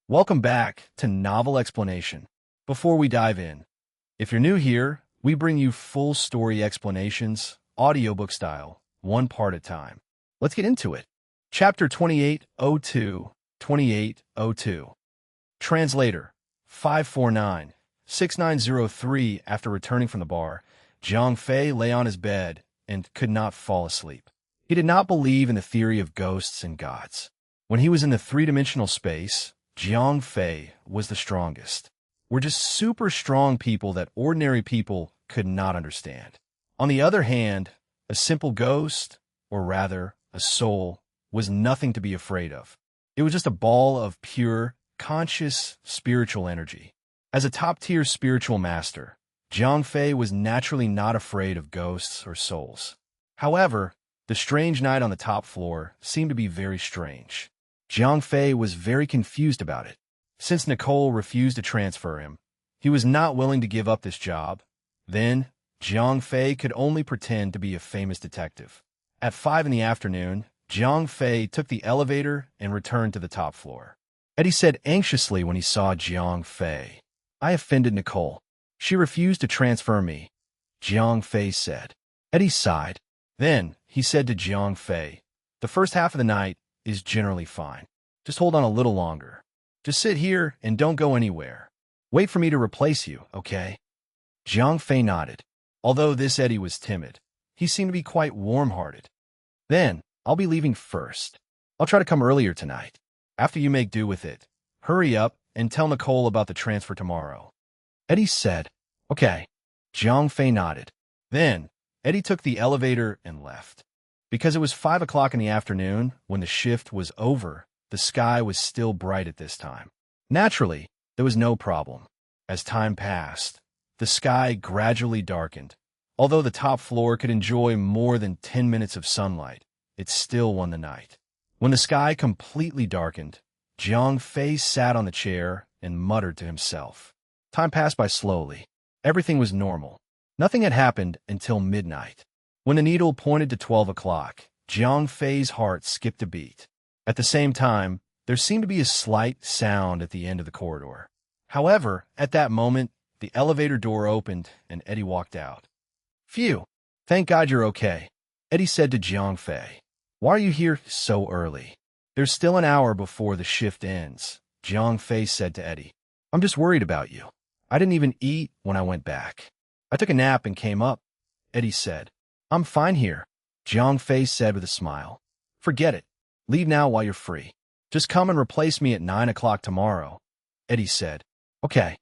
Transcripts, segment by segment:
Welcome back to Novel Explanation. Before we dive in, if you're new here, we bring you full story explanations, audiobook style, one part at a time. Let's get into it. Chapter 2802, 2802. Translator, 549-6903. After returning from the bar, Jiang Fei lay on his bed and could not fall asleep. He did not believe in the theory of ghosts and gods. When he was in the three-dimensional space, Jiang Fei was the strongest. We're just super strong people that ordinary people could not understand. On the other hand, a simple ghost, or rather, a soul, was nothing to be afraid of. It was just a ball of pure, conscious, spiritual energy. As a top-tier spiritual master, Jiang Fei was naturally not afraid of ghosts or souls. However, the strange night on the top floor seemed to be very strange. Jiang Fei was very confused about it. Since Nicole refused to transfer him, he was not willing to give up this job. Then, Jiang Fei could only pretend to be a famous detective. At 5 in the afternoon, Jiang Fei took the elevator and returned to the top floor. Eddie said anxiously when he saw Jiang Fei, "I offended Nicole. She refused to transfer me," Jiang Fei said. Eddie sighed. Then, he said to Jiang Fei, "The first half of the night is generally fine. Just hold on a little longer. Just sit here and don't go anywhere. Wait for me to replace you, okay?" Jiang Fei nodded. Although this Eddie was timid, he seemed to be quite warm-hearted. "Then, I'll be leaving first. I'll try to come earlier tonight. After you make do with it, hurry up and tell Nicole about the transfer tomorrow." Eddie said, "Okay." Jiang Fei nodded. Then, Eddie took the elevator and left. Because it was 5 o'clock in the afternoon, when the shift was over, the sky was still bright at this time. Naturally, there was no problem. As time passed, the sky gradually darkened. Although the top floor could enjoy more than 10 minutes of sunlight, it still won the night. When the sky completely darkened, Jiang Fei sat on the chair and muttered to himself. Time passed by slowly. Everything was normal. Nothing had happened until midnight. When the needle pointed to 12 o'clock, Jiang Fei's heart skipped a beat. At the same time, there seemed to be a slight sound at the end of the corridor. However, at that moment, the elevator door opened and Eddie walked out. "Phew! Thank God you're okay," Eddie said to Jiang Fei. "Why are you here so early?" "There's still an hour before the shift ends," Jiang Fei said to Eddie. "I'm just worried about you. I didn't even eat when I went back. I took a nap and came up," Eddie said. "I'm fine here," Jiang Fei said with a smile. "Forget it. Leave now while you're free. Just come and replace me at 9 o'clock tomorrow," Eddie said. "Okay."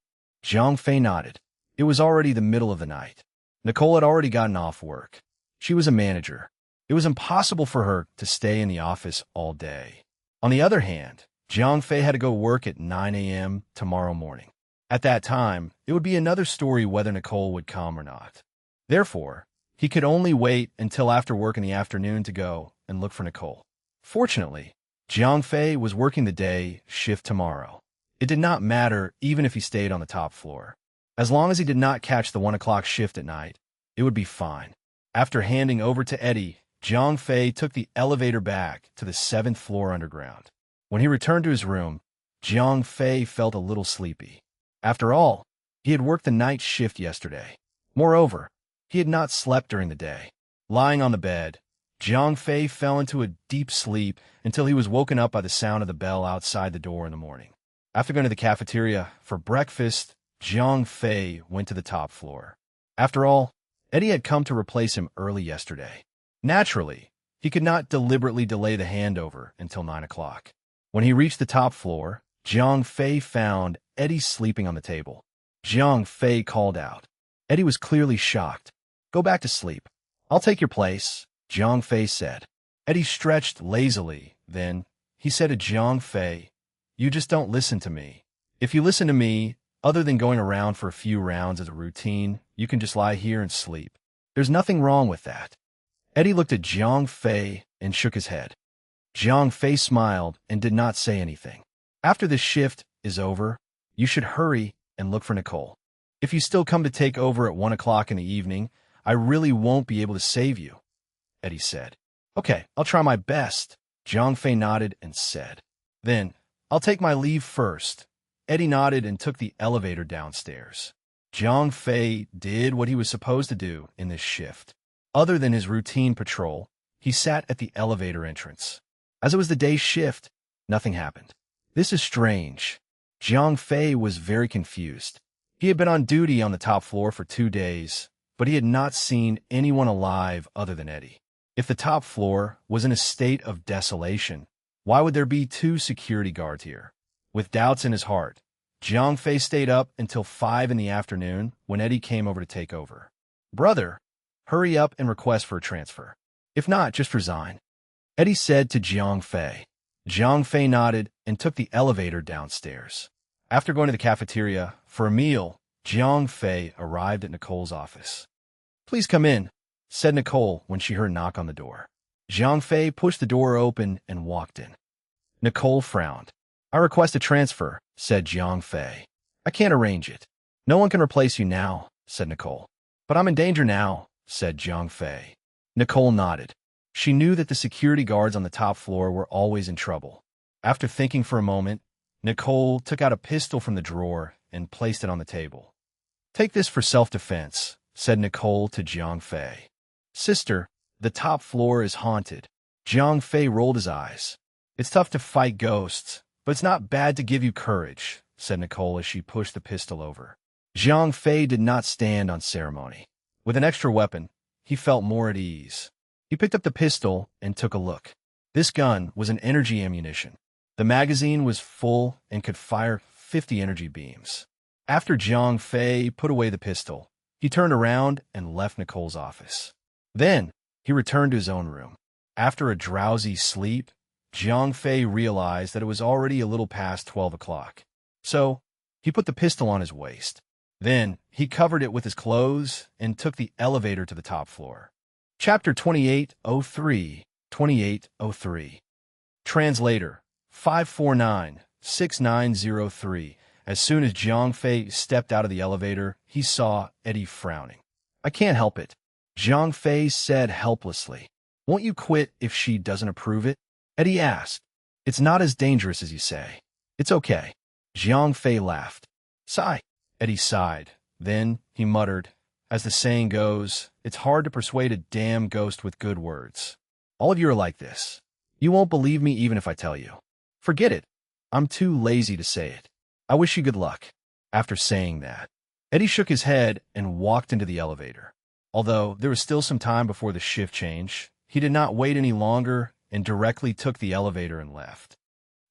Jiang Fei nodded. It was already the middle of the night. Nicole had already gotten off work. She was a manager. It was impossible for her to stay in the office all day. On the other hand, Jiang Fei had to go work at 9 a.m. tomorrow morning. At that time, it would be another story whether Nicole would come or not. Therefore, he could only wait until after work in the afternoon to go and look for Nicole. Fortunately, Jiang Fei was working the day shift tomorrow. It did not matter even if he stayed on the top floor. As long as he did not catch the 1 o'clock shift at night, it would be fine. After handing over to Eddie, Jiang Fei took the elevator back to the 7th floor underground. When he returned to his room, Jiang Fei felt a little sleepy. After all, he had worked the night shift yesterday. Moreover, he had not slept during the day. Lying on the bed, Jiang Fei fell into a deep sleep until he was woken up by the sound of the bell outside the door in the morning. After going to the cafeteria for breakfast, Jiang Fei went to the top floor. After all, Eddie had come to replace him early yesterday. Naturally, he could not deliberately delay the handover until 9 o'clock. When he reached the top floor, Jiang Fei found Eddie sleeping on the table. Jiang Fei called out. Eddie was clearly shocked. "Go back to sleep. I'll take your place," Jiang Fei said. Eddie stretched lazily. Then, he said to Jiang Fei, "You just don't listen to me. If you listen to me, other than going around for a few rounds as a routine, you can just lie here and sleep. There's nothing wrong with that." Eddie looked at Jiang Fei and shook his head. Jiang Fei smiled and did not say anything. "After this shift is over, you should hurry and look for Nicole. If you still come to take over at 1 o'clock in the evening, I really won't be able to save you," Eddie said. "Okay, I'll try my best," Jiang Fei nodded and said. Then, I'll take my leave first. Eddie nodded and took the elevator downstairs. Jiang Fei did what he was supposed to do in this shift. Other than his routine patrol, he sat at the elevator entrance. As it was the day's shift, nothing happened. This is strange. Jiang Fei was very confused. He had been on duty on the top floor for 2 days, but he had not seen anyone alive other than Eddie. If the top floor was in a state of desolation, why would there be 2 security guards here? With doubts in his heart, Jiang Fei stayed up until 5 in the afternoon when Eddie came over to take over. Brother, hurry up and request for a transfer. If not, just resign, Eddie said to Jiang Fei. Jiang Fei nodded and took the elevator downstairs. After going to the cafeteria for a meal, Jiang Fei arrived at Nicole's office. Please come in, said Nicole when she heard a knock on the door. Jiang Fei pushed the door open and walked in. Nicole frowned. I request a transfer, said Jiang Fei. I can't arrange it. No one can replace you now, said Nicole. But I'm in danger now, said Jiang Fei. Nicole nodded. She knew that the security guards on the top floor were always in trouble. After thinking for a moment, Nicole took out a pistol from the drawer and placed it on the table. Take this for self-defense, said Nicole to Jiang Fei. Sister, the top floor is haunted. Jiang Fei rolled his eyes. It's tough to fight ghosts, but it's not bad to give you courage, said Nicole as she pushed the pistol over. Jiang Fei did not stand on ceremony. With an extra weapon, he felt more at ease. He picked up the pistol and took a look. This gun was an energy ammunition. The magazine was full and could fire 50 energy beams. After Jiang Fei put away the pistol, he turned around and left Nicole's office. Then, he returned to his own room. After a drowsy sleep, Jiang Fei realized that it was already a little past 12 o'clock. So, he put the pistol on his waist. Then, he covered it with his clothes and took the elevator to the top floor. Chapter 2803, 2803. Translator, 549-6903. As soon as Jiang Fei stepped out of the elevator, he saw Eddie frowning. I can't help it, Jiang Fei said helplessly. Won't you quit if she doesn't approve it? Eddie asked. It's not as dangerous as you say. It's okay. Jiang Fei laughed. Sigh. Eddie sighed. Then he muttered, as the saying goes, it's hard to persuade a damn ghost with good words. All of you are like this. You won't believe me even if I tell you. Forget it. I'm too lazy to say it. I wish you good luck. After saying that, Eddie shook his head and walked into the elevator. Although there was still some time before the shift change, he did not wait any longer and directly took the elevator and left.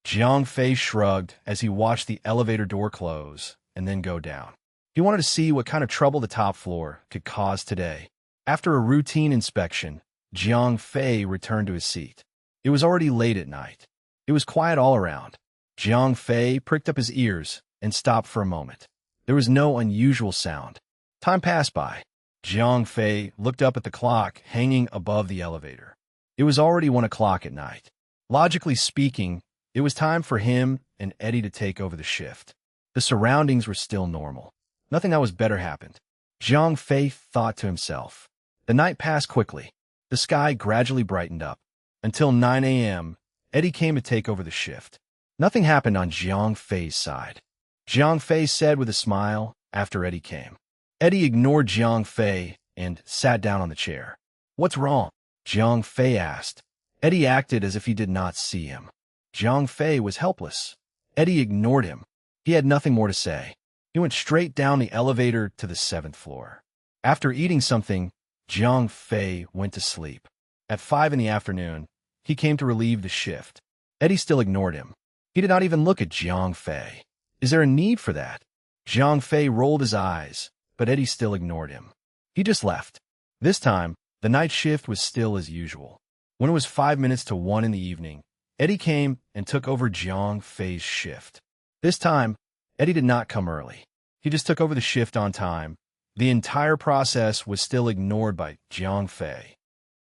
Jiang Fei shrugged as he watched the elevator door close and then go down. He wanted to see what kind of trouble the top floor could cause today. After a routine inspection, Jiang Fei returned to his seat. It was already late at night. It was quiet all around. Jiang Fei pricked up his ears and stopped for a moment. There was no unusual sound. Time passed by. Jiang Fei looked up at the clock hanging above the elevator. It was already 1 o'clock at night. Logically speaking, it was time for him and Eddie to take over the shift. The surroundings were still normal. Nothing that was better happened. Jiang Fei thought to himself. The night passed quickly. The sky gradually brightened up. Until 9 a.m., Eddie came to take over the shift. Nothing happened on Jiang Fei's side. Jiang Fei said with a smile after Eddie came. Eddie ignored Jiang Fei and sat down on the chair. What's wrong? Jiang Fei asked. Eddie acted as if he did not see him. Jiang Fei was helpless. Eddie ignored him. He had nothing more to say. He went straight down the elevator to the 7th floor. After eating something, Jiang Fei went to sleep. At 5 in the afternoon, he came to relieve the shift. Eddie still ignored him. He did not even look at Jiang Fei. Is there a need for that? Jiang Fei rolled his eyes, but Eddie still ignored him. He just left. This time, the night shift was still as usual. When it was 5 minutes to 1 in the evening, Eddie came and took over Jiang Fei's shift. This time, Eddie did not come early. He just took over the shift on time. The entire process was still ignored by Jiang Fei.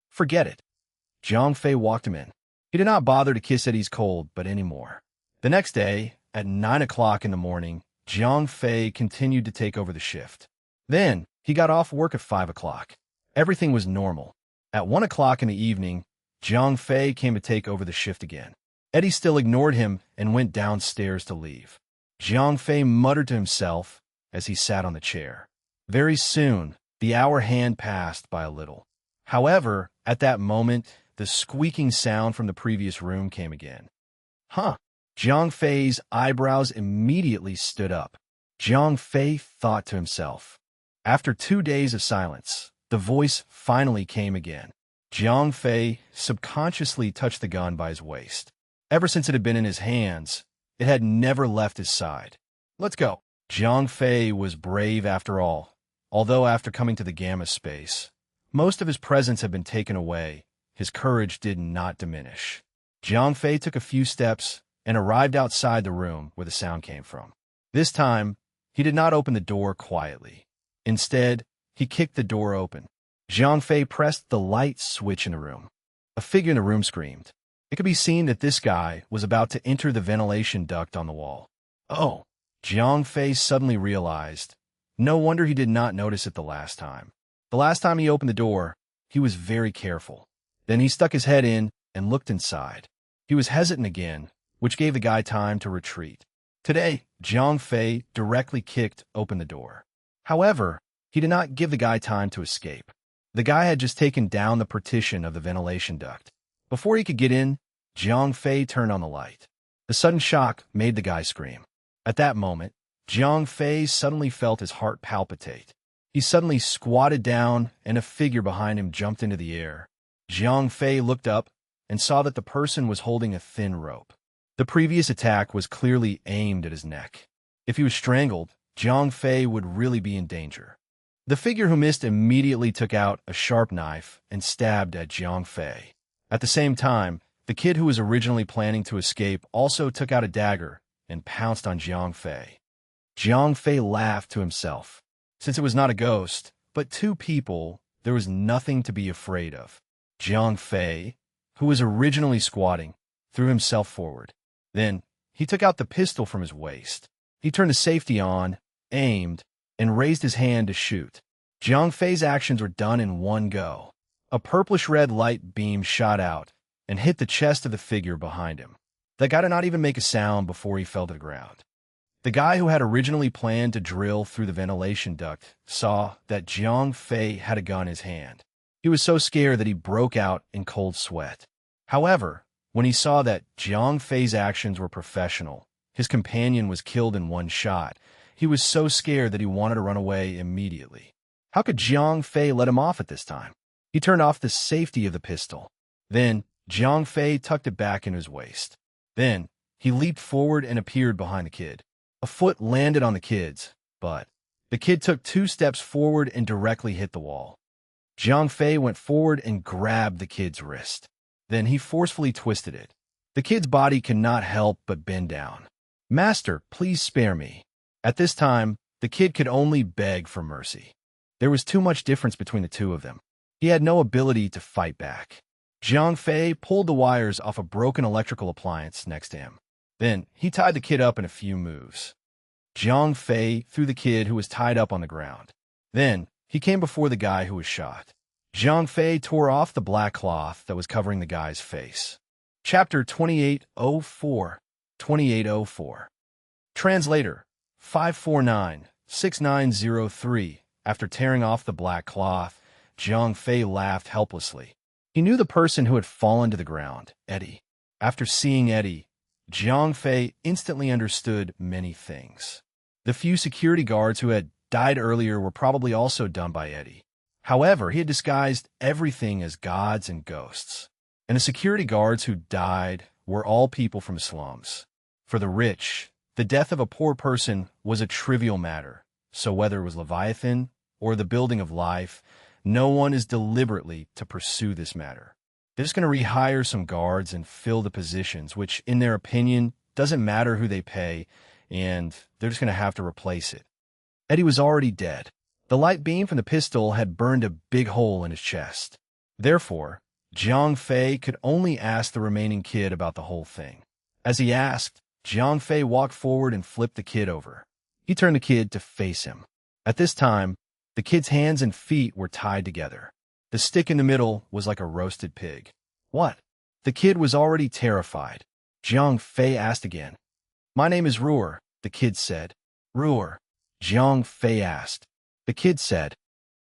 Forget it. Jiang Fei walked him in. He did not bother to kiss Eddie's cold butt anymore. The next day, at 9 o'clock in the morning, Jiang Fei continued to take over the shift. Then, he got off work at 5 o'clock. Everything was normal. At 1 o'clock in the evening, Jiang Fei came to take over the shift again. Eddie still ignored him and went downstairs to leave. Jiang Fei muttered to himself as he sat on the chair. Very soon, the hour hand passed by a little. However, at that moment, the squeaking sound from the previous room came again. Huh. Jiang Fei's eyebrows immediately stood up. Jiang Fei thought to himself. After 2 days of silence, the voice finally came again. Jiang Fei subconsciously touched the gun by his waist. Ever since it had been in his hands, it had never left his side. Let's go. Jiang Fei was brave after all, although after coming to the Gamma space, most of his presence had been taken away. His courage did not diminish. Jiang Fei took a few steps and arrived outside the room where the sound came from. This time, he did not open the door quietly. Instead, he kicked the door open. Jiang Fei pressed the light switch in the room. A figure in the room screamed. It could be seen that this guy was about to enter the ventilation duct on the wall. Oh, Jiang Fei suddenly realized. No wonder he did not notice it the last time. The last time he opened the door, he was very careful. Then he stuck his head in and looked inside. He was hesitant again, which gave the guy time to retreat. Today, Jiang Fei directly kicked open the door. However, he did not give the guy time to escape. The guy had just taken down the partition of the ventilation duct. Before he could get in, Jiang Fei turned on the light. The sudden shock made the guy scream. At that moment, Jiang Fei suddenly felt his heart palpitate. He suddenly squatted down, and a figure behind him jumped into the air. Jiang Fei looked up and saw that the person was holding a thin rope. The previous attack was clearly aimed at his neck. If he was strangled, Jiang Fei would really be in danger. The figure who missed immediately took out a sharp knife and stabbed at Jiang Fei. At the same time, the kid who was originally planning to escape also took out a dagger and pounced on Jiang Fei. Jiang Fei laughed to himself. Since it was not a ghost, but two people, there was nothing to be afraid of. Jiang Fei, who was originally squatting, threw himself forward. Then, he took out the pistol from his waist. He turned the safety on, aimed, and raised his hand to shoot. Jiang Fei's actions were done in one go. A purplish-red light beam shot out and hit the chest of the figure behind him. The guy did not even make a sound before he fell to the ground. The guy who had originally planned to drill through the ventilation duct saw that Jiang Fei had a gun in his hand. He was so scared that he broke out in cold sweat. However, when he saw that Jiang Fei's actions were professional, his companion was killed in one shot, he was so scared that he wanted to run away immediately. How could Jiang Fei let him off at this time? He turned off the safety of the pistol. Then, Jiang Fei tucked it back in his waist. Then, he leaped forward and appeared behind the kid. A foot landed on the kid's, but the kid took 2 steps forward and directly hit the wall. Jiang Fei went forward and grabbed the kid's wrist. Then he forcefully twisted it. The kid's body could not help but bend down. "Master, please spare me." At this time, the kid could only beg for mercy. There was too much difference between the two of them. He had no ability to fight back. Jiang Fei pulled the wires off a broken electrical appliance next to him. Then, he tied the kid up in a few moves. Jiang Fei threw the kid who was tied up on the ground. Then, he came before the guy who was shot. Jiang Fei tore off the black cloth that was covering the guy's face. Chapter 2804. 2804. Translator 549-6903. After tearing off the black cloth, Jiang Fei laughed helplessly. He knew the person who had fallen to the ground, Eddie. After seeing Eddie, Jiang Fei instantly understood many things. The few security guards who had died earlier were probably also done by Eddie. However, he had disguised everything as gods and ghosts. And the security guards who died were all people from slums. For the rich, the death of a poor person was a trivial matter. So whether it was Leviathan or the building of life, no one is deliberately to pursue this matter. They're just going to rehire some guards and fill the positions, which, in their opinion, doesn't matter who they pay, and they're just going to have to replace it. Eddie was already dead. The light beam from the pistol had burned a big hole in his chest. Therefore, Jiang Fei could only ask the remaining kid about the whole thing. As he asked, Jiang Fei walked forward and flipped the kid over. He turned the kid to face him. At this time, the kid's hands and feet were tied together. The stick in the middle was like a roasted pig. What? The kid was already terrified. Jiang Fei asked again. My name is Ruor, the kid said. Ruor, Jiang Fei asked. The kid said.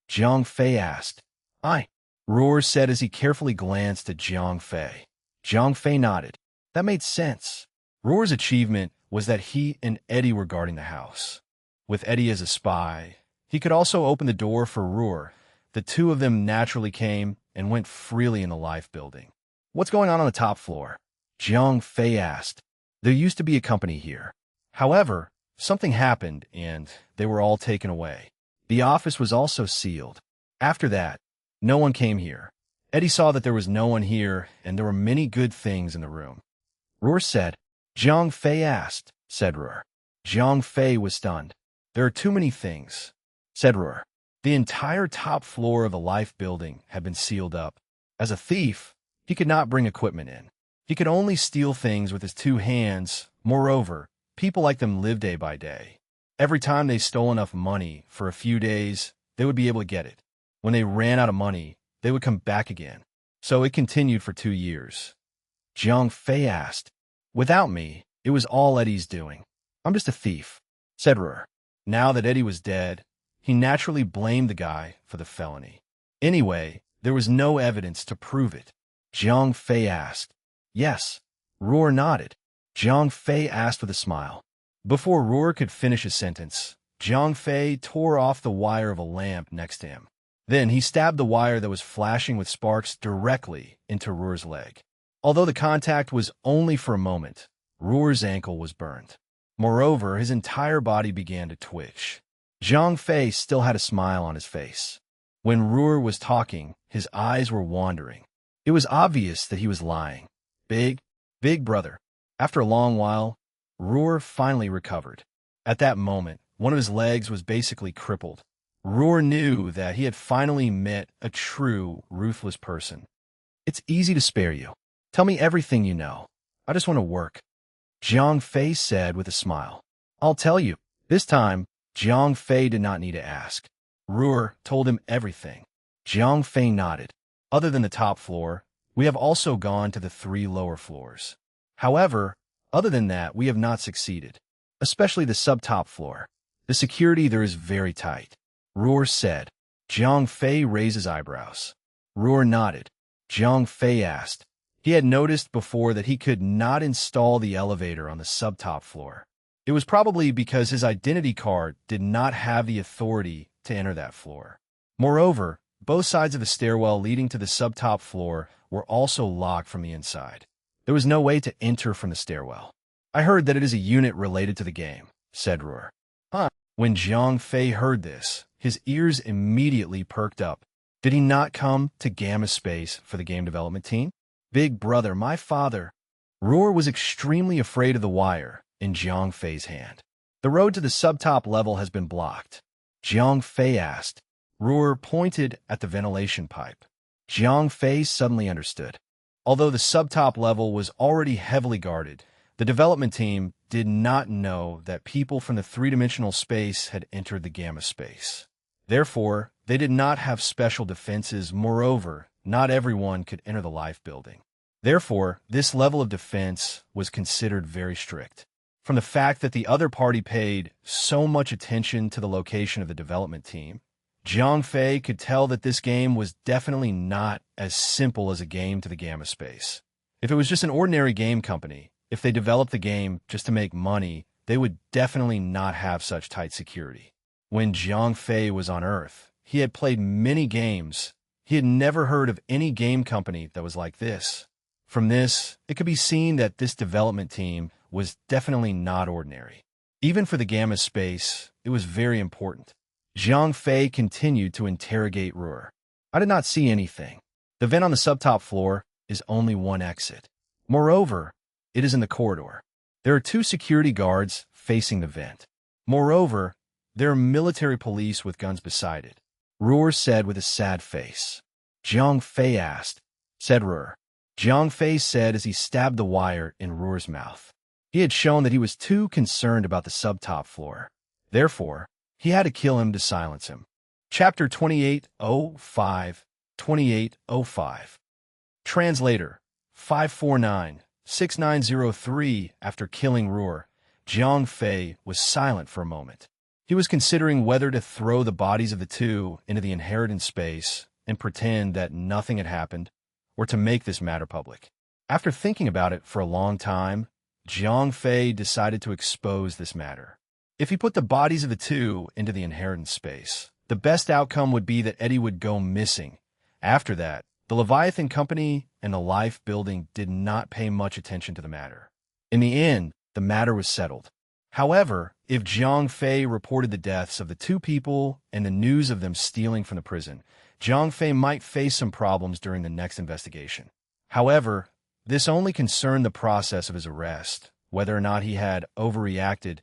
Jiang Fei asked. I. Ruor said as he carefully glanced at Jiang Fei. Jiang Fei nodded. That made sense. Ruor's achievement was that he and Eddie were guarding the house. With Eddie as a spy, he could also open the door for Ruor. The two of them naturally came and went freely in the life building. What's going on the top floor? Jiang Fei asked. There used to be a company here. However, something happened and they were all taken away. The office was also sealed. After that, no one came here. Eddie saw that there was no one here and there were many good things in the room. Ruor said. Jiang Fei asked, said Ruor. Jiang Fei was stunned. There are too many things, said Ruor. The entire top floor of the life building had been sealed up. As a thief, he could not bring equipment in. He could only steal things with his two hands. Moreover, people like them live day by day. Every time they stole enough money for a few days, they would be able to get it. When they ran out of money, they would come back again. So it continued for 2 years. Jiang Fei asked. Without me, it was all Eddie's doing. I'm just a thief, said Ruor. Now that Eddie was dead, he naturally blamed the guy for the felony. Anyway, there was no evidence to prove it. Jiang Fei asked. Yes. Ruor nodded. Jiang Fei asked with a smile. Before Ruor could finish his sentence, Jiang Fei tore off the wire of a lamp next to him. Then he stabbed the wire that was flashing with sparks directly into Ruor's leg. Although the contact was only for a moment, Ruor's ankle was burned. Moreover, his entire body began to twitch. Jiang Fei still had a smile on his face. When Ruor was talking, his eyes were wandering. It was obvious that he was lying. Big brother. After a long while, Ruor finally recovered. At that moment, one of his legs was basically crippled. Ruor knew that he had finally met a true, ruthless person. It's easy to spare you. Tell me everything you know. I just want to work, Jiang Fei said with a smile. I'll tell you. This time, Jiang Fei did not need to ask. Ruor told him everything. Jiang Fei nodded. Other than the top floor, we have also gone to the 3 lower floors. However, other than that, we have not succeeded, especially the sub-top floor. The security there is very tight, Ruor said. Jiang Fei raised his eyebrows. Ruor nodded. Jiang Fei asked. He had noticed before that he could not install the elevator on the sub-top floor. It was probably because his identity card did not have the authority to enter that floor. Moreover, both sides of the stairwell leading to the sub-top floor were also locked from the inside. There was no way to enter from the stairwell. I heard that it is a unit related to the game, said Ruor. Huh? When Jiang Fei heard this, his ears immediately perked up. Did he not come to Gamma Space for the game development team? Big brother, my father. Ruor was extremely afraid of the wire in Jiang Fei's hand. The road to the sub-top level has been blocked, Jiang Fei asked. Ruor pointed at the ventilation pipe. Jiang Fei suddenly understood. Although the sub-top level was already heavily guarded, the development team did not know that people from the 3-dimensional space had entered the Gamma Space. Therefore, they did not have special defenses. Moreover, not everyone could enter the life building. Therefore, this level of defense was considered very strict. From the fact that the other party paid so much attention to the location of the development team, Jiang Fei could tell that this game was definitely not as simple as a game to the Gamma Space. If it was just an ordinary game company, if they developed the game just to make money, they would definitely not have such tight security. When Jiang Fei was on Earth, he had played many games. He had never heard of any game company that was like this. From this, it could be seen that this development team was definitely not ordinary. Even for the Gamma Space, it was very important. Jiang Fei continued to interrogate Ruor. I did not see anything. The vent on the sub-top floor is only one exit. Moreover, it is in the corridor. There are 2 security guards facing the vent. Moreover, there are military police with guns beside it, Ruor said with a sad face. Jiang Fei asked, said Ruor. Jiang Fei said as he stabbed the wire in Ruor's mouth. He had shown that he was too concerned about the sub-top floor. Therefore, he had to kill him to silence him. Chapter 2805, 2805. Translator 549 6903 after killing Ruhr, Jiang Fei was silent for a moment. He was considering whether to throw the bodies of the two into the inheritance space and pretend that nothing had happened, or to make this matter public. After thinking about it for a long time, Jiang Fei decided to expose this matter. If he put the bodies of the two into the inheritance space, the best outcome would be that Eddie would go missing. After that, the Leviathan Company and the Life Building did not pay much attention to the matter. In the end, the matter was settled. However, if Jiang Fei reported the deaths of the two people and the news of them stealing from the prison, Jiang Fei might face some problems during the next investigation. However, this only concerned the process of his arrest, whether or not he had overreacted,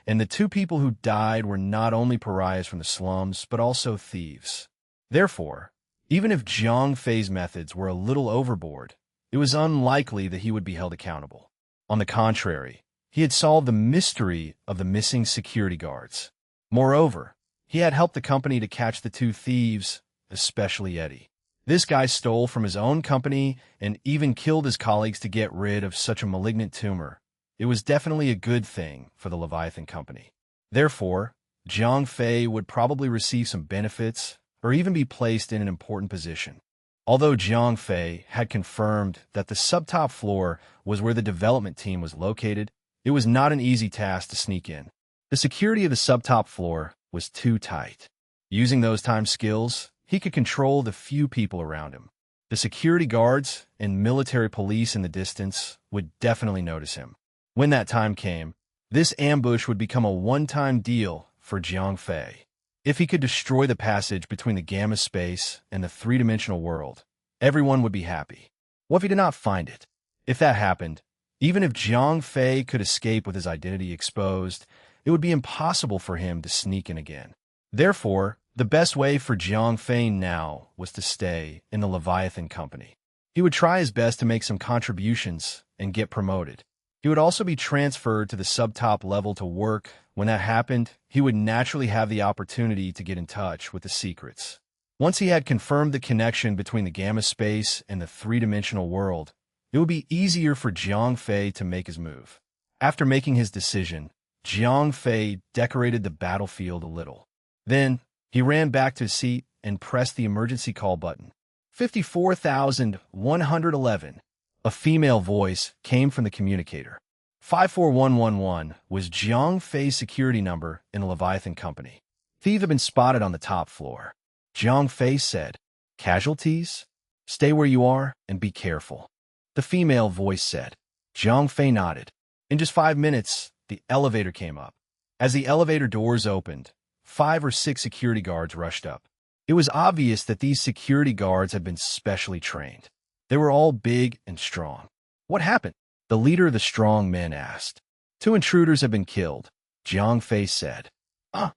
and the two people who died were not only pariahs from the slums, but also thieves. Therefore, even if Jiang Fei's methods were a little overboard, it was unlikely that he would be held accountable. On the contrary, he had solved the mystery of the missing security guards. Moreover, he had helped the company to catch the two thieves, especially Eddie. This guy stole from his own company and even killed his colleagues to get rid of such a malignant tumor. It was definitely a good thing for the Leviathan Company. Therefore, Jiang Fei would probably receive some benefits or even be placed in an important position. Although Jiang Fei had confirmed that the subtop floor was where the development team was located, it was not an easy task to sneak in. The security of the subtop floor was too tight. Using those time skills, he could control the few people around him. The security guards and military police in the distance would definitely notice him. When that time came, this ambush would become a one-time deal for Jiang Fei. If he could destroy the passage between the gamma space and the three-dimensional world, everyone would be happy. What if he did not find it? If that happened, even if Jiang Fei could escape with his identity exposed, it would be impossible for him to sneak in again. Therefore, the best way for Jiang Fei now was to stay in the Leviathan Company. He would try his best to make some contributions and get promoted. He would also be transferred to the subtop level to work. When that happened, he would naturally have the opportunity to get in touch with the secrets. Once he had confirmed the connection between the gamma space and the three-dimensional world, it would be easier for Jiang Fei to make his move. After making his decision, Jiang Fei decorated the battlefield a little. Then, he ran back to his seat and pressed the emergency call button. 54,111. A female voice came from the communicator. 54111 was Jiang Fei's security number in the Leviathan Company. Thieves have been spotted on the top floor. Jiang Fei said, "Casualties? Stay where you are and be careful." The female voice said. Jiang Fei nodded. In just 5 minutes, the elevator came up. As the elevator doors opened, 5 or 6 security guards rushed up. It was obvious that these security guards had been specially trained. They were all big and strong. What happened? The leader of the strong men asked. 2 intruders have been killed, Jiang Fei said. The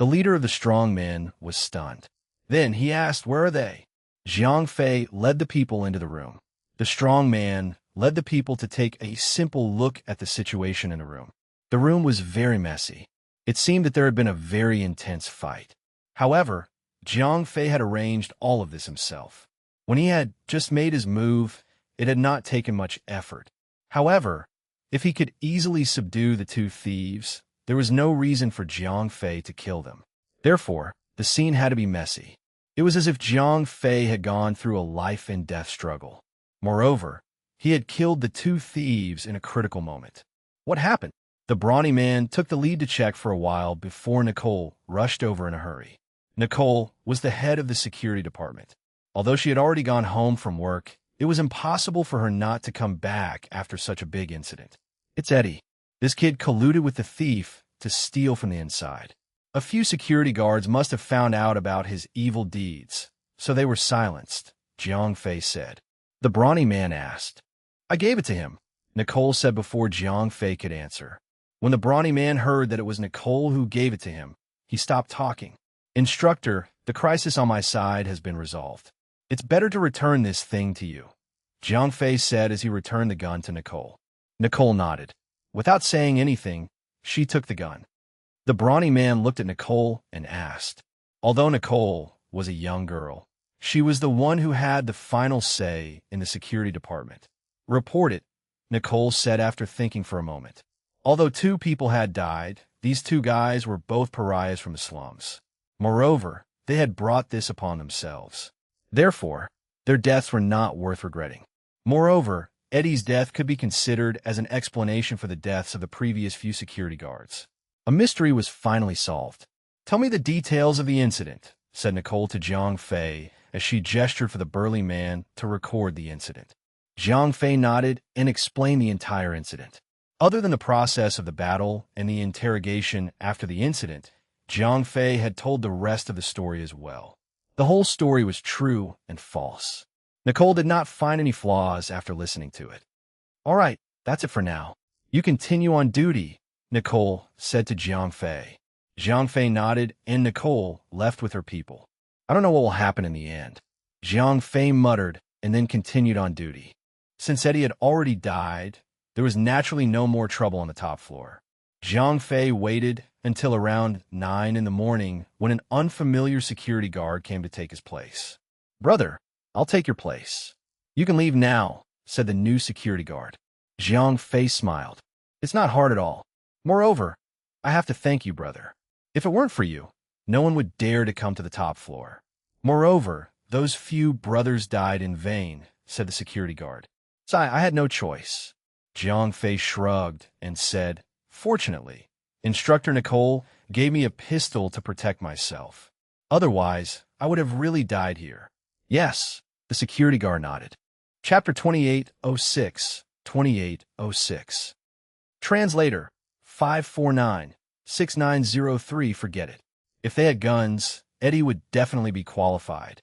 leader of the strong men was stunned. Then he asked, where are they? Jiang Fei led the people into the room. The strong man led the people to take a simple look at the situation in the room. The room was very messy. It seemed that there had been a very intense fight. However, Jiang Fei had arranged all of this himself. When he had just made his move, it had not taken much effort. However, if he could easily subdue the 2 thieves, there was no reason for Jiang Fei to kill them. Therefore, the scene had to be messy. It was as if Jiang Fei had gone through a life-and-death struggle. Moreover, he had killed the 2 thieves in a critical moment. What happened? The brawny man took the lead to check for a while before Nicole rushed over in a hurry. Nicole was the head of the security department. Although she had already gone home from work, it was impossible for her not to come back after such a big incident. It's Eddie. This kid colluded with the thief to steal from the inside. A few security guards must have found out about his evil deeds, so they were silenced, Jiang Fei said. The brawny man asked. I gave it to him, Nicole said before Jiang Fei could answer. When the brawny man heard that it was Nicole who gave it to him, he stopped talking. Instructor, the crisis on my side has been resolved. It's better to return this thing to you, Jiang Fei said as he returned the gun to Nicole. Nicole nodded. Without saying anything, she took the gun. The brawny man looked at Nicole and asked. Although Nicole was a young girl, she was the one who had the final say in the security department. Report it, Nicole said after thinking for a moment. Although 2 people had died, these 2 guys were both pariahs from the slums. Moreover, they had brought this upon themselves. Therefore, their deaths were not worth regretting. Moreover, Eddie's death could be considered as an explanation for the deaths of the previous few security guards. A mystery was finally solved. "Tell me the details of the incident," said Nicole to Jiang Fei as she gestured for the burly man to record the incident. Jiang Fei nodded and explained the entire incident. Other than the process of the battle and the interrogation after the incident, Jiang Fei had told the rest of the story as well. The whole story was true and false. Nicole did not find any flaws after listening to it. "All right, that's it for now. You continue on duty," Nicole said to Jiang Fei. Jiang Fei nodded, and Nicole left with her people. "I don't know what will happen in the end," Jiang Fei muttered, and then continued on duty. Since Eddie had already died, there was naturally no more trouble on the top floor. Jiang Fei waited until around 9 in the morning when an unfamiliar security guard came to take his place. "Brother, I'll take your place. You can leave now," said the new security guard. Jiang Fei smiled. "It's not hard at all. Moreover, I have to thank you, brother. If it weren't for you, no one would dare to come to the top floor. Moreover, those few brothers died in vain," said the security guard. "So I had no choice." Jiang Fei shrugged and said, "Fortunately, Instructor Nicole gave me a pistol to protect myself. Otherwise, I would have really died here." "Yes," the security guard nodded. Chapter 2806, 2806. Translator, 549-6903. Forget it. If they had guns, Eddie would definitely be qualified.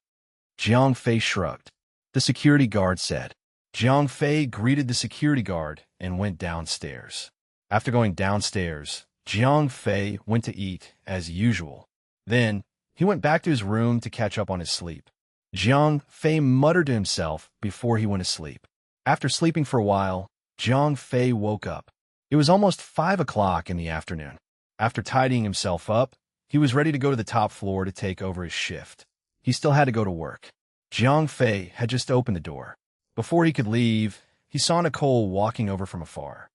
Jiang Fei shrugged. The security guard said. Jiang Fei greeted the security guard and went downstairs. After going downstairs, Jiang Fei went to eat, as usual. Then, he went back to his room to catch up on his sleep. Jiang Fei muttered to himself before he went to sleep. After sleeping for a while, Jiang Fei woke up. It was almost 5 o'clock in the afternoon. After tidying himself up, he was ready to go to the top floor to take over his shift. He still had to go to work. Jiang Fei had just opened the door. Before he could leave, he saw Nicole walking over from afar.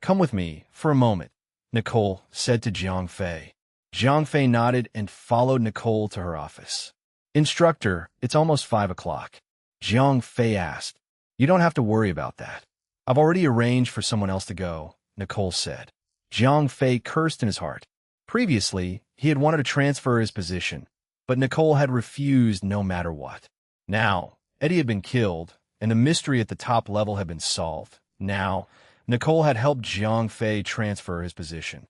"Come with me for a moment," Nicole said to Jiang Fei. Jiang Fei nodded and followed Nicole to her office. "Instructor, it's almost 5 o'clock. Jiang Fei asked. "You don't have to worry about that. I've already arranged for someone else to go," Nicole said. Jiang Fei cursed in his heart. Previously, he had wanted to transfer his position, but Nicole had refused no matter what. Now, Eddie had been killed, and the mystery at the top level had been solved. Now, Nicole had helped Jiang Fei transfer his position.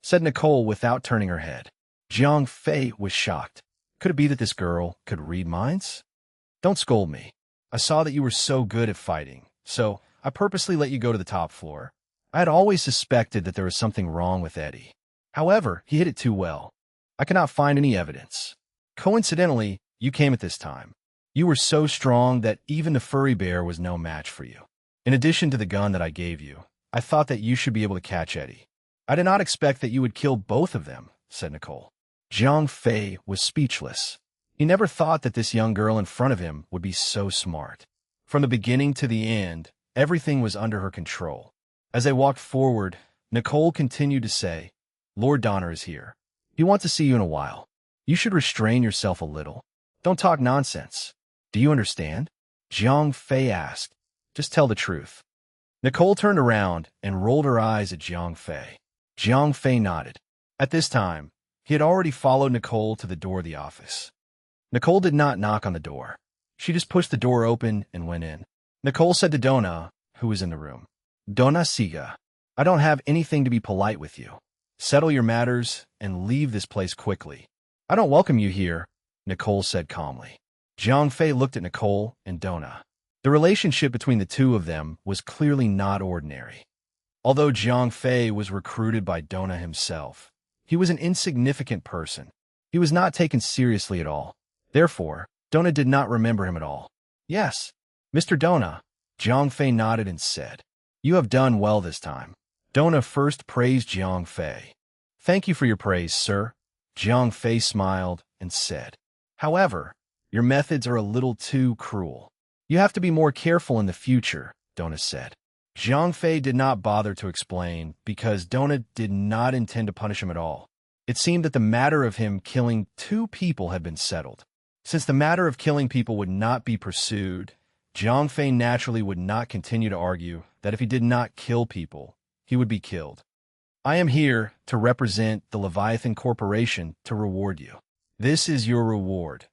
Said Nicole without turning her head. Jiang Fei was shocked. Could it be that this girl could read minds? "Don't scold me. I saw that you were so good at fighting, so I purposely let you go to the top floor. I had always suspected that there was something wrong with Eddie. However, he hid it too well. I could not find any evidence. Coincidentally, you came at this time. You were so strong that even the furry bear was no match for you. In addition to the gun that I gave you, I thought that you should be able to catch Eddie. I did not expect that you would kill both of them," said Nicole. Jiang Fei was speechless. He never thought that this young girl in front of him would be so smart. From the beginning to the end, everything was under her control. As they walked forward, Nicole continued to say, "Lord Donner is here. He wants to see you in a while. You should restrain yourself a little. Don't talk nonsense. Do you understand?" Jiang Fei asked. "Just tell the truth." Nicole turned around and rolled her eyes at Jiang Fei. Jiang Fei nodded. At this time, he had already followed Nicole to the door of the office. Nicole did not knock on the door. She just pushed the door open and went in. Nicole said to Donna, who was in the room, "Donna Siga, I don't have anything to be polite with you. Settle your matters and leave this place quickly." "I don't welcome you here," Nicole said calmly. Jiang Fei looked at Nicole and Donna. The relationship between the two of them was clearly not ordinary. Although Jiang Fei was recruited by Donna himself, he was an insignificant person. He was not taken seriously at all. Therefore, Donna did not remember him at all. "Yes, Mr. Donna," Jiang Fei nodded and said. "You have done well this time." Donna first praised Jiang Fei. "Thank you for your praise, sir." Jiang Fei smiled and said. "However, your methods are a little too cruel. You have to be more careful in the future," Donna said. Zhang Fei did not bother to explain because Dona did not intend to punish him at all. It seemed that the matter of him killing 2 people had been settled. Since the matter of killing people would not be pursued, Zhang Fei naturally would not continue to argue that if he did not kill people, he would be killed. I am here to represent the Leviathan Corporation to reward you. This is your reward,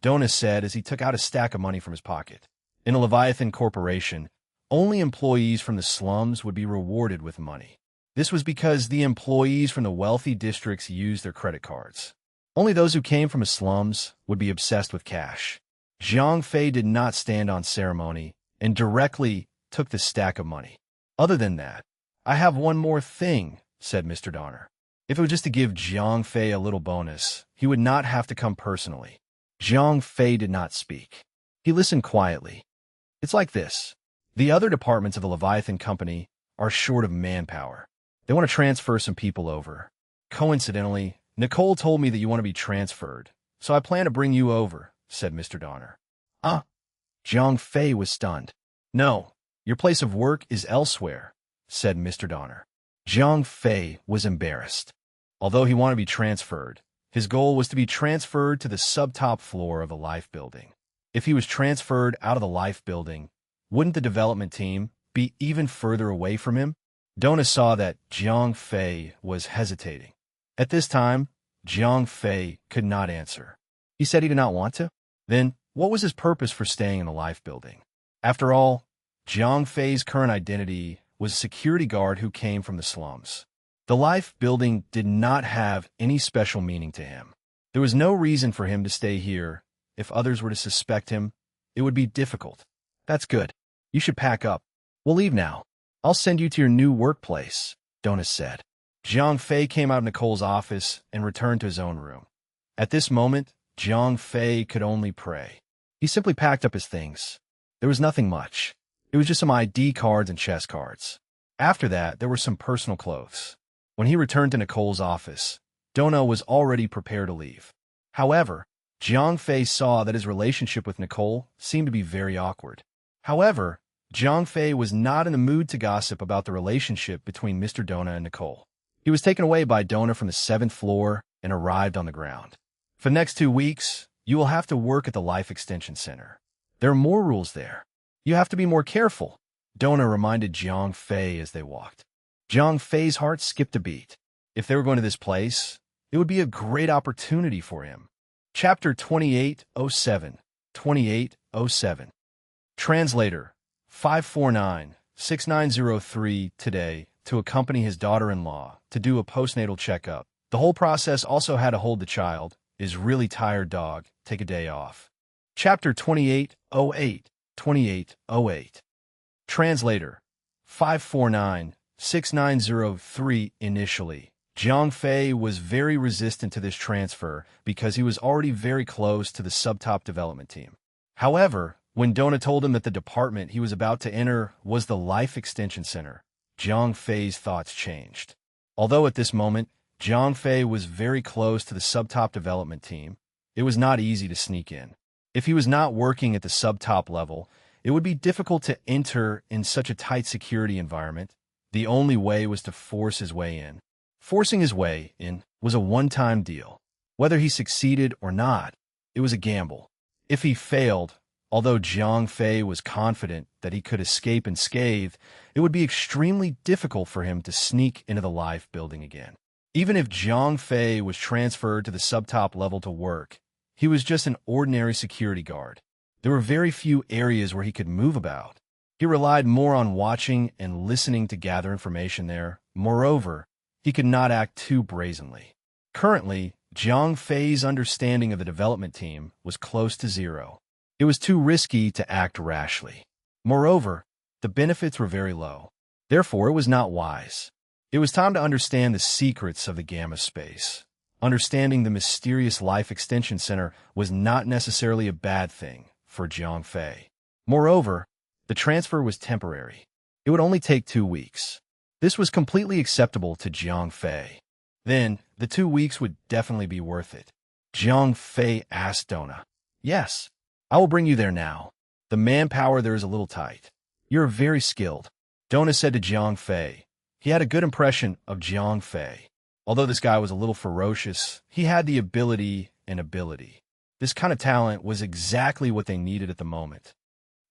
Dona said as he took out a stack of money from his pocket. In a Leviathan Corporation, only employees from the slums would be rewarded with money. This was because the employees from the wealthy districts used their credit cards. Only those who came from the slums would be obsessed with cash. Zhang Fei did not stand on ceremony and directly took the stack of money. Other than that, I have one more thing, said Mr. Donner. If it was just to give Zhang Fei a little bonus, he would not have to come personally. Zhang Fei did not speak. He listened quietly. It's like this. The other departments of the Leviathan Company are short of manpower. They want to transfer some people over. Coincidentally, Nicole told me that you want to be transferred, so I plan to bring you over, said Mr. Donner. Zhang Fei was stunned. No, your place of work is elsewhere, said Mr. Donner. Zhang Fei was embarrassed. Although he wanted to be transferred, his goal was to be transferred to the subtop floor of the Life Building. If he was transferred out of the Life Building, wouldn't the development team be even further away from him? Dona saw that Zhang Fei was hesitating. At this time, Zhang Fei could not answer. He said he did not want to? Then, what was his purpose for staying in the Life Building? After all, Zhang Fei's current identity was a security guard who came from the slums. The Life Building did not have any special meaning to him. There was no reason for him to stay here. If others were to suspect him, it would be difficult. That's good. You should pack up. We'll leave now. I'll send you to your new workplace, Dona said. Zhang Fei came out of Nicole's office and returned to his own room. At this moment, Zhang Fei could only pray. He simply packed up his things. There was nothing much. It was just some ID cards and chess cards. After that, there were some personal clothes. When he returned to Nicole's office, Dona was already prepared to leave. However, Zhang Fei saw that his relationship with Nicole seemed to be very awkward. However, Zhang Fei was not in the mood to gossip about the relationship between Mr. Dona and Nicole. He was taken away by Dona from the 7th floor and arrived on the ground. For the next 2 weeks, you will have to work at the Life Extension Center. There are more rules there. You have to be more careful, Dona reminded Zhang Fei as they walked. Zhang Fei's heart skipped a beat. If they were going to this place, it would be a great opportunity for him. Chapter 2807. 2807. Translator 549-6903 today to accompany his daughter-in-law to do a postnatal checkup. The whole process also had to hold the child. Is really tired dog. Take a day off. Chapter 2808. 2808. Translator 549-6903 Initially, Zhang Fei was very resistant to this transfer because he was already very close to the subtop development team. However, when Dona told him that the department he was about to enter was the Life Extension Center, Zhang Fei's thoughts changed. Although at this moment, Zhang Fei was very close to the subtop development team, it was not easy to sneak in. If he was not working at the subtop level, it would be difficult to enter in such a tight security environment. The only way was to force his way in. Forcing his way in was a one-time deal. Whether he succeeded or not, it was a gamble. If he failed, although Zhang Fei was confident that he could escape unscathed, it would be extremely difficult for him to sneak into the Life Building again. Even if Zhang Fei was transferred to the subtop level to work, he was just an ordinary security guard. There were very few areas where he could move about. He relied more on watching and listening to gather information there. Moreover, he could not act too brazenly. Currently, Zhang Fei's understanding of the development team was close to zero. It was too risky to act rashly. Moreover, the benefits were very low. Therefore, it was not wise. It was time to understand the secrets of the Gamma space. Understanding the mysterious Life Extension Center was not necessarily a bad thing for Zhang Fei. Moreover, the transfer was temporary. It would only take 2 weeks. This was completely acceptable to Zhang Fei. Then, the 2 weeks would definitely be worth it. Zhang Fei asked Dona. Yes, I will bring you there now. The manpower there is a little tight. You're very skilled. Dona said to Jiang Fei. He had a good impression of Jiang Fei. Although this guy was a little ferocious, he had the ability and ability. This kind of talent was exactly what they needed at the moment.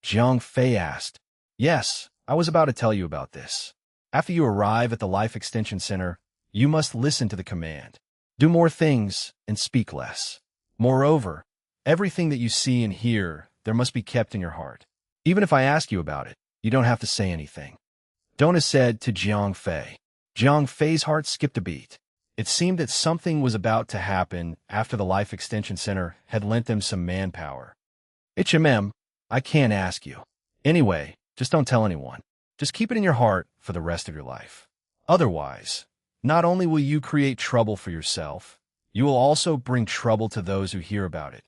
Jiang Fei asked, "Yes, I was about to tell you about this. After you arrive at the Life Extension Center, you must listen to the command. Do more things and speak less. Moreover, everything that you see and hear, there must be kept in your heart. Even if I ask you about it, you don't have to say anything." Dona said to Jiang Fei. Jiang Fei's heart skipped a beat. It seemed that something was about to happen after the Life Extension Center had lent them some manpower. I can't ask you. Anyway, just don't tell anyone. Just keep it in your heart for the rest of your life. Otherwise, not only will you create trouble for yourself, you will also bring trouble to those who hear about it,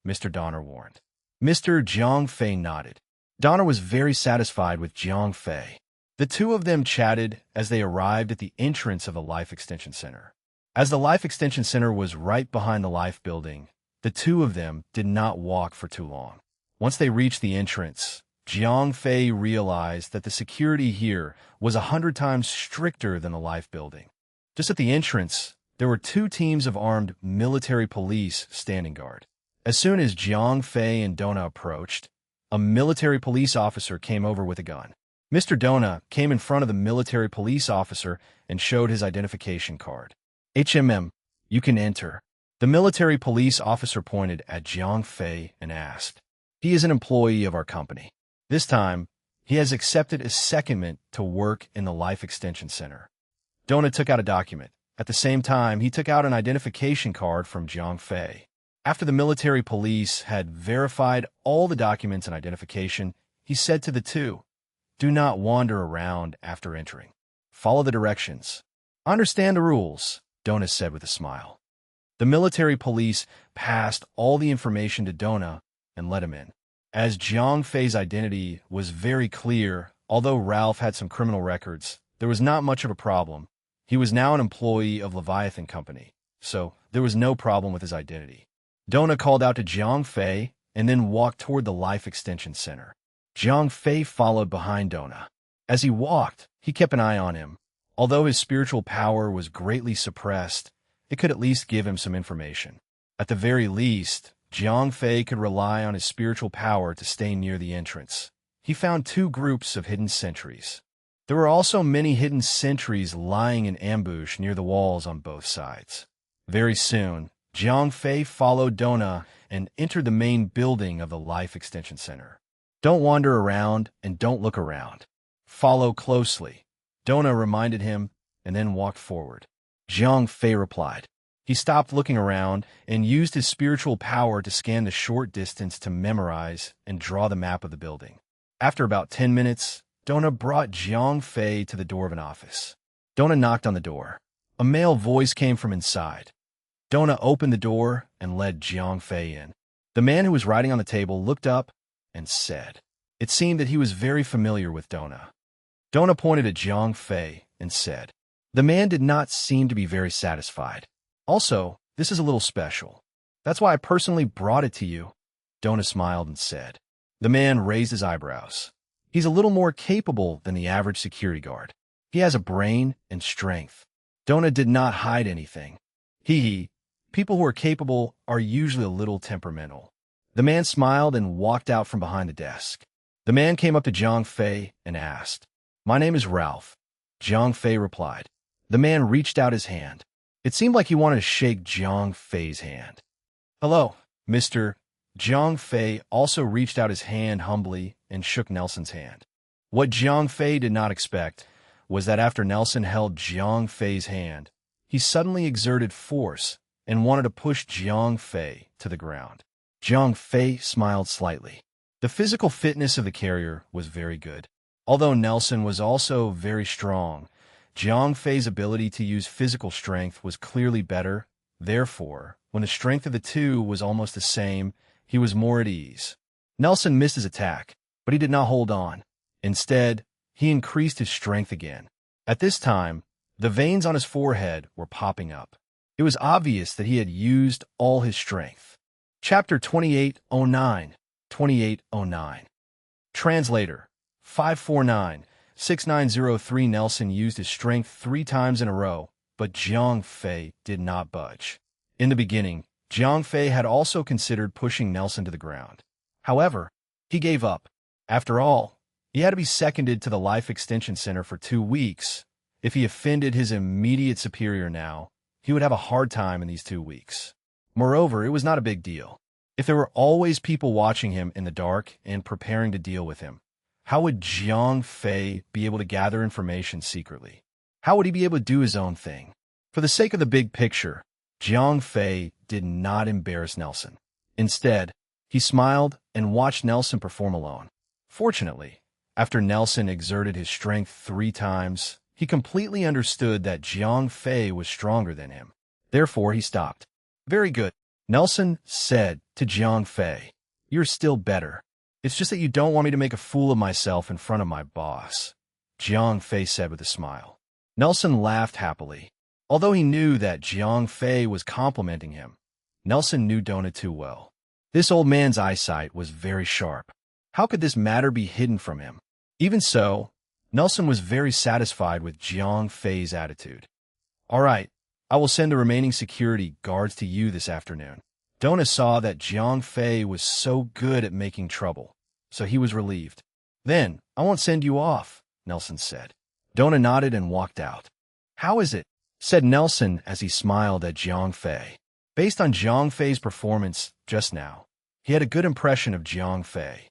Mr. Donner warned. Mr. Jiang Fei nodded. Donner was very satisfied with Jiang Fei. The two of them chatted as they arrived at the entrance of the Life Extension Center. As the Life Extension Center was right behind the Life building, the two of them did not walk for too long. Once they reached the entrance, Jiang Fei realized that the security here was 100 times stricter than the Life building. Just at the entrance, there were 2 teams of armed military police standing guard. As soon as Jiang Fei and Dona approached, a military police officer came over with a gun. Mr. Dona came in front of the military police officer and showed his identification card. You can enter. The military police officer pointed at Jiang Fei and asked, "He is an employee of our company. This time, he has accepted a secondment to work in the Life Extension Center." Dona took out a document. At the same time, he took out an identification card from Jiang Fei. After the military police had verified all the documents and identification, he said to the two, "Do not wander around after entering. Follow the directions." "Understand the rules," Dona said with a smile. The military police passed all the information to Dona and let him in. As Jiang Fei's identity was very clear, although Ralph had some criminal records, there was not much of a problem. He was now an employee of Leviathan Company, so there was no problem with his identity. Dona called out to Jiang Fei and then walked toward the Life Extension Center. Jiang Fei followed behind Dona. As he walked, he kept an eye on him. Although his spiritual power was greatly suppressed, it could at least give him some information. At the very least, Jiang Fei could rely on his spiritual power to stay near the entrance. He found 2 groups of hidden sentries. There were also many hidden sentries lying in ambush near the walls on both sides. Very soon, Jiang Fei followed Dona and entered the main building of the Life Extension Center. "Don't wander around and don't look around. Follow closely," Dona reminded him and then walked forward. Jiang Fei replied. He stopped looking around and used his spiritual power to scan the short distance to memorize and draw the map of the building. After about 10 minutes, Dona brought Jiang Fei to the door of an office. Dona knocked on the door. A male voice came from inside. Dona opened the door and led Jiang Fei in. The man who was writing on the table looked up and said. It seemed that he was very familiar with Dona. Dona pointed at Jiang Fei and said, "The man did not seem to be very satisfied. Also, this is a little special. That's why I personally brought it to you." Dona smiled and said. The man raised his eyebrows. "He's a little more capable than the average security guard. He has a brain and strength." Dona did not hide anything. People who are capable are usually a little temperamental." The man smiled and walked out from behind the desk. The man came up to Jiang Fei and asked, "My name is Ralph." Jiang Fei replied. The man reached out his hand. It seemed like he wanted to shake Jiang Fei's hand. "Hello, Mr." Jiang Fei also reached out his hand humbly and shook Nelson's hand. What Jiang Fei did not expect was that after Nelson held Jiang Fei's hand, he suddenly exerted force and wanted to push Jiang Fei to the ground. Jiang Fei smiled slightly. The physical fitness of the carrier was very good. Although Nelson was also very strong, Jiang Fei's ability to use physical strength was clearly better. Therefore, when the strength of the two was almost the same, he was more at ease. Nelson missed his attack, but he did not hold on. Instead, he increased his strength again. At this time, the veins on his forehead were popping up. It was obvious that he had used all his strength. Chapter 2809. 2809. Translator 549 6903 Nelson used his strength 3 times in a row, but Jiang Fei did not budge. In the beginning, Jiang Fei had also considered pushing Nelson to the ground. However, he gave up. After all, he had to be seconded to the Life Extension Center for 2 weeks. If he offended his immediate superior now, he would have a hard time in these 2 weeks. Moreover, it was not a big deal. If there were always people watching him in the dark and preparing to deal with him, how would Jiang Fei be able to gather information secretly? How would he be able to do his own thing? For the sake of the big picture, Jiang Fei did not embarrass Nelson. Instead, he smiled and watched Nelson perform alone. Fortunately, after Nelson exerted his strength 3 times, he completely understood that Jiang Fei was stronger than him. Therefore, he stopped. Very good, Nelson said to Jiang Fei. You're still better. It's just that you don't want me to make a fool of myself in front of my boss, Jiang Fei said with a smile. Nelson laughed happily. Although he knew that Jiang Fei was complimenting him, Nelson knew Dona too well. This old man's eyesight was very sharp. How could this matter be hidden from him? Even so, Nelson was very satisfied with Jiang Fei's attitude. All right, I will send the remaining security guards to you this afternoon. Dona saw that Jiang Fei was so good at making trouble, so he was relieved. Then, I won't send you off, Nelson said. Dona nodded and walked out. How is it? Said Nelson as he smiled at Jiang Fei. Based on Jiang Fei's performance just now, he had a good impression of Jiang Fei.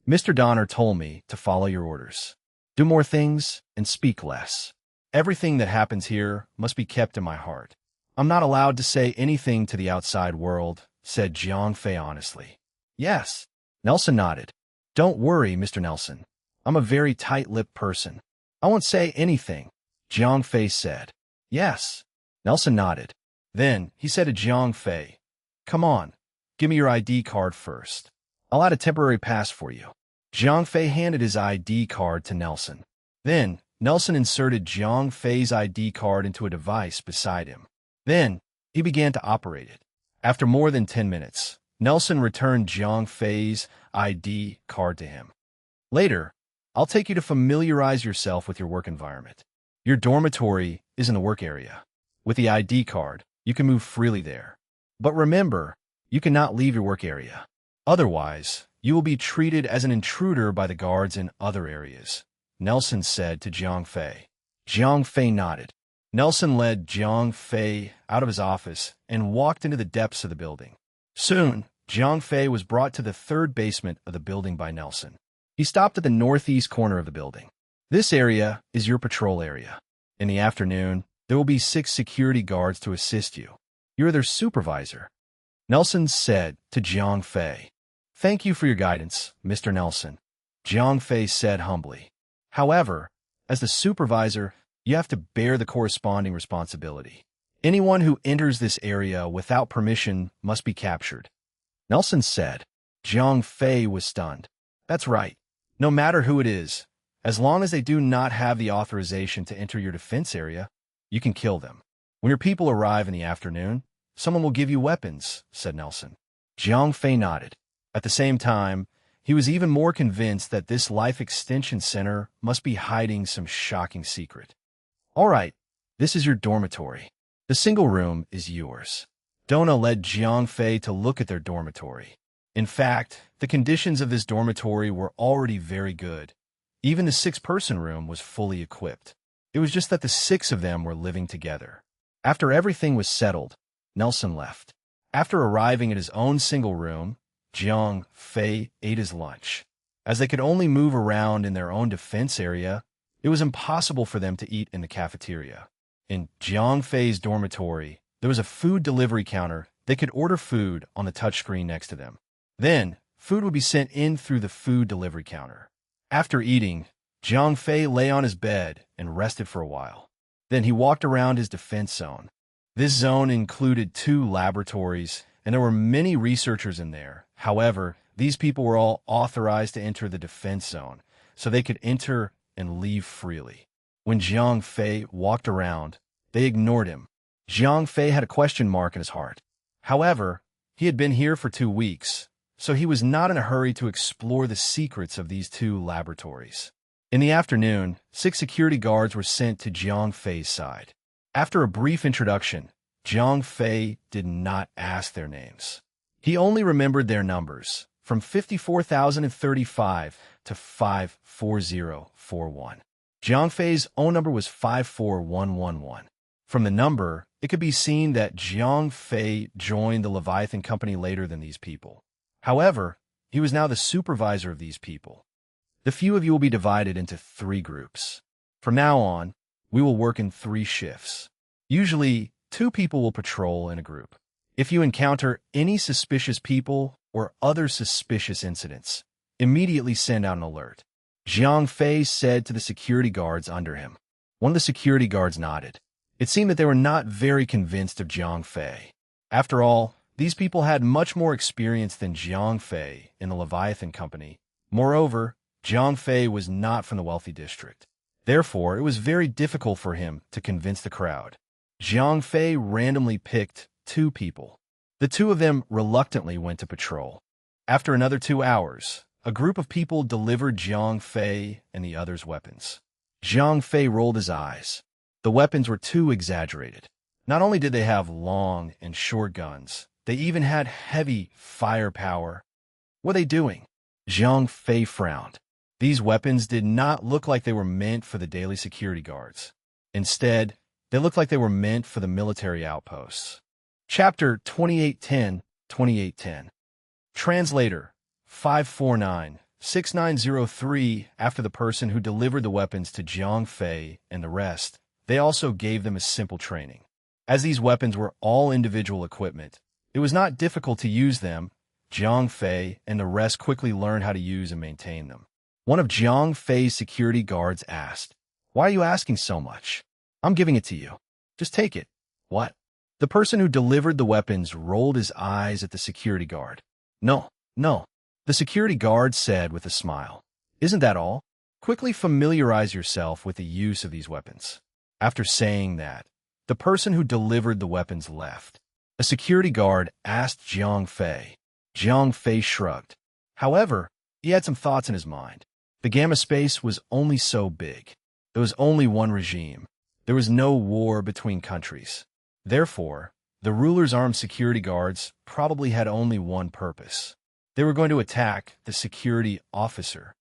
Mr. Donner told me to follow your orders. Do more things and speak less. Everything that happens here must be kept in my heart. I'm not allowed to say anything to the outside world, said Jiang Fei honestly. Yes, Nelson nodded. Don't worry, Mr. Nelson. I'm a very tight-lipped person. I won't say anything, Jiang Fei said. Yes, Nelson nodded. Then he said to Jiang Fei, Come on, give me your ID card first. I'll add a temporary pass for you. Jiang Fei handed his ID card to Nelson. Then, Nelson inserted Jiang Fei's ID card into a device beside him. Then, he began to operate it. After more than 10 minutes, Nelson returned Jiang Fei's ID card to him. Later, I'll take you to familiarize yourself with your work environment. Your dormitory is in the work area. With the ID card, you can move freely there. But remember, you cannot leave your work area. Otherwise, you will be treated as an intruder by the guards in other areas, Nelson said to Jiang Fei. Jiang Fei nodded. Nelson led Jiang Fei out of his office and walked into the depths of the building. Soon, Jiang Fei was brought to the 3rd basement of the building by Nelson. He stopped at the northeast corner of the building. This area is your patrol area. In the afternoon, there will be 6 security guards to assist you. You're their supervisor, Nelson said to Jiang Fei. Thank you for your guidance, Mr. Nelson, Jiang Fei said humbly. However, as the supervisor, you have to bear the corresponding responsibility. Anyone who enters this area without permission must be captured, Nelson said. Jiang Fei was stunned. That's right. No matter who it is, as long as they do not have the authorization to enter your defense area, you can kill them. When your people arrive in the afternoon, someone will give you weapons, said Nelson. Jiang Fei nodded. At the same time, he was even more convinced that this Life Extension Center must be hiding some shocking secret. All right, this is your dormitory. The single room is yours. Dona led Jiang Fei to look at their dormitory. In fact, the conditions of this dormitory were already very good. Even the 6-person room was fully equipped. It was just that the 6 of them were living together. After everything was settled, Nelson left. After arriving at his own single room, Jiang Fei ate his lunch. As they could only move around in their own defense area, it was impossible for them to eat in the cafeteria. In Jiang Fei's dormitory, there was a food delivery counter. They could order food on the touchscreen next to them. Then, food would be sent in through the food delivery counter. After eating, Jiang Fei lay on his bed and rested for a while. Then he walked around his defense zone. This zone included 2 laboratories, and there were many researchers in there. However, these people were all authorized to enter the defense zone, so they could enter and leave freely. When Jiang Fei walked around, they ignored him. Jiang Fei had a question mark in his heart. However, he had been here for 2 weeks, so he was not in a hurry to explore the secrets of these 2 laboratories. In the afternoon, 6 security guards were sent to Jiang Fei's side. After a brief introduction, Jiang Fei did not ask their names. He only remembered their numbers, from 54,035 to 54041. Jiang Fei's own number was 54111. From the number, it could be seen that Jiang Fei joined the Leviathan Company later than these people. However, he was now the supervisor of these people. The few of you will be divided into 3 groups. From now on, we will work in 3 shifts. Usually, 2 people will patrol in a group. If you encounter any suspicious people or other suspicious incidents, immediately send out an alert. Jiang Fei said to the security guards under him. One of the security guards nodded. It seemed that they were not very convinced of Jiang Fei. After all, these people had much more experience than Jiang Fei in the Leviathan Company. Moreover, Jiang Fei was not from the wealthy district. Therefore, it was very difficult for him to convince the crowd. Jiang Fei randomly picked 2 people. The 2 of them reluctantly went to patrol. After another 2 hours, a group of people delivered Jiang Fei and the others' weapons. Jiang Fei rolled his eyes. The weapons were too exaggerated. Not only did they have long and short guns, they even had heavy firepower. What are they doing? Jiang Fei frowned. These weapons did not look like they were meant for the daily security guards. Instead, they looked like they were meant for the military outposts. Chapter 2810. Translator 549-6903. After the person who delivered the weapons to Jiang Fei and the rest, they also gave them a simple training. As these weapons were all individual equipment, it was not difficult to use them. Jiang Fei and the rest quickly learned how to use and maintain them. One of Jiang Fei's security guards asked, "Why are you asking so much? I'm giving it to you. Just take it." "What?" The person who delivered the weapons rolled his eyes at the security guard. No. The security guard said with a smile, "Isn't that all? Quickly familiarize yourself with the use of these weapons." After saying that, the person who delivered the weapons left. A security guard asked Jiang Fei. Jiang Fei shrugged. However, he had some thoughts in his mind. The Gamma space was only so big. There was only one regime. There was no war between countries. Therefore, the ruler's armed security guards probably had only one purpose. They were going to attack the security officer.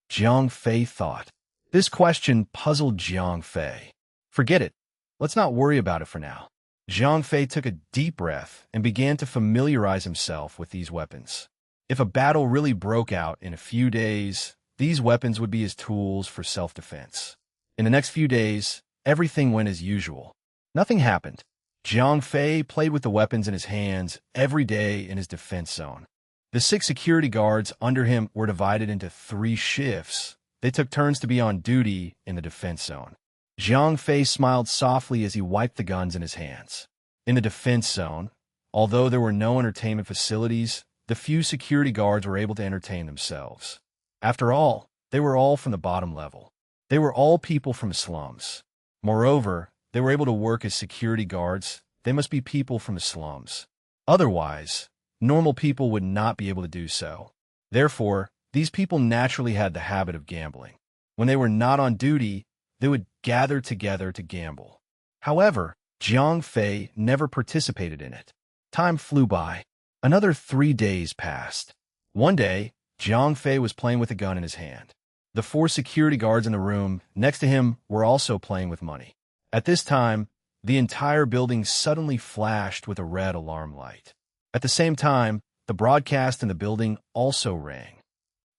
Jiang Fei thought. This question puzzled Jiang Fei. Forget it. Let's not worry about it for now. Jiang Fei took a deep breath and began to familiarize himself with these weapons. If a battle really broke out in a few days, these weapons would be his tools for self-defense. In the next few days, everything went as usual. Nothing happened. Jiang Fei played with the weapons in his hands every day in his defense zone. The 6 security guards under him were divided into 3 shifts. They took turns to be on duty in the defense zone. Jiang Fei smiled softly as he wiped the guns in his hands. In the defense zone, although there were no entertainment facilities, the few security guards were able to entertain themselves. After all, they were all from the bottom level. They were all people from slums. Moreover, they were able to work as security guards. They must be people from the slums. Otherwise, normal people would not be able to do so. Therefore, these people naturally had the habit of gambling. When they were not on duty, they would gather together to gamble. However, Jiang Fei never participated in it. Time flew by. Another 3 days passed. One day, Jiang Fei was playing with a gun in his hand. The 4 security guards in the room next to him were also playing with money. At this time, the entire building suddenly flashed with a red alarm light. At the same time, the broadcast in the building also rang.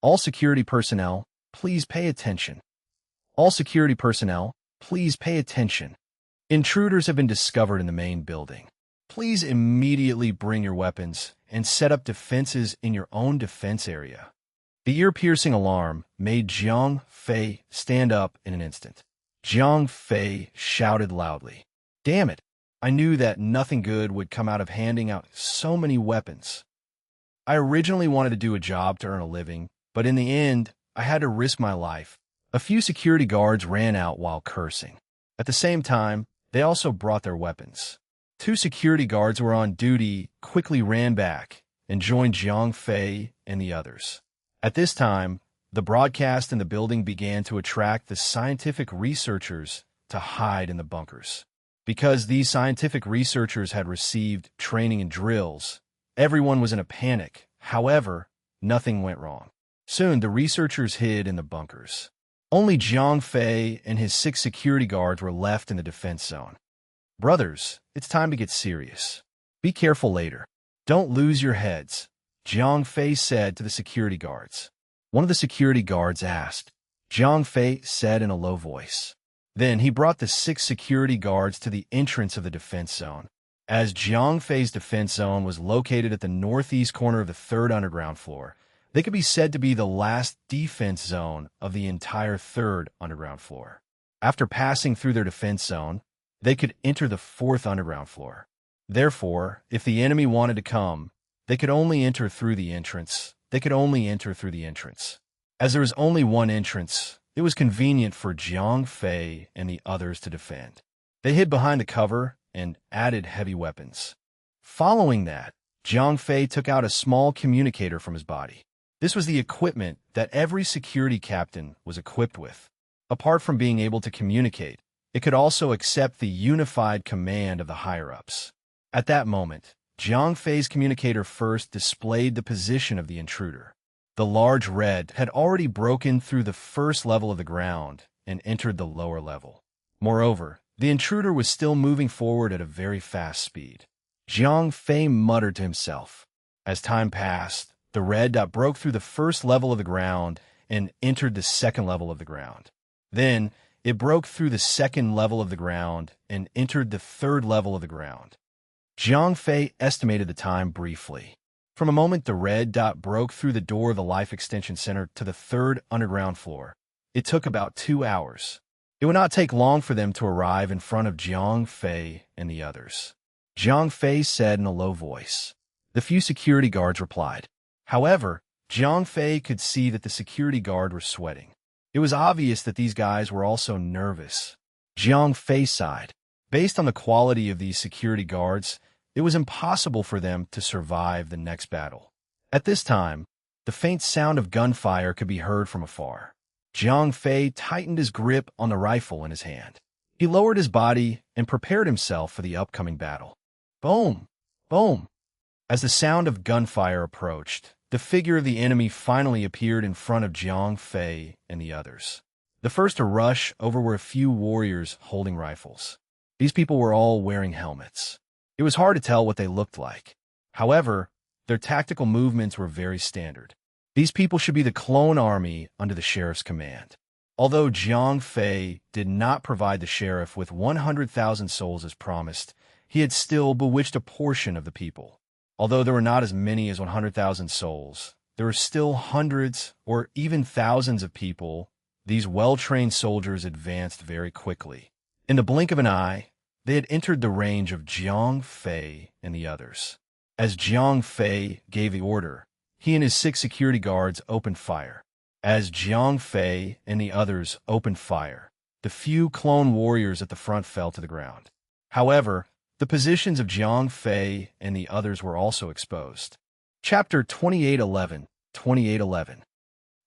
All security personnel, please pay attention. All security personnel, please pay attention. Intruders have been discovered in the main building. Please immediately bring your weapons and set up defenses in your own defense area. The ear-piercing alarm made Jiang Fei stand up in an instant. Jiang Fei shouted loudly, "Damn it! I knew that nothing good would come out of handing out so many weapons. I originally wanted to do a job to earn a living, but in the end, I had to risk my life." A few security guards ran out while cursing. At the same time, they also brought their weapons. 2 security guards who were on duty quickly ran back and joined Jiang Fei and the others. At this time, The broadcast in the building began to attract the scientific researchers to hide in the bunkers. Because these scientific researchers had received training and drills, everyone was in a panic. However, nothing went wrong. Soon, the researchers hid in the bunkers. Only Jiang Fei and his 6 security guards were left in the defense zone. Brothers, it's time to get serious. Be careful later. Don't lose your heads, Jiang Fei said to the security guards. One of the security guards asked. Jiang Fei said in a low voice. Then he brought the 6 security guards to the entrance of the defense zone. As Jiang Fei's defense zone was located at the northeast corner of the 3rd underground floor, they could be said to be the last defense zone of the entire 3rd underground floor. After passing through their defense zone, they could enter the 4th underground floor. Therefore, if the enemy wanted to come, they could only enter through the entrance. As there was only one entrance, it was convenient for Jiang Fei and the others to defend. They hid behind the cover and added heavy weapons. Following that, Jiang Fei took out a small communicator from his body. This was the equipment that every security captain was equipped with. Apart from being able to communicate, it could also accept the unified command of the higher-ups. At that moment, Jiang Fei's communicator first displayed the position of the intruder. The large red had already broken through the 1st level of the ground and entered the lower level. Moreover, the intruder was still moving forward at a very fast speed. Jiang Fei muttered to himself. As time passed, the red dot broke through the 1st level of the ground and entered the 2nd level of the ground. Then, it broke through the 2nd level of the ground and entered the 3rd level of the ground. Jiang Fei estimated the time briefly. From the moment the red dot broke through the door of the Life Extension Center to the 3rd underground floor, it took about 2 hours. It would not take long for them to arrive in front of Jiang Fei and the others. Jiang Fei said in a low voice. The few security guards replied. However, Jiang Fei could see that the security guard was sweating. It was obvious that these guys were also nervous. Jiang Fei sighed. Based on the quality of these security guards, it was impossible for them to survive the next battle. At this time, the faint sound of gunfire could be heard from afar. Jiang Fei tightened his grip on the rifle in his hand. He lowered his body and prepared himself for the upcoming battle. Boom! Boom! As the sound of gunfire approached, the figure of the enemy finally appeared in front of Jiang Fei and the others. The first to rush over were a few warriors holding rifles. These people were all wearing helmets. It was hard to tell what they looked like. However, their tactical movements were very standard. These people should be the clone army under the sheriff's command. Although Jiang Fei did not provide the sheriff with 100,000 souls as promised, he had still bewitched a portion of the people. Although there were not as many as 100,000 souls, there were still hundreds or even thousands of people. These well-trained soldiers advanced very quickly. In the blink of an eye, they had entered the range of Jiang Fei and the others. As Jiang Fei gave the order, he and his 6 security guards opened fire. As Jiang Fei and the others opened fire, the few clone warriors at the front fell to the ground. However, the positions of Jiang Fei and the others were also exposed. Chapter 2811.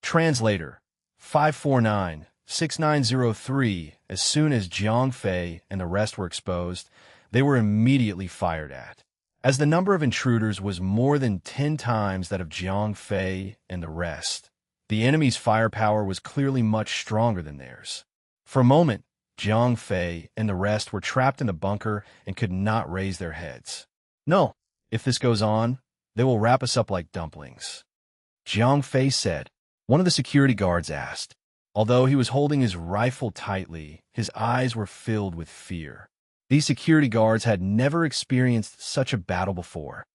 Translator 549-6903. As soon as Jiang Fei and the rest were exposed, they were immediately fired at. As the number of intruders was more than 10 times that of Jiang Fei and the rest, the enemy's firepower was clearly much stronger than theirs. For a moment, Jiang Fei and the rest were trapped in the bunker and could not raise their heads. No, if this goes on, they will wrap us up like dumplings, Jiang Fei said. One of the security guards asked. Although he was holding his rifle tightly, his eyes were filled with fear. These security guards had never experienced such a battle before.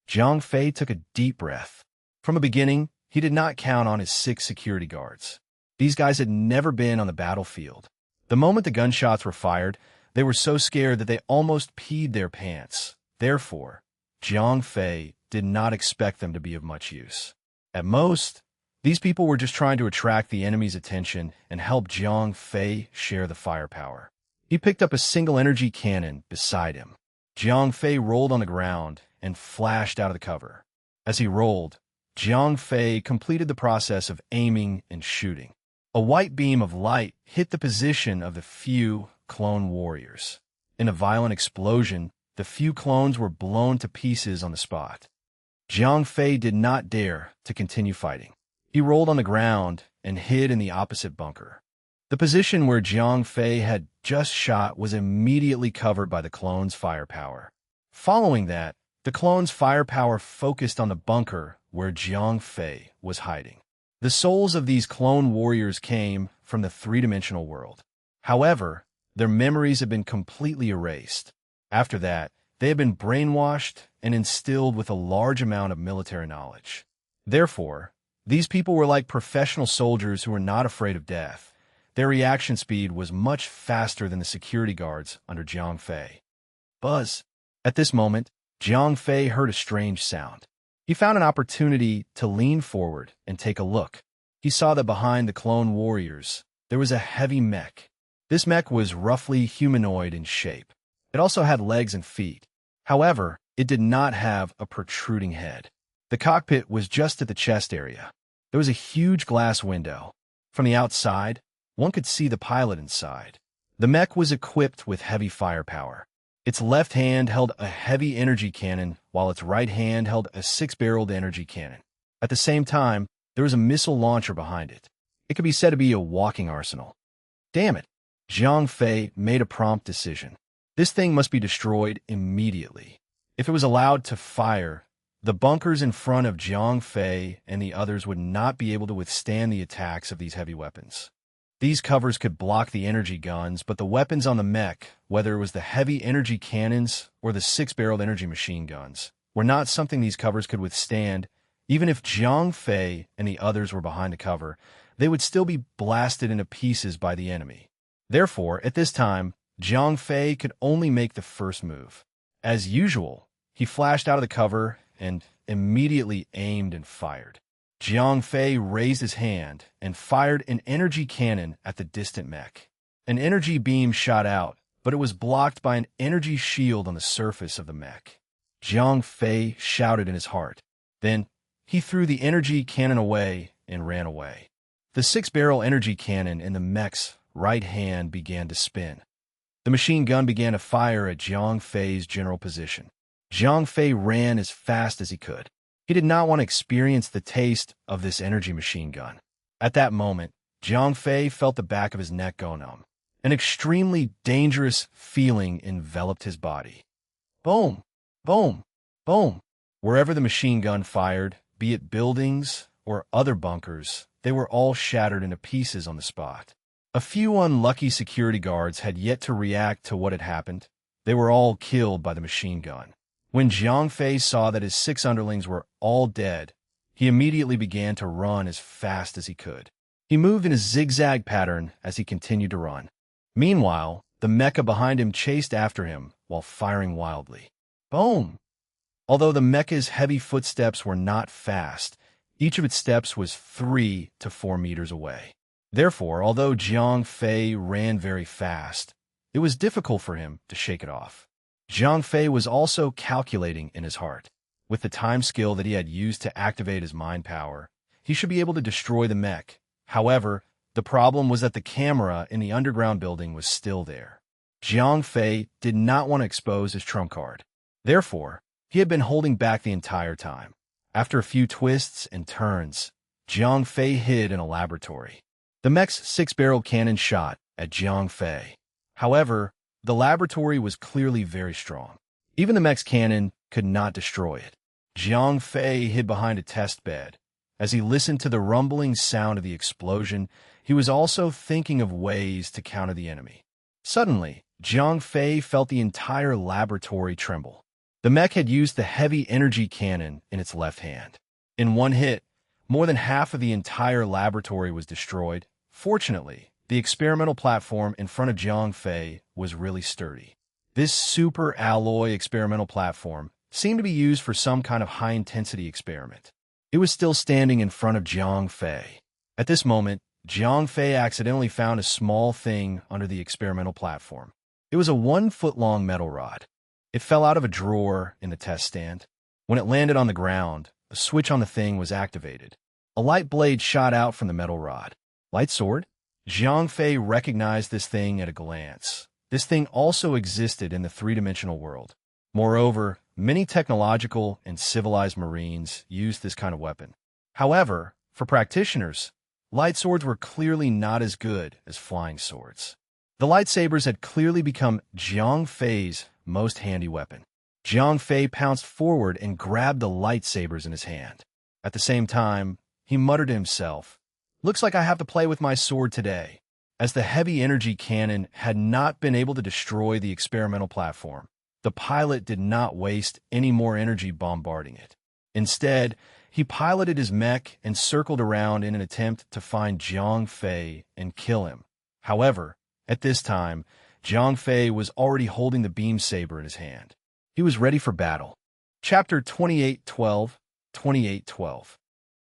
Jiang Fei took a deep breath. From the beginning, he did not count on his 6 security guards. These guys had never been on the battlefield. The moment the gunshots were fired, they were so scared that they almost peed their pants. Therefore, Jiang Fei did not expect them to be of much use. At most, these people were just trying to attract the enemy's attention and help Jiang Fei share the firepower. He picked up a single energy cannon beside him. Jiang Fei rolled on the ground and flashed out of the cover. As he rolled, Jiang Fei completed the process of aiming and shooting. A white beam of light hit the position of the few clone warriors. In a violent explosion, the few clones were blown to pieces on the spot. Jiang Fei did not dare to continue fighting. He rolled on the ground and hid in the opposite bunker. The position where Jiang Fei had just shot was immediately covered by the clones' firepower. Following that, the clones' firepower focused on the bunker where Jiang Fei was hiding. The souls of these clone warriors came from the three-dimensional world. However, their memories had been completely erased. After that, they had been brainwashed and instilled with a large amount of military knowledge. Therefore, these people were like professional soldiers who were not afraid of death. Their reaction speed was much faster than the security guards under Jiang Fei. Buzz. At this moment, Jiang Fei heard a strange sound. He found an opportunity to lean forward and take a look. He saw that behind the clone warriors, there was a heavy mech. This mech was roughly humanoid in shape. It also had legs and feet. However, it did not have a protruding head. The cockpit was just at the chest area. There was a huge glass window. From the outside, one could see the pilot inside. The mech was equipped with heavy firepower. Its left hand held a heavy energy cannon, while its right hand held a 6-barreled energy cannon. At the same time, there was a missile launcher behind it. It could be said to be a walking arsenal. Damn it! Jiang Fei made a prompt decision. This thing must be destroyed immediately. If it was allowed to fire, the bunkers in front of Jiang Fei and the others would not be able to withstand the attacks of these heavy weapons. These covers could block the energy guns, but the weapons on the mech, whether it was the heavy energy cannons or the 6-barreled energy machine guns, were not something these covers could withstand. Even if Jiang Fei and the others were behind the cover, they would still be blasted into pieces by the enemy. Therefore, at this time, Jiang Fei could only make the first move. As usual, he flashed out of the cover and immediately aimed and fired. Jiang Fei raised his hand and fired an energy cannon at the distant mech. An energy beam shot out, but it was blocked by an energy shield on the surface of the mech. Jiang Fei shouted in his heart. Then, he threw the energy cannon away and ran away. The 6-barrel energy cannon in the mech's right hand began to spin. The machine gun began to fire at Jiang Fei's general position. Jiang Fei ran as fast as he could. He did not want to experience the taste of this energy machine gun. At that moment, Jiang Fei felt the back of his neck go numb. An extremely dangerous feeling enveloped his body. Boom! Boom! Boom! Wherever the machine gun fired, be it buildings or other bunkers, they were all shattered into pieces on the spot. A few unlucky security guards had yet to react to what had happened. They were all killed by the machine gun. When Jiang Fei saw that his 6 underlings were all dead, he immediately began to run as fast as he could. He moved in a zigzag pattern as he continued to run. Meanwhile, the mecha behind him chased after him while firing wildly. Boom! Although the mecha's heavy footsteps were not fast, each of its steps was 3 to 4 meters away. Therefore, although Jiang Fei ran very fast, it was difficult for him to shake it off. Jiang Fei was also calculating in his heart. With the time skill that he had used to activate his mind power, he should be able to destroy the mech. However, the problem was that the camera in the underground building was still there. Jiang Fei did not want to expose his trump card. Therefore, he had been holding back the entire time. After a few twists and turns, Jiang Fei hid in a laboratory. The mech's 6-barreled cannon shot at Jiang Fei. However, the laboratory was clearly very strong. Even the mech's cannon could not destroy it. Jiang Fei hid behind a test bed. As he listened to the rumbling sound of the explosion, he was also thinking of ways to counter the enemy. Suddenly, Jiang Fei felt the entire laboratory tremble. The mech had used the heavy energy cannon in its left hand. In one hit, more than half of the entire laboratory was destroyed. Fortunately, the experimental platform in front of Jiang Fei was really sturdy. This super alloy experimental platform seemed to be used for some kind of high-intensity experiment. It was still standing in front of Jiang Fei. At this moment, Jiang Fei accidentally found a small thing under the experimental platform. It was a 1-foot-long metal rod. It fell out of a drawer in the test stand. When it landed on the ground, a a switch on the thing was activated. A light blade shot out from the metal rod. Light sword? Zhang Fei recognized this thing at a glance. This thing also existed in the three-dimensional world. Moreover, many technological and civilized Marines used this kind of weapon. However, for practitioners, light swords were clearly not as good as flying swords. The lightsabers had clearly become Zhang Fei's most handy weapon. Zhang Fei pounced forward and grabbed the lightsabers in his hand. At the same time, he muttered to himself, "Looks like I have to play with my sword today." As the heavy energy cannon had not been able to destroy the experimental platform, the pilot did not waste any more energy bombarding it. Instead, he piloted his mech and circled around in an attempt to find Zhang Fei and kill him. However, at this time, Zhang Fei was already holding the beam saber in his hand. He was ready for battle. Chapter 2812, 2812.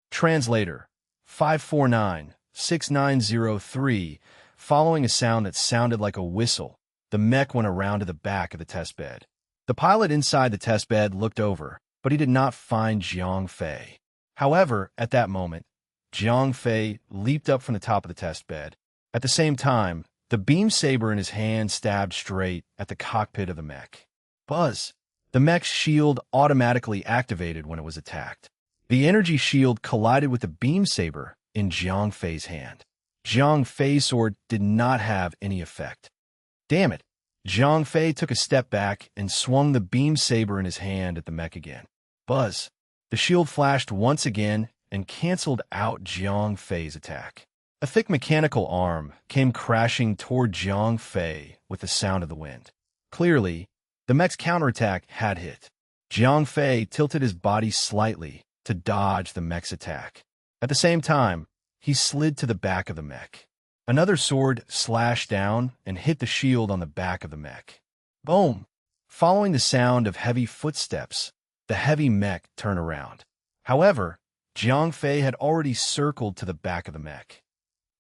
Translator, 549-6903. Following a sound that sounded like a whistle, the mech went around to the back of the test bed. The pilot inside the test bed looked over, but he did not find Zhang Fei. However, at that moment, Zhang Fei leaped up from the top of the test bed. At the same time, the beam saber in his hand stabbed straight at the cockpit of the mech. Buzz! The mech's shield automatically activated when it was attacked. The energy shield collided with the beam saber in Zhang Fei's hand. Zhang Fei's sword did not have any effect. Damn it! Zhang Fei took a step back and swung the beam saber in his hand at the mech again. Buzz! The shield flashed once again and canceled out Zhang Fei's attack. A thick mechanical arm came crashing toward Zhang Fei with the sound of the wind. Clearly, the mech's counterattack had hit. Zhang Fei tilted his body slightly to dodge the mech's attack. At the same time, he slid to the back of the mech. Another sword slashed down and hit the shield on the back of the mech. Boom! Following the sound of heavy footsteps, the heavy mech turned around. However, Zhang Fei had already circled to the back of the mech.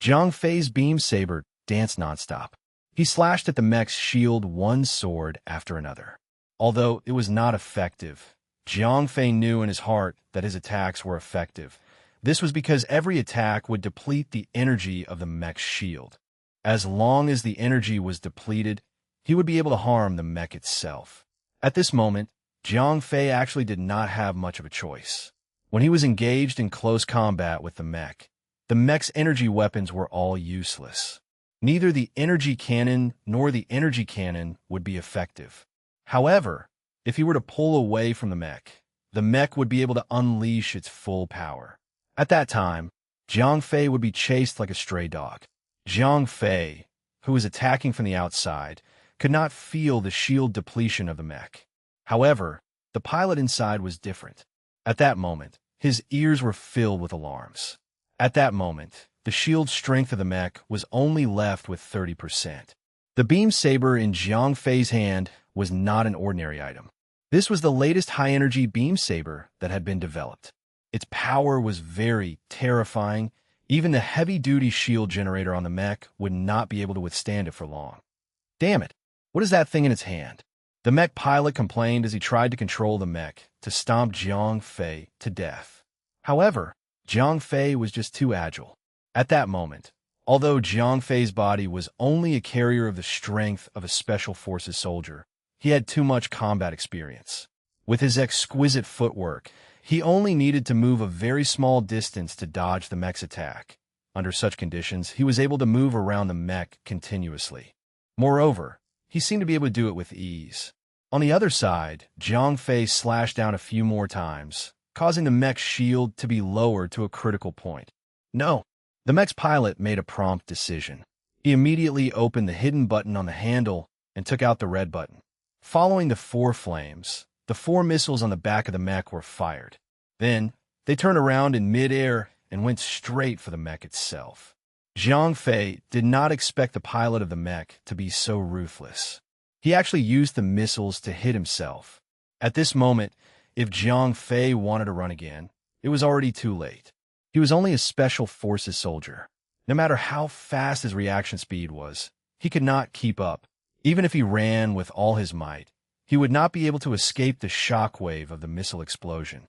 Zhang Fei's beam saber danced nonstop. He slashed at the mech's shield one sword after another. Although it was not effective, Zhang Fei knew in his heart that his attacks were effective. This was because every attack would deplete the energy of the mech's shield. As long as the energy was depleted, he would be able to harm the mech itself. At this moment, Zhang Fei actually did not have much of a choice. When he was engaged in close combat with the mech's energy weapons were all useless. Neither the energy cannon nor the energy cannon would be effective. However, if he were to pull away from the mech would be able to unleash its full power. At that time, Zhang Fei would be chased like a stray dog. Zhang Fei, who was attacking from the outside, could not feel the shield depletion of the mech. However, the pilot inside was different. At that moment, his ears were filled with alarms. At that moment, the shield strength of the mech was only left with 30%. The beam saber in Zhang Fei's hand was not an ordinary item. This was the latest high-energy beam saber that had been developed. Its power was very terrifying. Even the heavy-duty shield generator on the mech would not be able to withstand it for long. Damn it! What is that thing in its hand? The mech pilot complained as he tried to control the mech to stomp Zhang Fei to death. However, Zhang Fei was just too agile. At that moment, although Zhang Fei's body was only a carrier of the strength of a special forces soldier, he had too much combat experience. With his exquisite footwork, he only needed to move a very small distance to dodge the mech's attack. Under such conditions, he was able to move around the mech continuously. Moreover, he seemed to be able to do it with ease. On the other side, Zhang Fei slashed down a few more times, causing the mech's shield to be lowered to a critical point. No, the mech's pilot made a prompt decision. He immediately opened the hidden button on the handle and took out the red button. Following the 4 flames, the 4 missiles on the back of the mech were fired. Then, they turned around in mid-air and went straight for the mech itself. Zhang Fei did not expect the pilot of the mech to be so ruthless. He actually used the missiles to hit himself. At this moment, if Zhang Fei wanted to run again, it was already too late. He was only a special forces soldier. No matter how fast his reaction speed was, he could not keep up. Even if he ran with all his might, he would not be able to escape the shockwave of the missile explosion.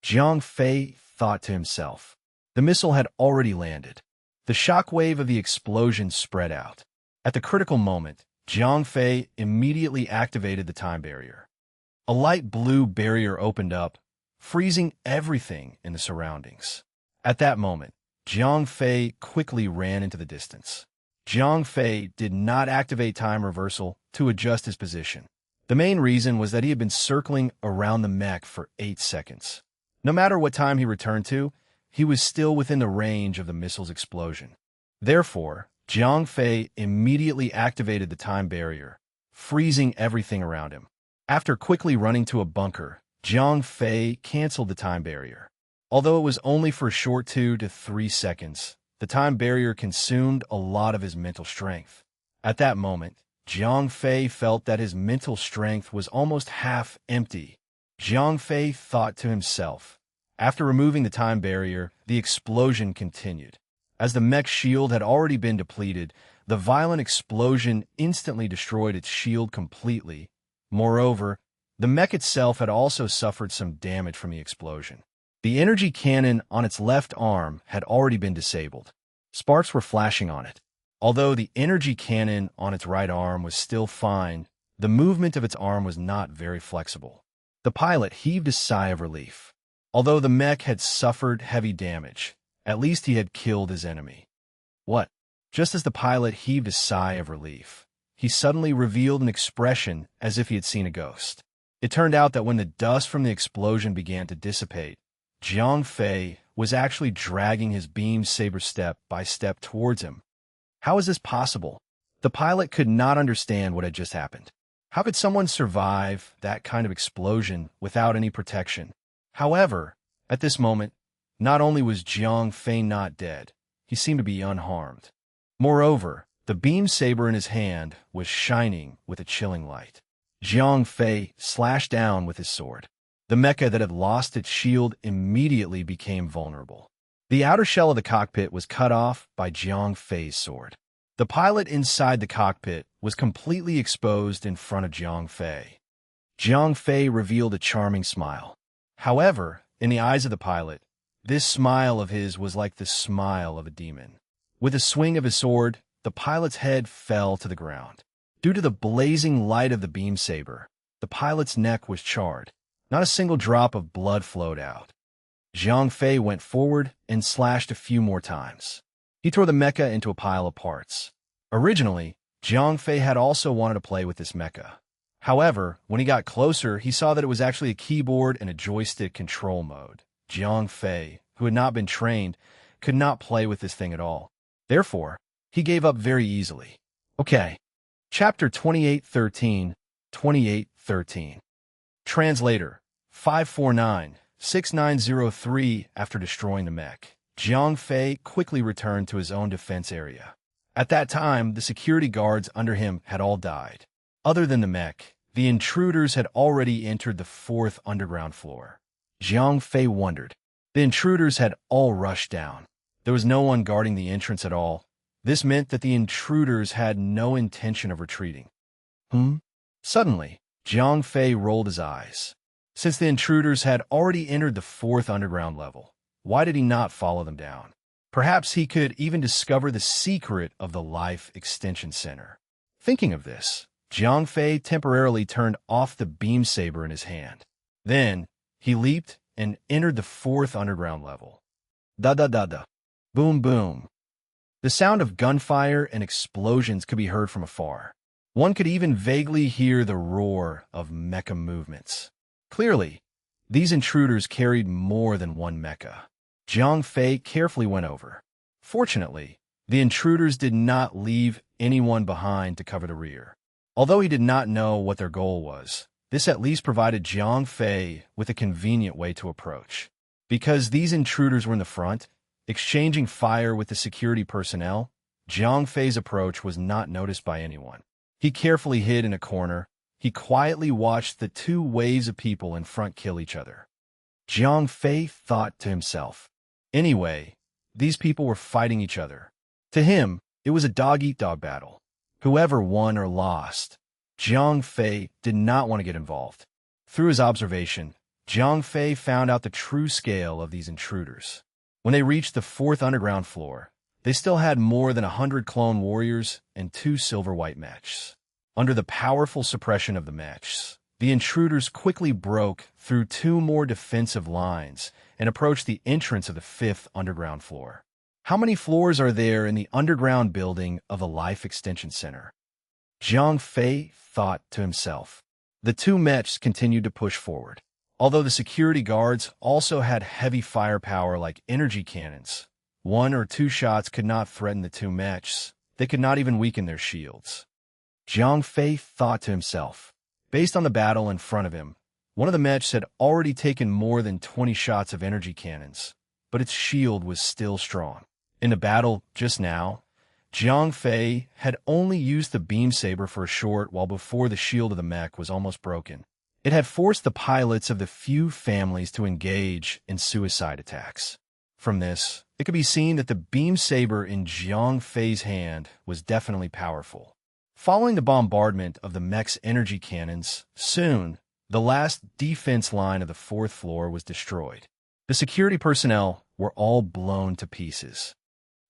Jiang Fei thought to himself. The missile had already landed. The shockwave of the explosion spread out. At the critical moment, Jiang Fei immediately activated the time barrier. A light blue barrier opened up, freezing everything in the surroundings. At that moment, Jiang Fei quickly ran into the distance. Jiang Fei did not activate time reversal to adjust his position. The main reason was that he had been circling around the mech for 8 seconds. No matter what time he returned to, he was still within the range of the missile's explosion. Therefore, Jiang Fei immediately activated the time barrier, freezing everything around him. After quickly running to a bunker, Jiang Fei canceled the time barrier. Although it was only for a short 2 to 3 seconds, the time barrier consumed a lot of his mental strength. At that moment, Jiang Fei felt that his mental strength was almost half empty. Jiang Fei thought to himself. After removing the time barrier, the explosion continued. As the mech's shield had already been depleted, the violent explosion instantly destroyed its shield completely. Moreover, the mech itself had also suffered some damage from the explosion. The energy cannon on its left arm had already been disabled. Sparks were flashing on it. Although the energy cannon on its right arm was still fine, the movement of its arm was not very flexible. The pilot heaved a sigh of relief. Although the mech had suffered heavy damage, at least he had killed his enemy. What? Just as the pilot heaved a sigh of relief, he suddenly revealed an expression as if he had seen a ghost. It turned out that when the dust from the explosion began to dissipate, Jiang Fei was actually dragging his beam saber step by step towards him. How is this possible? The pilot could not understand what had just happened. How could someone survive that kind of explosion without any protection? However, at this moment, not only was Jiang Fei not dead, he seemed to be unharmed. Moreover, the beam saber in his hand was shining with a chilling light. Jiang Fei slashed down with his sword. The mecha that had lost its shield immediately became vulnerable. The outer shell of the cockpit was cut off by Jiang Fei's sword. The pilot inside the cockpit was completely exposed in front of Jiang Fei. Jiang Fei revealed a charming smile. However, in the eyes of the pilot, this smile of his was like the smile of a demon. With a swing of his sword, the pilot's head fell to the ground. Due to the blazing light of the beam saber, the pilot's neck was charred. Not a single drop of blood flowed out. Jiang Fei went forward and slashed a few more times. He tore the mecha into a pile of parts. Originally, Jiang Fei had also wanted to play with this mecha. However, when he got closer, he saw that it was actually a keyboard and a joystick control mode. Jiang Fei, who had not been trained, could not play with this thing at all. Therefore, he gave up very easily. Okay. Chapter 2813, 2813. Translator, 549-6903. After destroying the mech, Jiang Fei quickly returned to his own defense area. At that time, the security guards under him had all died. Other than the mech, the intruders had already entered the 4th underground floor. Jiang Fei wondered. The intruders had all rushed down. There was no one guarding the entrance at all. This meant that the intruders had no intention of retreating. Suddenly, Jiang Fei rolled his eyes. Since the intruders had already entered the 4th underground level, why did he not follow them down? Perhaps he could even discover the secret of the Life Extension Center. Thinking of this, Jiang Fei temporarily turned off the beam saber in his hand. Then, he leaped and entered the 4th underground level. Da-da-da-da. Boom boom. The sound of gunfire and explosions could be heard from afar. One could even vaguely hear the roar of mecha movements. Clearly, these intruders carried more than one mecha. Jiang Fei carefully went over. Fortunately, the intruders did not leave anyone behind to cover the rear. Although he did not know what their goal was, this at least provided Jiang Fei with a convenient way to approach. Because these intruders were in the front, exchanging fire with the security personnel, Jiang Fei's approach was not noticed by anyone. He carefully hid in a corner. He quietly watched the 2 waves of people in front kill each other. Jiang Fei thought to himself. Anyway, these people were fighting each other. To him, it was a dog-eat-dog battle. Whoever won or lost, Jiang Fei did not want to get involved. Through his observation, Zhang Fei found out the true scale of these intruders. When they reached the 4th underground floor, they still had more than 100 clone warriors and 2 silver-white mechs. Under the powerful suppression of the mechs, the intruders quickly broke through 2 more defensive lines and approached the entrance of the 5th underground floor. How many floors are there in the underground building of the Life Extension Center? Zhang Fei thought to himself. The 2 mechs continued to push forward. Although the security guards also had heavy firepower like energy cannons, 1 or 2 shots could not threaten the 2 mechs. They could not even weaken their shields. Zhang Fei thought to himself. Based on the battle in front of him, one of the mechs had already taken more than 20 shots of energy cannons, but its shield was still strong. In the battle just now, Zhang Fei had only used the beam saber for a short while before the shield of the mech was almost broken. It had forced the pilots of the few families to engage in suicide attacks. From this, it could be seen that the beam saber in Zhang Fei's hand was definitely powerful. Following the bombardment of the mech's energy cannons, soon, the last defense line of the 4th floor was destroyed. The security personnel were all blown to pieces.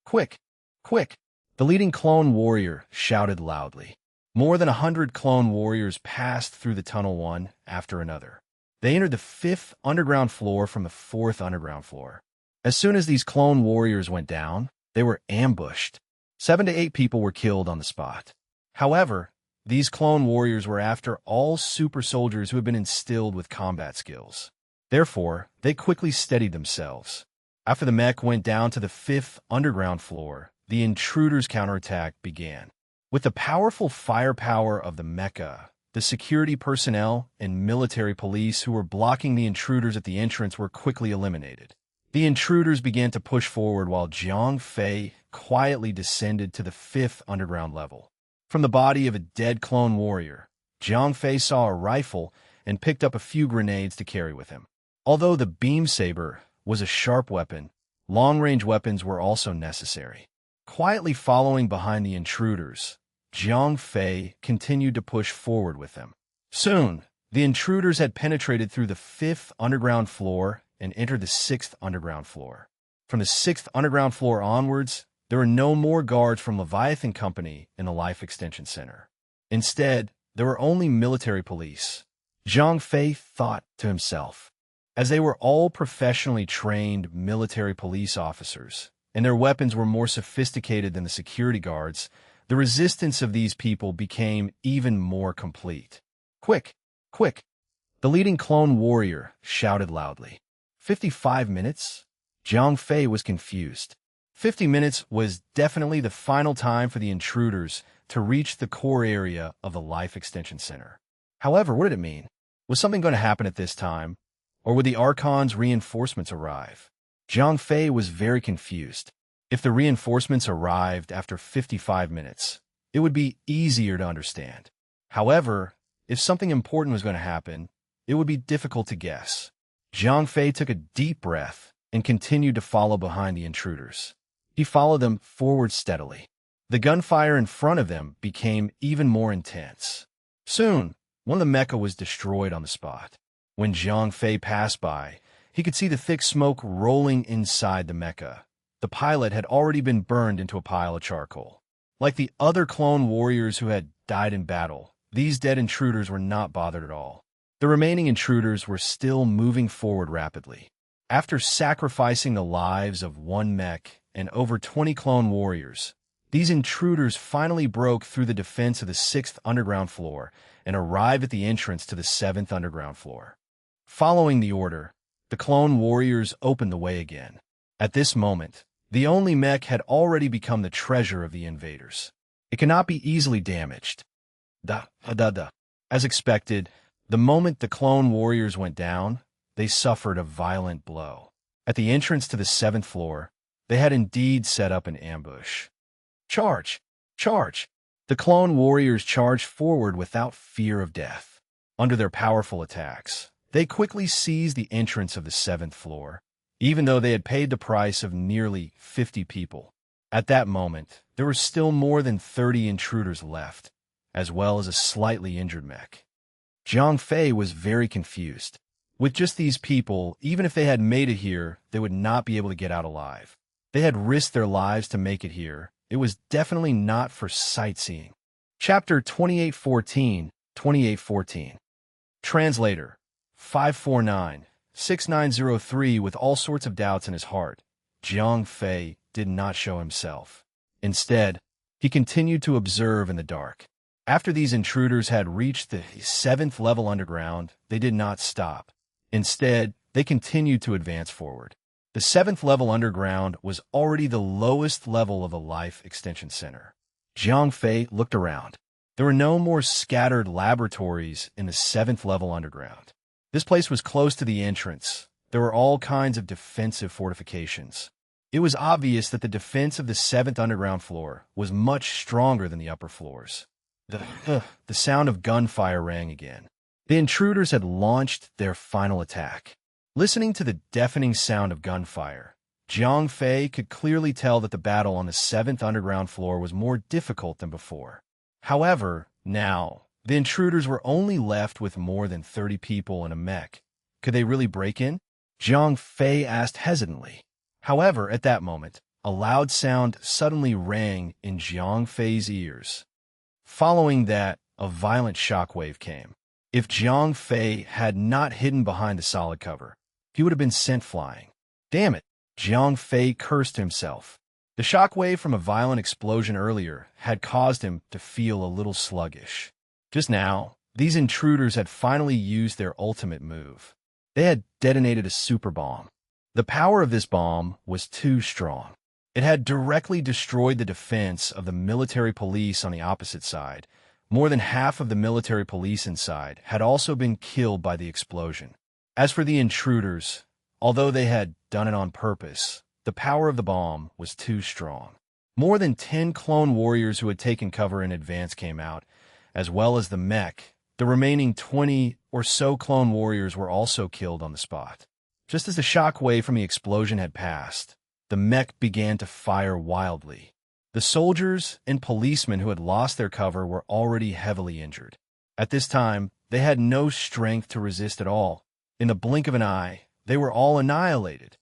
Quick! Quick! The leading clone warrior shouted loudly. More than 100 clone warriors passed through the tunnel one after another. They entered the 5th underground floor from the 4th underground floor. As soon as these clone warriors went down, they were ambushed. 7 to 8 people were killed on the spot. However, these clone warriors were after all super soldiers who had been instilled with combat skills. Therefore, they quickly steadied themselves. After the mech went down to the 5th underground floor, the intruders' counterattack began. With the powerful firepower of the mecha, the security personnel and military police who were blocking the intruders at the entrance were quickly eliminated. The intruders began to push forward while Zhang Fei quietly descended to the 5th underground level. From the body of a dead clone warrior, Zhang Fei saw a rifle and picked up a few grenades to carry with him. Although the beam saber was a sharp weapon, long-range weapons were also necessary. Quietly following behind the intruders, Zhang Fei continued to push forward with them. Soon, the intruders had penetrated through the 5th underground floor and entered the 6th underground floor. From the 6th underground floor onwards, there were no more guards from Leviathan Company in the Life Extension Center. Instead, there were only military police. Zhang Fei thought to himself. As they were all professionally trained military police officers, and their weapons were more sophisticated than the security guards, the resistance of these people became even more complete. Quick! Quick! The leading clone warrior shouted loudly. 55 minutes? Zhang Fei was confused. 50 minutes was definitely the final time for the intruders to reach the core area of the Life Extension Center. However, what did it mean? Was something going to happen at this time? Or would the Archon's reinforcements arrive? Zhang Fei was very confused. If the reinforcements arrived after 55 minutes, it would be easier to understand. However, if something important was going to happen, it would be difficult to guess. Zhang Fei took a deep breath and continued to follow behind the intruders. He followed them forward steadily. The gunfire in front of them became even more intense. Soon, one of the mecha was destroyed on the spot. When Zhang Fei passed by, he could see the thick smoke rolling inside the mecha. The pilot had already been burned into a pile of charcoal. Like the other clone warriors who had died in battle, these dead intruders were not bothered at all. The remaining intruders were still moving forward rapidly. After sacrificing the lives of 1 mech and over 20 clone warriors, these intruders finally broke through the defense of the 6th underground floor and arrived at the entrance to the 7th underground floor. Following the order, the clone warriors opened the way again. At this moment, the only mech had already become the treasure of the invaders. It cannot be easily damaged. As expected, the moment the clone warriors went down, they suffered a violent blow. At the entrance to the 7th floor, they had indeed set up an ambush. Charge! Charge! The clone warriors charged forward without fear of death. Under their powerful attacks, they quickly seized the entrance of the 7th floor, even though they had paid the price of nearly 50 people. At that moment, there were still more than 30 intruders left, as well as a slightly injured mech. Zhang Fei was very confused. With just these people, even if they had made it here, they would not be able to get out alive. They had risked their lives to make it here. It was definitely not for sightseeing. Chapter 2814, 2814. Translator, 549-6903. With all sorts of doubts in his heart, Jiang Fei did not show himself. Instead, he continued to observe in the dark. After these intruders had reached the 7th level underground, they did not stop. Instead, they continued to advance forward. The 7th level underground was already the lowest level of a life extension center. Jiang Fei looked around. There were no more scattered laboratories in the 7th level underground. This place was close to the entrance. There were all kinds of defensive fortifications. It was obvious that the defense of the 7th underground floor was much stronger than the upper floors. The sound of gunfire rang again. The intruders had launched their final attack. Listening to the deafening sound of gunfire, Jiang Fei could clearly tell that the battle on the 7th underground floor was more difficult than before. However, now, the intruders were only left with more than 30 people in a mech. Could they really break in? Jiang Fei asked hesitantly. However, at that moment, a loud sound suddenly rang in Jiang Fei's ears. Following that, a violent shockwave came. If Jiang Fei had not hidden behind the solid cover, he would have been sent flying. Damn it! Jiang Fei cursed himself. The shockwave from a violent explosion earlier had caused him to feel a little sluggish. Just now, these intruders had finally used their ultimate move. They had detonated a super bomb. The power of this bomb was too strong. It had directly destroyed the defense of the military police on the opposite side. More than half of the military police inside had also been killed by the explosion. As for the intruders, although they had done it on purpose, the power of the bomb was too strong. More than 10 clone warriors who had taken cover in advance came out, as well as the mech. The remaining 20 or so clone warriors were also killed on the spot. Just as the shockwave from the explosion had passed, the mech began to fire wildly. The soldiers and policemen who had lost their cover were already heavily injured. At this time, they had no strength to resist at all. In the blink of an eye, they were all annihilated.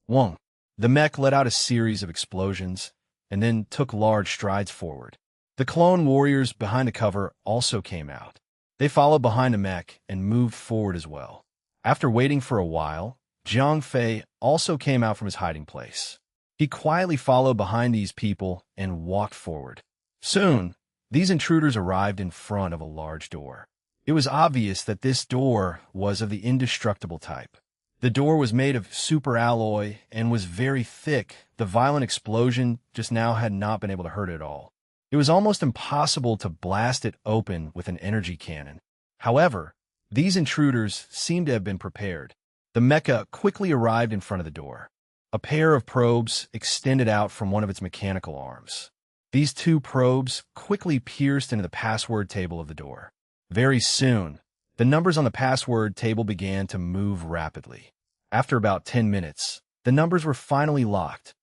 Wong. The mech let out a series of explosions and then took large strides forward. The clone warriors behind the cover also came out. They followed behind the mech and moved forward as well. After waiting for a while, Jiang Fei also came out from his hiding place. He quietly followed behind these people and walked forward. Soon, these intruders arrived in front of a large door. It was obvious that this door was of the indestructible type. The door was made of super alloy and was very thick. The violent explosion just now had not been able to hurt it at all. It was almost impossible to blast it open with an energy cannon. However, these intruders seemed to have been prepared. The mecha quickly arrived in front of the door. A pair of probes extended out from one of its mechanical arms. These two probes quickly pierced into the password table of the door. Very soon, the numbers on the password table began to move rapidly. After about 10 minutes, the numbers were finally locked.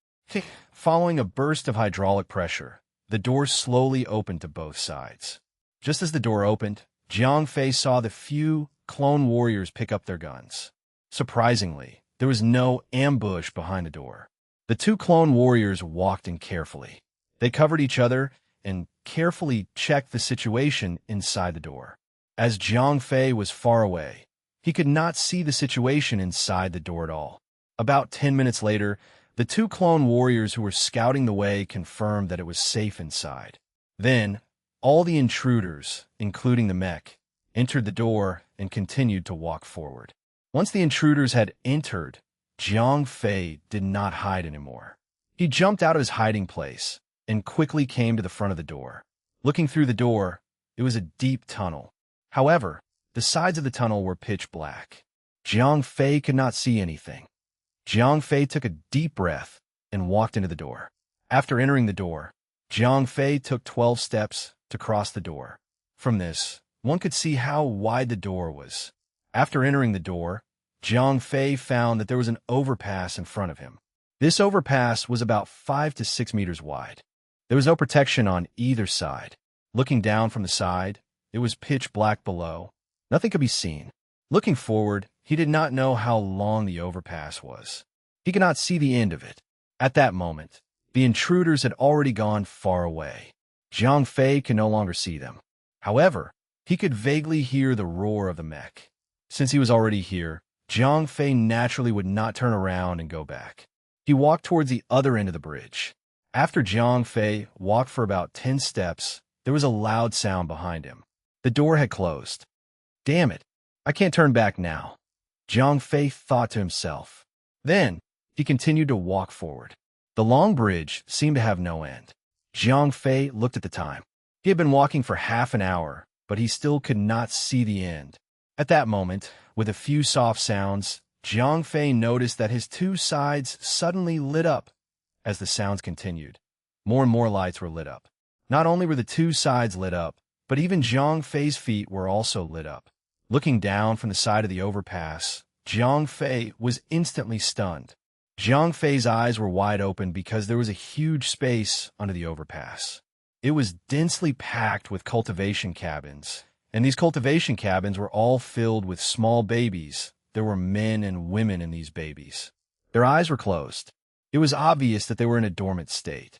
Following a burst of hydraulic pressure, the door slowly opened to both sides. Just as the door opened, Jiang Fei saw the few clone warriors pick up their guns. Surprisingly, there was no ambush behind the door. The two clone warriors walked in carefully. They covered each other and carefully checked the situation inside the door. As Jiang Fei was far away, he could not see the situation inside the door at all. About 10 minutes later, the two clone warriors who were scouting the way confirmed that it was safe inside. Then, all the intruders, including the mech, entered the door and continued to walk forward. Once the intruders had entered, Jiang Fei did not hide anymore. He jumped out of his hiding place and quickly came to the front of the door. Looking through the door, it was a deep tunnel. However, the sides of the tunnel were pitch black. Jiang Fei could not see anything. Jiang Fei took a deep breath and walked into the door. After entering the door, Jiang Fei took 12 steps to cross the door. From this, one could see how wide the door was. After entering the door, Jiang Fei found that there was an overpass in front of him. This overpass was about 5 to 6 meters wide. There was no protection on either side. Looking down from the side, it was pitch black below. Nothing could be seen. Looking forward, he did not know how long the overpass was. He could not see the end of it. At that moment, the intruders had already gone far away. Zhang Fei could no longer see them. However, he could vaguely hear the roar of the mech. Since he was already here, Zhang Fei naturally would not turn around and go back. He walked towards the other end of the bridge. After Zhang Fei walked for about 10 steps, there was a loud sound behind him. The door had closed. Damn it, I can't turn back now, Zhang Fei thought to himself. Then, he continued to walk forward. The long bridge seemed to have no end. Zhang Fei looked at the time. He had been walking for half an hour, but he still could not see the end. At that moment, with a few soft sounds, Zhang Fei noticed that his two sides suddenly lit up. As the sounds continued, more and more lights were lit up. Not only were the two sides lit up, but even Zhang Fei's feet were also lit up. Looking down from the side of the overpass, Zhang Fei was instantly stunned. Zhang Fei's eyes were wide open because there was a huge space under the overpass. It was densely packed with cultivation cabins, and these cultivation cabins were all filled with small babies. There were men and women in these babies. Their eyes were closed. It was obvious that they were in a dormant state.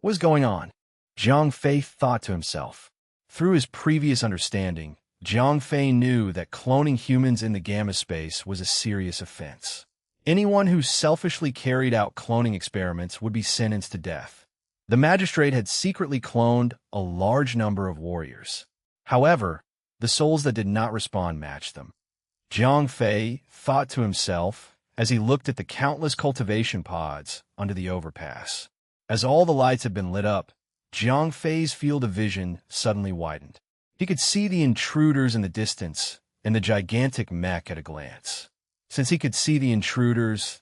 What was going on? Zhang Fei thought to himself. Through his previous understanding, Zhang Fei knew that cloning humans in the gamma space was a serious offense. Anyone who selfishly carried out cloning experiments would be sentenced to death. The magistrate had secretly cloned a large number of warriors. However, the souls that did not respond matched them. Zhang Fei thought to himself as he looked at the countless cultivation pods under the overpass. As all the lights had been lit up, Zhang Fei's field of vision suddenly widened. He could see the intruders in the distance and the gigantic mech at a glance. Since he could see the intruders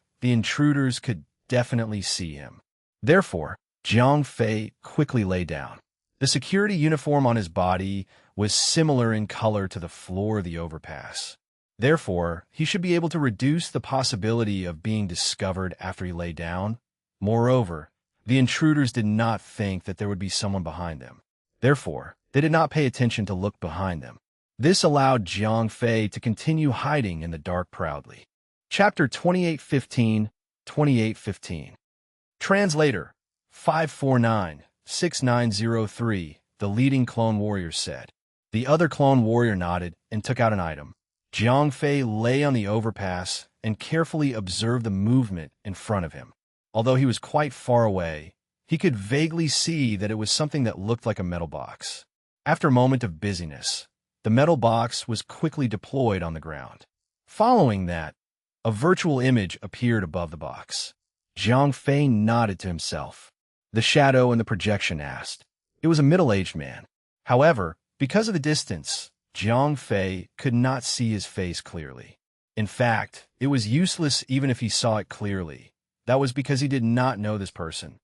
could definitely see him. Therefore, Zhang Fei quickly lay down. The security uniform on his body was similar in color to the floor of the overpass. Therefore, he should be able to reduce the possibility of being discovered after he lay down. Moreover, the intruders did not think that there would be someone behind them. Therefore, they did not pay attention to look behind them. This allowed Zhang Fei to continue hiding in the dark proudly. Chapter 2815, 2815. Translator 549-6903, the leading clone warrior said. The other clone warrior nodded and took out an item. Zhang Fei lay on the overpass and carefully observed the movement in front of him. Although he was quite far away, he could vaguely see that it was something that looked like a metal box. After a moment of busyness, the metal box was quickly deployed on the ground. Following that, a virtual image appeared above the box. Zhang Fei nodded to himself. The shadow in the projection asked. It was a middle-aged man. However, because of the distance, Zhang Fei could not see his face clearly. In fact, it was useless even if he saw it clearly. That was because he did not know this person.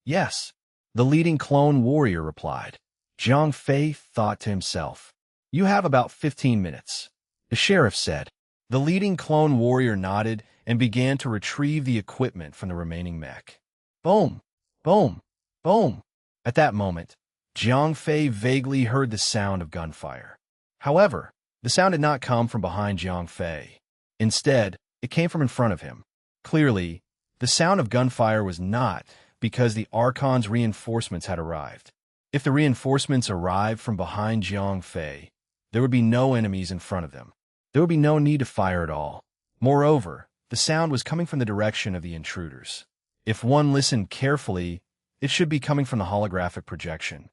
Yes, the leading clone warrior replied. Zhang Fei thought to himself. You have about 15 minutes, the sheriff said. The leading clone warrior nodded and began to retrieve the equipment from the remaining mech. Boom, boom, boom. At that moment, Zhang Fei vaguely heard the sound of gunfire. However, the sound did not come from behind Zhang Fei. Instead, it came from in front of him. Clearly, the sound of gunfire was not because the Archon's reinforcements had arrived. If the reinforcements arrived from behind Zhang Fei, there would be no enemies in front of them. There would be no need to fire at all. Moreover, the sound was coming from the direction of the intruders. If one listened carefully, it should be coming from the holographic projection.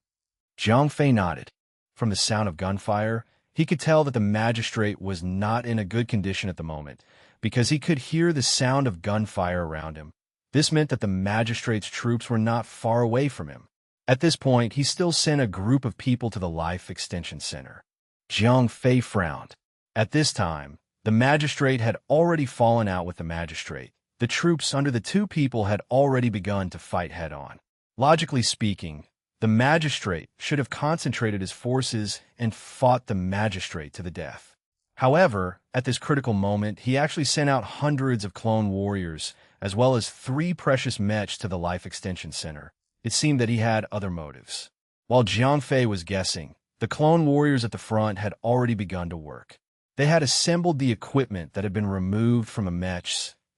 Zhang Fei nodded. From the sound of gunfire, he could tell that the magistrate was not in a good condition at the moment, because he could hear the sound of gunfire around him. This meant that the magistrate's troops were not far away from him. At this point, he still sent a group of people to the Life Extension Center. Zhang Fei frowned. At this time, the magistrate had already fallen out with the magistrate. The troops under the two people had already begun to fight head-on. Logically speaking, the magistrate should have concentrated his forces and fought the magistrate to the death. However, at this critical moment, he actually sent out hundreds of clone warriors, as well as 3 precious mechs to the Life Extension Center. It seemed that he had other motives. While Zhang Fei was guessing, the clone warriors at the front had already begun to work. They had assembled the equipment that had been removed from a mech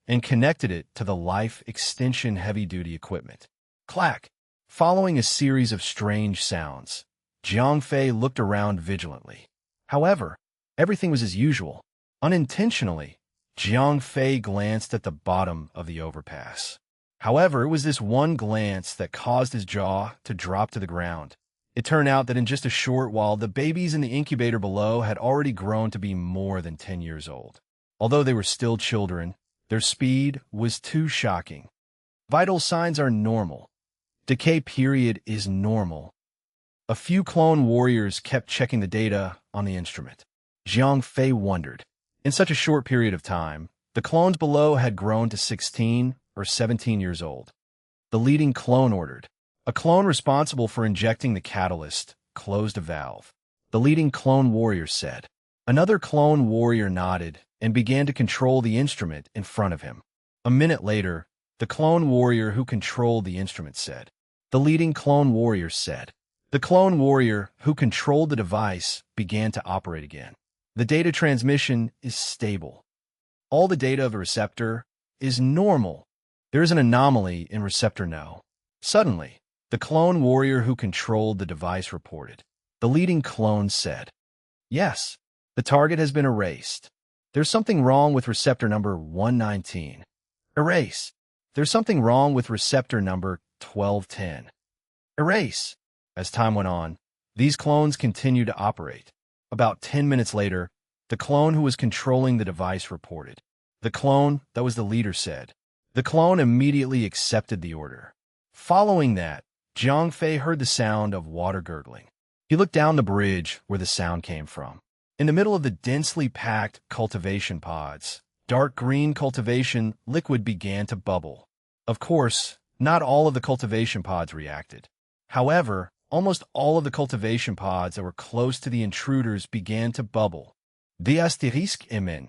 and connected it to the life extension heavy-duty equipment. Clack! Following a series of strange sounds, Jiang Fei looked around vigilantly. However, everything was as usual. Unintentionally, Jiang Fei glanced at the bottom of the overpass. However, it was this one glance that caused his jaw to drop to the ground. It turned out that in just a short while, the babies in the incubator below had already grown to be more than 10 years old. Although they were still children, their speed was too shocking. Vital signs are normal. Decay period is normal. A few clone warriors kept checking the data on the instrument. Jiang Fei wondered. In such a short period of time, the clones below had grown to 16 or 17 years old. The leading clone ordered. A clone responsible for injecting the catalyst closed a valve. The leading clone warrior said. Another clone warrior nodded and began to control the instrument in front of him. A minute later, the clone warrior who controlled the instrument said. The leading clone warrior said. The clone warrior who controlled the device began to operate again. The data transmission is stable. All the data of a receptor is normal. There is an anomaly in receptor no. Suddenly, the clone warrior who controlled the device reported. The leading clone said, Yes, the target has been erased. There's something wrong with receptor number 119. Erase. There's something wrong with receptor number 1210. Erase. As time went on, these clones continued to operate. About 10 minutes later, the clone who was controlling the device reported. The clone that was the leader said. The clone immediately accepted the order. Following that, Jiang Fei heard the sound of water gurgling. He looked down the bridge where the sound came from. In the middle of the densely packed cultivation pods, dark green cultivation liquid began to bubble. Of course, not all of the cultivation pods reacted. However, almost all of the cultivation pods that were close to the intruders began to bubble. The asterisk imen.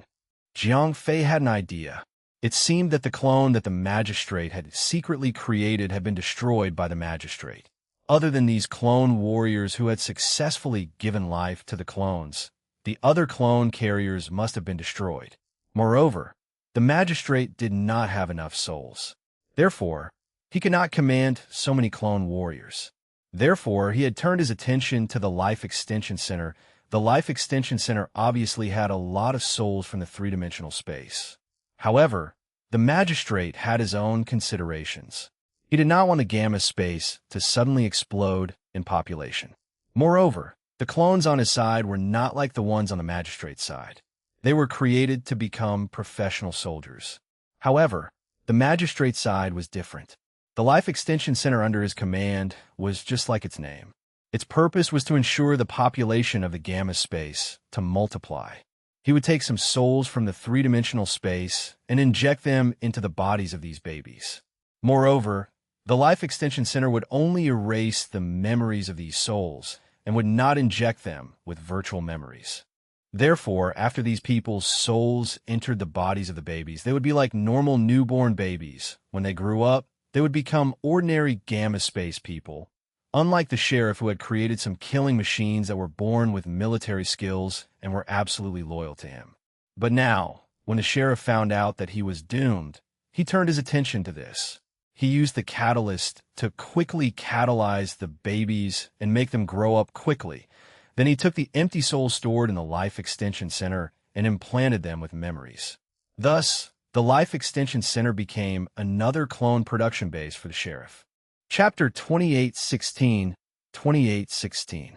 Jiang Fei had an idea. It seemed that the clone that the magistrate had secretly created had been destroyed by the magistrate. Other than these clone warriors who had successfully given life to the clones, the other clone carriers must have been destroyed. Moreover, the magistrate did not have enough souls. Therefore, he could not command so many clone warriors. Therefore, he had turned his attention to the Life Extension Center. The Life Extension Center obviously had a lot of souls from the three-dimensional space. However, the magistrate had his own considerations. He did not want the gamma space to suddenly explode in population. Moreover, the clones on his side were not like the ones on the magistrate's side. They were created to become professional soldiers. However, the magistrate's side was different. The Life Extension Center under his command was just like its name. Its purpose was to ensure the population of the gamma space to multiply. He would take some souls from the three-dimensional space and inject them into the bodies of these babies. Moreover, the Life Extension Center would only erase the memories of these souls and would not inject them with virtual memories. Therefore, after these people's souls entered the bodies of the babies, they would be like normal newborn babies. When they grew up, they would become ordinary gamma space people, unlike the sheriff who had created some killing machines that were born with military skills and were absolutely loyal to him. But now, when the sheriff found out that he was doomed, he turned his attention to this. He used the catalyst to quickly catalyze the babies and make them grow up quickly. Then he took the empty souls stored in the Life Extension Center and implanted them with memories. Thus, the Life Extension Center became another clone production base for the sheriff. Chapter 2816, 2816.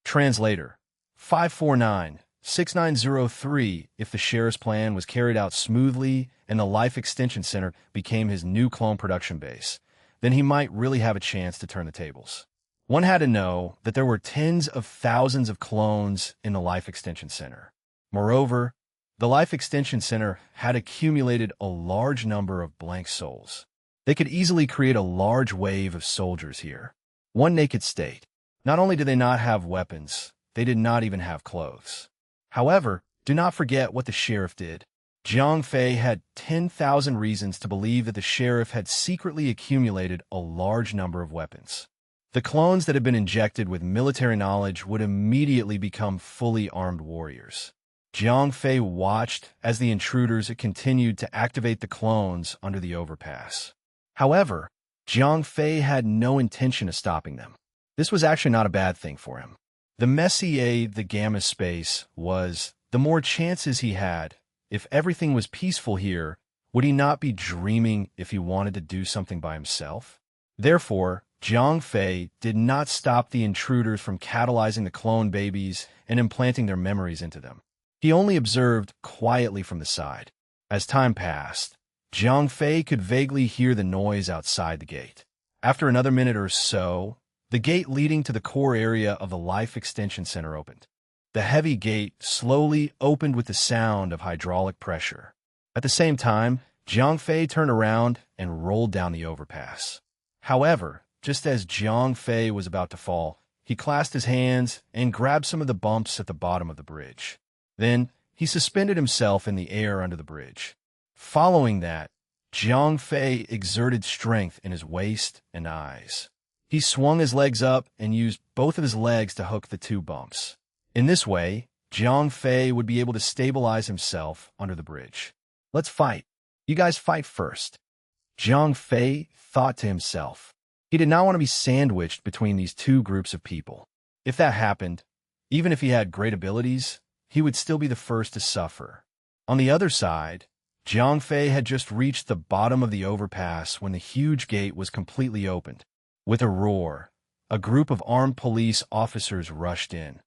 Translator, 549-6903. If the sheriff's plan was carried out smoothly and the Life Extension Center became his new clone production base, then he might really have a chance to turn the tables. One had to know that there were tens of thousands of clones in the Life Extension Center. Moreover, the Life Extension Center had accumulated a large number of blank souls. They could easily create a large wave of soldiers here. One naked state. Not only did they not have weapons, they did not even have clothes. However, do not forget what the sheriff did. Jiang Fei had 10,000 reasons to believe that the sheriff had secretly accumulated a large number of weapons. The clones that had been injected with military knowledge would immediately become fully armed warriors. Jiang Fei watched as the intruders continued to activate the clones under the overpass. However, Jiang Fei had no intention of stopping them. This was actually not a bad thing for him. The messier the gamma space was, the more chances he had. If everything was peaceful here, would he not be dreaming if he wanted to do something by himself? Therefore, Jiang Fei did not stop the intruders from catalyzing the clone babies and implanting their memories into them. He only observed quietly from the side. As time passed, Jiang Fei could vaguely hear the noise outside the gate. After another minute or so, the gate leading to the core area of the Life Extension Center opened. The heavy gate slowly opened with the sound of hydraulic pressure. At the same time, Jiang Fei turned around and rolled down the overpass. However, just as Jiang Fei was about to fall, he clasped his hands and grabbed some of the bumps at the bottom of the bridge. Then, he suspended himself in the air under the bridge. Following that, Jiang Fei exerted strength in his waist and eyes. He swung his legs up and used both of his legs to hook the two bumps. In this way, Jiang Fei would be able to stabilize himself under the bridge. Let's fight. You guys fight first. Jiang Fei thought to himself. He did not want to be sandwiched between these two groups of people. If that happened, even if he had great abilities, he would still be the first to suffer. On the other side, Jiang Fei had just reached the bottom of the overpass when the huge gate was completely opened. With a roar, a group of armed police officers rushed in.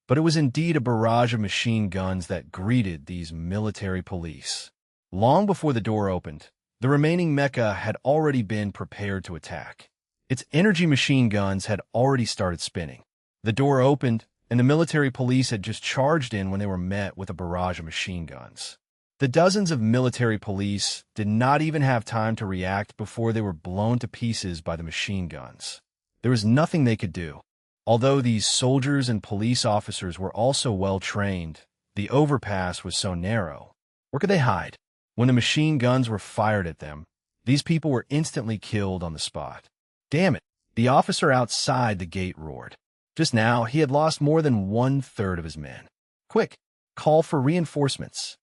But it was indeed a barrage of machine guns that greeted these military police. Long before the door opened, the remaining mecha had already been prepared to attack. Its energy machine guns had already started spinning. The door opened, and the military police had just charged in when they were met with a barrage of machine guns. The dozens of military police did not even have time to react before they were blown to pieces by the machine guns. There was nothing they could do. Although these soldiers and police officers were also well trained, the overpass was so narrow. Where could they hide? When the machine guns were fired at them, these people were instantly killed on the spot. Damn it! The officer outside the gate roared. Just now, he had lost more than 1/3 of his men. Quick, call for reinforcements.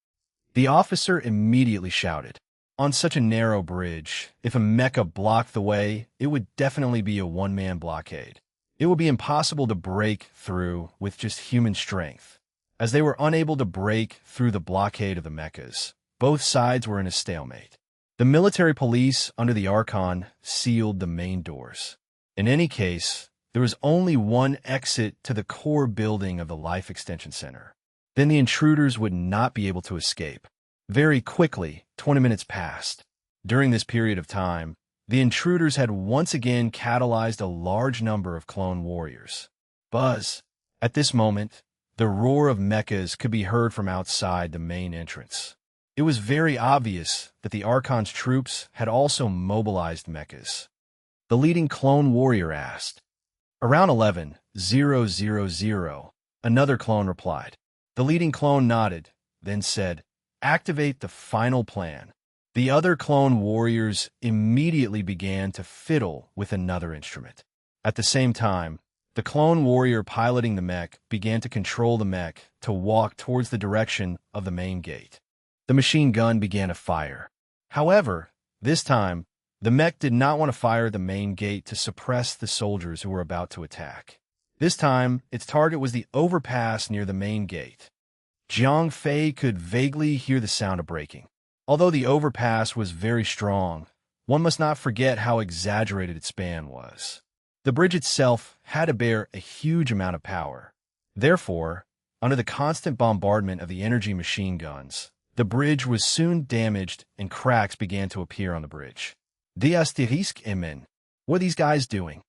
The officer immediately shouted. On such a narrow bridge, if a mecha blocked the way, it would definitely be a one-man blockade. It would be impossible to break through with just human strength. As they were unable to break through the blockade of the mechas, both sides were in a stalemate. The military police under the Archon sealed the main doors. In any case, there was only one exit to the core building of the Life Extension Center. Then the intruders would not be able to escape. Very quickly, 20 minutes passed. During this period of time, the intruders had once again catalyzed a large number of clone warriors. Buzz! At this moment, the roar of mechas could be heard from outside the main entrance. It was very obvious that the Archon's troops had also mobilized mechas. The leading clone warrior asked. Around 11:000, another clone replied. The leading clone nodded, then said, "Activate the final plan." The other clone warriors immediately began to fiddle with another instrument. At the same time, the clone warrior piloting the mech began to control the mech to walk towards the direction of the main gate. The machine gun began to fire. However, this time, the mech did not want to fire at the main gate to suppress the soldiers who were about to attack. This time, its target was the overpass near the main gate. Jiang Fei could vaguely hear the sound of braking. Although the overpass was very strong, one must not forget how exaggerated its span was. The bridge itself had to bear a huge amount of power. Therefore, under the constant bombardment of the energy machine guns, the bridge was soon damaged and cracks began to appear on the bridge. The asterisk emin. What are these guys doing?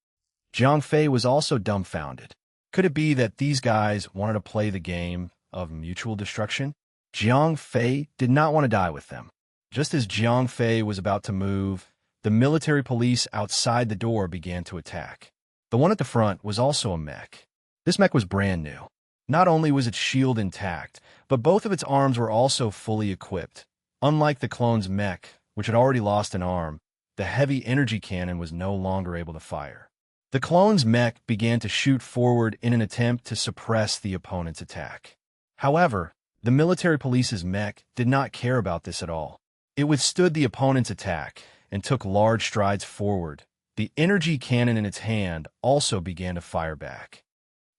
Jiang Fei was also dumbfounded. Could it be that these guys wanted to play the game of mutual destruction? Jiang Fei did not want to die with them. Just as Jiang Fei was about to move, the military police outside the door began to attack. The one at the front was also a mech. This mech was brand new. Not only was its shield intact, but both of its arms were also fully equipped. Unlike the clone's mech, which had already lost an arm, the heavy energy cannon was no longer able to fire. The clone's mech began to shoot forward in an attempt to suppress the opponent's attack. However, The military police's mech did not care about this at all. It withstood the opponent's attack and took large strides forward. The energy cannon in its hand also began to fire back.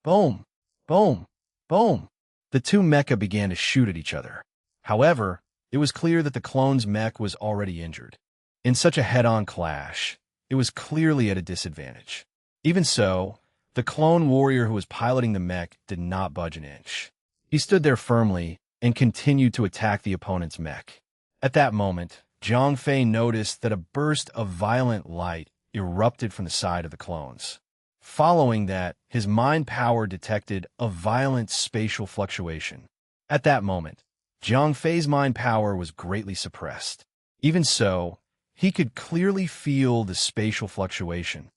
Boom! Boom! Boom! The two mecha began to shoot at each other. However, it was clear that the clone's mech was already injured. In such a head-on clash, it was clearly at a disadvantage. Even so, the clone warrior who was piloting the mech did not budge an inch. He stood there firmly and continued to attack the opponent's mech. At that moment, Zhang Fei noticed that a burst of violent light erupted from the side of the clones. Following that, his mind power detected a violent spatial fluctuation. At that moment, Zhang Fei's mind power was greatly suppressed. Even so, he could clearly feel the spatial fluctuation.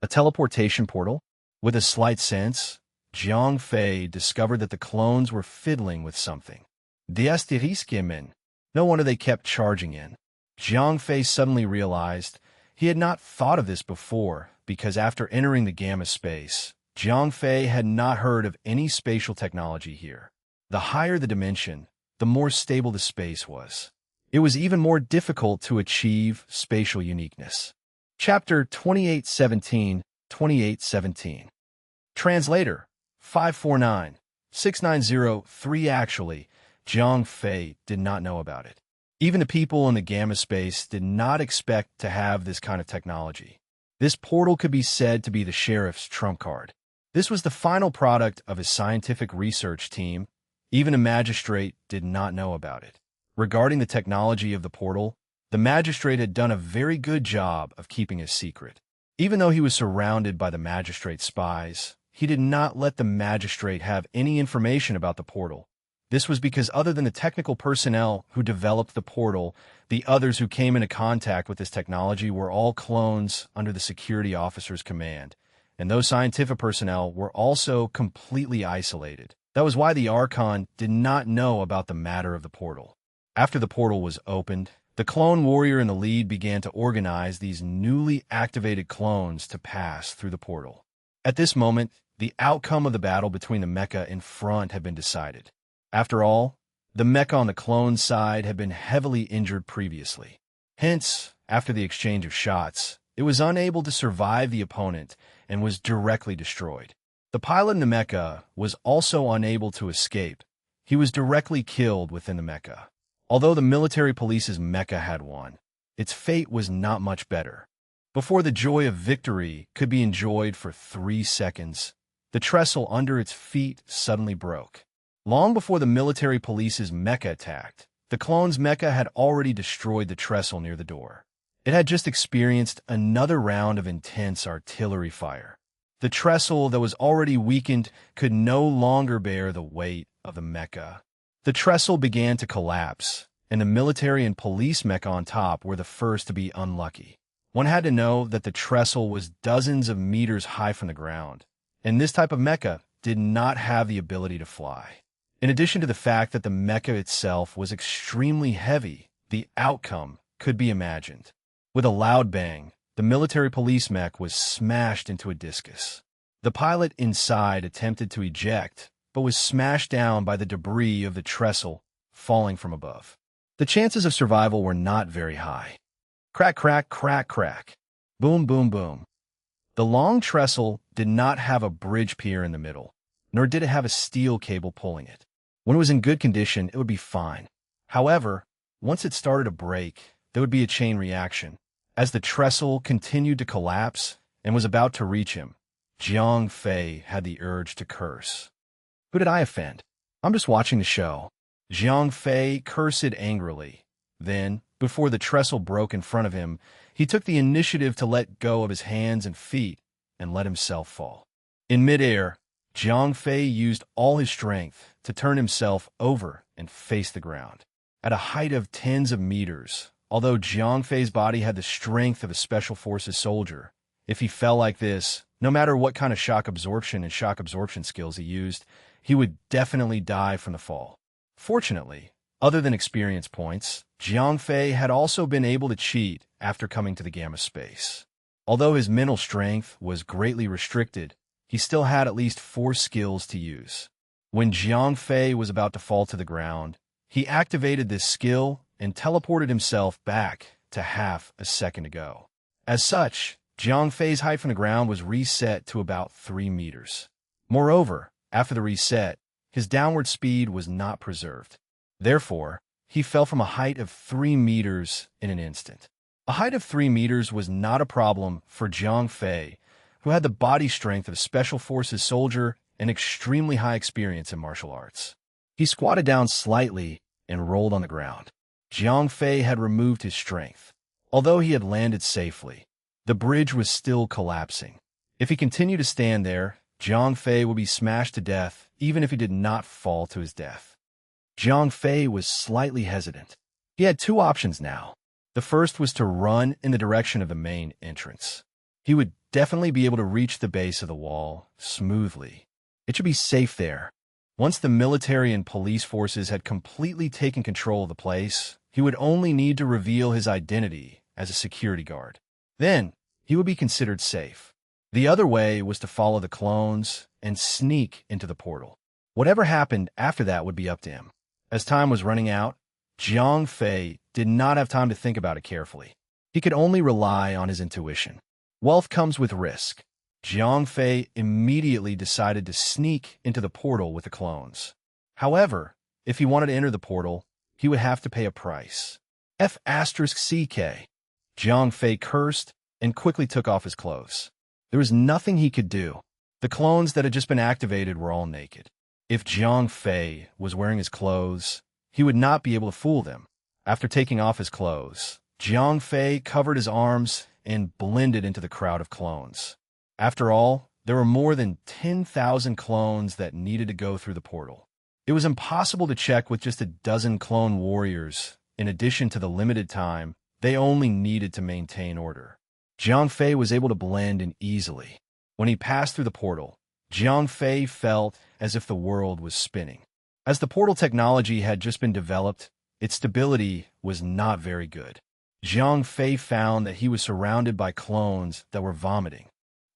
A teleportation portal? With a slight sense, Zhang Fei discovered that the clones were fiddling with something. Diasteriskemen. No wonder they kept charging in. Zhang Fei suddenly realized he had not thought of this before, because after entering the gamma space, Zhang Fei had not heard of any spatial technology here. The higher the dimension, the more stable the space was. It was even more difficult to achieve spatial uniqueness. Chapter 2817, 2817. Translator 549-6903. Actually, Zhang Fei did not know about it. Even the people in the gamma space did not expect to have this kind of technology. This portal could be said to be the sheriff's trump card. This was the final product of his scientific research team. Even a magistrate did not know about it. Regarding the technology of the portal, the magistrate had done a very good job of keeping a secret. Even though he was surrounded by the magistrate's spies, he did not let the magistrate have any information about the portal. This was because other than the technical personnel who developed the portal, the others who came into contact with this technology were all clones under the security officer's command, and those scientific personnel were also completely isolated. That was why the Archon did not know about the matter of the portal. After the portal was opened, the clone warrior in the lead began to organize these newly activated clones to pass through the portal. At this moment, the outcome of the battle between the mecha in front had been decided. After all, the mecha on the clone side had been heavily injured previously. Hence, after the exchange of shots, it was unable to survive the opponent and was directly destroyed. The pilot in the mecha was also unable to escape. He was directly killed within the mecha. Although the military police's mecha had won, its fate was not much better. Before the joy of victory could be enjoyed for 3 seconds, the trestle under its feet suddenly broke. Long before the military police's mecha attacked, the clone's mecha had already destroyed the trestle near the door. It had just experienced another round of intense artillery fire. The trestle that was already weakened could no longer bear the weight of the mecha. The trestle began to collapse, and the military and police mecha on top were the first to be unlucky. One had to know that the trestle was dozens of meters high from the ground, and this type of mecha did not have the ability to fly. In addition to the fact that the mecha itself was extremely heavy, the outcome could be imagined. With a loud bang, the military police mech was smashed into a discus. The pilot inside attempted to eject, but was smashed down by the debris of the trestle falling from above. The chances of survival were not very high. Crack, crack, crack, crack. Boom, boom, boom. The long trestle did not have a bridge pier in the middle, nor did it have a steel cable pulling it. When it was in good condition, it would be fine. However, once it started to break, there would be a chain reaction. As the trestle continued to collapse and was about to reach him, Zhang Fei had the urge to curse. Who did I offend? I'm just watching the show. Zhang Fei cursed angrily. Then, before the trestle broke in front of him, he took the initiative to let go of his hands and feet and let himself fall. In midair, Zhang Fei used all his strength to turn himself over and face the ground. At a height of tens of meters, although Zhang Fei's body had the strength of a special forces soldier, if he fell like this, no matter what kind of shock absorption and shock absorption skills he used, he would definitely die from the fall. Fortunately, other than experience points, Zhang Fei had also been able to cheat after coming to the gamma space. Although his mental strength was greatly restricted, he still had at least 4 skills to use. When Jiang Fei was about to fall to the ground, he activated this skill and teleported himself back to half a second ago. As such, Jiang Fei's height from the ground was reset to about 3 meters. Moreover, after the reset, his downward speed was not preserved. Therefore, he fell from a height of 3 meters in an instant. A height of 3 meters was not a problem for Jiang Fei, who had the body strength of a Special Forces soldier and extremely high experience in martial arts. He squatted down slightly and rolled on the ground. Jiang Fei had removed his strength. Although he had landed safely, the bridge was still collapsing. If he continued to stand there, Jiang Fei would be smashed to death even if he did not fall to his death. Jiang Fei was slightly hesitant. He had 2 options now. The first was to run in the direction of the main entrance. He would definitely be able to reach the base of the wall smoothly. It should be safe there. Once the military and police forces had completely taken control of the place, he would only need to reveal his identity as a security guard. Then, he would be considered safe. The other way was to follow the clones and sneak into the portal. Whatever happened after that would be up to him. As time was running out, Jiang Fei did not have time to think about it carefully. He could only rely on his intuition. Wealth comes with risk. Jiang Fei immediately decided to sneak into the portal with the clones. However, if he wanted to enter the portal, he would have to pay a price. F***CK. Jiang Fei cursed and quickly took off his clothes. There was nothing he could do. The clones that had just been activated were all naked. If Jiang Fei was wearing his clothes, he would not be able to fool them. After taking off his clothes, Jiang Fei covered his arms and blended into the crowd of clones. After all, there were more than 10,000 clones that needed to go through the portal. It was impossible to check with just a dozen clone warriors. In addition to the limited time, they only needed to maintain order. Jiang Fei was able to blend in easily. When he passed through the portal, Jiang Fei felt as if the world was spinning. As the portal technology had just been developed, its stability was not very good. Jiang Fei found that he was surrounded by clones that were vomiting.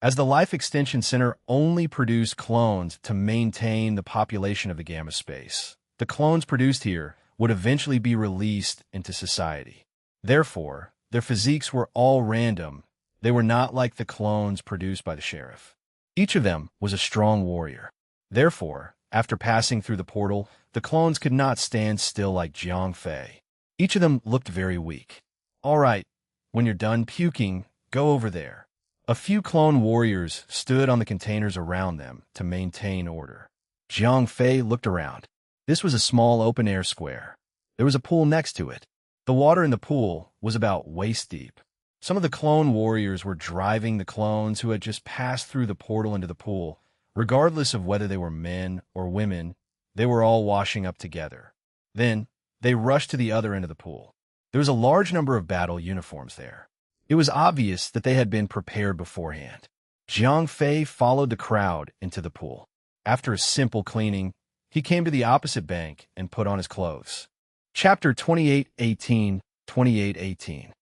As the Life Extension Center only produced clones to maintain the population of the Gamma space, the clones produced here would eventually be released into society. Therefore, their physiques were all random. They were not like the clones produced by the sheriff. Each of them was a strong warrior. Therefore, after passing through the portal, the clones could not stand still like Jiang Fei. Each of them looked very weak. All right, when you're done puking, go over there. A few clone warriors stood on the containers around them to maintain order. Jiang Fei looked around. This was a small open-air square. There was a pool next to it. The water in the pool was about waist deep. Some of the clone warriors were driving the clones who had just passed through the portal into the pool. Regardless of whether they were men or women, they were all washing up together. Then, they rushed to the other end of the pool. There was a large number of battle uniforms there. It was obvious that they had been prepared beforehand. Jiang Fei followed the crowd into the pool. After a simple cleaning, he came to the opposite bank and put on his clothes. Chapter 2818.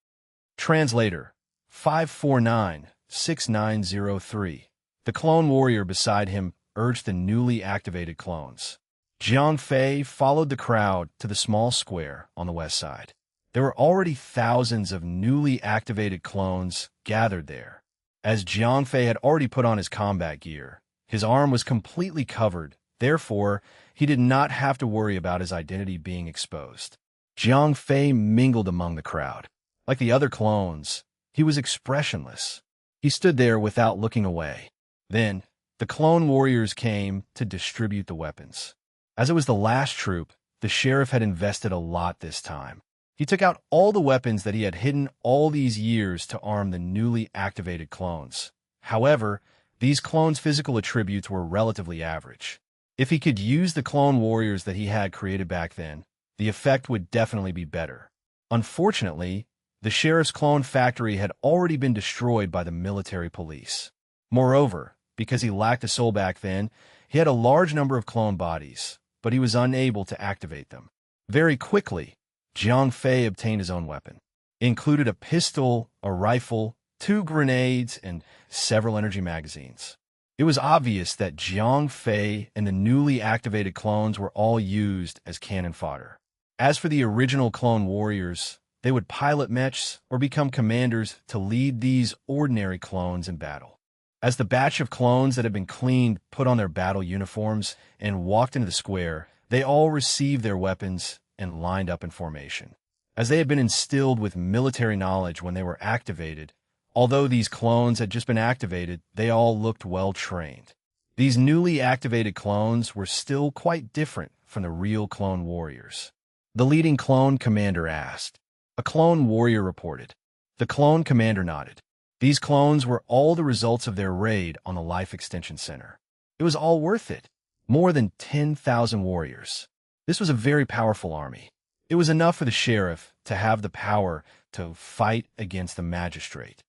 Translator 549-6903. The clone warrior beside him urged the newly activated clones. Jiang Fei followed the crowd to the small square on the west side. There were already thousands of newly activated clones gathered there. As Jiang Fei had already put on his combat gear, his arm was completely covered. Therefore, he did not have to worry about his identity being exposed. Jiang Fei mingled among the crowd. Like the other clones, he was expressionless. He stood there without looking away. Then, the clone warriors came to distribute the weapons. As it was the last troop, the sheriff had invested a lot this time. He took out all the weapons that he had hidden all these years to arm the newly activated clones. However, these clones' physical attributes were relatively average. If he could use the clone warriors that he had created back then, the effect would definitely be better. Unfortunately, the sheriff's clone factory had already been destroyed by the military police. Moreover, because he lacked a soul back then, he had a large number of clone bodies, but he was unable to activate them. Very quickly, Jiang Fei obtained his own weapon. It included a pistol, a rifle, 2 grenades, and several energy magazines. It was obvious that Jiang Fei and the newly activated clones were all used as cannon fodder. As for the original clone warriors, they would pilot mechs or become commanders to lead these ordinary clones in battle. As the batch of clones that had been cleaned put on their battle uniforms and walked into the square, they all received their weapons and lined up in formation. As they had been instilled with military knowledge when they were activated, although these clones had just been activated, they all looked well-trained. These newly activated clones were still quite different from the real clone warriors. The leading clone commander asked. A clone warrior reported. The clone commander nodded. These clones were all the results of their raid on the Life Extension Center. It was all worth it. More than 10,000 warriors. This was a very powerful army. It was enough for the sheriff to have the power to fight against the magistrate.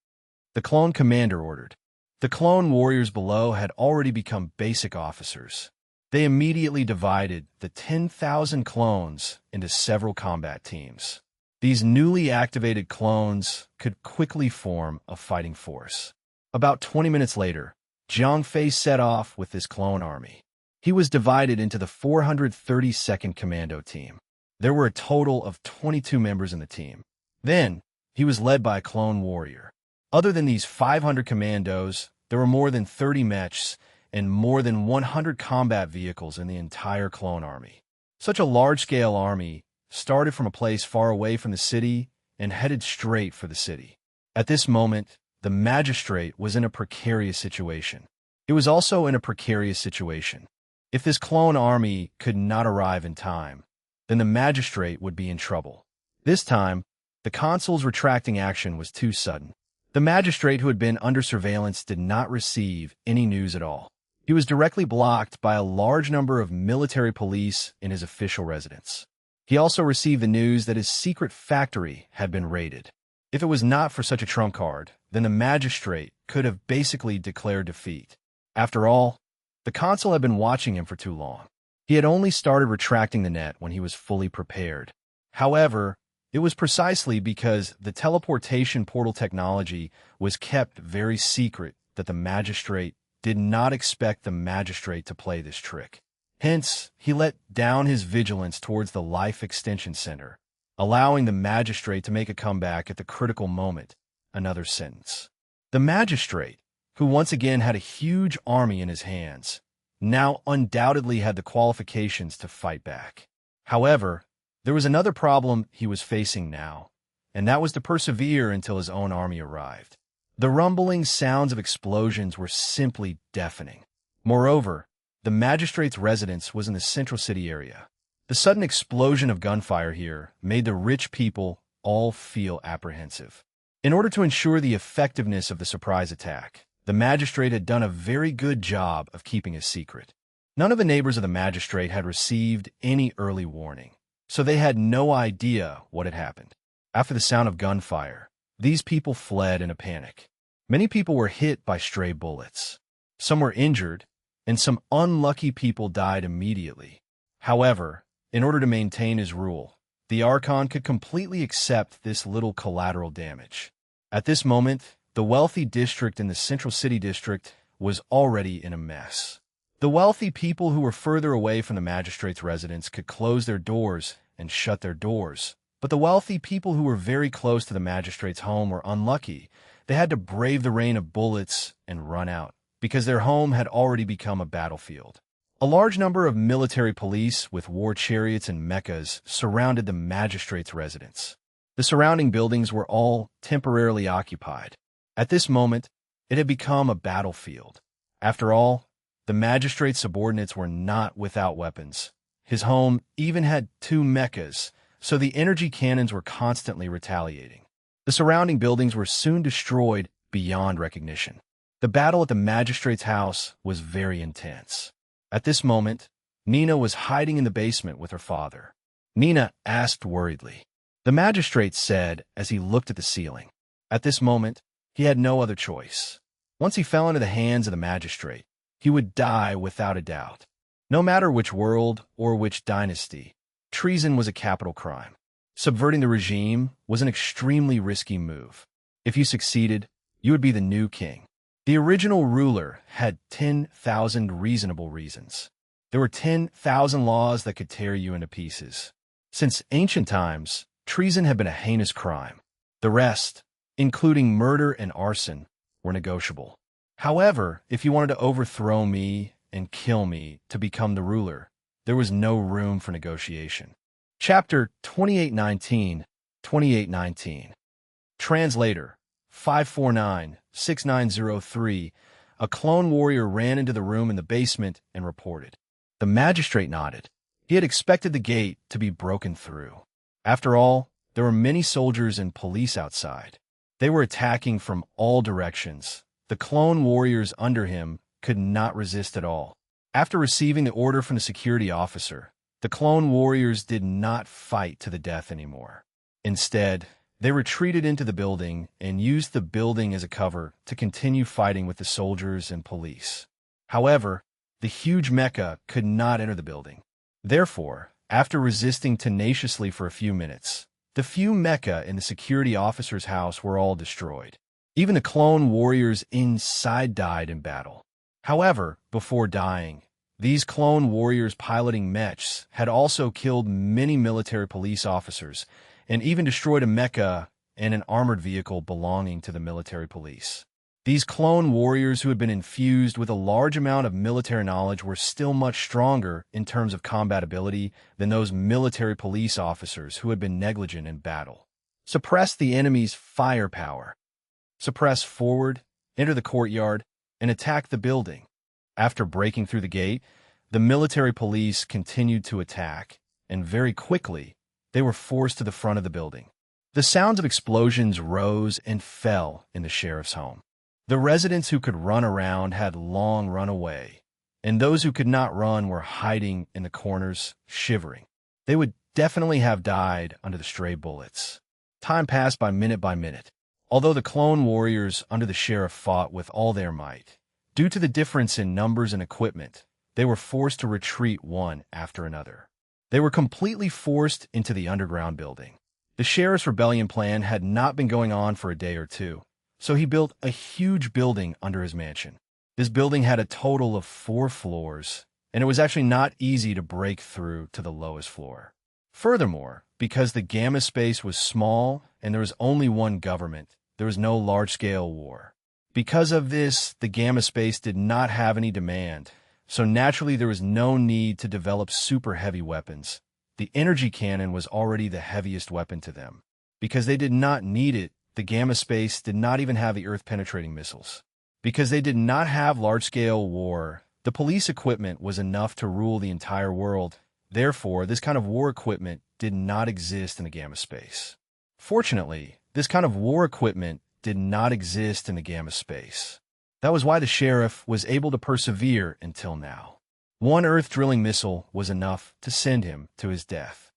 The clone commander ordered. The clone warriors below had already become basic officers. They immediately divided the 10,000 clones into several combat teams. These newly activated clones could quickly form a fighting force. About 20 minutes later, Jiang Fei set off with this clone army. He was divided into the 432nd Commando Team. There were a total of 22 members in the team. Then, he was led by a clone warrior. Other than these 500 commandos, there were more than 30 mechs and more than 100 combat vehicles in the entire clone army. Such a large-scale army started from a place far away from the city and headed straight for the city. At this moment, the magistrate was in a precarious situation. It was also in a precarious situation. If this clone army could not arrive in time, then the magistrate would be in trouble. This time, the consul's retracting action was too sudden. The magistrate who had been under surveillance did not receive any news at all. He was directly blocked by a large number of military police in his official residence. He also received the news that his secret factory had been raided. If it was not for such a trump card, then the magistrate could have basically declared defeat. After all, the consul had been watching him for too long. He had only started retracting the net when he was fully prepared. However, it was precisely because the teleportation portal technology was kept very secret that the magistrate did not expect the magistrate to play this trick. Hence, he let down his vigilance towards the Life Extension Center, allowing the magistrate to make a comeback at the critical moment. Another sentence. The magistrate, who once again had a huge army in his hands, now undoubtedly had the qualifications to fight back. However, there was another problem he was facing now, and that was to persevere until his own army arrived. The rumbling sounds of explosions were simply deafening. Moreover, the magistrate's residence was in the central city area. The sudden explosion of gunfire here made the rich people all feel apprehensive. In order to ensure the effectiveness of the surprise attack, the magistrate had done a very good job of keeping his secret. None of the neighbors of the magistrate had received any early warning, so they had no idea what had happened. After the sound of gunfire, these people fled in a panic. Many people were hit by stray bullets. Some were injured, and some unlucky people died immediately. However, in order to maintain his rule, the Archon could completely accept this little collateral damage. At this moment, the wealthy district in the Central City District was already in a mess. The wealthy people who were further away from the magistrate's residence could close their doors and shut their doors, but the wealthy people who were very close to the magistrate's home were unlucky. They had to brave the rain of bullets and run out, because their home had already become a battlefield. A large number of military police with war chariots and mechas surrounded the magistrate's residence. The surrounding buildings were all temporarily occupied. At this moment, it had become a battlefield. After all, the magistrate's subordinates were not without weapons. His home even had 2 mechas, so the energy cannons were constantly retaliating. The surrounding buildings were soon destroyed beyond recognition. The battle at the magistrate's house was very intense. At this moment, Nina was hiding in the basement with her father. Nina asked worriedly. The magistrate said as he looked at the ceiling. At this moment, he had no other choice. Once he fell into the hands of the magistrate, he would die without a doubt. No matter which world or which dynasty, treason was a capital crime. Subverting the regime was an extremely risky move. If you succeeded, you would be the new king. The original ruler had 10,000 reasonable reasons. There were 10,000 laws that could tear you into pieces. Since ancient times, treason had been a heinous crime. The rest, including murder and arson, were negotiable. However, if you wanted to overthrow me and kill me to become the ruler, there was no room for negotiation. Chapter 2819, 2819. Translator 549-6903. A clone warrior ran into the room in the basement and reported. The magistrate nodded. He had expected the gate to be broken through. After all, there were many soldiers and police outside. They were attacking from all directions. The clone warriors under him could not resist at all. After receiving the order from the security officer, the clone warriors did not fight to the death anymore. Instead, they retreated into the building and used the building as a cover to continue fighting with the soldiers and police. However, the huge mecha could not enter the building. Therefore, after resisting tenaciously for a few minutes, the few mecha in the security officer's house were all destroyed. Even the clone warriors inside died in battle. However, before dying, these clone warriors piloting mechs had also killed many military police officers and even destroyed a mecha and an armored vehicle belonging to the military police. These clone warriors who had been infused with a large amount of military knowledge were still much stronger in terms of combat ability than those military police officers who had been negligent in battle. Suppress the enemy's firepower. Suppress forward, enter the courtyard, and attack the building. After breaking through the gate, the military police continued to attack, and very quickly, they were forced to the front of the building. The sounds of explosions rose and fell in the sheriff's home. The residents who could run around had long run away, and those who could not run were hiding in the corners, shivering. They would definitely have died under the stray bullets. Time passed by minute. Although the clone warriors under the sheriff fought with all their might, due to the difference in numbers and equipment, they were forced to retreat one after another. They were completely forced into the underground building. The sheriff's rebellion plan had not been going on for a day or two, so he built a huge building under his mansion. This building had a total of 4 floors, and it was actually not easy to break through to the lowest floor. Furthermore, because the gamma space was small and there was only one government, there was no large-scale war. Because of this, the gamma space did not have any demand, so naturally there was no need to develop super heavy weapons. The energy cannon was already the heaviest weapon to them. Because they did not need it, the gamma space did not even have the Earth-penetrating missiles. Because they did not have large-scale war, the police equipment was enough to rule the entire world. Therefore, this kind of war equipment did not exist in the gamma space. Fortunately, this kind of war equipment did not exist in the gamma space. That was why the sheriff was able to persevere until now. One Earth-drilling missile was enough to send him to his death.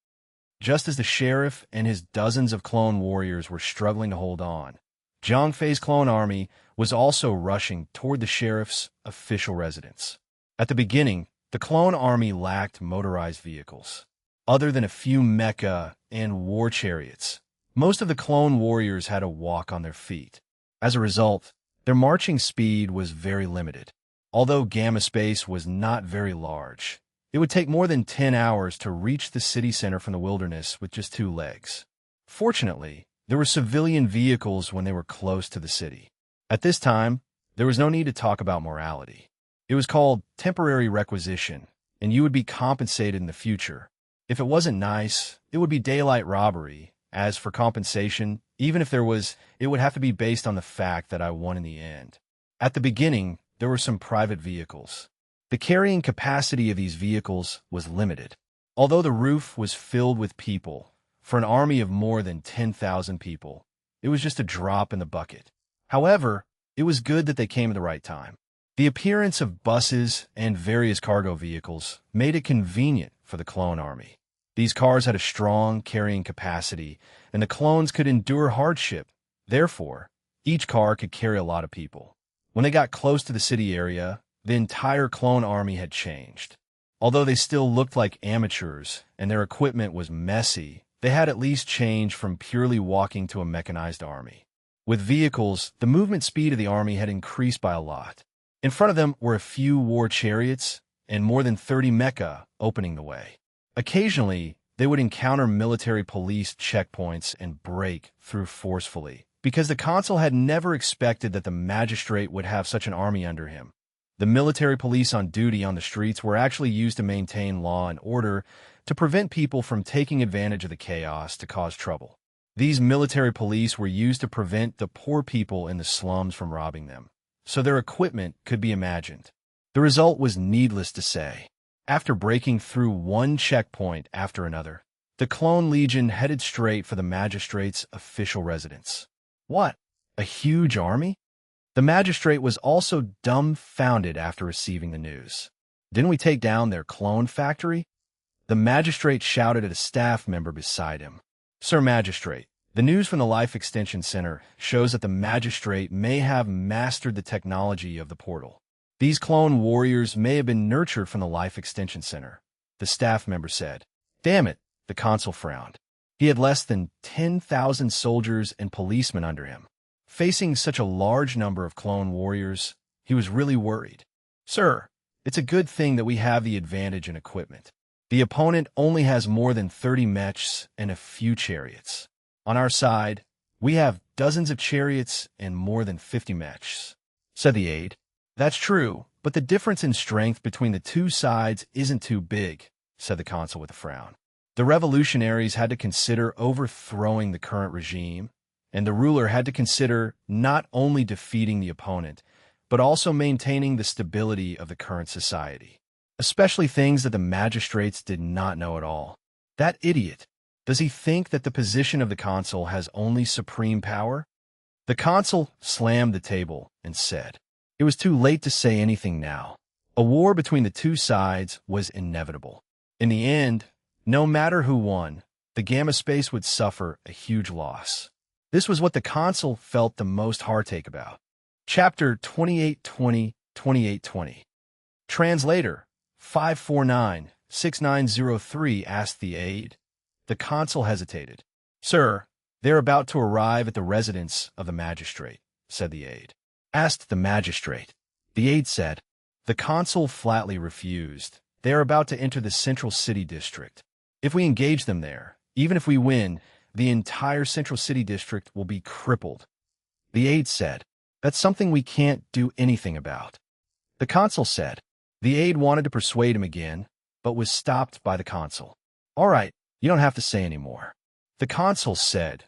Just as the sheriff and his dozens of clone warriors were struggling to hold on, Zhang Fei's clone army was also rushing toward the sheriff's official residence. At the beginning, the clone army lacked motorized vehicles. Other than a few mecha and war chariots, most of the clone warriors had to walk on their feet. As a result, their marching speed was very limited. Although gamma space was not very large, it would take more than 10 hours to reach the city center from the wilderness with just 2 legs. Fortunately, there were civilian vehicles when they were close to the city. At this time, there was no need to talk about morality. It was called temporary requisition, and you would be compensated in the future. If it wasn't nice, it would be daylight robbery. As for compensation, even if there was, it would have to be based on the fact that I won in the end. At the beginning, there were some private vehicles. The carrying capacity of these vehicles was limited. Although the roof was filled with people, for an army of more than 10,000 people, it was just a drop in the bucket. However, it was good that they came at the right time. The appearance of buses and various cargo vehicles made it convenient for the clone army. These cars had a strong carrying capacity, and the clones could endure hardship. Therefore, each car could carry a lot of people. When they got close to the city area, the entire clone army had changed. Although they still looked like amateurs and their equipment was messy, they had at least changed from purely walking to a mechanized army. With vehicles, the movement speed of the army had increased by a lot. In front of them were a few war chariots and more than 30 mecha opening the way. Occasionally, they would encounter military police checkpoints and break through forcefully, because the consul had never expected that the magistrate would have such an army under him. The military police on duty on the streets were actually used to maintain law and order, to prevent people from taking advantage of the chaos to cause trouble. These military police were used to prevent the poor people in the slums from robbing them, so their equipment could be imagined. The result was needless to say. After breaking through one checkpoint after another, the Clone Legion headed straight for the magistrate's official residence. What? A huge army? The magistrate was also dumbfounded after receiving the news. Didn't we take down their clone factory? The magistrate shouted at a staff member beside him. Sir Magistrate, the news from the Life Extension Center shows that the magistrate may have mastered the technology of the portal. These clone warriors may have been nurtured from the Life Extension Center, the staff member said. Damn it, the consul frowned. He had less than 10,000 soldiers and policemen under him. Facing such a large number of clone warriors, he was really worried. Sir, it's a good thing that we have the advantage in equipment. The opponent only has more than 30 mechs and a few chariots. On our side, we have dozens of chariots and more than 50 mechs, said the aide. That's true, but the difference in strength between the two sides isn't too big, said the consul with a frown. The revolutionaries had to consider overthrowing the current regime, and the ruler had to consider not only defeating the opponent, but also maintaining the stability of the current society. Especially things that the magistrates did not know at all. That idiot! Does he think that the position of the consul has only supreme power? The consul slammed the table and said, it was too late to say anything now. A war between the two sides was inevitable. In the end, no matter who won, the Gamma space would suffer a huge loss. This was what the consul felt the most heartache about. Chapter 2820-2820. Translator 549-6903 asked the aide. The consul hesitated. Sir, they're about to arrive at the residence of the magistrate, said the aide. Asked the magistrate. The aide said. The consul flatly refused. They are about to enter the central city district. If we engage them there, even if we win, the entire central city district will be crippled. The aide said. That's something we can't do anything about. The consul said. The aide wanted to persuade him again, but was stopped by the consul. All right, you don't have to say any more. The consul said.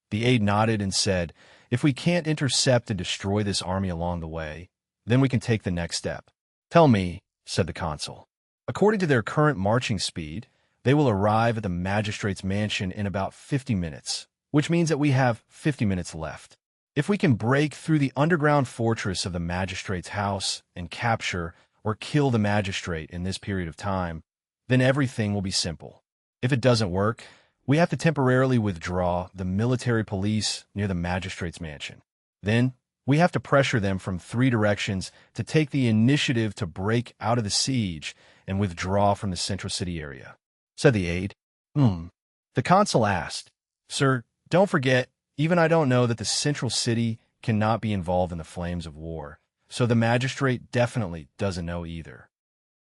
The aide nodded and said, if we can't intercept and destroy this army along the way, then we can take the next step. Tell me, said the consul. According to their current marching speed, they will arrive at the magistrate's mansion in about 50 minutes, which means that we have 50 minutes left. If we can break through the underground fortress of the magistrate's house and capture or kill the magistrate in this period of time, then everything will be simple. If it doesn't work, we have to temporarily withdraw the military police near the magistrate's mansion. Then, we have to pressure them from 3 directions to take the initiative to break out of the siege and withdraw from the central city area, said the aide. The consul asked, Sir, don't forget, even I don't know that the central city cannot be involved in the flames of war, so the magistrate definitely doesn't know either.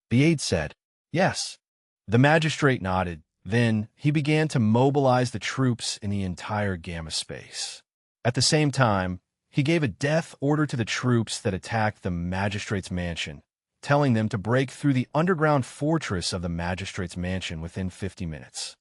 The aide said, Yes. The magistrate nodded. Then he began to mobilize the troops in the entire Gamma space. At the same time, he gave a death order to the troops that attacked the magistrate's mansion, telling them to break through the underground fortress of the magistrate's mansion within 50 minutes.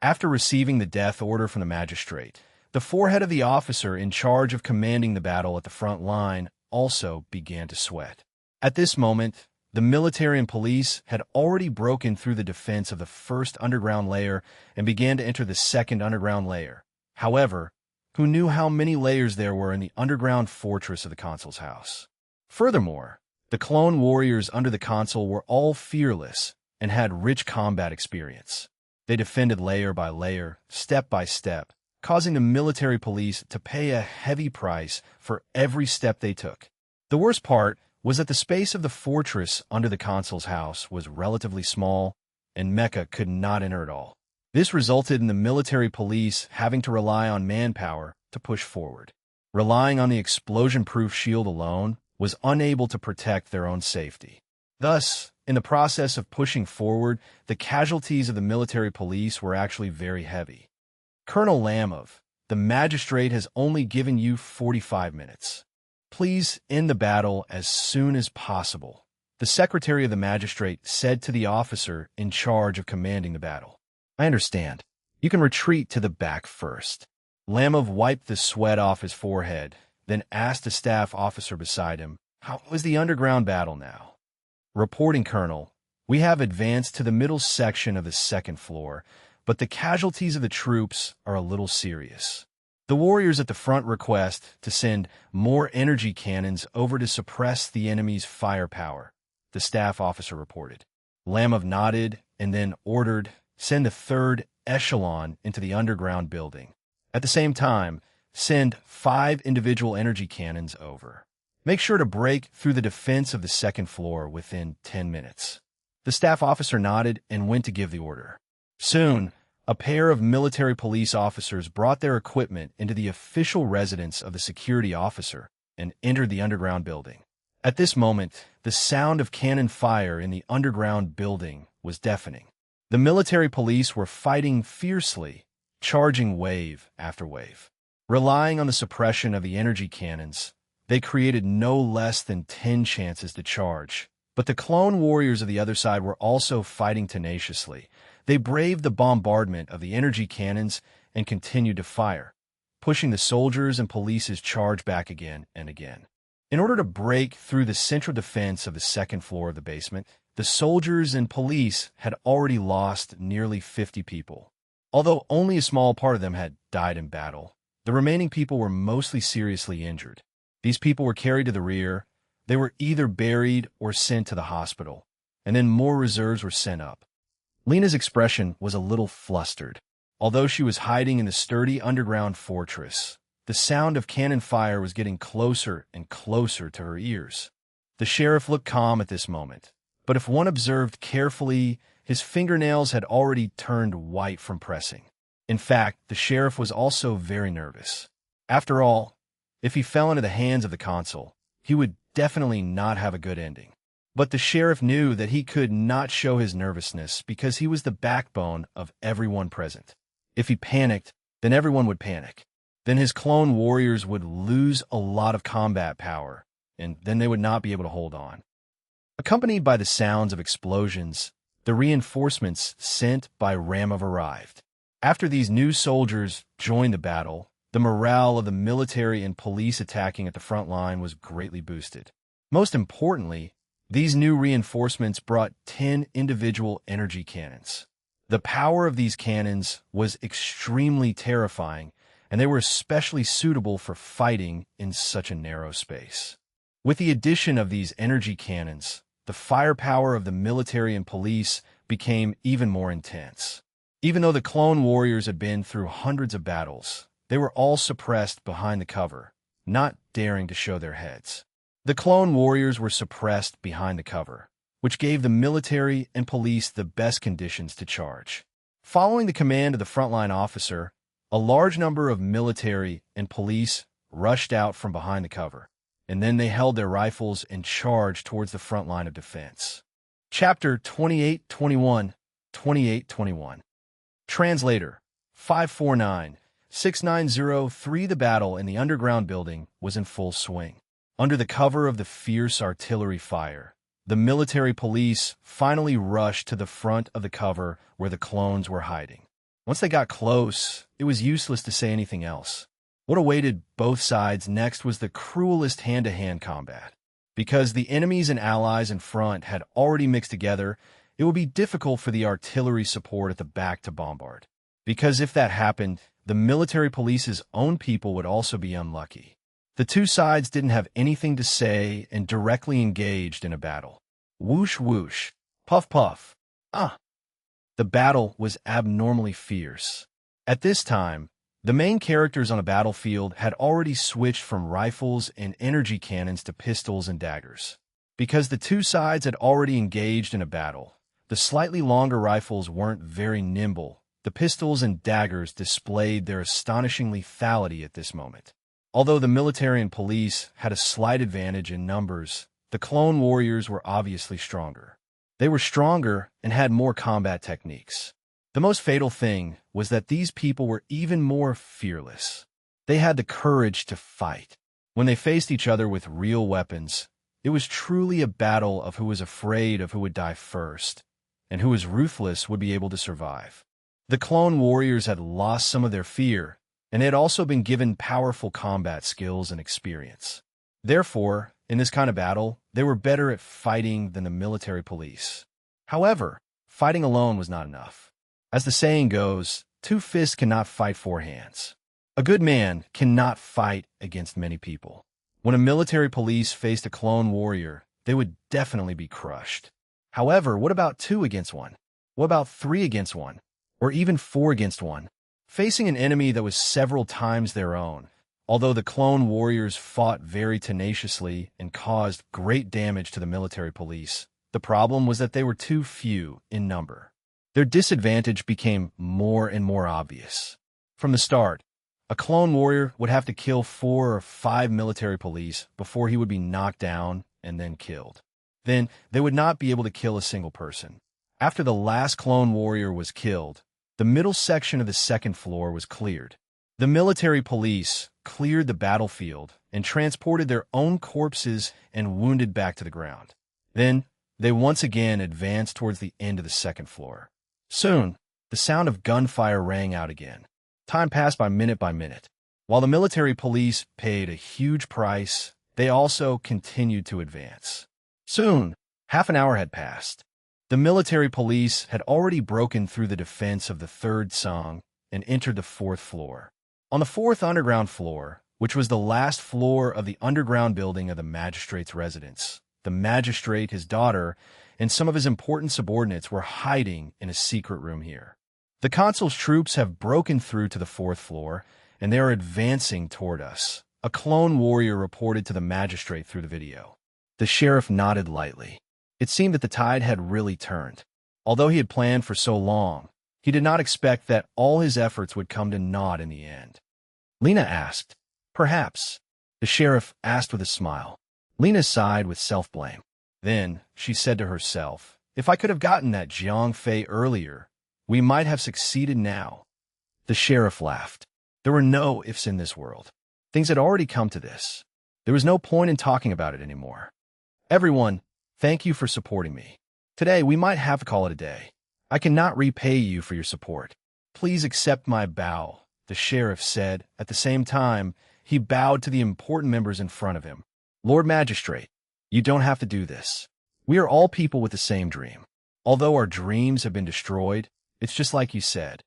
After receiving the death order from the magistrate, the forehead of the officer in charge of commanding the battle at the front line also began to sweat. At this moment, the military and police had already broken through the defense of the first underground layer and began to enter the second underground layer. However, who knew how many layers there were in the underground fortress of the consul's house? Furthermore, the clone warriors under the consul were all fearless and had rich combat experience. They defended layer by layer, step by step, causing the military police to pay a heavy price for every step they took. The worst part was that the space of the fortress under the consul's house was relatively small, and Mecha could not enter at all. This resulted in the military police having to rely on manpower to push forward. relying on the explosion-proof shield alone, was unable to protect their own safety. Thus, in the process of pushing forward, the casualties of the military police were actually very heavy. Colonel Lamov, the magistrate has only given you 45 minutes. Please end the battle as soon as possible, the secretary of the magistrate said to the officer in charge of commanding the battle. I understand. You can retreat to the back first. Lamov wiped the sweat off his forehead, then asked a staff officer beside him, how was the underground battle now? Reporting, Colonel, we have advanced to the middle section of the second floor, but the casualties of the troops are a little serious. The warriors at the front request to send more energy cannons over to suppress the enemy's firepower, the staff officer reported. Lamov nodded and then ordered, send the third echelon into the underground building. At the same time, send 5 individual energy cannons over. Make sure to break through the defense of the second floor within 10 minutes. The staff officer nodded and went to give the order. Soon, a pair of military police officers brought their equipment into the official residence of the security officer and entered the underground building. At this moment, the sound of cannon fire in the underground building was deafening. The military police were fighting fiercely, charging wave after wave. Relying on the suppression of the energy cannons, they created no less than 10 chances to charge. But the clone warriors of the other side were also fighting tenaciously. They braved the bombardment of the energy cannons and continued to fire, pushing the soldiers and police's charge back again and again. In order to break through the central defense of the second floor of the basement, the soldiers and police had already lost nearly 50 people. Although only a small part of them had died in battle, the remaining people were mostly seriously injured. These people were carried to the rear. They were either buried or sent to the hospital, and then more reserves were sent up. Lena's expression was a little flustered. Although she was hiding in the sturdy underground fortress, the sound of cannon fire was getting closer and closer to her ears. The sheriff looked calm at this moment, but if one observed carefully, his fingernails had already turned white from pressing. In fact, the sheriff was also very nervous. After all, if he fell into the hands of the consul, he would definitely not have a good ending. But the sheriff knew that he could not show his nervousness because he was the backbone of everyone present. If he panicked, then everyone would panic. Then his clone warriors would lose a lot of combat power, and then they would not be able to hold on. Accompanied by the sounds of explosions, the reinforcements sent by Ramov arrived. After these new soldiers joined the battle, the morale of the military and police attacking at the front line was greatly boosted. Most importantly, these new reinforcements brought 10 individual energy cannons. The power of these cannons was extremely terrifying, and they were especially suitable for fighting in such a narrow space. With the addition of these energy cannons, the firepower of the military and police became even more intense. Even though the clone warriors had been through hundreds of battles, they were all suppressed behind the cover, not daring to show their heads. The clone warriors were suppressed behind the cover, which gave the military and police the best conditions to charge. Following the command of the frontline officer, a large number of military and police rushed out from behind the cover, and then they held their rifles and charged towards the front line of defense. Chapter 2821, 2821. Translator 549-6903. The battle in the underground building was in full swing. Under the cover of the fierce artillery fire, the military police finally rushed to the front of the cover where the clones were hiding. Once they got close, it was useless to say anything else. What awaited both sides next was the cruelest hand-to-hand combat. Because the enemies and allies in front had already mixed together, it would be difficult for the artillery support at the back to bombard. Because if that happened, the military police's own people would also be unlucky. The two sides didn't have anything to say and directly engaged in a battle. Whoosh whoosh, puff puff, ah! The battle was abnormally fierce. At this time, the main characters on a battlefield had already switched from rifles and energy cannons to pistols and daggers. Because the two sides had already engaged in a battle, the slightly longer rifles weren't very nimble. The pistols and daggers displayed their astonishing lethality at this moment. Although the military and police had a slight advantage in numbers, the clone warriors were obviously stronger. They were stronger and had more combat techniques. The most fatal thing was that these people were even more fearless. They had the courage to fight. When they faced each other with real weapons, it was truly a battle of who was afraid of who would die first, and who was ruthless would be able to survive. The clone warriors had lost some of their fear, and had also been given powerful combat skills and experience. Therefore, in this kind of battle, they were better at fighting than the military police. However, fighting alone was not enough. As the saying goes, 2 fists cannot fight 4 hands. A good man cannot fight against many people. When a military police faced a clone warrior, they would definitely be crushed. However, what about 2 against 1? What about 3 against 1? Or even 4 against 1? Facing an enemy that was several times their own, although the clone warriors fought very tenaciously and caused great damage to the military police, the problem was that they were too few in number. Their disadvantage became more and more obvious. From the start, a clone warrior would have to kill 4 or 5 military police before he would be knocked down and then killed. Then, they would not be able to kill a single person. After the last clone warrior was killed, the middle section of the second floor was cleared. The military police cleared the battlefield and transported their own corpses and wounded back to the ground. Then, they once again advanced towards the end of the second floor. Soon, the sound of gunfire rang out again. Time passed by minute. While the military police paid a huge price, they also continued to advance. Soon, half an hour had passed. The military police had already broken through the defense of the third song and entered the 4th floor. On the 4th underground floor, which was the last floor of the underground building of the magistrate's residence, the magistrate, his daughter, and some of his important subordinates were hiding in a secret room here. The consul's troops have broken through to the 4th floor, and they are advancing toward us, a clone warrior reported to the magistrate through the video. The sheriff nodded lightly. It seemed that the tide had really turned. Although he had planned for so long, he did not expect that all his efforts would come to naught in the end. Lena asked. Perhaps. The sheriff asked with a smile. Lena sighed with self-blame. Then, she said to herself, if I could have gotten that Jiang Fei earlier, we might have succeeded now. The sheriff laughed. There were no ifs in this world. Things had already come to this. There was no point in talking about it anymore. Everyone, thank you for supporting me. Today, we might have to call it a day. I cannot repay you for your support. Please accept my bow, the sheriff said. At the same time, he bowed to the important members in front of him. Lord Magistrate, you don't have to do this. We are all people with the same dream. Although our dreams have been destroyed, it's just like you said.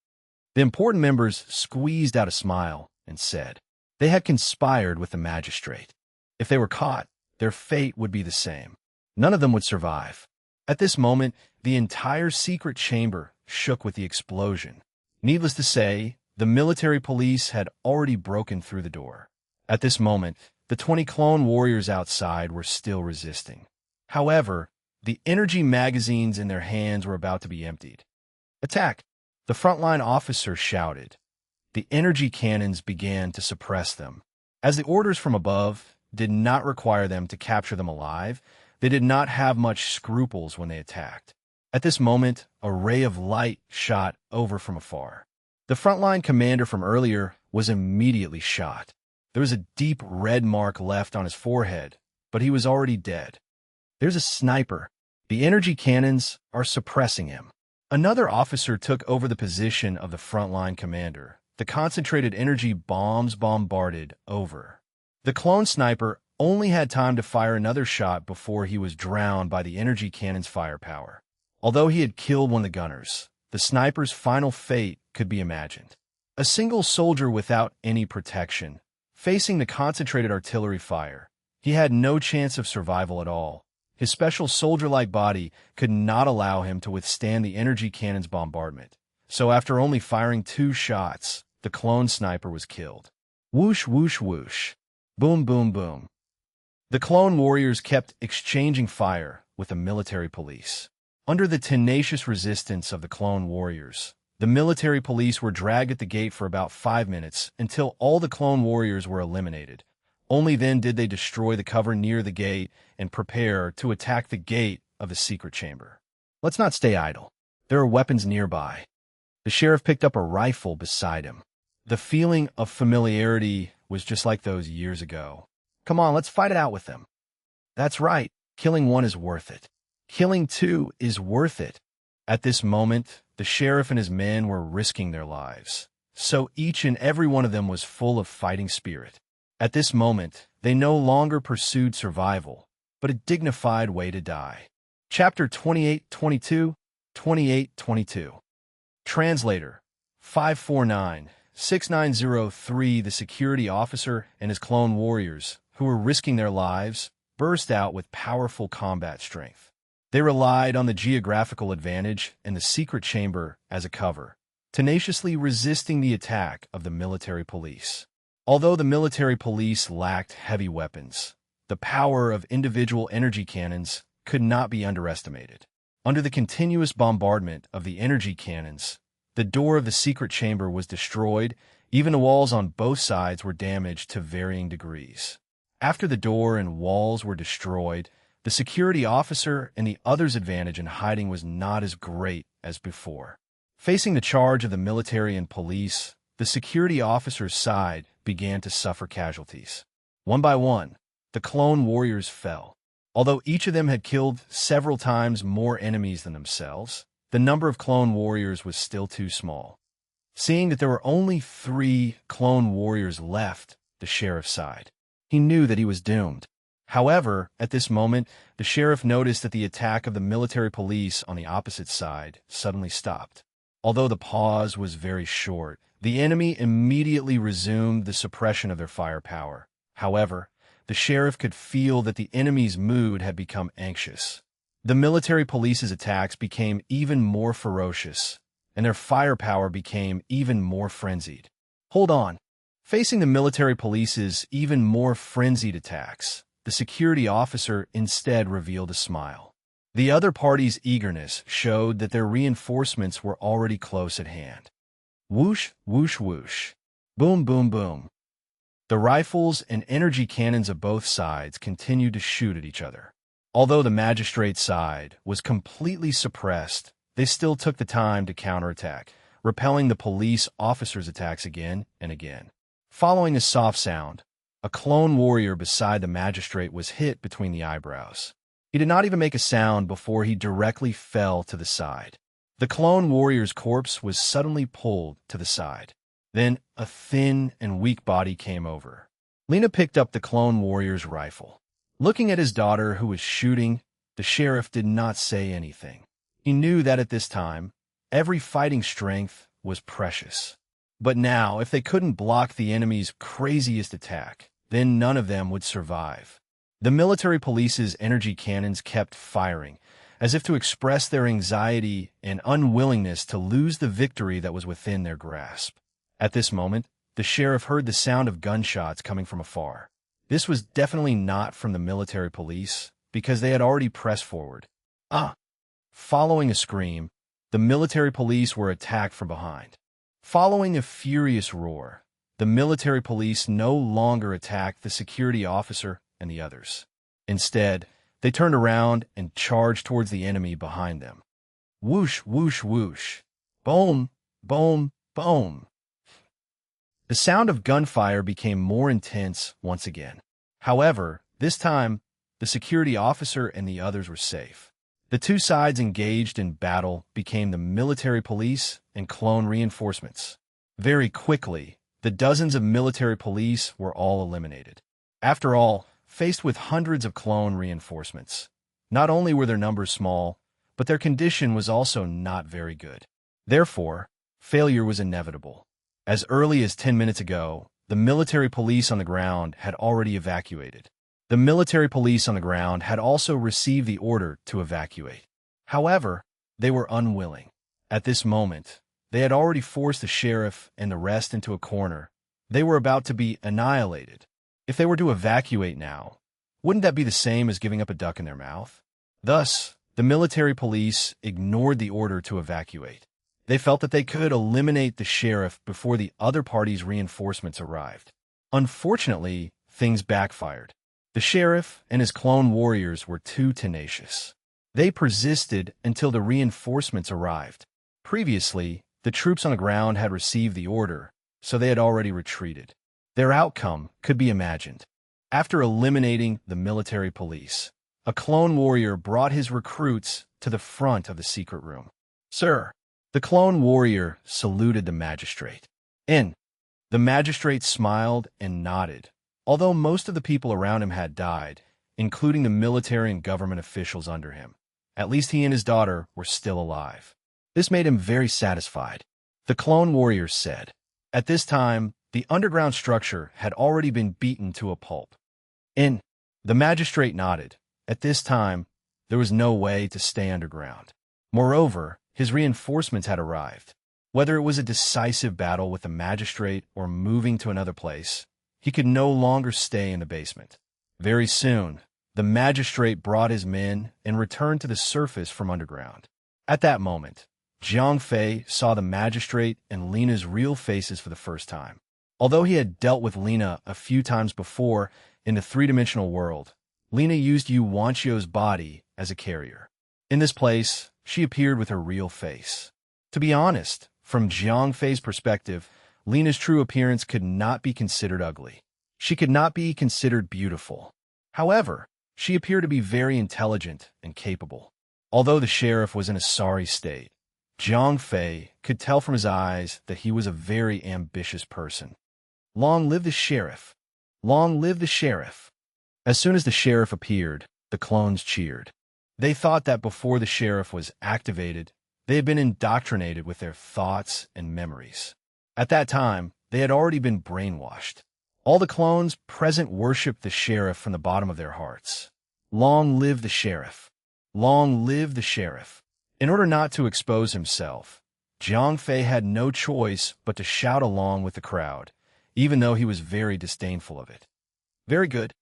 The important members squeezed out a smile and said they had conspired with the magistrate. If they were caught, their fate would be the same. None of them would survive. At this moment, the entire secret chamber shook with the explosion. Needless to say, the military police had already broken through the door. At this moment, the 20 clone warriors outside were still resisting. However, the energy magazines in their hands were about to be emptied. Attack! The frontline officer shouted. The energy cannons began to suppress them. As the orders from above did not require them to capture them alive, they did not have much scruples when they attacked. At this moment, a ray of light shot over from afar. The frontline commander from earlier was immediately shot. There was a deep red mark left on his forehead, but he was already dead. There's a sniper. The energy cannons are suppressing him. Another officer took over the position of the frontline commander. The concentrated energy bombs bombarded over. The clone sniper only had time to fire another shot before he was drowned by the energy cannon's firepower. Although he had killed one of the gunners, the sniper's final fate could be imagined. A single soldier without any protection, facing the concentrated artillery fire, he had no chance of survival at all. His special soldier-like body could not allow him to withstand the energy cannon's bombardment. So after only firing 2 shots, the clone sniper was killed. Whoosh, whoosh, whoosh. Boom, boom, boom. The clone warriors kept exchanging fire with the military police. Under the tenacious resistance of the clone warriors, The military police were dragged at the gate for about 5 minutes until all the clone warriors were eliminated. Only then did they destroy the cover near the gate and prepare to attack the gate of the secret chamber. Let's not stay idle. There are weapons nearby. The sheriff picked up a rifle beside him. The feeling of familiarity was just like those years ago. Come on, let's fight it out with them. That's right. Killing one is worth it. Killing two is worth it. At this moment, the sheriff and his men were risking their lives. So each and every one of them was full of fighting spirit. At this moment, they no longer pursued survival, but a dignified way to die. Chapter 28-22, 28-22. Translator 549-6903. The security officer and his clone warriors, who were risking their lives, burst out with powerful combat strength. They relied on the geographical advantage and the secret chamber as a cover, tenaciously resisting the attack of the military police. Although the military police lacked heavy weapons, the power of individual energy cannons could not be underestimated. Under the continuous bombardment of the energy cannons, the door of the secret chamber was destroyed. Even the walls on both sides were damaged to varying degrees. After the door and walls were destroyed, the security officer and the others' advantage in hiding was not as great as before. Facing the charge of the military and police, the security officer's side began to suffer casualties. One by one, the clone warriors fell. Although each of them had killed several times more enemies than themselves, the number of clone warriors was still too small. Seeing that there were only 3 clone warriors left, the sheriff sighed. He knew that he was doomed. However, at this moment, the sheriff noticed that the attack of the military police on the opposite side suddenly stopped. Although the pause was very short, the enemy immediately resumed the suppression of their firepower. However, the sheriff could feel that the enemy's mood had become anxious. The military police's attacks became even more ferocious, and their firepower became even more frenzied. Hold on. Facing the military police's even more frenzied attacks, the security officer instead revealed a smile. The other party's eagerness showed that their reinforcements were already close at hand. Whoosh, whoosh, whoosh. Boom, boom, boom. The rifles and energy cannons of both sides continued to shoot at each other. Although the magistrate's side was completely suppressed, they still took the time to counterattack, repelling the police officers' attacks again and again. Following a soft sound, a clone warrior beside the magistrate was hit between the eyebrows. He did not even make a sound before he directly fell to the side. The clone warrior's corpse was suddenly pulled to the side. Then a thin and weak body came over. Lena picked up the clone warrior's rifle. Looking at his daughter who was shooting, the sheriff did not say anything. He knew that at this time, every fighting strength was precious. But now, if they couldn't block the enemy's craziest attack, then none of them would survive. The military police's energy cannons kept firing, as if to express their anxiety and unwillingness to lose the victory that was within their grasp. At this moment, the sheriff heard the sound of gunshots coming from afar. This was definitely not from the military police, because they had already pressed forward. Following a scream, the military police were attacked from behind. Following a furious roar, the military police no longer attacked the security officer and the others. Instead, they turned around and charged towards the enemy behind them. Whoosh, whoosh, whoosh. Boom, boom, boom. The sound of gunfire became more intense once again. However, this time, the security officer and the others were safe. The two sides engaged in battle became the military police and clone reinforcements. Very quickly, the dozens of military police were all eliminated. After all, faced with hundreds of clone reinforcements, not only were their numbers small, but their condition was also not very good. Therefore, failure was inevitable. As early as 10 minutes ago, the military police on the ground had already evacuated. The military police on the ground had also received the order to evacuate. However, they were unwilling. At this moment, they had already forced the sheriff and the rest into a corner. They were about to be annihilated. If they were to evacuate now, wouldn't that be the same as giving up a duck in their mouth? Thus, the military police ignored the order to evacuate. They felt that they could eliminate the sheriff before the other party's reinforcements arrived. Unfortunately, things backfired. The sheriff and his clone warriors were too tenacious. They persisted until the reinforcements arrived. Previously, the troops on the ground had received the order, so they had already retreated. Their outcome could be imagined. After eliminating the military police, a clone warrior brought his recruits to the front of the secret room. "Sir," the clone warrior saluted the magistrate. The magistrate smiled and nodded. Although most of the people around him had died, including the military and government officials under him, at least he and his daughter were still alive. This made him very satisfied. The clone warrior said, "At this time, the underground structure had already been beaten to a pulp." The magistrate nodded. At this time, there was no way to stay underground. Moreover, his reinforcements had arrived. Whether it was a decisive battle with the magistrate or moving to another place, he could no longer stay in the basement. Very soon, the magistrate brought his men and returned to the surface from underground. At that moment, Jiang Fei saw the magistrate and Lena's real faces for the first time. Although he had dealt with Lena a few times before in the three-dimensional world, Lena used Yu Wanchio's body as a carrier. In this place, she appeared with her real face. To be honest, from Jiang Fei's perspective, Lena's true appearance could not be considered ugly. She could not be considered beautiful. However, she appeared to be very intelligent and capable. Although the sheriff was in a sorry state, Jiang Fei could tell from his eyes that he was a very ambitious person. Long live the sheriff! Long live the sheriff! As soon as the sheriff appeared, the clones cheered. They thought that before the sheriff was activated, they had been indoctrinated with their thoughts and memories. At that time, they had already been brainwashed. All the clones present worshipped the sheriff from the bottom of their hearts. Long live the sheriff! Long live the sheriff! In order not to expose himself, Jiang Fei had no choice but to shout along with the crowd, even though he was very disdainful of it. Very good.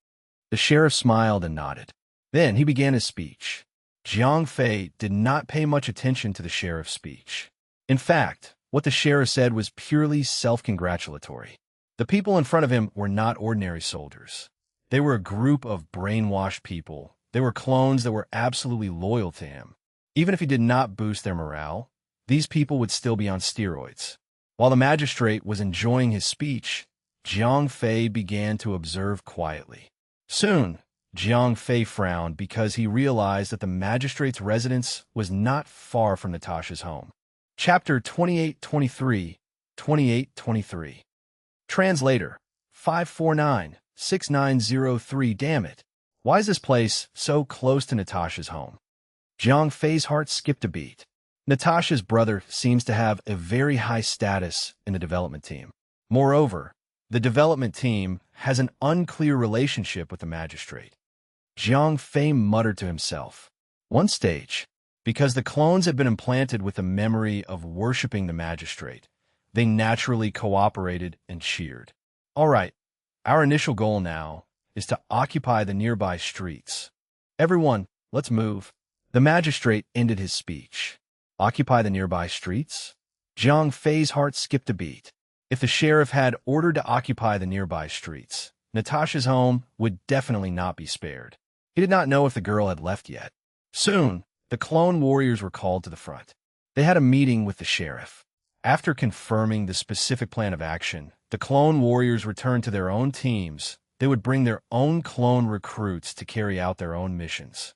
The sheriff smiled and nodded. Then he began his speech. Jiang Fei did not pay much attention to the sheriff's speech. In fact, what the sheriff said was purely self-congratulatory. The people in front of him were not ordinary soldiers. They were a group of brainwashed people. They were clones that were absolutely loyal to him. Even if he did not boost their morale, these people would still be on steroids. While the magistrate was enjoying his speech, Jiang Fei began to observe quietly. Soon, Jiang Fei frowned because he realized that the magistrate's residence was not far from Natasha's home. Chapter 2823, 2823. Translator, 549-6903. Damn it. Why is this place so close to Natasha's home? Jiang Fei's heart skipped a beat. Natasha's brother seems to have a very high status in the development team. Moreover, the development team has an unclear relationship with the magistrate. Jiang Fei muttered to himself. One stage, because the clones had been implanted with the memory of worshipping the magistrate, they naturally cooperated and cheered. All right, our initial goal now is to occupy the nearby streets. Everyone, let's move. The magistrate ended his speech. Occupy the nearby streets? Jiang Fei's heart skipped a beat. If the sheriff had ordered to occupy the nearby streets, Natasha's home would definitely not be spared. He did not know if the girl had left yet. Soon, the clone warriors were called to the front. They had a meeting with the sheriff. After confirming the specific plan of action, the clone warriors returned to their own teams. They would bring their own clone recruits to carry out their own missions.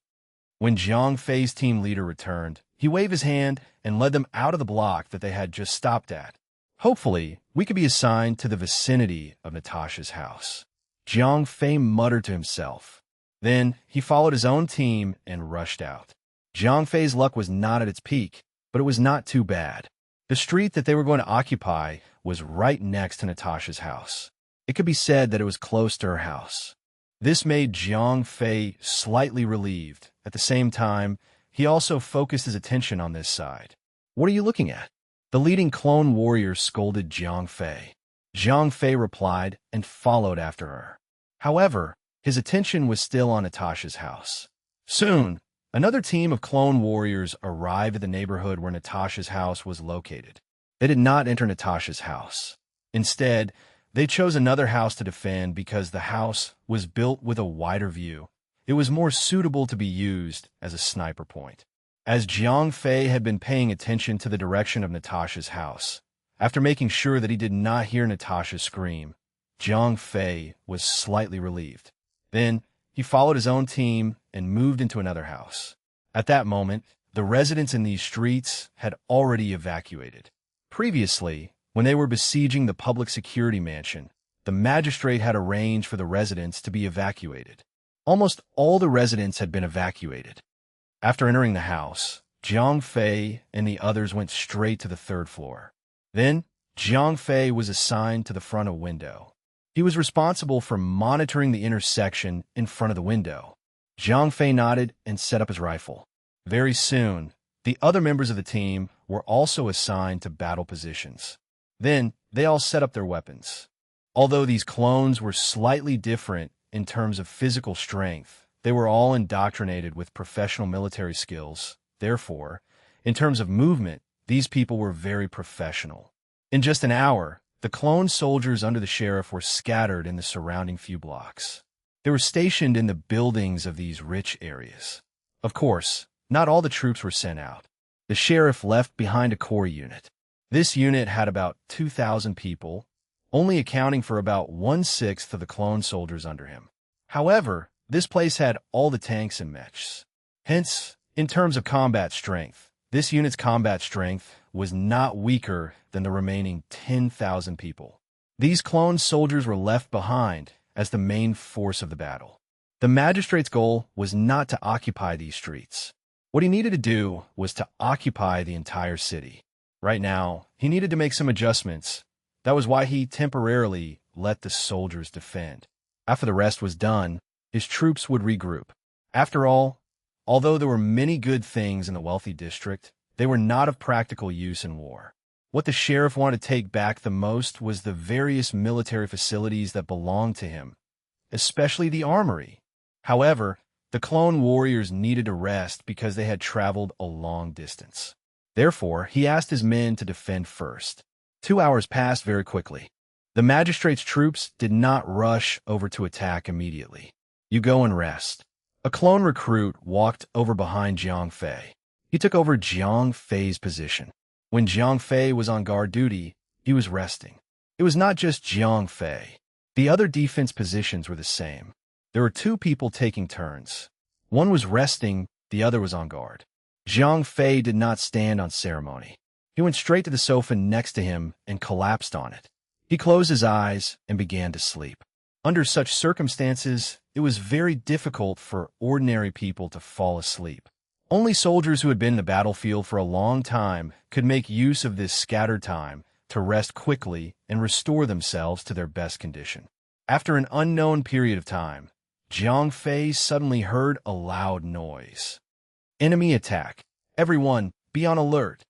When Jiang Fei's team leader returned, he waved his hand and led them out of the block that they had just stopped at. Hopefully, we could be assigned to the vicinity of Natasha's house. Jiang Fei muttered to himself. Then, he followed his own team and rushed out. Jiang Fei's luck was not at its peak, but it was not too bad. The street that they were going to occupy was right next to Natasha's house. It could be said that it was close to her house. This made Jiang Fei slightly relieved. At the same time, he also focused his attention on this side. What are you looking at? The leading clone warrior scolded Jiang Fei. Jiang Fei replied and followed after her. However, his attention was still on Natasha's house. Soon, Another team of clone warriors arrived at the neighborhood where Natasha's house was located. They did not enter Natasha's house. Instead, they chose another house to defend because the house was built with a wider view. It was more suitable to be used as a sniper point. As Jiang Fei had been paying attention to the direction of Natasha's house, after making sure that he did not hear Natasha scream, Jiang Fei was slightly relieved. Then, he followed his own team and moved into another house. At that moment, the residents in these streets had already evacuated. Previously, when they were besieging the public security mansion, the magistrate had arranged for the residents to be evacuated. Almost all the residents had been evacuated. After entering the house, Jiang Fei and the others went straight to the third floor. Then, Jiang Fei was assigned to the front of a window. He was responsible for monitoring the intersection in front of the window. Jiang Fei nodded and set up his rifle. Very soon, the other members of the team were also assigned to battle positions. Then, they all set up their weapons. Although these clones were slightly different in terms of physical strength, they were all indoctrinated with professional military skills. Therefore, in terms of movement, these people were very professional. In just an hour, the clone soldiers under the sheriff were scattered in the surrounding few blocks. They were stationed in the buildings of these rich areas. Of course, not all the troops were sent out. The sheriff left behind a core unit. This unit had about 2,000 people, only accounting for about 1/6 of the clone soldiers under him. However, this place had all the tanks and mechs. Hence, in terms of combat strength, this unit's combat strength was not weaker than the remaining 10,000 people. These clone soldiers were left behind as the main force of the battle. The magistrate's goal was not to occupy these streets. What he needed to do was to occupy the entire city. Right now, he needed to make some adjustments. That was why he temporarily let the soldiers defend. After the rest was done, his troops would regroup. After all, although there were many good things in the wealthy district, they were not of practical use in war. What the sheriff wanted to take back the most was the various military facilities that belonged to him, especially the armory. However, the clone warriors needed to rest because they had traveled a long distance. Therefore, he asked his men to defend first. 2 hours passed very quickly. The magistrate's troops did not rush over to attack immediately. You go and rest. A clone recruit walked over behind Jiang Fei. He took over Jiang Fei's position. When Jiang Fei was on guard duty, he was resting. It was not just Jiang Fei. The other defense positions were the same. There were 2 people taking turns. One was resting, the other was on guard. Jiang Fei did not stand on ceremony. He went straight to the sofa next to him and collapsed on it. He closed his eyes and began to sleep. Under such circumstances, it was very difficult for ordinary people to fall asleep. Only soldiers who had been in the battlefield for a long time could make use of this scattered time to rest quickly and restore themselves to their best condition. After an unknown period of time, Jiang Fei suddenly heard a loud noise. Enemy attack. Everyone, be on alert.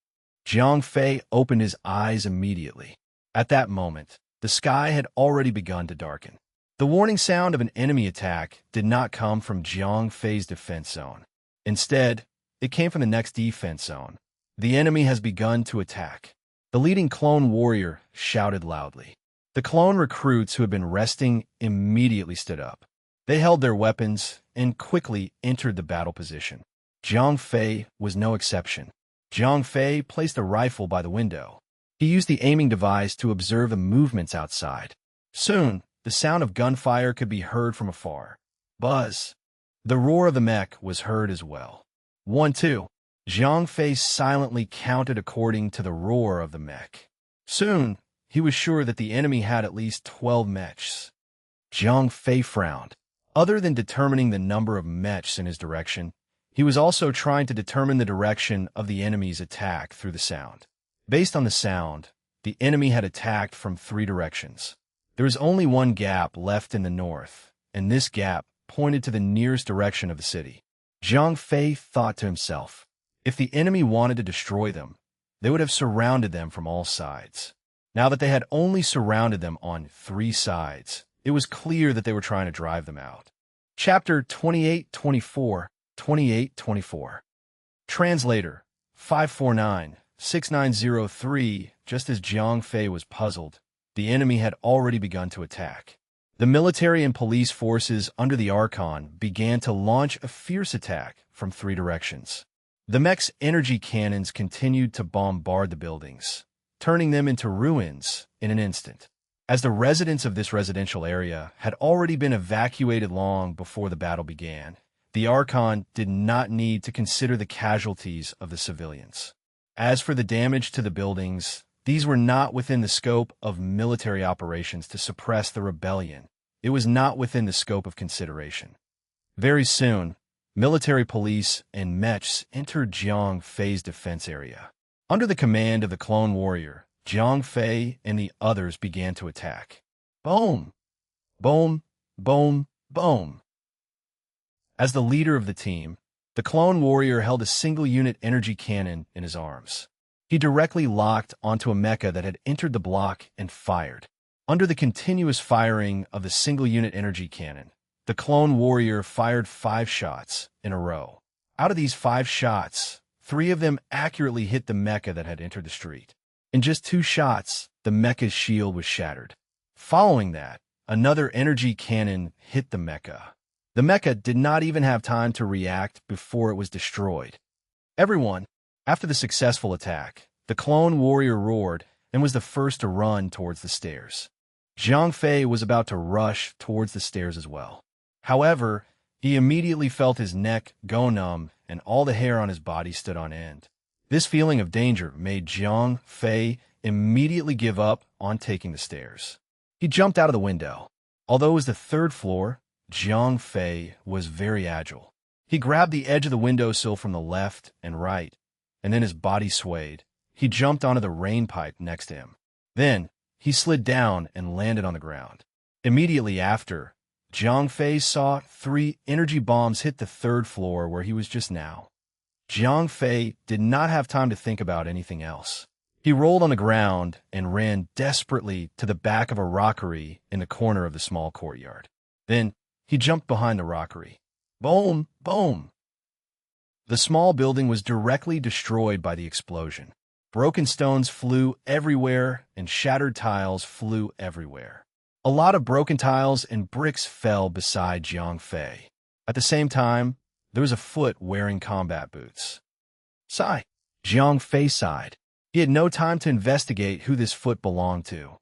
Jiang Fei opened his eyes immediately. At that moment, the sky had already begun to darken. The warning sound of an enemy attack did not come from Jiang Fei's defense zone. Instead, it came from the next defense zone. The enemy has begun to attack. The leading clone warrior shouted loudly. The clone recruits who had been resting immediately stood up. They held their weapons and quickly entered the battle position. Jiang Fei was no exception. Jiang Fei placed a rifle by the window. He used the aiming device to observe the movements outside. Soon, the sound of gunfire could be heard from afar. Buzz. The roar of the mech was heard as well. 1, 2. Jiang Fei silently counted according to the roar of the mech. Soon, he was sure that the enemy had at least 12 mechs. Jiang Fei frowned. Other than determining the number of mechs in his direction, he was also trying to determine the direction of the enemy's attack through the sound. Based on the sound, the enemy had attacked from 3 directions. There was only one gap left in the north, and this gap pointed to the nearest direction of the city. Jiang Fei thought to himself, if the enemy wanted to destroy them, they would have surrounded them from all sides. Now that they had only surrounded them on 3 sides, it was clear that they were trying to drive them out. Chapter 28-24 2824. Translator 549-6903. Just as Jiang Fei was puzzled, the enemy had already begun to attack. The military and police forces under the Archon began to launch a fierce attack from 3 directions. The mech's energy cannons continued to bombard the buildings, turning them into ruins in an instant. As the residents of this residential area had already been evacuated long before the battle began, the Archon did not need to consider the casualties of the civilians. As for the damage to the buildings, these were not within the scope of military operations to suppress the rebellion. It was not within the scope of consideration. Very soon, military police and mechs entered Jiang Fei's defense area. Under the command of the clone warrior, Jiang Fei and the others began to attack. Boom! Boom! Boom! Boom! As the leader of the team, the clone warrior held a single-unit energy cannon in his arms. He directly locked onto a mecha that had entered the block and fired. Under the continuous firing of the single-unit energy cannon, the clone warrior fired 5 shots in a row. Out of these 5 shots, 3 of them accurately hit the mecha that had entered the street. In just 2 shots, the mecha's shield was shattered. Following that, another energy cannon hit the mecha. The mecha did not even have time to react before it was destroyed. Everyone, after the successful attack, the clone warrior roared and was the first to run towards the stairs. Jiang Fei was about to rush towards the stairs as well. However, he immediately felt his neck go numb and all the hair on his body stood on end. This feeling of danger made Jiang Fei immediately give up on taking the stairs. He jumped out of the window. Although it was the 3rd floor, Jiang Fei was very agile. He grabbed the edge of the windowsill from the left and right, and then his body swayed. He jumped onto the rain pipe next to him. Then, he slid down and landed on the ground. Immediately after, Jiang Fei saw 3 energy bombs hit the 3rd floor where he was just now. Jiang Fei did not have time to think about anything else. He rolled on the ground and ran desperately to the back of a rockery in the corner of the small courtyard. Then, he jumped behind the rockery. Boom! Boom! The small building was directly destroyed by the explosion. Broken stones flew everywhere and shattered tiles flew everywhere. A lot of broken tiles and bricks fell beside Jiang Fei. At the same time, there was a foot wearing combat boots. Sigh. Jiang Fei sighed. He had no time to investigate who this foot belonged to.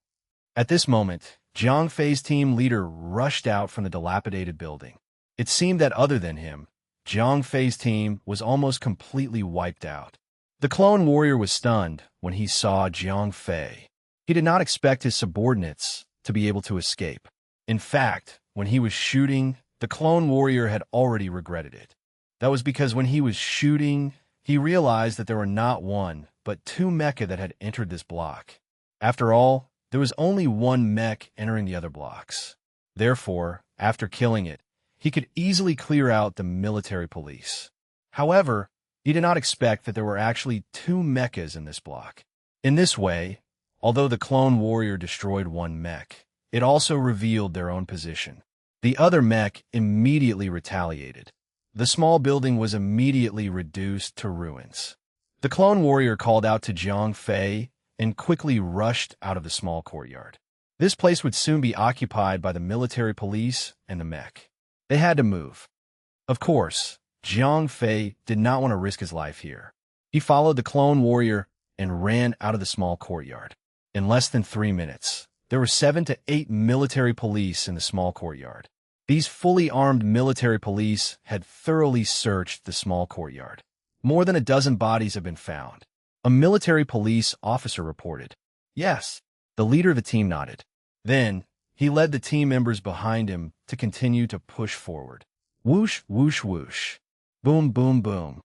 At this moment, Jiang Fei's team leader rushed out from the dilapidated building. It seemed that other than him, Jiang Fei's team was almost completely wiped out. The clone warrior was stunned when he saw Jiang Fei. He did not expect his subordinates to be able to escape. In fact, when he was shooting, the clone warrior had already regretted it. That was because when he was shooting, he realized that there were not 1, but 2 mecha that had entered this block. After all, there was only 1 mech entering the other blocks. Therefore, after killing it, he could easily clear out the military police. However, he did not expect that there were actually 2 mechas in this block. In this way, although the clone warrior destroyed 1 mech, it also revealed their own position. The other mech immediately retaliated. The small building was immediately reduced to ruins. The clone warrior called out to Jiang Fei and quickly rushed out of the small courtyard. This place would soon be occupied by the military police and the mech. They had to move. Of course, Jiang Fei did not want to risk his life here. He followed the clone warrior and ran out of the small courtyard. In less than 3 minutes, there were 7 to 8 military police in the small courtyard. These fully armed military police had thoroughly searched the small courtyard. More than a dozen bodies have been found. A military police officer reported. Yes, the leader of the team nodded. Then, he led the team members behind him to continue to push forward. Whoosh, whoosh, whoosh. Boom, boom, boom.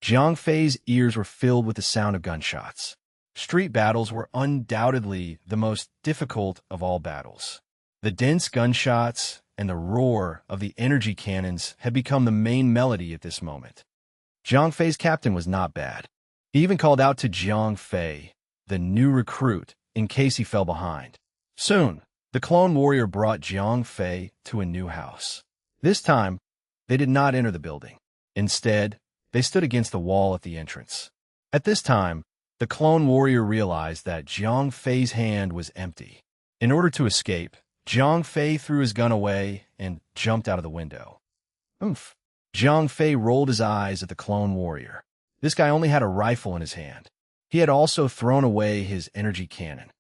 Jiang Fei's ears were filled with the sound of gunshots. Street battles were undoubtedly the most difficult of all battles. The dense gunshots and the roar of the energy cannons had become the main melody at this moment. Jiang Fei's captain was not bad. He even called out to Jiang Fei, the new recruit, in case he fell behind. Soon, the clone warrior brought Jiang Fei to a new house. This time, they did not enter the building. Instead, they stood against the wall at the entrance. At this time, the clone warrior realized that Jiang Fei's hand was empty. In order to escape, Jiang Fei threw his gun away and jumped out of the window. Oomph! Jiang Fei rolled his eyes at the clone warrior. This guy only had a rifle in his hand. He had also thrown away his energy cannon.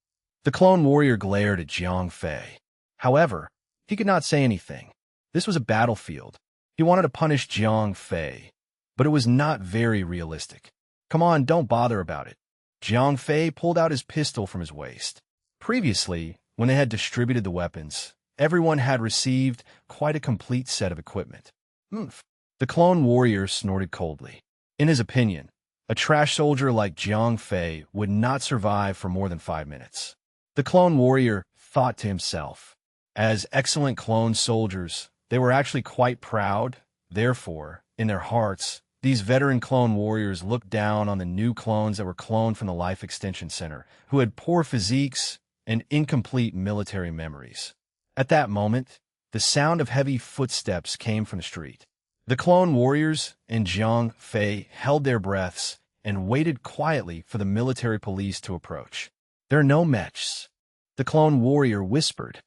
The clone warrior glared at Jiang Fei. However, he could not say anything. This was a battlefield. He wanted to punish Jiang Fei, but it was not very realistic. Come on, don't bother about it. Jiang Fei pulled out his pistol from his waist. Previously, when they had distributed the weapons, everyone had received quite a complete set of equipment. Oomph! The clone warrior snorted coldly. In his opinion, a trash soldier like Jiang Fei would not survive for more than 5 minutes. The clone warrior thought to himself, as excellent clone soldiers, they were actually quite proud. Therefore, in their hearts, these veteran clone warriors looked down on the new clones that were cloned from the Life Extension Center, who had poor physiques and incomplete military memories. At that moment, the sound of heavy footsteps came from the street. The clone warriors and Jiang Fei held their breaths and waited quietly for the military police to approach. There are no mechs, the clone warrior whispered.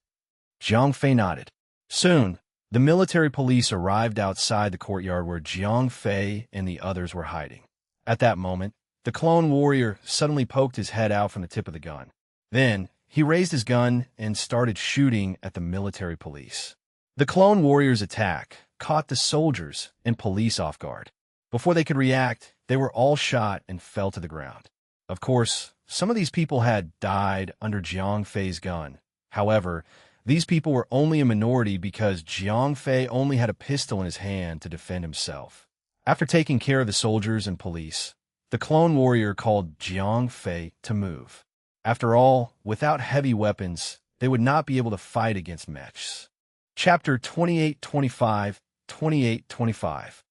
Jiang Fei nodded. Soon, the military police arrived outside the courtyard where Jiang Fei and the others were hiding. At that moment, the clone warrior suddenly poked his head out from the tip of the gun. Then, he raised his gun and started shooting at the military police. The clone warrior's attack caught the soldiers and police off guard. Before they could react, they were all shot and fell to the ground. Of course, some of these people had died under Jiang Fei's gun. However, these people were only a minority because Jiang Fei only had a pistol in his hand to defend himself. After taking care of the soldiers and police, the clone warrior called Jiang Fei to move. After all, without heavy weapons, they would not be able to fight against mechs. Chapter 2825, 2825.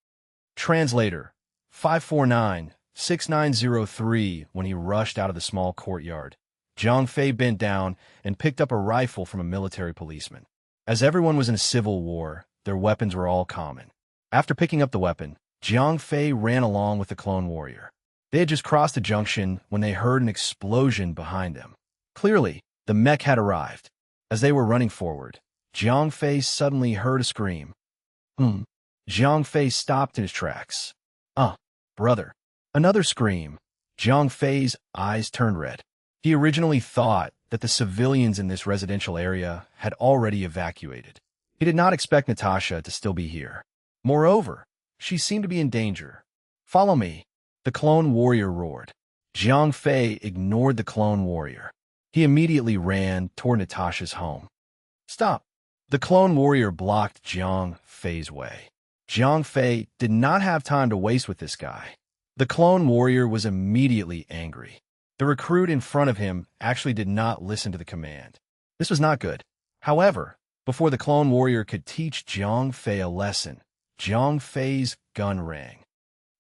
Translator 549-6903. When he rushed out of the small courtyard, Jiang Fei bent down and picked up a rifle from a military policeman. As everyone was in a civil war, their weapons were all common. After picking up the weapon, Jiang Fei ran along with the clone warrior. They had just crossed a junction when they heard an explosion behind them. Clearly, the mech had arrived. As they were running forward, Jiang Fei suddenly heard a scream. Jiang Fei stopped in his tracks. Brother. Another scream. Jiang Fei's eyes turned red. He originally thought that the civilians in this residential area had already evacuated. He did not expect Natasha to still be here. Moreover, she seemed to be in danger. Follow me, the clone warrior roared. Jiang Fei ignored the clone warrior. He immediately ran toward Natasha's home. Stop! The clone warrior blocked Jiang Fei's way. Jiang Fei did not have time to waste with this guy. The clone warrior was immediately angry. The recruit in front of him actually did not listen to the command. This was not good. However, before the clone warrior could teach Jiang Fei a lesson, Jiang Fei's gun rang.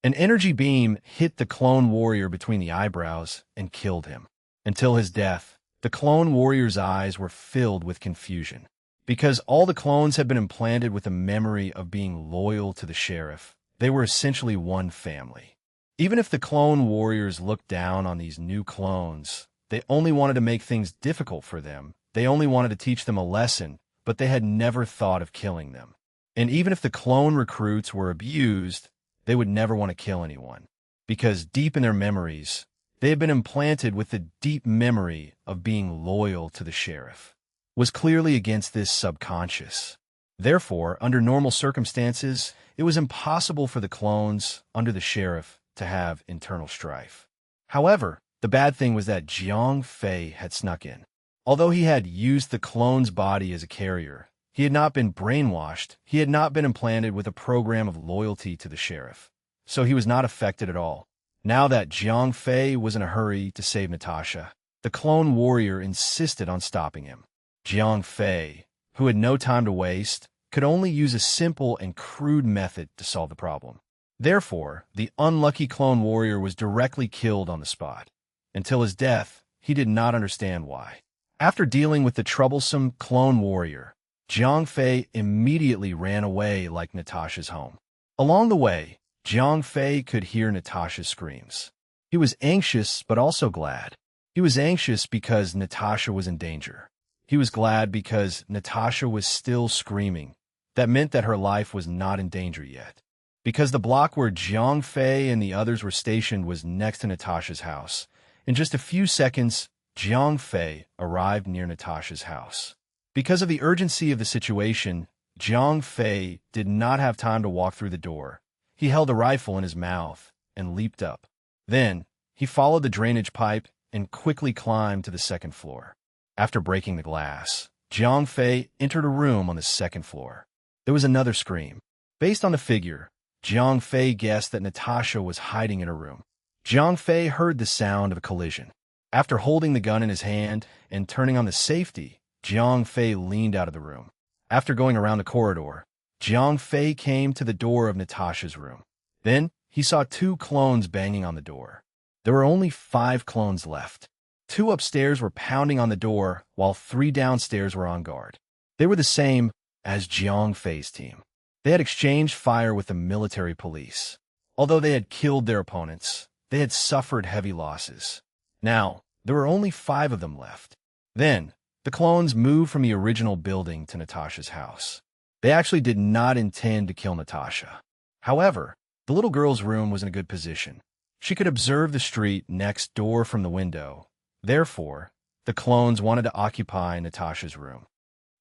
An energy beam hit the clone warrior between the eyebrows and killed him. Until his death, the clone warrior's eyes were filled with confusion. Because all the clones had been implanted with a memory of being loyal to the sheriff, they were essentially one family. Even if the clone warriors looked down on these new clones, they only wanted to make things difficult for them. They only wanted to teach them a lesson, but they had never thought of killing them. And even if the clone recruits were abused, they would never want to kill anyone. Because deep in their memories, they had been implanted with the deep memory of being loyal to the sheriff. Was clearly against this subconscious. Therefore, under normal circumstances, it was impossible for the clones under the sheriff to have internal strife. However, the bad thing was that Jiang Fei had snuck in. Although he had used the clone's body as a carrier, he had not been brainwashed, he had not been implanted with a program of loyalty to the sheriff. So he was not affected at all. Now that Jiang Fei was in a hurry to save Natasha, the clone warrior insisted on stopping him. Jiang Fei, who had no time to waste, could only use a simple and crude method to solve the problem. Therefore, the unlucky clone warrior was directly killed on the spot. Until his death, he did not understand why. After dealing with the troublesome clone warrior, Jiang Fei immediately ran away like Natasha's home. Along the way, Jiang Fei could hear Natasha's screams. He was anxious, but also glad. He was anxious because Natasha was in danger. He was glad because Natasha was still screaming. That meant that her life was not in danger yet. Because the block where Jiang Fei and the others were stationed was next to Natasha's house. In just a few seconds, Jiang Fei arrived near Natasha's house. Because of the urgency of the situation, Jiang Fei did not have time to walk through the door. He held a rifle in his mouth and leaped up. Then, he followed the drainage pipe and quickly climbed to the second floor. After breaking the glass, Jiang Fei entered a room on the second floor. There was another scream. Based on the figure, Jiang Fei guessed that Natasha was hiding in her room. Jiang Fei heard the sound of a collision. After holding the gun in his hand and turning on the safety, Jiang Fei leaned out of the room. After going around the corridor, Jiang Fei came to the door of Natasha's room. Then, he saw 2 clones banging on the door. There were only 5 clones left. 2 upstairs were pounding on the door, while 3 downstairs were on guard. They were the same as Jiang Fei's team. They had exchanged fire with the military police. Although they had killed their opponents, they had suffered heavy losses. Now, there were only 5 of them left. Then, the clones moved from the original building to Natasha's house. They actually did not intend to kill Natasha. However, the little girl's room was in a good position. She could observe the street next door from the window. Therefore, the clones wanted to occupy Natasha's room.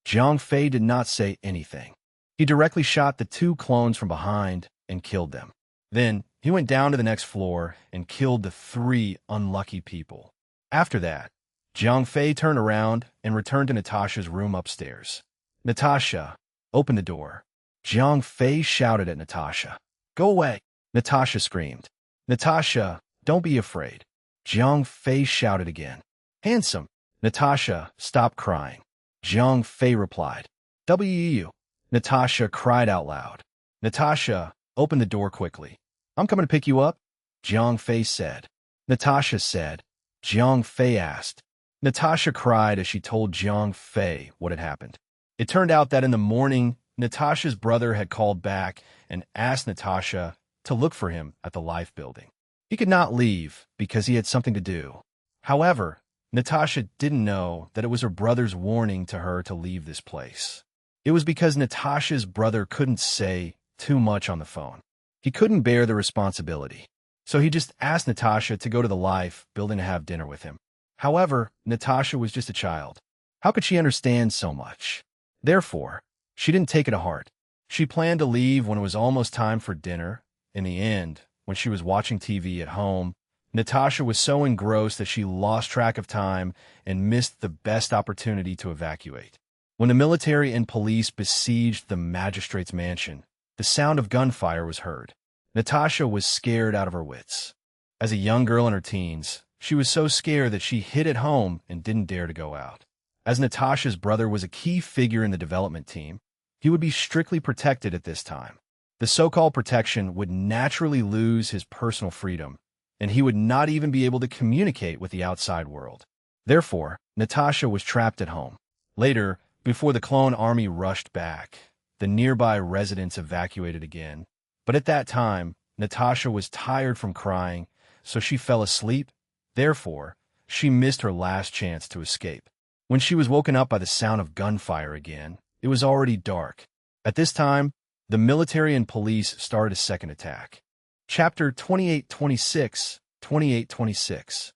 Jiang Fei did not say anything. He directly shot the 2 clones from behind and killed them. Then, he went down to the next floor and killed the 3 unlucky people. After that, Jiang Fei turned around and returned to Natasha's room upstairs. "Natasha, open the door." Jiang Fei shouted at Natasha. "Go away," Natasha screamed. "Natasha, don't be afraid." Jiang Fei shouted again. "Handsome." "Natasha, stop crying." Jiang Fei replied. "WU." Natasha cried out loud. "Natasha, open the door quickly. I'm coming to pick you up," Jiang Fei said. Natasha said. Jiang Fei asked. Natasha cried as she told Jiang Fei what had happened. It turned out that in the morning, Natasha's brother had called back and asked Natasha to look for him at the Life building. He could not leave because he had something to do. However, Natasha didn't know that it was her brother's warning to her to leave this place. It was because Natasha's brother couldn't say too much on the phone. He couldn't bear the responsibility. So he just asked Natasha to go to the Life building to have dinner with him. However, Natasha was just a child. How could she understand so much? Therefore, she didn't take it to heart. She planned to leave when it was almost time for dinner. In the end, when she was watching TV at home, Natasha was so engrossed that she lost track of time and missed the best opportunity to evacuate. When the military and police besieged the magistrate's mansion, the sound of gunfire was heard. Natasha was scared out of her wits. As a young girl in her teens, she was so scared that she hid at home and didn't dare to go out. As Natasha's brother was a key figure in the development team, he would be strictly protected at this time. The so-called protection would naturally lose his personal freedom, and he would not even be able to communicate with the outside world. Therefore, Natasha was trapped at home. Later, before the clone army rushed back, the nearby residents evacuated again. But at that time, Natasha was tired from crying, so she fell asleep. Therefore, she missed her last chance to escape. When she was woken up by the sound of gunfire again, it was already dark. At this time, the military and police started a second attack. Chapter 2826, 2826.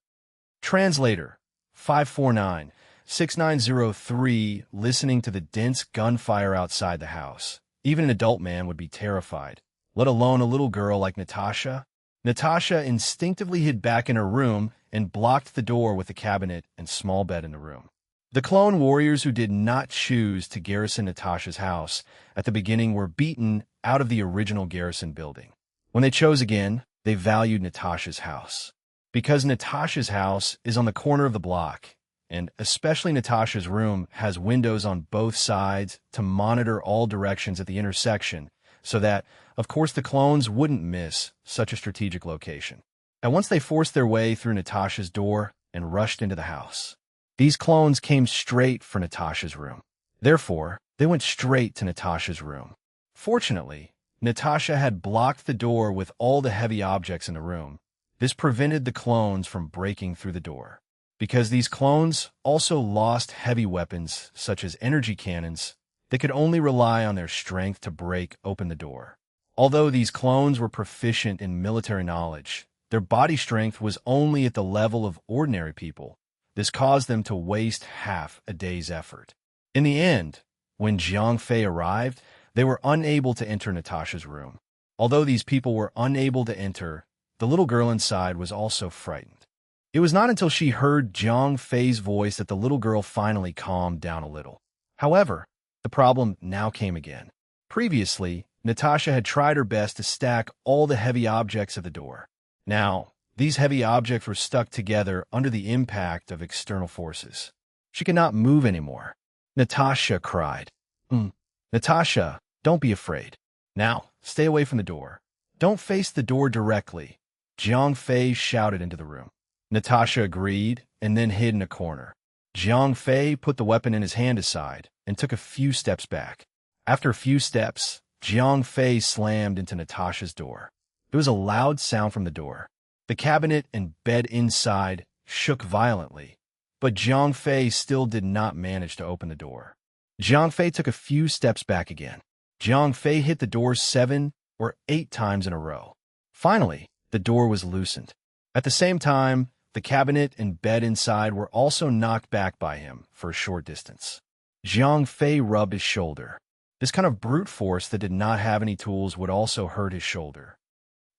Translator 549-6903. Listening to the dense gunfire outside the house, even an adult man would be terrified, let alone a little girl like Natasha. Natasha instinctively hid back in her room and blocked the door with the cabinet and small bed in the room. The clone warriors who did not choose to garrison Natasha's house at the beginning were beaten out of the original garrison building. When they chose again, they valued Natasha's house. Because Natasha's house is on the corner of the block, and especially Natasha's room has windows on both sides to monitor all directions at the intersection, so that, of course, the clones wouldn't miss such a strategic location. At once they forced their way through Natasha's door and rushed into the house. These clones came straight for Natasha's room. Therefore, they went straight to Natasha's room. Fortunately, Natasha had blocked the door with all the heavy objects in the room. This prevented the clones from breaking through the door. Because these clones also lost heavy weapons, such as energy cannons, they could only rely on their strength to break open the door. Although these clones were proficient in military knowledge, their body strength was only at the level of ordinary people. This caused them to waste half a day's effort. In the end, when Jiang Fei arrived, they were unable to enter Natasha's room. Although these people were unable to enter, the little girl inside was also frightened. It was not until she heard Jiang Fei's voice that the little girl finally calmed down a little. However, the problem now came again. Previously, Natasha had tried her best to stack all the heavy objects at the door. Now, these heavy objects were stuck together under the impact of external forces. She could not move anymore. Natasha cried. Natasha, don't be afraid. Now, stay away from the door. Don't face the door directly. Jiang Fei shouted into the room. Natasha agreed and then hid in a corner. Jiang Fei put the weapon in his hand aside and took a few steps back. After a few steps, Jiang Fei slammed into Natasha's door. There was a loud sound from the door. The cabinet and bed inside shook violently, but Jiang Fei still did not manage to open the door. Jiang Fei took a few steps back again. Jiang Fei hit the door 7 or 8 times in a row. Finally, the door was loosened. At the same time, the cabinet and bed inside were also knocked back by him for a short distance. Jiang Fei rubbed his shoulder. This kind of brute force that did not have any tools would also hurt his shoulder.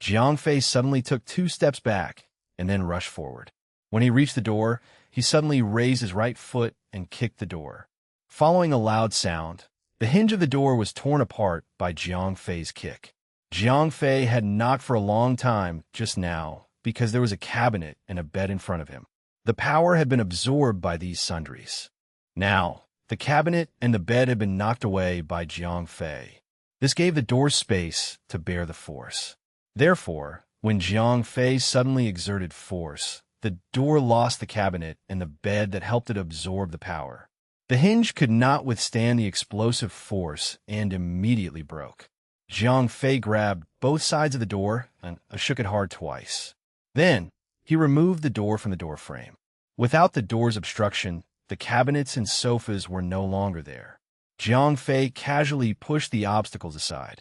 Jiang Fei suddenly took 2 steps back and then rushed forward. When he reached the door, he suddenly raised his right foot and kicked the door. Following a loud sound, the hinge of the door was torn apart by Jiang Fei's kick. Jiang Fei had knocked for a long time just now because there was a cabinet and a bed in front of him. The power had been absorbed by these sundries. Now, the cabinet and the bed had been knocked away by Jiang Fei. This gave the door space to bear the force. Therefore, when Jiang Fei suddenly exerted force, the door lost the cabinet and the bed that helped it absorb the power. The hinge could not withstand the explosive force and immediately broke. Jiang Fei grabbed both sides of the door and shook it hard twice. Then, he removed the door from the door frame. Without the door's obstruction, the cabinets and sofas were no longer there. Jiang Fei casually pushed the obstacles aside.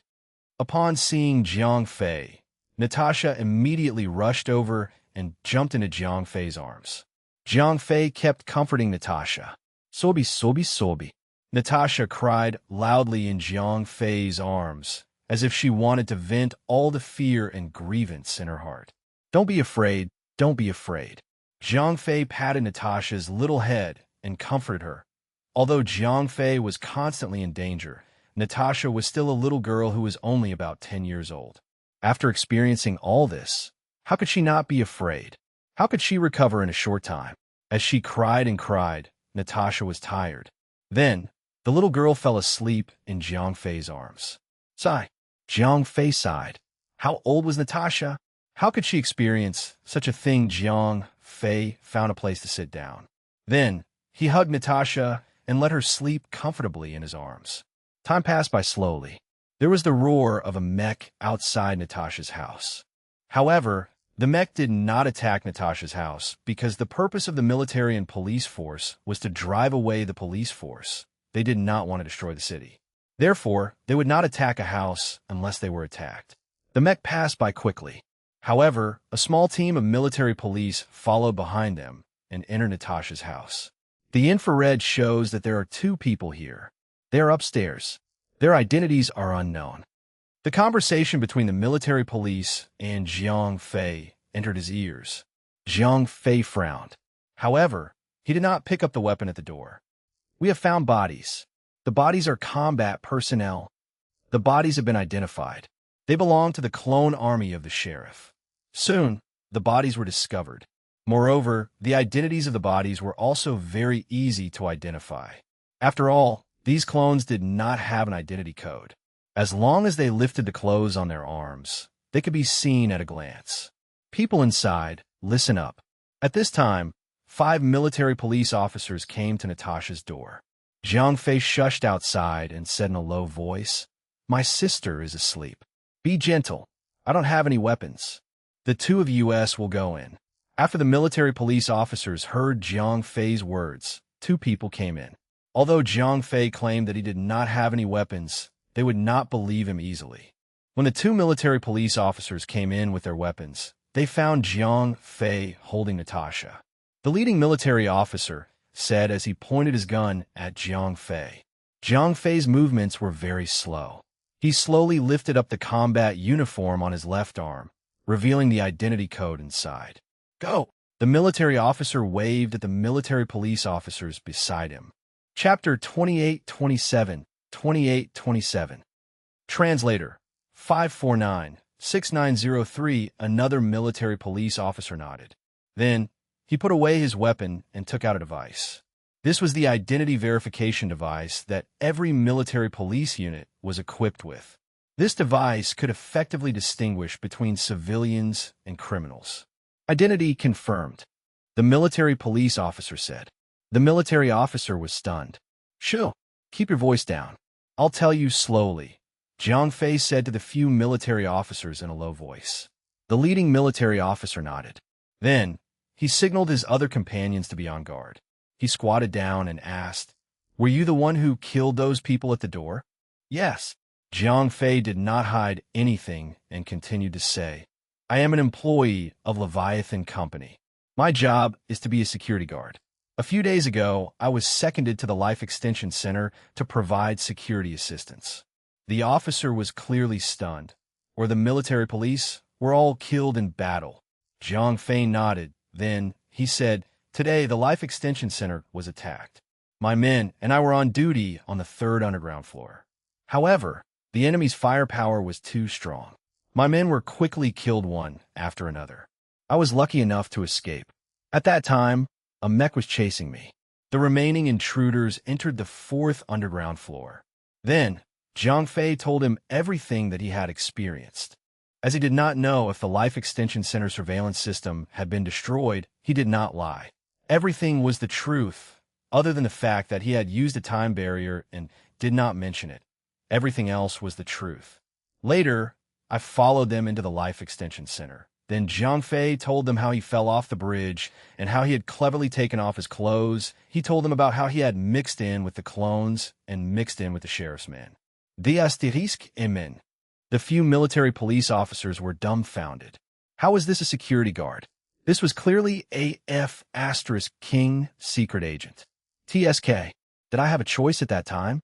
Upon seeing Jiang Fei, Natasha immediately rushed over and jumped into Jiang Fei's arms. Jiang Fei kept comforting Natasha. Sobi, sobi, sobi. Natasha cried loudly in Jiang Fei's arms, as if she wanted to vent all the fear and grievance in her heart. Don't be afraid, don't be afraid. Jiang Fei patted Natasha's little head and comforted her. Although Jiang Fei was constantly in danger, Natasha was still a little girl who was only about 10 years old. After experiencing all this, how could she not be afraid? How could she recover in a short time? As she cried and cried, Natasha was tired. Then, the little girl fell asleep in Jiang Fei's arms. Sigh. Jiang Fei sighed. How old was Natasha? How could she experience such a thing? Jiang Fei found a place to sit down. Then, he hugged Natasha and let her sleep comfortably in his arms. Time passed by slowly. There was the roar of a mech outside Natasha's house. However, the mech did not attack Natasha's house because the purpose of the military and police force was to drive away the police force. They did not want to destroy the city. Therefore, they would not attack a house unless they were attacked. The mech passed by quickly. However, a small team of military police followed behind them and entered Natasha's house. The infrared shows that there are 2 people here. They are upstairs. Their identities are unknown. The conversation between the military police and Jiang Fei entered his ears. Jiang Fei frowned. However, he did not pick up the weapon at the door. We have found bodies. The bodies are combat personnel. The bodies have been identified. They belong to the clone army of the sheriff. Soon, the bodies were discovered. Moreover, the identities of the bodies were also very easy to identify. After all, these clones did not have an identity code. As long as they lifted the clothes on their arms, they could be seen at a glance. People inside, listen up. At this time, 5 military police officers came to Natasha's door. Jiang Fei shushed outside and said in a low voice, "My sister is asleep." Be gentle. I don't have any weapons. The two of us will go in. After the military police officers heard Jiang Fei's words, two people came in. Although Jiang Fei claimed that he did not have any weapons, they would not believe him easily. When the two military police officers came in with their weapons, they found Jiang Fei holding Natasha. The leading military officer said as he pointed his gun at Jiang Fei. Jiang Fei's movements were very slow. He slowly lifted up the combat uniform on his left arm, revealing the identity code inside. Go! The military officer waved at the military police officers beside him. Chapter 2827, 2827. Translator, 549-6903. Another military police officer nodded. Then, he put away his weapon and took out a device. This was the identity verification device that every military police unit was equipped with. This device could effectively distinguish between civilians and criminals. Identity confirmed, the military police officer said. The military officer was stunned. Shoo, keep your voice down. I'll tell you slowly, Jiang Fei said to the few military officers in a low voice. The leading military officer nodded. Then, he signaled his other companions to be on guard. He squatted down and asked, "Were you the one who killed those people at the door?" "Yes." Jiang Fei did not hide anything and continued to say, "I am an employee of Leviathan Company. My job is to be a security guard. A few days ago, I was seconded to the Life Extension Center to provide security assistance." The officer was clearly stunned. Were the military police were all killed in battle? Jiang Fei nodded. Then, he said, "Today, the Life Extension Center was attacked. My men and I were on duty on the third underground floor. However, the enemy's firepower was too strong. My men were quickly killed one after another. I was lucky enough to escape. At that time, a mech was chasing me. The remaining intruders entered the fourth underground floor." Then, Jiang Fei told him everything that he had experienced. As he did not know if the Life Extension Center surveillance system had been destroyed, he did not lie. Everything was the truth, other than the fact that he had used a time barrier and did not mention it. Everything else was the truth. Later, I followed them into the Life Extension Center. Then Jiang Fei told them how he fell off the bridge and how he had cleverly taken off his clothes. He told them about how he had mixed in with the clones and mixed in with the sheriff's men. The asterisk emin. The few military police officers were dumbfounded. How was this a security guard? This was clearly AF King secret agent. TSK. Did I have a choice at that time?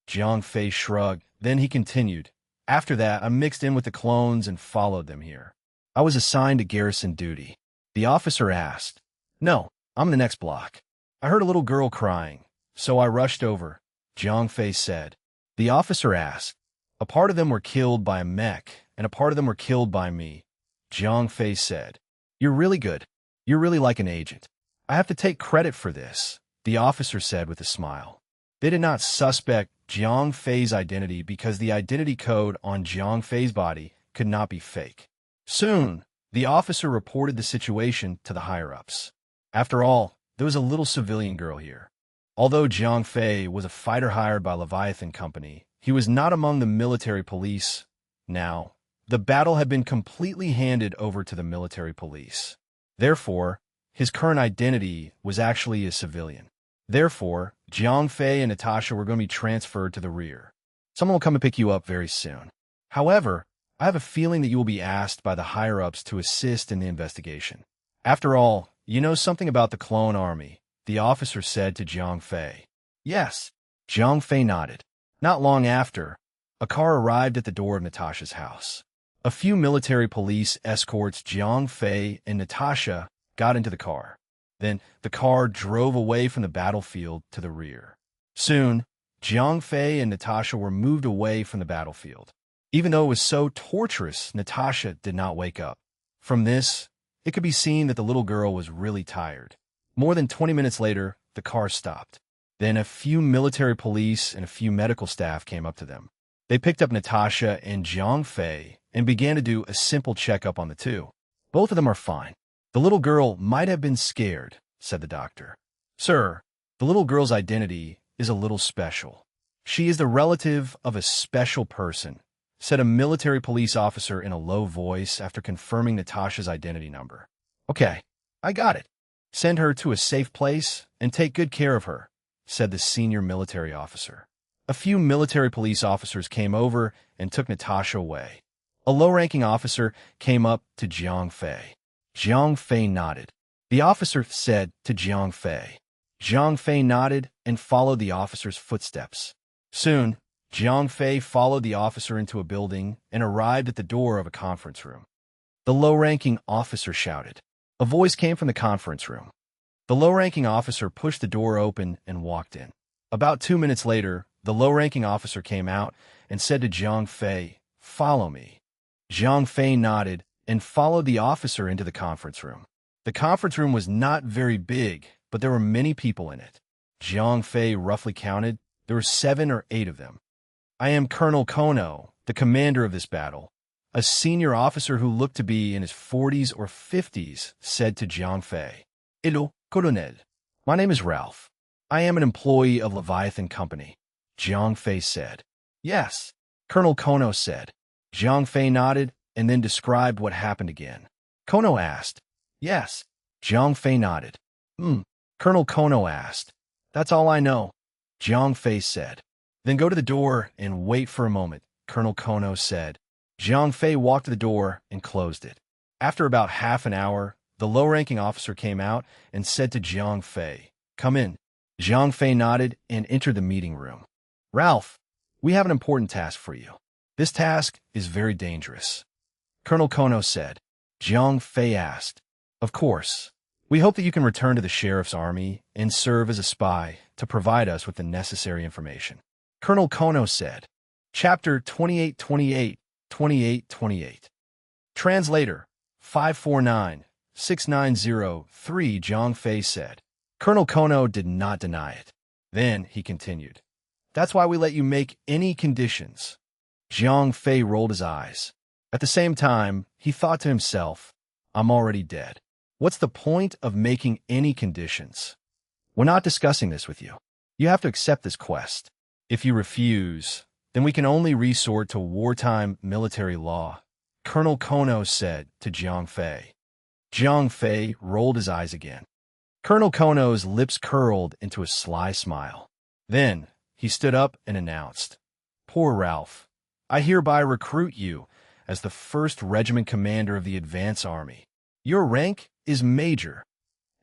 Jiang Fei shrugged. Then he continued. After that, I mixed in with the clones and followed them here. I was assigned to garrison duty. The officer asked. No, I'm in the next block. I heard a little girl crying, so I rushed over, Jiang Fei said. The officer asked. A part of them were killed by a mech, and a part of them were killed by me, Jiang Fei said. You're really good. You're really like an agent. I have to take credit for this, the officer said with a smile. They did not suspect Jiang Fei's identity because the identity code on Jiang Fei's body could not be fake. Soon, the officer reported the situation to the higher-ups. After all, there was a little civilian girl here. Although Jiang Fei was a fighter hired by Leviathan Company, he was not among the military police. Now, the battle had been completely handed over to the military police. Therefore, his current identity was actually a civilian. Therefore, Jiang Fei and Natasha were going to be transferred to the rear. Someone will come and pick you up very soon. However, I have a feeling that you will be asked by the higher-ups to assist in the investigation. After all, you know something about the clone army, the officer said to Jiang Fei. Yes, Jiang Fei nodded. Not long after, a car arrived at the door of Natasha's house. A few military police escorts Jiang Fei and Natasha got into the car. Then the car drove away from the battlefield to the rear. Soon, Jiang Fei and Natasha were moved away from the battlefield. Even though it was so torturous, Natasha did not wake up. From this, it could be seen that the little girl was really tired. More than 20 minutes later, the car stopped. Then a few military police and a few medical staff came up to them. They picked up Natasha and Jiang Fei and began to do a simple checkup on the two. Both of them are fine. The little girl might have been scared, said the doctor. Sir, the little girl's identity is a little special. She is the relative of a special person, said a military police officer in a low voice after confirming Natasha's identity number. Okay, I got it. Send her to a safe place and take good care of her, said the senior military officer. A few military police officers came over and took Natasha away. A low-ranking officer came up to Jiang Fei. Jiang Fei nodded. The officer said to Jiang Fei. Jiang Fei nodded and followed the officer's footsteps. Soon, Jiang Fei followed the officer into a building and arrived at the door of a conference room. The low-ranking officer shouted. A voice came from the conference room. The low-ranking officer pushed the door open and walked in. About 2 minutes later, the low-ranking officer came out and said to Jiang Fei, "Follow me." Jiang Fei nodded and followed the officer into the conference room. The conference room was not very big, but there were many people in it. Jiang Fei roughly counted. There were 7 or 8 of them. "I am Colonel Kono, the commander of this battle," a senior officer who looked to be in his 40s or 50s said to Jiang Fei. "Hello, Colonel. My name is Ralph. I am an employee of Leviathan Company," Jiang Fei said. "Yes," Colonel Kono said. Jiang Fei nodded and then described what happened again. Kono asked. "Yes." Jiang Fei nodded. Colonel Kono asked. "That's all I know," Jiang Fei said. "Then go to the door and wait for a moment," Colonel Kono said. Jiang Fei walked to the door and closed it. After about half an hour, the low-ranking officer came out and said to Jiang Fei, "Come in." Jiang Fei nodded and entered the meeting room. "Ralph, we have an important task for you. This task is very dangerous," Colonel Kono said. Jiang Fei asked. "Of course. We hope that you can return to the sheriff's army and serve as a spy to provide us with the necessary information," Colonel Kono said. Chapter 2828, 2828. Translator 549-6903 Jiang Fei said. Colonel Kono did not deny it. Then he continued. "That's why we let you make any conditions." Jiang Fei rolled his eyes. At the same time, he thought to himself, "I'm already dead. What's the point of making any conditions? We're not discussing this with you. You have to accept this quest. If you refuse, then we can only resort to wartime military law," Colonel Kono said to Jiang Fei. Jiang Fei rolled his eyes again. Colonel Kono's lips curled into a sly smile. Then he stood up and announced, "Poor Ralph, I hereby recruit you as the 1st Regiment Commander of the Advance Army. Your rank is Major.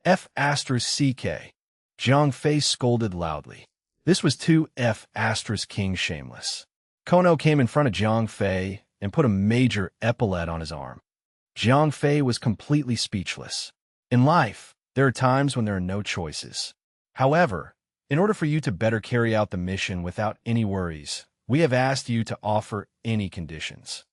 F***CK. Jiang Fei scolded loudly. This was too F***king shameless. Kono came in front of Jiang Fei and put a major epaulet on his arm. Jiang Fei was completely speechless. In life, there are times when there are no choices. However, in order for you to better carry out the mission without any worries, we have asked you to offer any conditions,"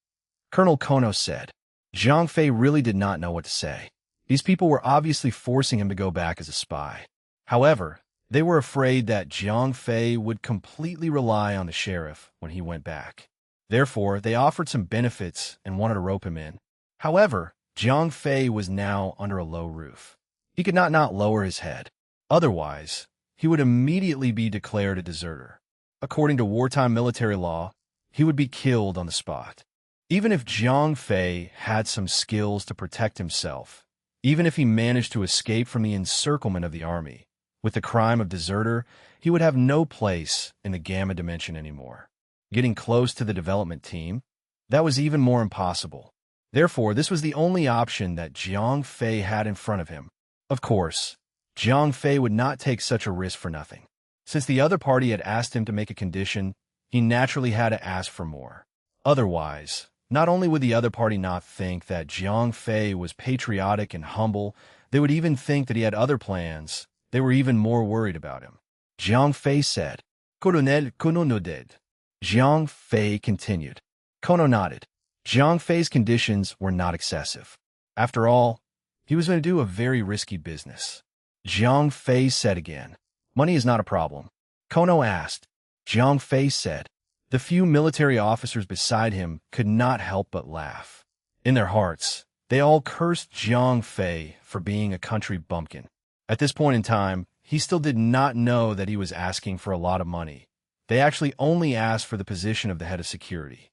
Colonel Kono said. Jiang Fei really did not know what to say. These people were obviously forcing him to go back as a spy. However, they were afraid that Jiang Fei would completely rely on the sheriff when he went back. Therefore, they offered some benefits and wanted to rope him in. However, Jiang Fei was now under a low roof. He could not lower his head. Otherwise, he would immediately be declared a deserter. According to wartime military law, he would be killed on the spot. Even if Jiang Fei had some skills to protect himself, even if he managed to escape from the encirclement of the army, with the crime of deserter, he would have no place in the Gamma Dimension anymore. Getting close to the development team, that was even more impossible. Therefore, this was the only option that Jiang Fei had in front of him. Of course, Jiang Fei would not take such a risk for nothing. Since the other party had asked him to make a condition, he naturally had to ask for more. Otherwise, not only would the other party not think that Jiang Fei was patriotic and humble, they would even think that he had other plans. They were even more worried about him. Jiang Fei said, "Colonel Kono nodded." Jiang Fei continued. Kono nodded. Jiang Fei's conditions were not excessive. After all, he was going to do a very risky business. Jiang Fei said again, "Money is not a problem." Kono asked. Jiang Fei said. The few military officers beside him could not help but laugh. In their hearts, they all cursed Jiang Fei for being a country bumpkin. At this point in time, he still did not know that he was asking for a lot of money. They actually only asked for the position of the head of security.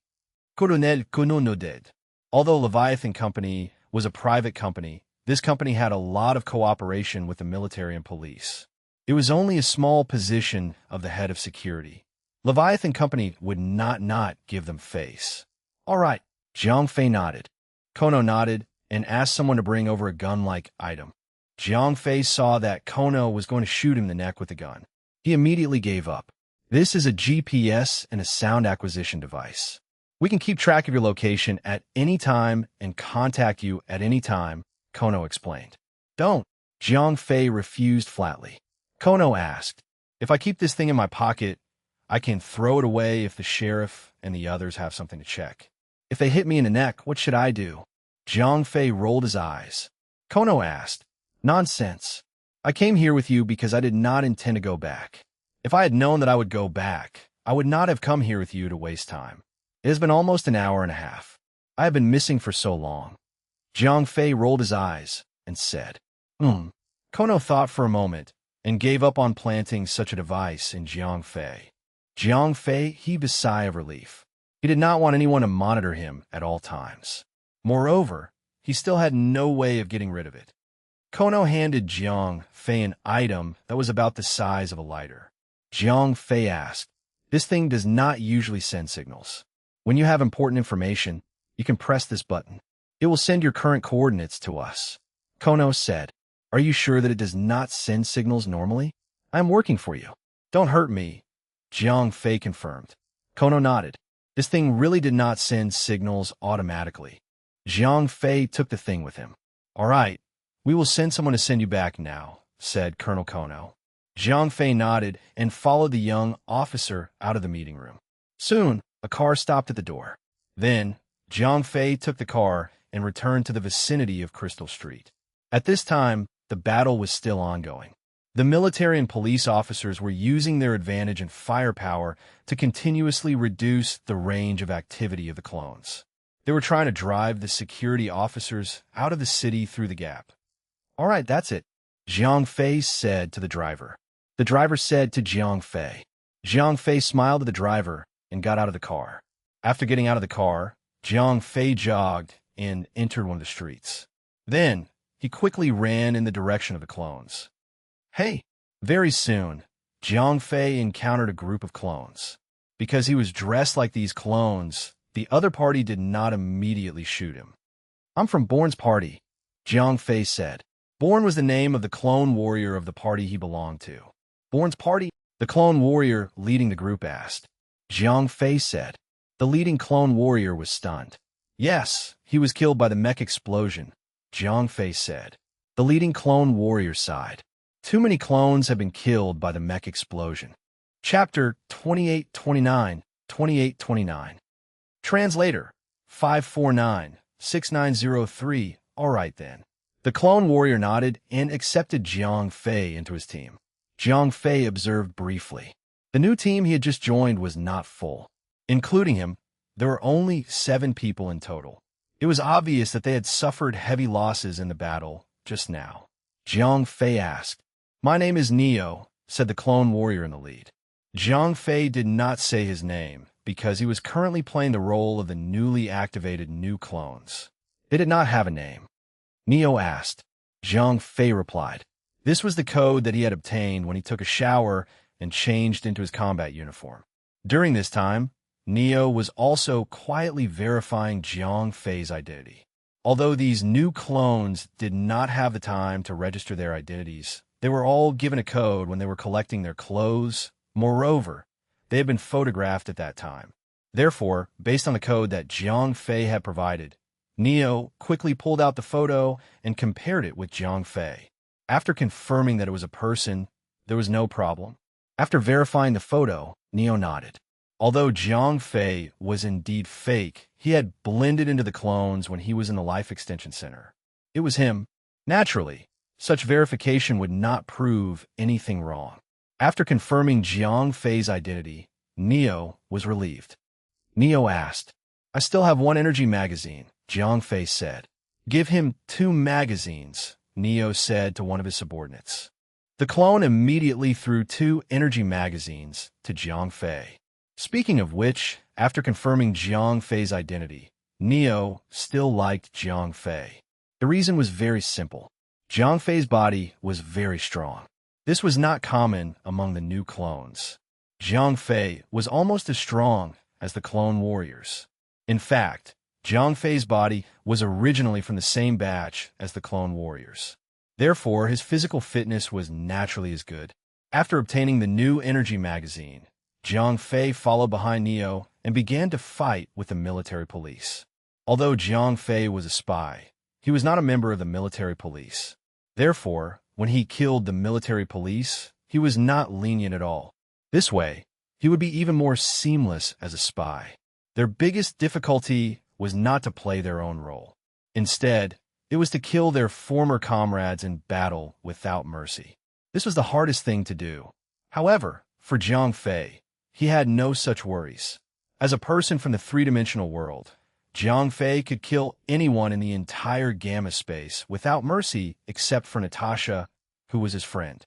Coronel Cononoded. Although Leviathan Company was a private company, this company had a lot of cooperation with the military and police. It was only a small position of the head of security. Leviathan Company would not give them face. All right, Jiang Fei nodded. Kono nodded and asked someone to bring over a gun-like item. Jiang Fei saw that Kono was going to shoot him in the neck with the gun. He immediately gave up. This is a GPS and a sound acquisition device. We can keep track of your location at any time and contact you at any time, Kono explained. Don't. Jiang Fei refused flatly. Kono asked, if I keep this thing in my pocket, I can throw it away if the sheriff and the others have something to check. If they hit me in the neck, what should I do? Jiang Fei rolled his eyes. Kono asked, nonsense. I came here with you because I did not intend to go back. If I had known that I would go back, I would not have come here with you to waste time. It has been almost an hour and a half. I have been missing for so long. Jiang Fei rolled his eyes and said, Kono thought for a moment and gave up on planting such a device in Jiang Fei. Jiang Fei heaved a sigh of relief. He did not want anyone to monitor him at all times. Moreover, he still had no way of getting rid of it. Kono handed Jiang Fei an item that was about the size of a lighter. Jiang Fei asked, this thing does not usually send signals. When you have important information, you can press this button. It will send your current coordinates to us. Kono said, are you sure that it does not send signals normally? I am working for you. Don't hurt me. Jiang Fei confirmed. Kono nodded. This thing really did not send signals automatically. Jiang Fei took the thing with him. All right, we will send someone to send you back now, said Colonel Kono. Jiang Fei nodded and followed the young officer out of the meeting room. Soon, a car stopped at the door. Then, Jiang Fei took the car and returned to the vicinity of Crystal Street. At this time, the battle was still ongoing. The military and police officers were using their advantage and firepower to continuously reduce the range of activity of the clones. They were trying to drive the security officers out of the city through the gap. All right, that's it, Jiang Fei said to the driver. The driver said to Jiang Fei. Jiang Fei smiled at the driver and got out of the car. After getting out of the car, Jiang Fei jogged and entered one of the streets. Then, he quickly ran in the direction of the clones. Hey! Very soon, Jiang Fei encountered a group of clones. Because he was dressed like these clones, the other party did not immediately shoot him. I'm from Born's party, Jiang Fei said. Born was the name of the clone warrior of the party he belonged to. Born's party? The clone warrior leading the group asked. Jiang Fei said. The leading clone warrior was stunned. Yes, he was killed by the mech explosion, Jiang Fei said. The leading clone warrior sighed. Too many clones have been killed by the mech explosion. Chapter 2829, 2829. Translator, 549-6903. All right then. The clone warrior nodded and accepted Jiang Fei into his team. Jiang Fei observed briefly. The new team he had just joined was not full. Including him, there were only 7 people in total. It was obvious that they had suffered heavy losses in the battle just now. Jiang Fei asked, My name is Neo, said the clone warrior in the lead. Jiang Fei did not say his name because he was currently playing the role of the newly activated new clones. They did not have a name. Neo asked. Jiang Fei replied. This was the code that he had obtained when he took a shower and changed into his combat uniform. During this time, Neo was also quietly verifying Jiang Fei's identity. Although these new clones did not have the time to register their identities, they were all given a code when they were collecting their clothes. Moreover, they had been photographed at that time. Therefore, based on the code that Jiang Fei had provided, Neo quickly pulled out the photo and compared it with Jiang Fei. After confirming that it was a person, there was no problem. After verifying the photo, Neo nodded. Although Jiang Fei was indeed fake, he had blended into the clones when he was in the Life Extension Center. It was him. Naturally, such verification would not prove anything wrong. After confirming Jiang Fei's identity, Neo was relieved. Neo asked, I still have 1 energy magazine, Jiang Fei said. Give him 2 magazines, Neo said to one of his subordinates. The clone immediately threw 2 energy magazines to Jiang Fei. Speaking of which, After confirming Jiang Fei's identity, Neo still liked Jiang Fei. The reason was very simple. Jiang Fei's body was very strong. This was not common among the new clones. Jiang Fei was almost as strong as the clone warriors. In fact, Jiang Fei's body was originally from the same batch as the clone warriors. Therefore, his physical fitness was naturally as good. After obtaining the new energy magazine, Jiang Fei followed behind Neo and began to fight with the military police. Although Jiang Fei was a spy, he was not a member of the military police. Therefore, when he killed the military police, he was not lenient at all. This way, he would be even more seamless as a spy. Their biggest difficulty was not to play their own role. Instead, it was to kill their former comrades in battle without mercy. This was the hardest thing to do. However, for Jiang Fei, he had no such worries. As a person from the three-dimensional world, Jiang Fei could kill anyone in the entire gamma space without mercy except for Natasha, who was his friend.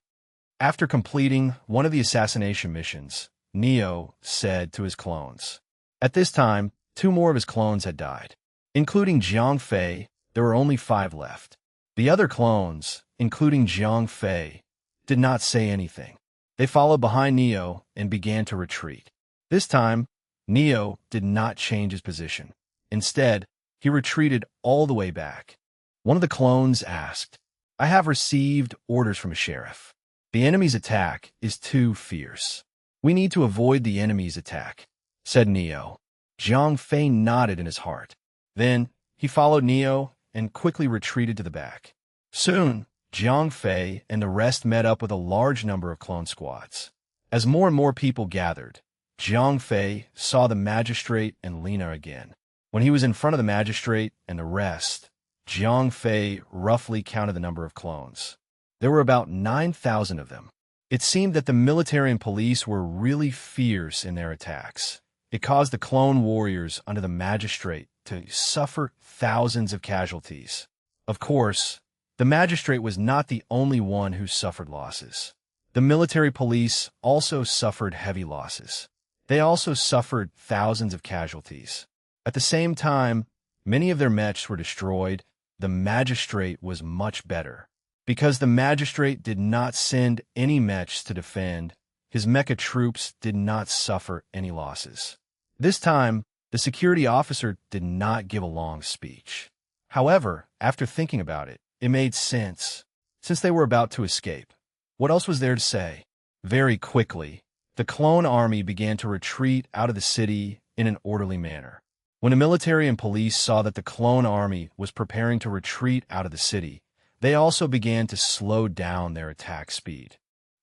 After completing one of the assassination missions, Neo said to his clones. At this time, 2 more of his clones had died. Including Jiang Fei, there were only 5 left. The other clones, including Jiang Fei, did not say anything. They followed behind Neo and began to retreat. This time, Neo did not change his position. Instead, he retreated all the way back. One of the clones asked, "I have received orders from a sheriff. The enemy's attack is too fierce. We need to avoid the enemy's attack," said Neo. Jiang Fei nodded in his heart. Then, he followed Neo and quickly retreated to the back. Soon, Jiang Fei and the rest met up with a large number of clone squads. As more and more people gathered, Jiang Fei saw the magistrate and Lena again. When he was in front of the magistrate and the rest, Jiang Fei roughly counted the number of clones. There were about 9,000 of them. It seemed that the military and police were really fierce in their attacks. It caused the clone warriors under the magistrate to suffer thousands of casualties. Of course, the magistrate was not the only one who suffered losses. The military police also suffered heavy losses. They also suffered thousands of casualties. At the same time, many of their mechs were destroyed. The magistrate was much better. Because the magistrate did not send any mechs to defend, his mecha troops did not suffer any losses. This time, the security officer did not give a long speech. However, after thinking about it, it made sense, since they were about to escape. What else was there to say? Very quickly, the clone army began to retreat out of the city in an orderly manner. When the military and police saw that the clone army was preparing to retreat out of the city, they also began to slow down their attack speed.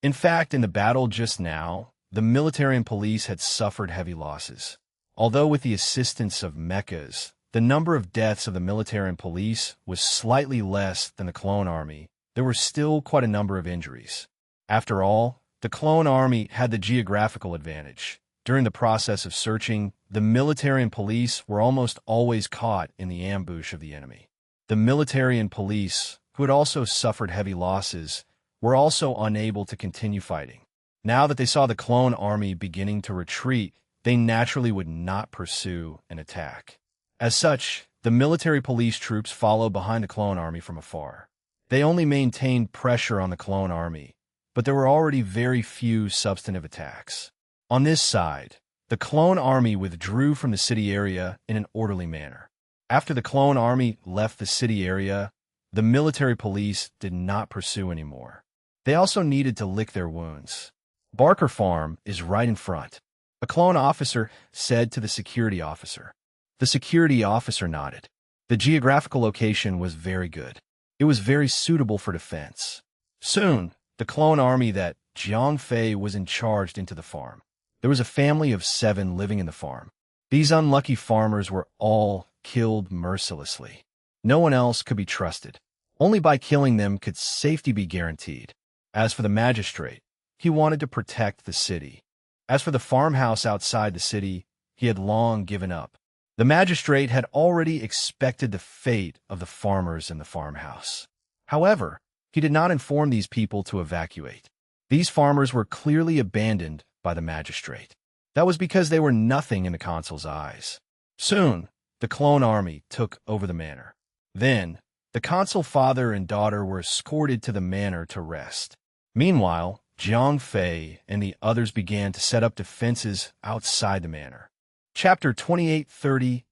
In fact, in the battle just now, the military and police had suffered heavy losses. Although with the assistance of mechas, the number of deaths of the military and police was slightly less than the clone army, there were still quite a number of injuries. After all, the clone army had the geographical advantage. During the process of searching, the military and police were almost always caught in the ambush of the enemy. The military and police, who had also suffered heavy losses, were also unable to continue fighting. Now that they saw the clone army beginning to retreat, they naturally would not pursue an attack. As such, the military police troops followed behind the clone army from afar. They only maintained pressure on the clone army, but there were already very few substantive attacks. On this side, the clone army withdrew from the city area in an orderly manner. After the clone army left the city area, the military police did not pursue anymore. They also needed to lick their wounds. Barker Farm is right in front, a clone officer said to the security officer. The security officer nodded. The geographical location was very good. It was very suitable for defense. Soon, the clone army that Jiang Fei was in charge into the farm. There was a family of 7 living in the farm. These unlucky farmers were all killed mercilessly. No one else could be trusted. Only by killing them could safety be guaranteed. As for the magistrate, he wanted to protect the city. As for the farmhouse outside the city, he had long given up. The magistrate had already expected the fate of the farmers in the farmhouse. However, he did not inform these people to evacuate. These farmers were clearly abandoned by the magistrate. That was because they were nothing in the consul's eyes. Soon, the clone army took over the manor. Then, the consul father and daughter were escorted to the manor to rest. Meanwhile, Jiang Fei and the others began to set up defenses outside the manor. Chapter 2830.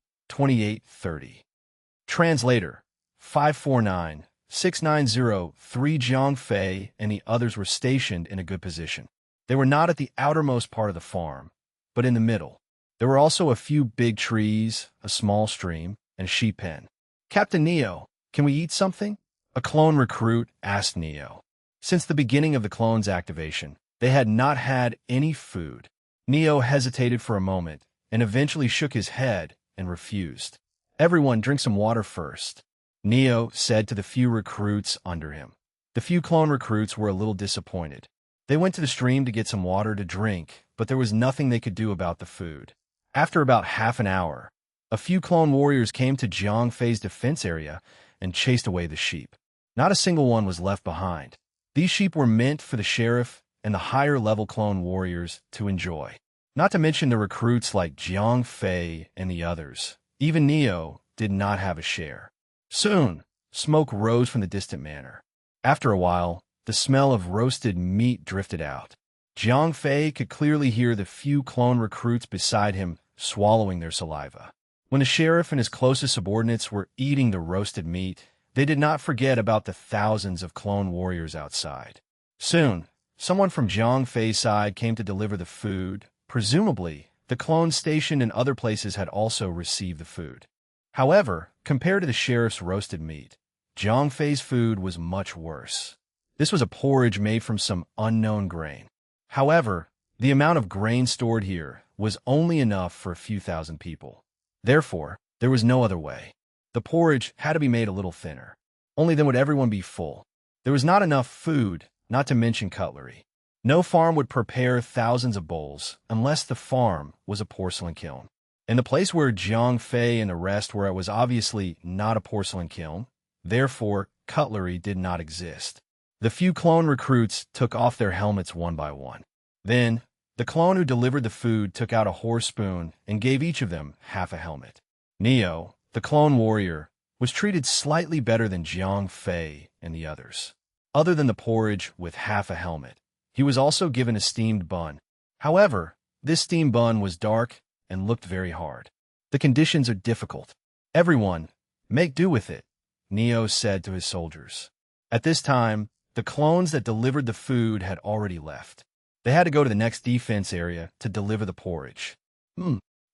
Translator 549-6903. Jiang Fei and the others were stationed in a good position. They were not at the outermost part of the farm, but in the middle. There were also a few big trees, a small stream, and a sheep pen. "Captain Neo, can we eat something?" a clone recruit asked Neo. Since the beginning of the clone's activation, they had not had any food. Neo hesitated for a moment and eventually shook his head and refused. "Everyone drink some water first," Neo said to the few recruits under him. The few clone recruits were a little disappointed. They went to the stream to get some water to drink, but there was nothing they could do about the food. After about half an hour, a few clone warriors came to Jiang Fei's defense area and chased away the sheep. Not a single one was left behind. These sheep were meant for the sheriff and the higher-level clone warriors to enjoy. Not to mention the recruits like Jiang Fei and the others. Even Neo did not have a share. Soon, smoke rose from the distant manor. After a while, the smell of roasted meat drifted out. Jiang Fei could clearly hear the few clone recruits beside him swallowing their saliva. When the sheriff and his closest subordinates were eating the roasted meat, they did not forget about the thousands of clone warriors outside. Soon, someone from Jiang Fei's side came to deliver the food. Presumably, the clones stationed in other places had also received the food. However, compared to the sheriff's roasted meat, Jiang Fei's food was much worse. This was a porridge made from some unknown grain. However, the amount of grain stored here was only enough for a few thousand people. Therefore, there was no other way. The porridge had to be made a little thinner. Only then would everyone be full. There was not enough food, not to mention cutlery. No farm would prepare thousands of bowls unless the farm was a porcelain kiln. In the place where Jiang Fei and the rest were, it was obviously not a porcelain kiln. Therefore, cutlery did not exist. The few clone recruits took off their helmets one by one. Then, the clone who delivered the food took out a horse spoon and gave each of them half a helmet. Neo, the clone warrior, was treated slightly better than Jiang Fei and the others. Other than the porridge with half a helmet, he was also given a steamed bun. However, this steamed bun was dark and looked very hard. "The conditions are difficult. Everyone, make do with it," Neo said to his soldiers. At this time, the clones that delivered the food had already left. They had to go to the next defense area to deliver the porridge.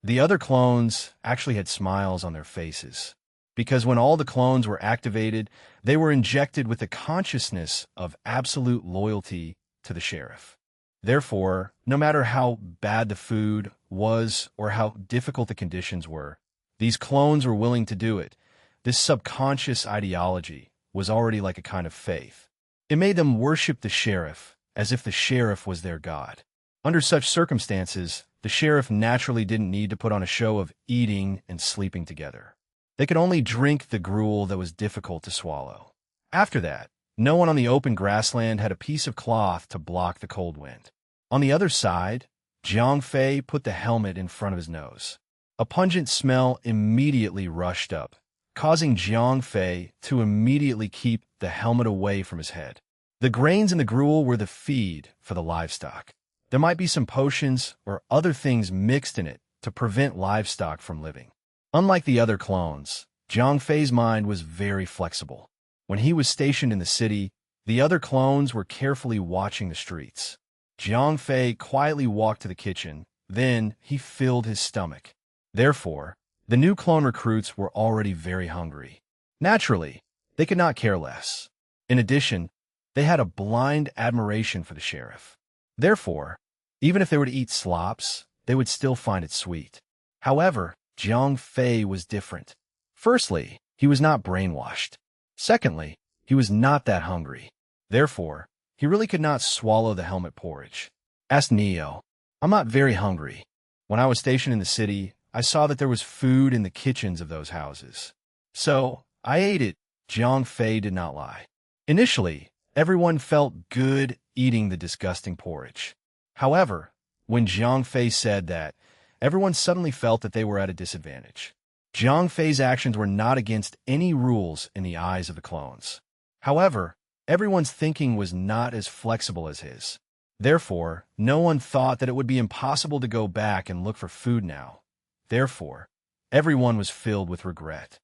The other clones actually had smiles on their faces, because when all the clones were activated, they were injected with the consciousness of absolute loyalty to the sheriff. Therefore, no matter how bad the food was or how difficult the conditions were, these clones were willing to do it. This subconscious ideology was already like a kind of faith. It made them worship the sheriff as if the sheriff was their god. Under such circumstances, the sheriff naturally didn't need to put on a show of eating and sleeping together. They could only drink the gruel that was difficult to swallow. After that, no one on the open grassland had a piece of cloth to block the cold wind. On the other side, Jiang Fei put the helmet in front of his nose. A pungent smell immediately rushed up, causing Jiang Fei to immediately keep the helmet away from his head. The grains in the gruel were the feed for the livestock. There might be some potions or other things mixed in it to prevent livestock from living. Unlike the other clones, Jiang Fei's mind was very flexible. When he was stationed in the city, the other clones were carefully watching the streets. Jiang Fei quietly walked to the kitchen. Then he filled his stomach. Therefore, the new clone recruits were already very hungry. Naturally, they could not care less. In addition, they had a blind admiration for the sheriff. Therefore, even if they were to eat slops, they would still find it sweet. However, Jiang Fei was different. Firstly, he was not brainwashed. Secondly, he was not that hungry. Therefore, he really could not swallow the helmet porridge. Asked Neo, "I'm not very hungry. When I was stationed in the city, I saw that there was food in the kitchens of those houses. So, I ate it." Jiang Fei did not lie. Initially, everyone felt good eating the disgusting porridge. However, When Zhang Fei said that, everyone suddenly felt that they were at a disadvantage. Zhang Fei's actions were not against any rules in the eyes of the clones. However, everyone's thinking was not as flexible as his. Therefore, no one thought that it would be impossible to go back and look for food now. Therefore, everyone was filled with regret.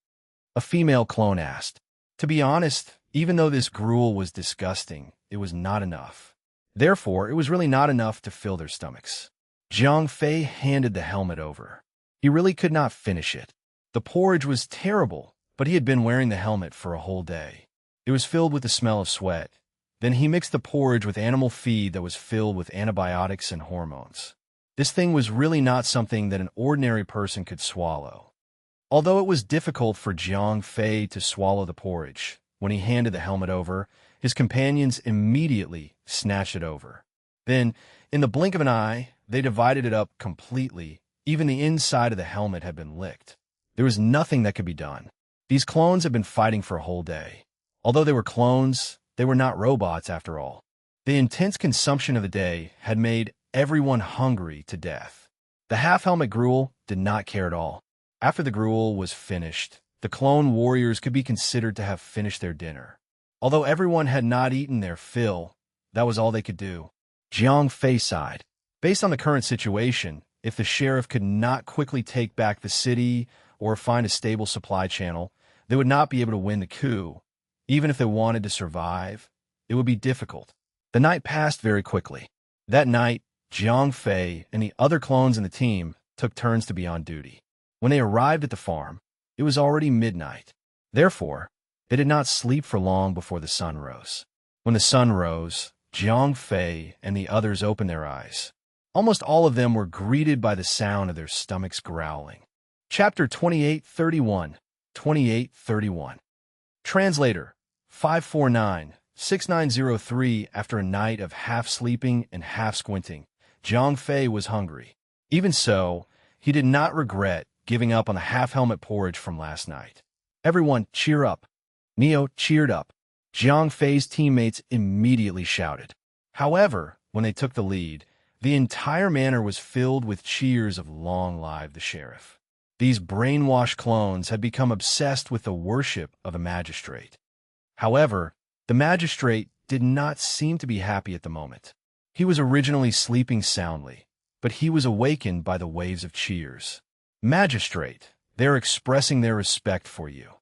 A female clone asked, "To be honest, even though this gruel was disgusting, it was not enough. Therefore, it was really not enough to fill their stomachs." Zhang Fei handed the helmet over. He really could not finish it. The porridge was terrible, but he had been wearing the helmet for a whole day. It was filled with the smell of sweat. Then he mixed the porridge with animal feed that was filled with antibiotics and hormones. This thing was really not something that an ordinary person could swallow. Although it was difficult for Zhang Fei to swallow the porridge, when he handed the helmet over, his companions immediately snatched it over. Then, in the blink of an eye, they divided it up completely. Even the inside of the helmet had been licked. There was nothing that could be done. These clones had been fighting for a whole day. Although they were clones, they were not robots after all. The intense consumption of the day had made everyone hungry to death. The half-helmet gruel did not care at all. After the gruel was finished, the clone warriors could be considered to have finished their dinner. Although everyone had not eaten their fill, that was all they could do. Zhang Fei sighed. Based on the current situation, if the sheriff could not quickly take back the city or find a stable supply channel, they would not be able to win the coup. Even if they wanted to survive, it would be difficult. The night passed very quickly. That night, Zhang Fei and the other clones in the team took turns to be on duty. When they arrived at the farm, it was already midnight. Therefore, they did not sleep for long before the sun rose. When the sun rose, Zhang Fei and the others opened their eyes. Almost all of them were greeted by the sound of their stomachs growling. Chapter 2831. 2831. Translator 549-6903. After a night of half sleeping and half squinting, Zhang Fei was hungry. Even so, he did not regret giving up on the half-helmet porridge from last night. "Everyone, cheer up." Neo cheered up. Zhang Fei's teammates immediately shouted. However, when they took the lead, the entire manor was filled with cheers of "Long live the sheriff." These brainwashed clones had become obsessed with the worship of the magistrate. However, the magistrate did not seem to be happy at the moment. He was originally sleeping soundly, but he was awakened by the waves of cheers. "Magistrate, they're expressing their respect for you."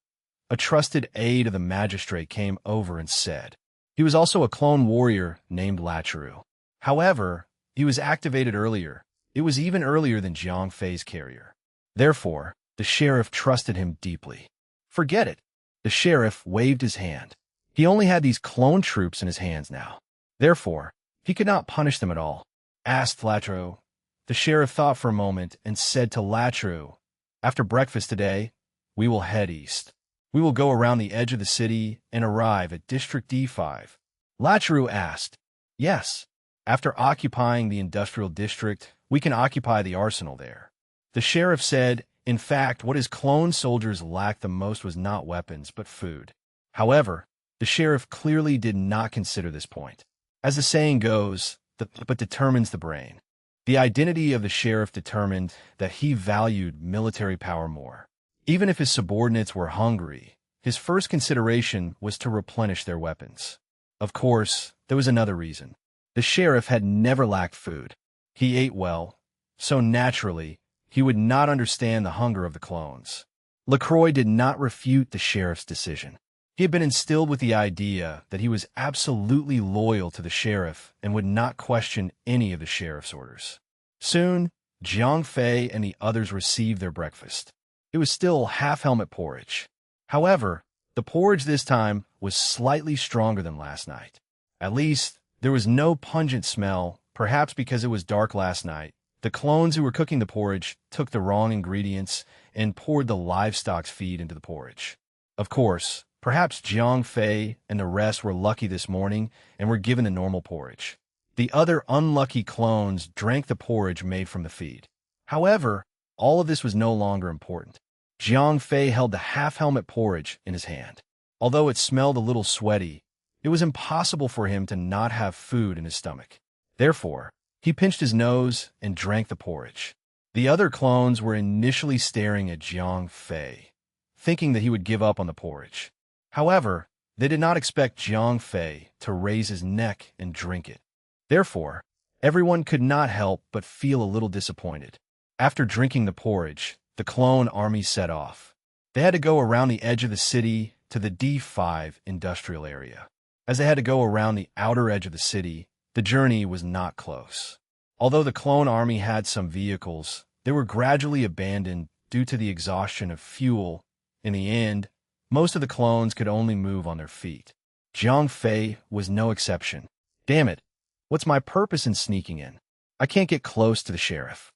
A trusted aide of the magistrate came over and said. He was also a clone warrior named LitRPG. However, he was activated earlier. It was even earlier than Zhang Fei's carrier. Therefore, the sheriff trusted him deeply. Forget it. The sheriff waved his hand. He only had these clone troops in his hands now. Therefore, he could not punish them at all. Asked LitRPG. The sheriff thought for a moment and said to LitRPG, "After breakfast today, we will head east. We will go around the edge of the city and arrive at District D5. LitRPG asked, "Yes. After occupying the industrial district, we can occupy the arsenal there." The sheriff said, in fact, what his clone soldiers lacked the most was not weapons, but food. However, the sheriff clearly did not consider this point. As the saying goes, but determines the brain. The identity of the sheriff determined that he valued military power more. Even if his subordinates were hungry, his first consideration was to replenish their weapons. Of course, there was another reason. The sheriff had never lacked food. He ate well, so naturally, he would not understand the hunger of the clones. LaCroix did not refute the sheriff's decision. He had been instilled with the idea that he was absolutely loyal to the sheriff and would not question any of the sheriff's orders. Soon, Zhang Fei and the others received their breakfast. It was still half-helmet porridge. However, the porridge this time was slightly stronger than last night. At least, there was no pungent smell, perhaps because it was dark last night. The clones who were cooking the porridge took the wrong ingredients and poured the livestock's feed into the porridge. Of course, perhaps Zhang Fei and the rest were lucky this morning and were given the normal porridge. The other unlucky clones drank the porridge made from the feed. However, all of this was no longer important. Zhang Fei held the half-helmet porridge in his hand. Although it smelled a little sweaty, it was impossible for him to not have food in his stomach. Therefore, He pinched his nose and drank the porridge. The other clones were initially staring at Jiang Fei, thinking that he would give up on the porridge. However, they did not expect Jiang Fei to raise his neck and drink it. Therefore, everyone could not help but feel a little disappointed. After drinking the porridge, the clone army set off. They had to go around the edge of the city to the D5 industrial area. As they had to go around the outer edge of the city, the journey was not close. Although the clone army had some vehicles, they were gradually abandoned due to the exhaustion of fuel. In the end, most of the clones could only move on their feet. Jiang Fei was no exception. Damn it, what's my purpose in sneaking in? I can't get close to the sheriff.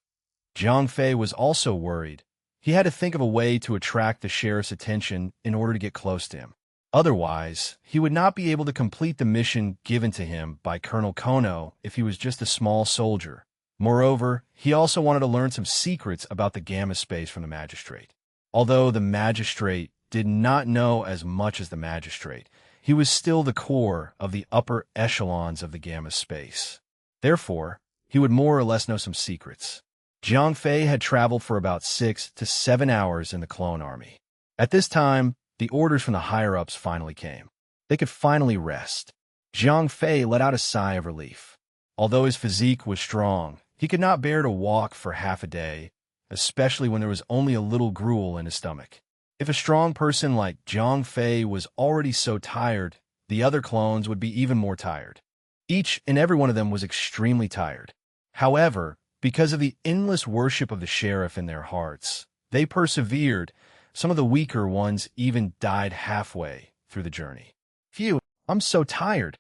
Jiang Fei was also worried. He had to think of a way to attract the sheriff's attention in order to get close to him. Otherwise, he would not be able to complete the mission given to him by Colonel Kono if he was just a small soldier. Moreover, he also wanted to learn some secrets about the Gamma space from the magistrate. Although the magistrate did not know as much as the magistrate, he was still the core of the upper echelons of the Gamma space. Therefore, he would more or less know some secrets. Jiang Fei had traveled for about 6 to 7 hours in the clone army. At this time, the orders from the higher-ups finally came. They could finally rest. Jiang Fei let out a sigh of relief. Although his physique was strong, he could not bear to walk for half a day, especially when there was only a little gruel in his stomach. If a strong person like Jiang Fei was already so tired, the other clones would be even more tired. Each and every one of them was extremely tired. However, because of the endless worship of the sheriff in their hearts, they persevered. Some of the weaker ones even died halfway through the journey. Phew, I'm so tired.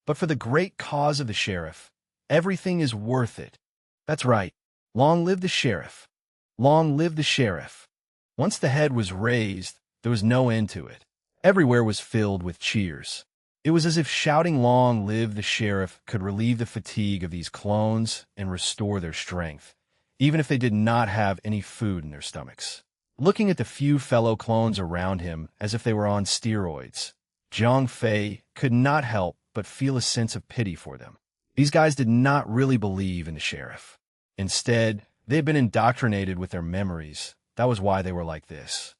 But for the great cause of the sheriff, everything is worth it. That's right. Long live the sheriff. Long live the sheriff. Once the head was raised, there was no end to it. Everywhere was filled with cheers. It was as if shouting "Long live the sheriff" could relieve the fatigue of these clones and restore their strength, even if they did not have any food in their stomachs. Looking at the few fellow clones around him as if they were on steroids, Jiang Fei could not help but feel a sense of pity for them. These guys did not really believe in the sheriff. Instead, they had been indoctrinated with their memories. That was why they were like this.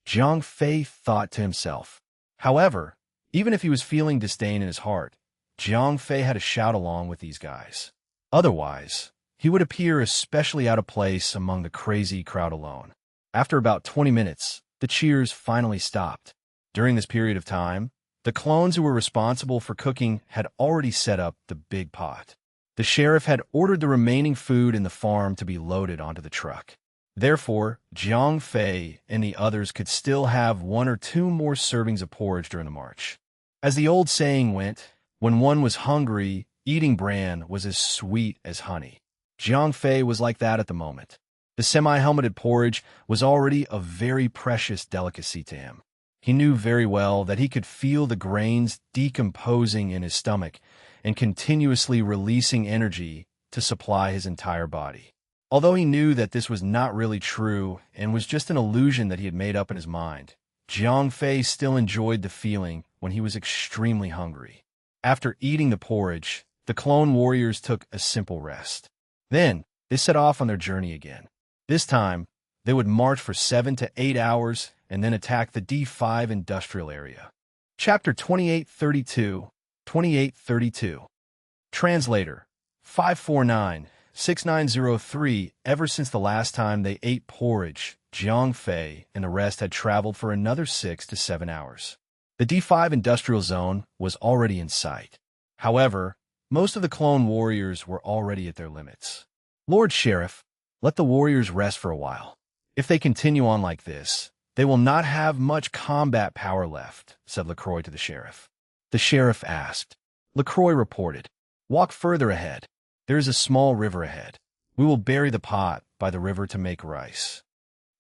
Jiang Fei thought to himself. However, even if he was feeling disdain in his heart, Jiang Fei had to shout along with these guys. Otherwise, he would appear especially out of place among the crazy crowd alone. After about 20 minutes, the cheers finally stopped. During this period of time, the clones who were responsible for cooking had already set up the big pot. The sheriff had ordered the remaining food in the farm to be loaded onto the truck. Therefore, Jiang Fei and the others could still have 1 or 2 more servings of porridge during the march. As the old saying went, when one was hungry, eating bran was as sweet as honey. Jiang Fei was like that at the moment. The semi-helmeted porridge was already a very precious delicacy to him. He knew very well that he could feel the grains decomposing in his stomach and continuously releasing energy to supply his entire body. Although he knew that this was not really true and was just an illusion that he had made up in his mind, Jiang Fei still enjoyed the feeling when he was extremely hungry. After eating the porridge, the clone warriors took a simple rest. Then, they set off on their journey again. This time, they would march for 7 to 8 hours and then attack the D5 industrial area. Chapter 2832, 2832. Translator, 549-6903. Ever since the last time they ate porridge, Jiang Fei and the rest had traveled for another 6 to 7 hours. The D5 industrial zone was already in sight. However, most of the clone warriors were already at their limits. Lord Sheriff, let the warriors rest for a while. If they continue on like this, they will not have much combat power left, said LaCroix to the sheriff. The sheriff asked. LaCroix reported, walk further ahead. There is a small river ahead. We will bury the pot by the river to make rice.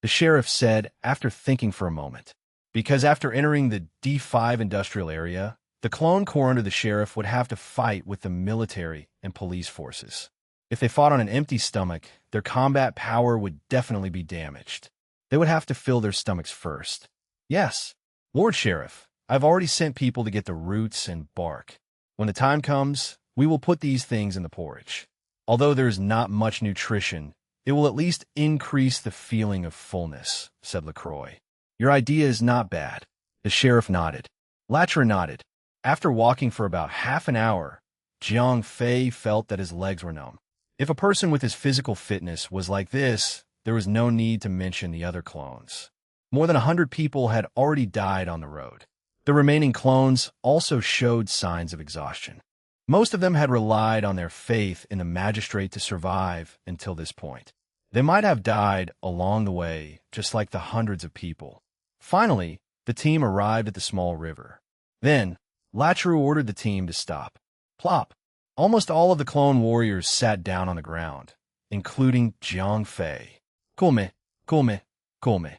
The sheriff said after thinking for a moment. Because after entering the D5 industrial area, the clone corps under the sheriff would have to fight with the military and police forces. If they fought on an empty stomach, their combat power would definitely be damaged. They would have to fill their stomachs first. Yes, Lord Sheriff, I've already sent people to get the roots and bark. When the time comes, we will put these things in the porridge. Although there is not much nutrition, it will at least increase the feeling of fullness, said LaCroix. Your idea is not bad. The sheriff nodded. LaCroix nodded. After walking for about half an hour, Jiang Fei felt that his legs were numb. If a person with his physical fitness was like this, there was no need to mention the other clones. More than 100 people had already died on the road. The remaining clones also showed signs of exhaustion. Most of them had relied on their faith in the magistrate to survive until this point. They might have died along the way, just like the hundreds of people. Finally, the team arrived at the small river. Then, LaCroix ordered the team to stop. Plop! Almost all of the clone warriors sat down on the ground, including Jiang Fei. Kulme, Kulme, Kulme.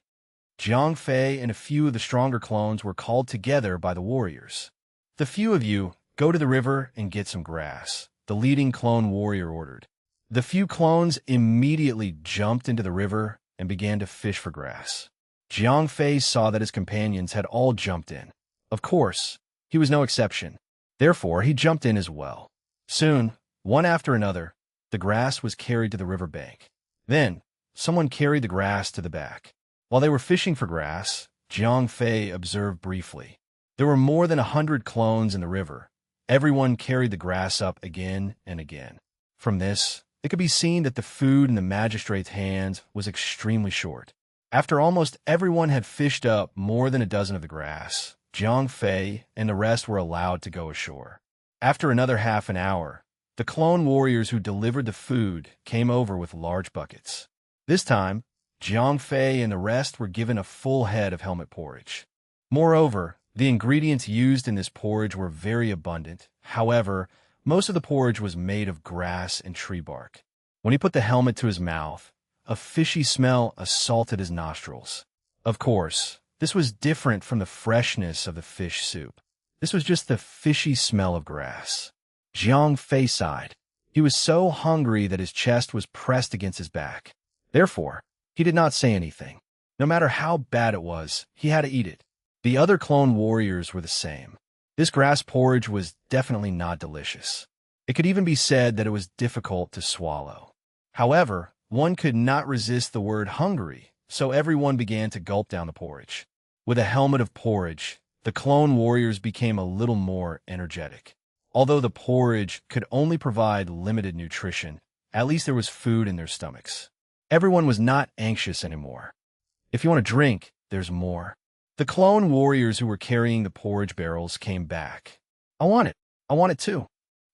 Jiang Fei and a few of the stronger clones were called together by the warriors. The few of you, go to the river and get some grass, the leading clone warrior ordered. The few clones immediately jumped into the river and began to fish for grass. Jiang Fei saw that his companions had all jumped in. Of course, he was no exception. Therefore, he jumped in as well. Soon, one after another, the grass was carried to the river bank. Then, someone carried the grass to the back. While they were fishing for grass, Jiang Fei observed briefly. There were more than 100 clones in the river. Everyone carried the grass up again and again. From this, it could be seen that the food in the magistrate's hands was extremely short. After almost everyone had fished up more than a dozen of the grass, Jiang Fei and the rest were allowed to go ashore. After another half an hour, the clone warriors who delivered the food came over with large buckets. This time, Jiang Fei and the rest were given a full head of helmet porridge. Moreover, the ingredients used in this porridge were very abundant. However, most of the porridge was made of grass and tree bark. When he put the helmet to his mouth, a fishy smell assaulted his nostrils. Of course, this was different from the freshness of the fish soup. This was just the fishy smell of grass. Jiang Fei sighed. He was so hungry that his chest was pressed against his back. Therefore, he did not say anything. No matter how bad it was, he had to eat it. The other clone warriors were the same. This grass porridge was definitely not delicious. It could even be said that it was difficult to swallow. However, one could not resist the word hungry, so everyone began to gulp down the porridge. With a helmet of porridge, the clone warriors became a little more energetic. Although the porridge could only provide limited nutrition, at least there was food in their stomachs. Everyone was not anxious anymore. If you want to drink, there's more. The clone warriors who were carrying the porridge barrels came back. I want it. I want it too.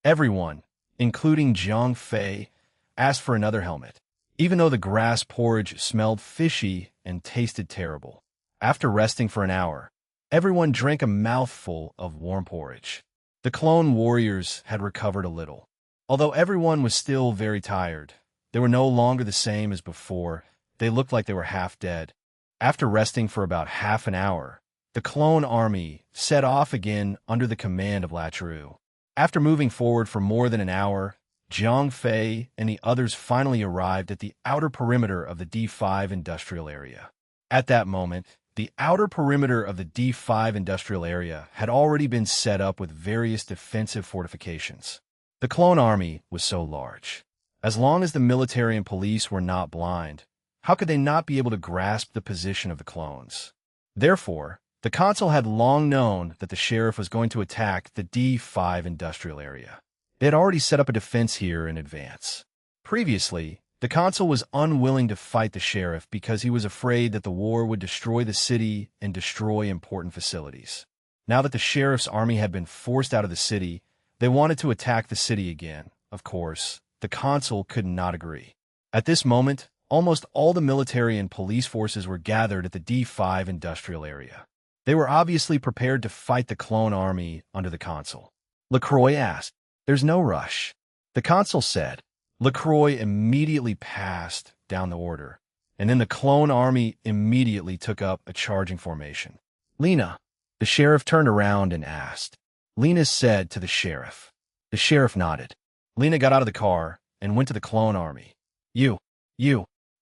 Everyone, including Jiang Fei, asked for another helmet, even though the grass porridge smelled fishy and tasted terrible. After resting for an hour, everyone drank a mouthful of warm porridge. The clone warriors had recovered a little. Although everyone was still very tired, they were no longer the same as before. They looked like they were half dead. After resting for about half an hour, the clone army set off again under the command of LaCroix. After moving forward for more than an hour, Jiang Fei and the others finally arrived at the outer perimeter of the D5 industrial area. At that moment, the outer perimeter of the D5 industrial area had already been set up with various defensive fortifications. The clone army was so large. As long as the military and police were not blind, how could they not be able to grasp the position of the clones? Therefore, the consul had long known that the sheriff was going to attack the D5 industrial area. They had already set up a defense here in advance. Previously, the consul was unwilling to fight the sheriff because he was afraid that the war would destroy the city and destroy important facilities. Now that the sheriff's army had been forced out of the city, they wanted to attack the city again. Of course, the consul could not agree. At this moment, almost all the military and police forces were gathered at the D5 industrial area. They were obviously prepared to fight the clone army under the consul. LaCroix asked, "There's no rush." The consul said. LaCroix immediately passed down the order, and then the clone army immediately took up a charging formation. "Lena," the sheriff turned around and asked. Lena said to the sheriff. The sheriff nodded. Lena got out of the car and went to the clone army. You.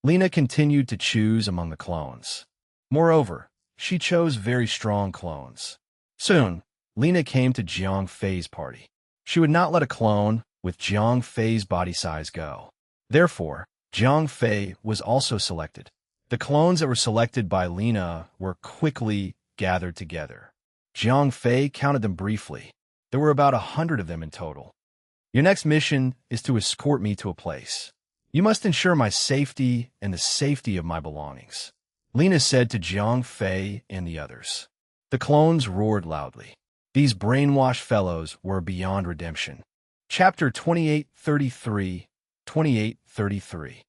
Lena continued to choose among the clones. Moreover, she chose very strong clones. Soon, Lena came to Jiang Fei's party. She would not let a clone, with Jiang Fei's body size go. Therefore, Jiang Fei was also selected. The clones that were selected by Lina were quickly gathered together. Jiang Fei counted them briefly. There were about 100 of them in total. Your next mission is to escort me to a place. You must ensure my safety and the safety of my belongings, Lina said to Jiang Fei and the others. The clones roared loudly. These brainwashed fellows were beyond redemption. Chapter 2833, 2833.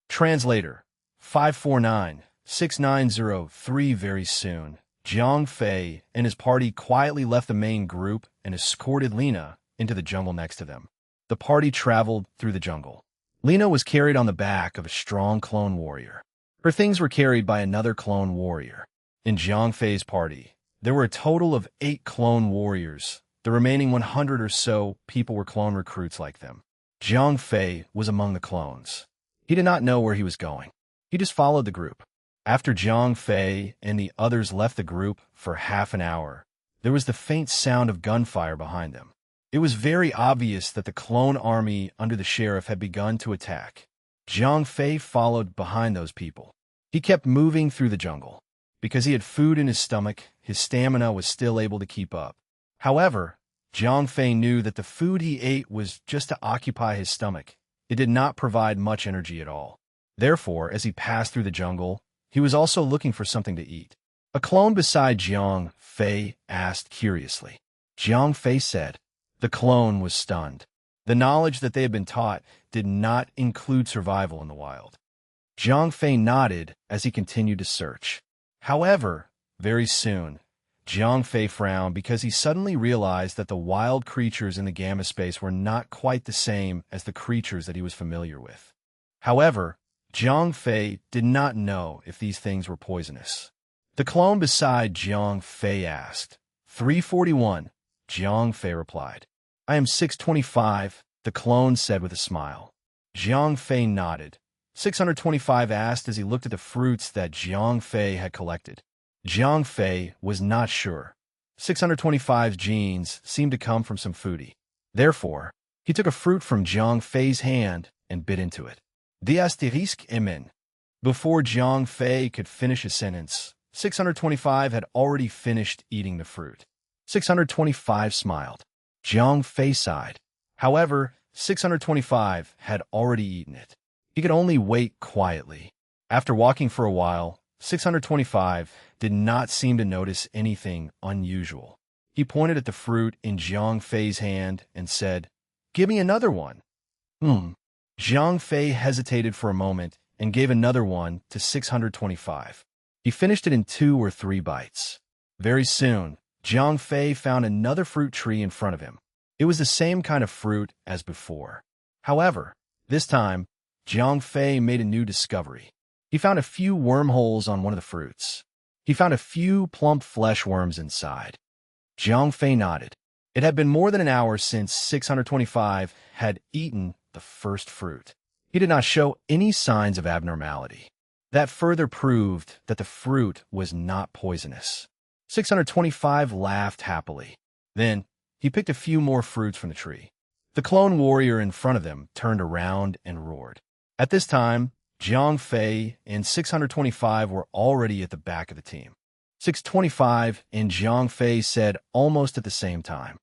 Translator 549-6903. Very soon, Jiang Fei and his party quietly left the main group and escorted Lina into the jungle next to them. The party traveled through the jungle. Lina was carried on the back of a strong clone warrior. Her things were carried by another clone warrior. In Jiang Fei's party, there were a total of 8 clone warriors. The remaining 100 or so people were clone recruits like them. Jiang Fei was among the clones. He did not know where he was going. He just followed the group. After Jiang Fei and the others left the group for half an hour, there was the faint sound of gunfire behind them. It was very obvious that the clone army under the sheriff had begun to attack. Jiang Fei followed behind those people. He kept moving through the jungle. Because he had food in his stomach, his stamina was still able to keep up. However, Jiang Fei knew that the food he ate was just to occupy his stomach. It did not provide much energy at all. Therefore, as he passed through the jungle, he was also looking for something to eat. A clone beside Jiang Fei asked curiously. Jiang Fei said. The clone was stunned. The knowledge that they had been taught did not include survival in the wild. Jiang Fei nodded as he continued to search. However, very soon, Jiang Fei frowned because he suddenly realized that the wild creatures in the gamma space were not quite the same as the creatures that he was familiar with. However, Jiang Fei did not know if these things were poisonous. The clone beside Jiang Fei asked. 341, Jiang Fei replied. I am 625, the clone said with a smile. Jiang Fei nodded. 625 asked as he looked at the fruits that Jiang Fei had collected. Jiang Fei was not sure. 625's genes seemed to come from some foodie. Therefore, he took a fruit from Jiang Fei's hand and bit into it. The asterisk emin. Before Jiang Fei could finish his sentence, 625 had already finished eating the fruit. 625 smiled. Jiang Fei sighed. However, 625 had already eaten it. He could only wait quietly. After walking for a while, 625 did not seem to notice anything unusual. He pointed at the fruit in Jiang Fei's hand and said, Give me another one. Jiang Fei hesitated for a moment and gave another one to 625. He finished it in 2 or 3 bites. Very soon, Jiang Fei found another fruit tree in front of him. It was the same kind of fruit as before. However, this time, Jiang Fei made a new discovery. He found a few wormholes on one of the fruits. He found a few plump flesh worms inside. Jiang Fei nodded. It had been more than an hour since 625 had eaten the first fruit. He did not show any signs of abnormality. That further proved that the fruit was not poisonous. 625 laughed happily. Then, he picked a few more fruits from the tree. The clone warrior in front of them turned around and roared. At this time, Jiang Fei and 625 were already at the back of the team. 625 and Jiang Fei said almost at the same time.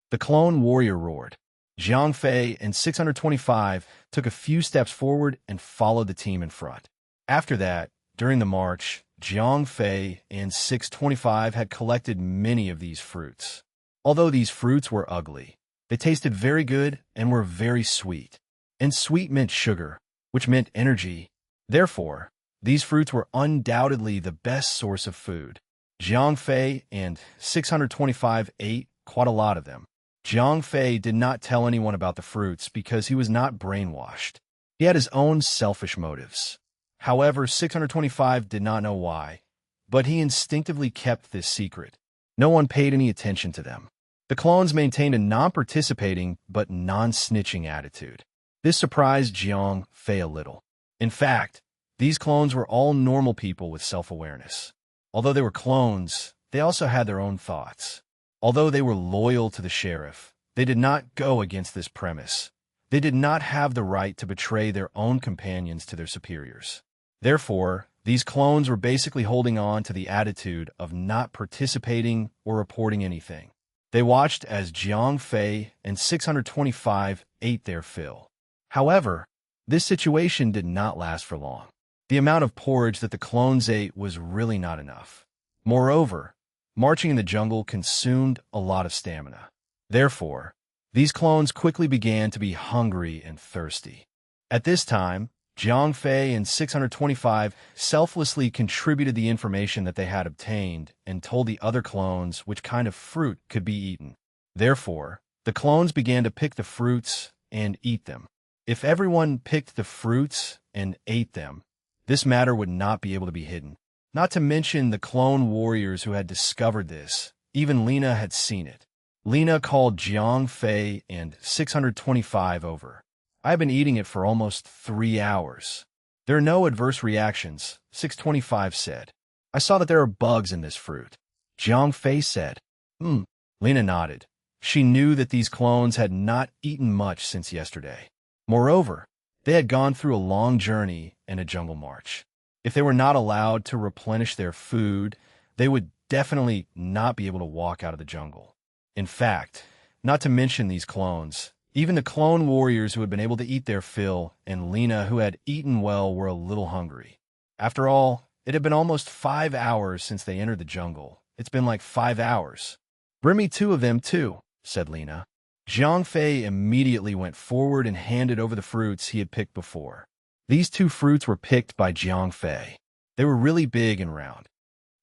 The clone warrior roared. Jiang Fei and 625 took a few steps forward and followed the team in front. After that, during the march, Jiang Fei and 625 had collected many of these fruits. Although these fruits were ugly, they tasted very good and were very sweet. And sweet meant sugar, which meant energy. Therefore, these fruits were undoubtedly the best source of food. Jiang Fei and 625 ate quite a lot of them. Jiang Fei did not tell anyone about the fruits because he was not brainwashed. He had his own selfish motives. However, 625 did not know why, but he instinctively kept this secret. No one paid any attention to them. The clones maintained a non-participating but non-snitching attitude. This surprised Jiang Fei a little. In fact, these clones were all normal people with self-awareness. Although they were clones, they also had their own thoughts. Although they were loyal to the sheriff, They did not go against this premise. They did not have the right to betray their own companions to their superiors. Therefore, these clones were basically holding on to the attitude of not participating or reporting anything. They watched as Jiang Fei and 625 ate their fill. However, this situation did not last for long. The amount of porridge that the clones ate was really not enough. Moreover, marching in the jungle consumed a lot of stamina. Therefore, these clones quickly began to be hungry and thirsty. At this time, Jiang Fei and 625 selflessly contributed the information that they had obtained and told the other clones which kind of fruit could be eaten. Therefore, the clones began to pick the fruits and eat them. If everyone picked the fruits and ate them, this matter would not be able to be hidden. Not to mention the clone warriors who had discovered this. Even Lena had seen it. Lena called Jiang Fei and 625 over. "I've been eating it for almost 3 hours. There are no adverse reactions," 625 said. "I saw that there are bugs in this fruit." Jiang Fei said. Lena nodded. She knew that these clones had not eaten much since yesterday. Moreover, they had gone through a long journey and a jungle march. If they were not allowed to replenish their food, they would definitely not be able to walk out of the jungle. In fact, not to mention these clones, even the clone warriors who had been able to eat their fill and Lena who had eaten well were a little hungry. After all, it had been almost 5 hours since they entered the jungle. It's been like 5 hours. "Bring me 2 of them too," said Lena. Jiang Fei immediately went forward and handed over the fruits he had picked before. These 2 fruits were picked by Jiang Fei. They were really big and round.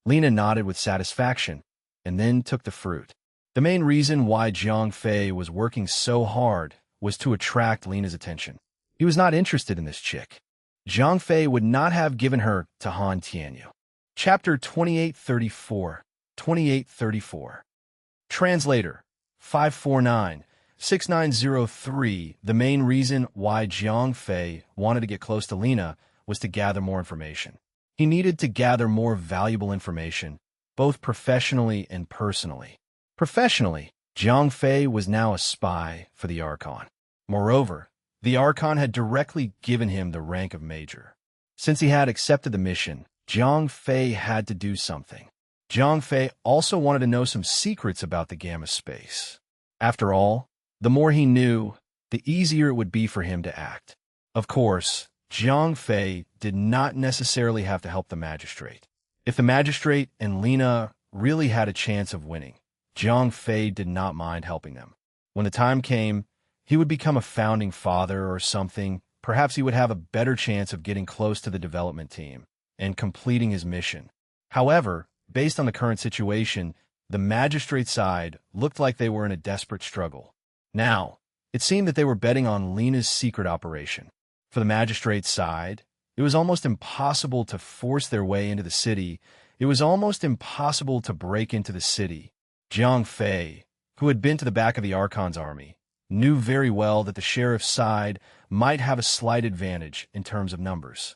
Lena nodded with satisfaction and then took the fruit. The main reason why Jiang Fei was working so hard was to attract Lena's attention. He was not interested in this chick. Jiang Fei would not have given her to Han Tianyu. Chapter 2834. 2834. Translator 549-6903. The main reason why Jiang Fei wanted to get close to Lena was to gather more information. He needed to gather more valuable information, both professionally and personally. Professionally, Jiang Fei was now a spy for the Archon. Moreover, the Archon had directly given him the rank of Major. Since he had accepted the mission, Jiang Fei had to do something. Jiang Fei also wanted to know some secrets about the Gamma space. After all, the more he knew, the easier it would be for him to act. Of course, Jiang Fei did not necessarily have to help the magistrate. If the magistrate and Lena really had a chance of winning, Jiang Fei did not mind helping them. When the time came, he would become a founding father or something. Perhaps he would have a better chance of getting close to the development team and completing his mission. However, based on the current situation, the magistrate side looked like they were in a desperate struggle. Now, it seemed that they were betting on Lena's secret operation. For the magistrate's side, it was almost impossible to force their way into the city. It was almost impossible to break into the city. Jiang Fei, who had been to the back of the Archon's army, knew very well that the sheriff's side might have a slight advantage in terms of numbers.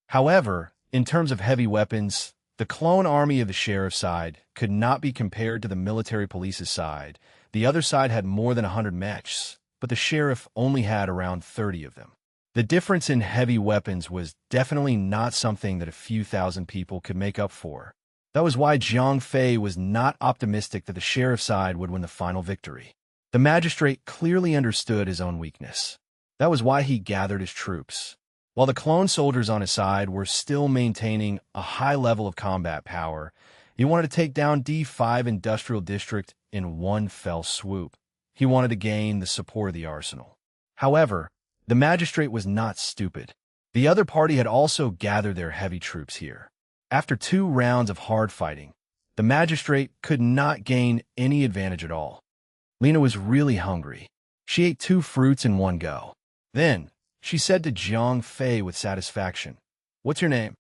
However, in terms of heavy weapons, the clone army of the sheriff's side could not be compared to the military police's side. The other side had more than 100 mechs, but the sheriff only had around 30 of them. The difference in heavy weapons was definitely not something that a few thousand people could make up for. That was why Jiang Fei was not optimistic that the sheriff's side would win the final victory. The magistrate clearly understood his own weakness. That was why he gathered his troops. While the clone soldiers on his side were still maintaining a high level of combat power, he wanted to take down D5 Industrial District in one fell swoop. He wanted to gain the support of the arsenal. However, the magistrate was not stupid. The other party had also gathered their heavy troops here. After 2 rounds of hard fighting, the magistrate could not gain any advantage at all. Lena was really hungry. She ate 2 fruits in one go. Then, she said to Jiang Fei with satisfaction, "What's your name?"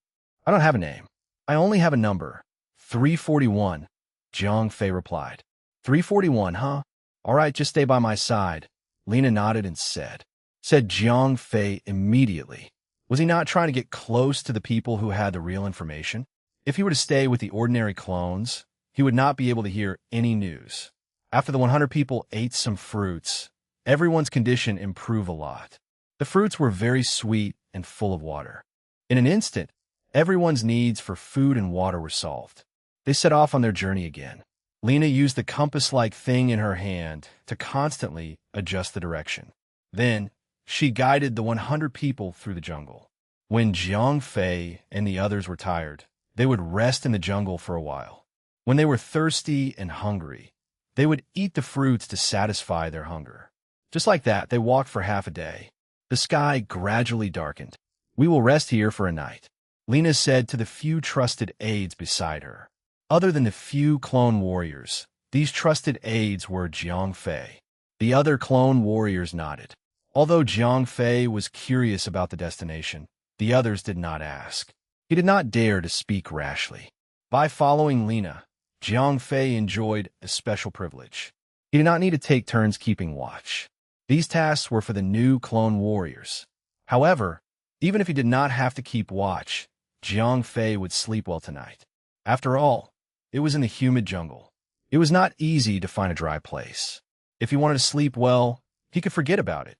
"I don't have a name. I only have a number. 341, Jiang Fei replied. 341, huh? All right, just stay by my side. Lena nodded and said Jiang Fei immediately. Was he not trying to get close to the people who had the real information? If he were to stay with the ordinary clones, he would not be able to hear any news. After the 100 people ate some fruits, everyone's condition improved a lot. The fruits were very sweet and full of water. In an instant, everyone's needs for food and water were solved. They set off on their journey again. Lena used the compass-like thing in her hand to constantly adjust the direction. Then, she guided the 100 people through the jungle. When Jiang Fei and the others were tired, they would rest in the jungle for a while. When they were thirsty and hungry, they would eat the fruits to satisfy their hunger. Just like that, they walked for half a day. The sky gradually darkened. "We will rest here for a night," Lena said to the few trusted aides beside her. Other than the few clone warriors, these trusted aides were Jiang Fei. The other clone warriors nodded. Although Jiang Fei was curious about the destination, the others did not ask. He did not dare to speak rashly. By following Lena, Jiang Fei enjoyed a special privilege. He did not need to take turns keeping watch. These tasks were for the new clone warriors. However, even if he did not have to keep watch, Jiang Fei would sleep well tonight. After all, it was in the humid jungle. It was not easy to find a dry place. If he wanted to sleep well, he could forget about it.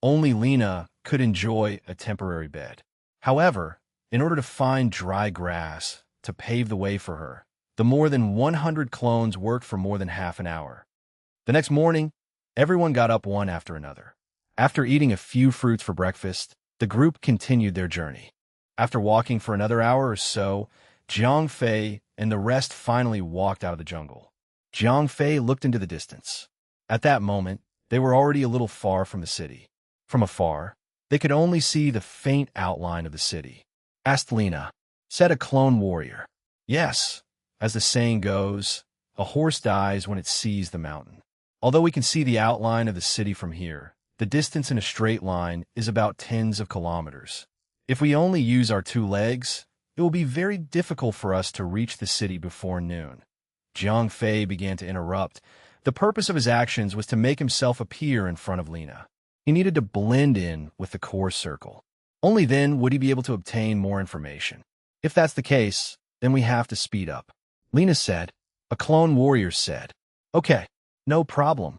Only Lena could enjoy a temporary bed. However, in order to find dry grass to pave the way for her, the more than 100 clones worked for more than half an hour. The next morning, everyone got up one after another. After eating a few fruits for breakfast, the group continued their journey. After walking for another hour or so, Jiang Fei and the rest finally walked out of the jungle. Jiang Fei looked into the distance. At that moment, they were already a little far from the city. From afar, they could only see the faint outline of the city. "Asked Lena," said a clone warrior. "Yes, as the saying goes, a horse dies when it sees the mountain. Although we can see the outline of the city from here, the distance in a straight line is about tens of kilometers. If we only use our 2 legs, it will be very difficult for us to reach the city before noon." Jiang Fei began to interrupt. The purpose of his actions was to make himself appear in front of Lena. He needed to blend in with the core circle. Only then would he be able to obtain more information. "If that's the case, then we have to speed up," Lena said. A clone warrior said, "Okay, no problem."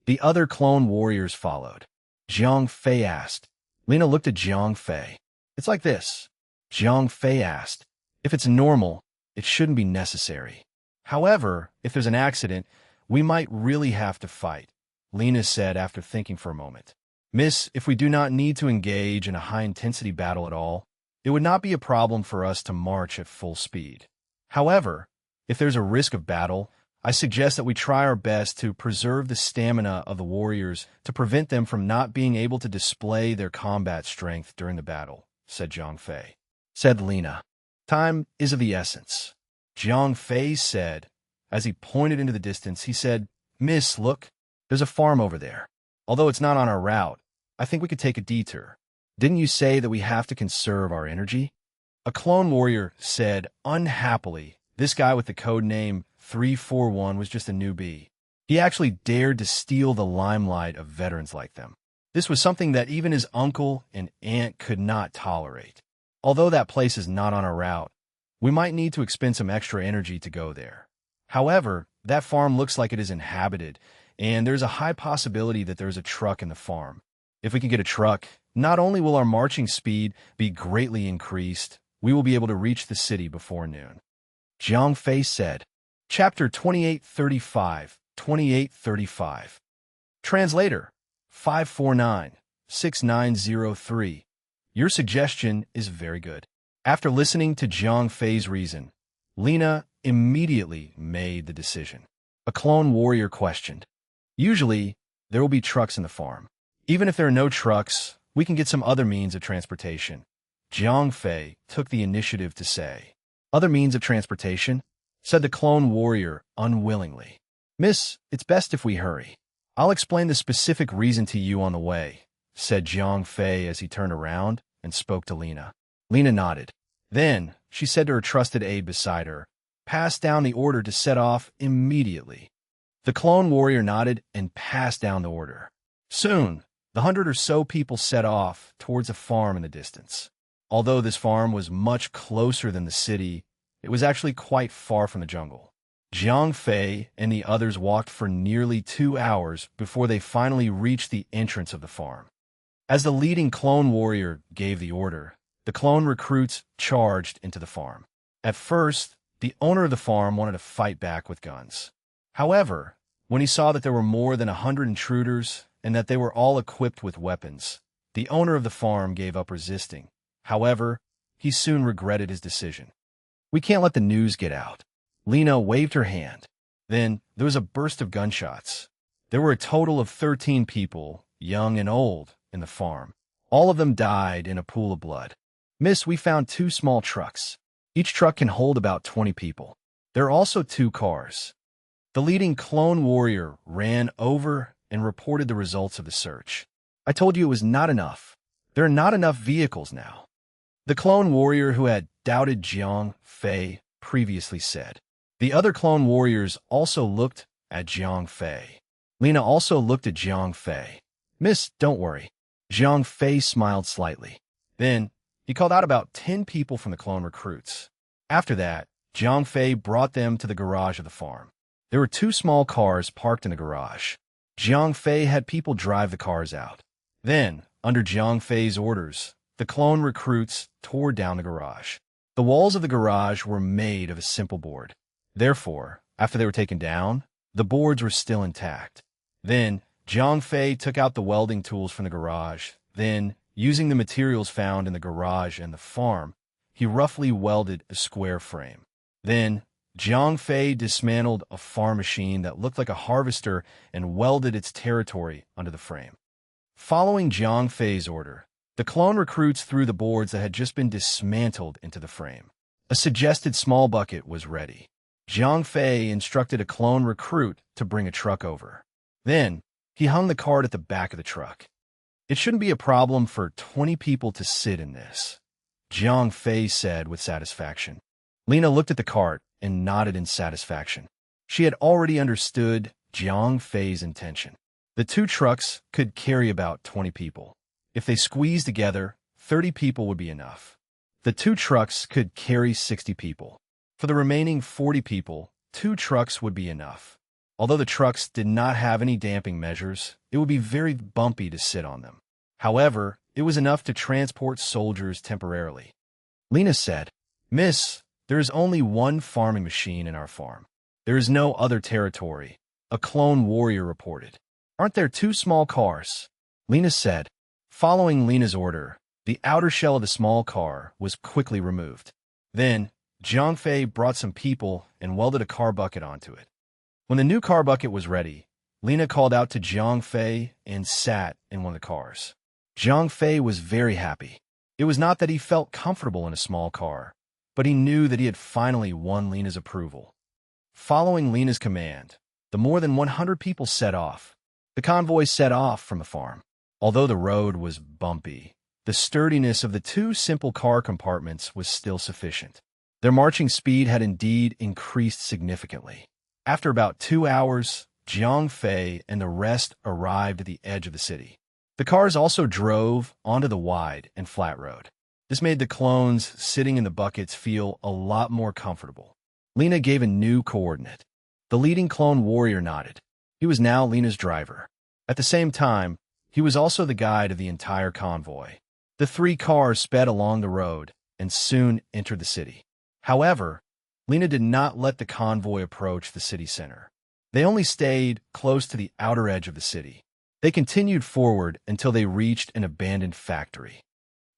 The other clone warriors followed. Jiang Fei asked. Lena looked at Jiang Fei. "It's like this." Jiang Fei asked. "If it's normal, it shouldn't be necessary. However, if there's an accident, we might really have to fight," Lena said after thinking for a moment. "Miss, if we do not need to engage in a high-intensity battle at all, it would not be a problem for us to march at full speed. However, if there's a risk of battle, I suggest that we try our best to preserve the stamina of the warriors to prevent them from not being able to display their combat strength during the battle," said Jiang Fei. Said Lena, "Time is of the essence." Jiang Fei said, as he pointed into the distance, he said, "Miss, look, there's a farm over there. Although it's not on our route, I think we could take a detour. Didn't you say that we have to conserve our energy?" A clone warrior said, unhappily, this guy with the code name 341 was just a newbie. He actually dared to steal the limelight of veterans like them. This was something that even his uncle and aunt could not tolerate. "Although that place is not on our route, we might need to expend some extra energy to go there. However, that farm looks like it is inhabited, and there's a high possibility that there's a truck in the farm. If we can get a truck, not only will our marching speed be greatly increased, we will be able to reach the city before noon." Jiang Fei said. Chapter 2835, 2835. Translator, 549-6903. Your suggestion is very good. After listening to Jiang Fei's reason, Lena immediately made the decision. A clone warrior questioned. "Usually, there will be trucks in the farm. Even if there are no trucks, we can get some other means of transportation." Jiang Fei took the initiative to say. "Other means of transportation?" said the clone warrior unwillingly. "Miss, it's best if we hurry. I'll explain the specific reason to you on the way," said Jiang Fei as he turned around and spoke to Lena. Lena nodded. Then, she said to her trusted aide beside her, "Pass down the order to set off immediately." The clone warrior nodded and passed down the order. Soon, the 100 or so people set off towards a farm in the distance. Although this farm was much closer than the city, it was actually quite far from the jungle. Jiang Fei and the others walked for nearly 2 hours before they finally reached the entrance of the farm. As the leading clone warrior gave the order, the clone recruits charged into the farm. At first, the owner of the farm wanted to fight back with guns. However, when he saw that there were more than 100 intruders and that they were all equipped with weapons, the owner of the farm gave up resisting. However, he soon regretted his decision. "We can't let the news get out." Lena waved her hand. Then there was a burst of gunshots. There were a total of 13 people, young and old, in the farm. All of them died in a pool of blood. "Miss, we found 2 small trucks. Each truck can hold about 20 people. There are also 2 cars." The leading clone warrior ran over and reported the results of the search. "I told you it was not enough. There are not enough vehicles now." The clone warrior who had doubted Jiang Fei previously said. The other clone warriors also looked at Jiang Fei. Lena also looked at Jiang Fei. "Miss, don't worry." Jiang Fei smiled slightly. Then he called out about 10 people from the clone recruits. After that, Jiang Fei brought them to the garage of the farm. There were 2 small cars parked in the garage. Jiang Fei had people drive the cars out. Then, under Jiang Fei's orders, the clone recruits tore down the garage. The walls of the garage were made of a simple board. Therefore, after they were taken down, the boards were still intact. Then, Jiang Fei took out the welding tools from the garage. Then, using the materials found in the garage and the farm, he roughly welded a square frame. Then, Jiang Fei dismantled a farm machine that looked like a harvester and welded its territory under the frame. Following Jiang Fei's order, the clone recruits threw the boards that had just been dismantled into the frame. A suggested small bucket was ready. Jiang Fei instructed a clone recruit to bring a truck over. Then, he hung the cart at the back of the truck. "It shouldn't be a problem for 20 people to sit in this," Jiang Fei said with satisfaction. Lena looked at the cart and nodded in satisfaction. She had already understood Jiang Fei's intention. The 2 trucks could carry about 20 people. If they squeezed together, 30 people would be enough. The 2 trucks could carry 60 people. For the remaining 40 people, 2 trucks would be enough. Although the trucks did not have any damping measures, it would be very bumpy to sit on them. However, it was enough to transport soldiers temporarily. Lena said, "Miss, there is only 1 farming machine in our farm. There is no other territory," a clone warrior reported. "Aren't there 2 small cars?" Lena said. Following Lena's order, the outer shell of the small car was quickly removed. Then, Jiang Fei brought some people and welded a car bucket onto it. When the new car bucket was ready, Lena called out to Jiang Fei and sat in one of the cars. Jiang Fei was very happy. It was not that he felt comfortable in a small car, but he knew that he had finally won Lena's approval. Following Lena's command, the more than 100 people set off. The convoy set off from the farm. Although the road was bumpy, the sturdiness of the 2 simple car compartments was still sufficient. Their marching speed had indeed increased significantly. After about 2 hours, Jiang Fei and the rest arrived at the edge of the city. The cars also drove onto the wide and flat road. This made the clones sitting in the buckets feel a lot more comfortable. Lena gave a new coordinate. The leading clone warrior nodded. He was now Lena's driver. At the same time, he was also the guide of the entire convoy. The 3 cars sped along the road and soon entered the city. However, Lena did not let the convoy approach the city center. They only stayed close to the outer edge of the city. They continued forward until they reached an abandoned factory.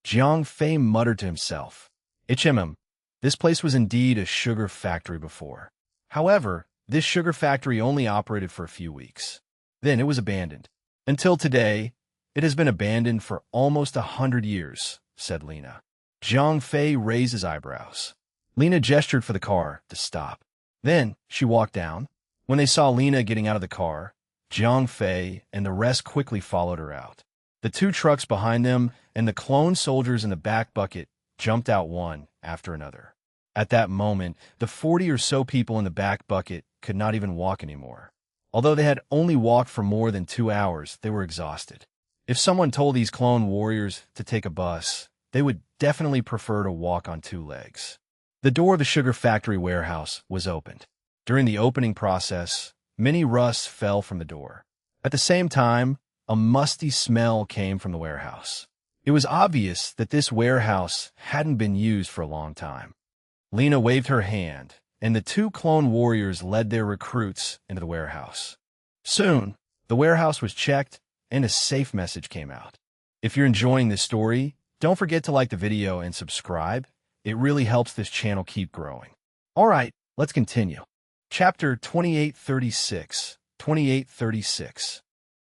Jiang Fei muttered to himself, this place was indeed a sugar factory before. However, this sugar factory only operated for a few weeks. Then it was abandoned. Until today, it has been abandoned for almost 100 years, said Lena. Jiang Fei raised his eyebrows. Lena gestured for the car to stop. Then she walked down. When they saw Lena getting out of the car, Jiang Fei and the rest quickly followed her out. The 2 trucks behind them and the clone soldiers in the back bucket jumped out one after another. At that moment, the 40 or so people in the back bucket could not even walk anymore. Although they had only walked for more than 2 hours, they were exhausted. If someone told these clone warriors to take a bus, they would definitely prefer to walk on 2 legs. The door of the sugar factory warehouse was opened. During the opening process, many rusts fell from the door. At the same time, a musty smell came from the warehouse. It was obvious that this warehouse hadn't been used for a long time. Lena waved her hand, and the two clone warriors led their recruits into the warehouse. Soon, the warehouse was checked, and a safe message came out. If you're enjoying this story, don't forget to like the video and subscribe. It really helps this channel keep growing. Alright, let's continue. Chapter 2836. 2836.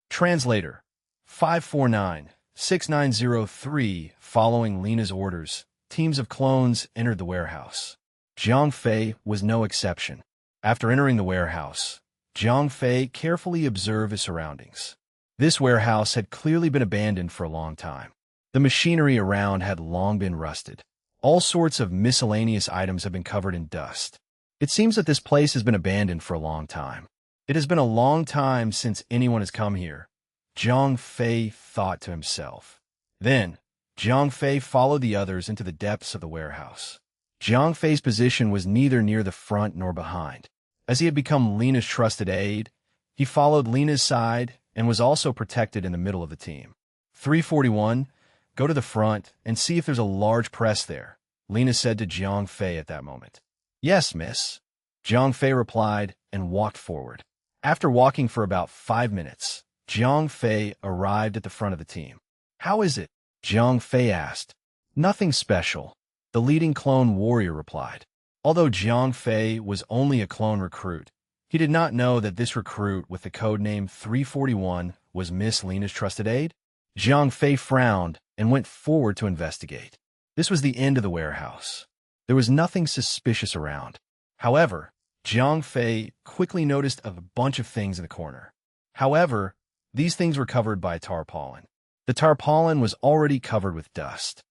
Translator 549-6903. Following Lena's orders, teams of clones entered the warehouse. Zhang Fei was no exception. After entering the warehouse, Zhang Fei carefully observed his surroundings. This warehouse had clearly been abandoned for a long time. The machinery around had long been rusted. All sorts of miscellaneous items have been covered in dust. It seems that this place has been abandoned for a long time. It has been a long time since anyone has come here, Zhang Fei thought to himself. Then, Zhang Fei followed the others into the depths of the warehouse. Zhang Fei's position was neither near the front nor behind. As he had become Lena's trusted aide, he followed Lena's side and was also protected in the middle of the team. 341, go to the front and see if there's a large press there, Lena said to Zhang Fei at that moment. Yes, miss, Zhang Fei replied and walked forward. After walking for about 5 minutes, Zhang Fei arrived at the front of the team. How is it? Zhang Fei asked. Nothing special, the leading clone warrior replied. Although Zhang Fei was only a clone recruit, he did not know that this recruit with the codename 341 was Miss Lena's trusted aide. Zhang Fei frowned and went forward to investigate. This was the end of the warehouse. There was nothing suspicious around. However, Zhang Fei quickly noticed a bunch of things in the corner. However, these things were covered by a tarpaulin. The tarpaulin was already covered with dust.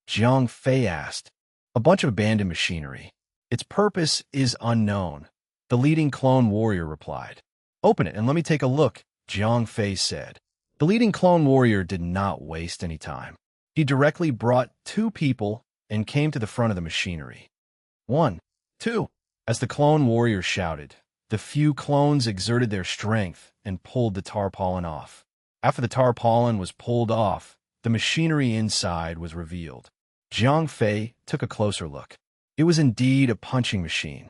Zhang Fei asked, a bunch of abandoned machinery. Its purpose is unknown, the leading clone warrior replied. Open it and let me take a look, Zhang Fei said. The leading clone warrior did not waste any time. He directly brought 2 people and came to the front of the machinery. 1, 2. As the clone warrior shouted, the few clones exerted their strength and pulled the tarpaulin off. After the tarpaulin was pulled off, the machinery inside was revealed. Zhang Fei took a closer look. It was indeed a punching machine.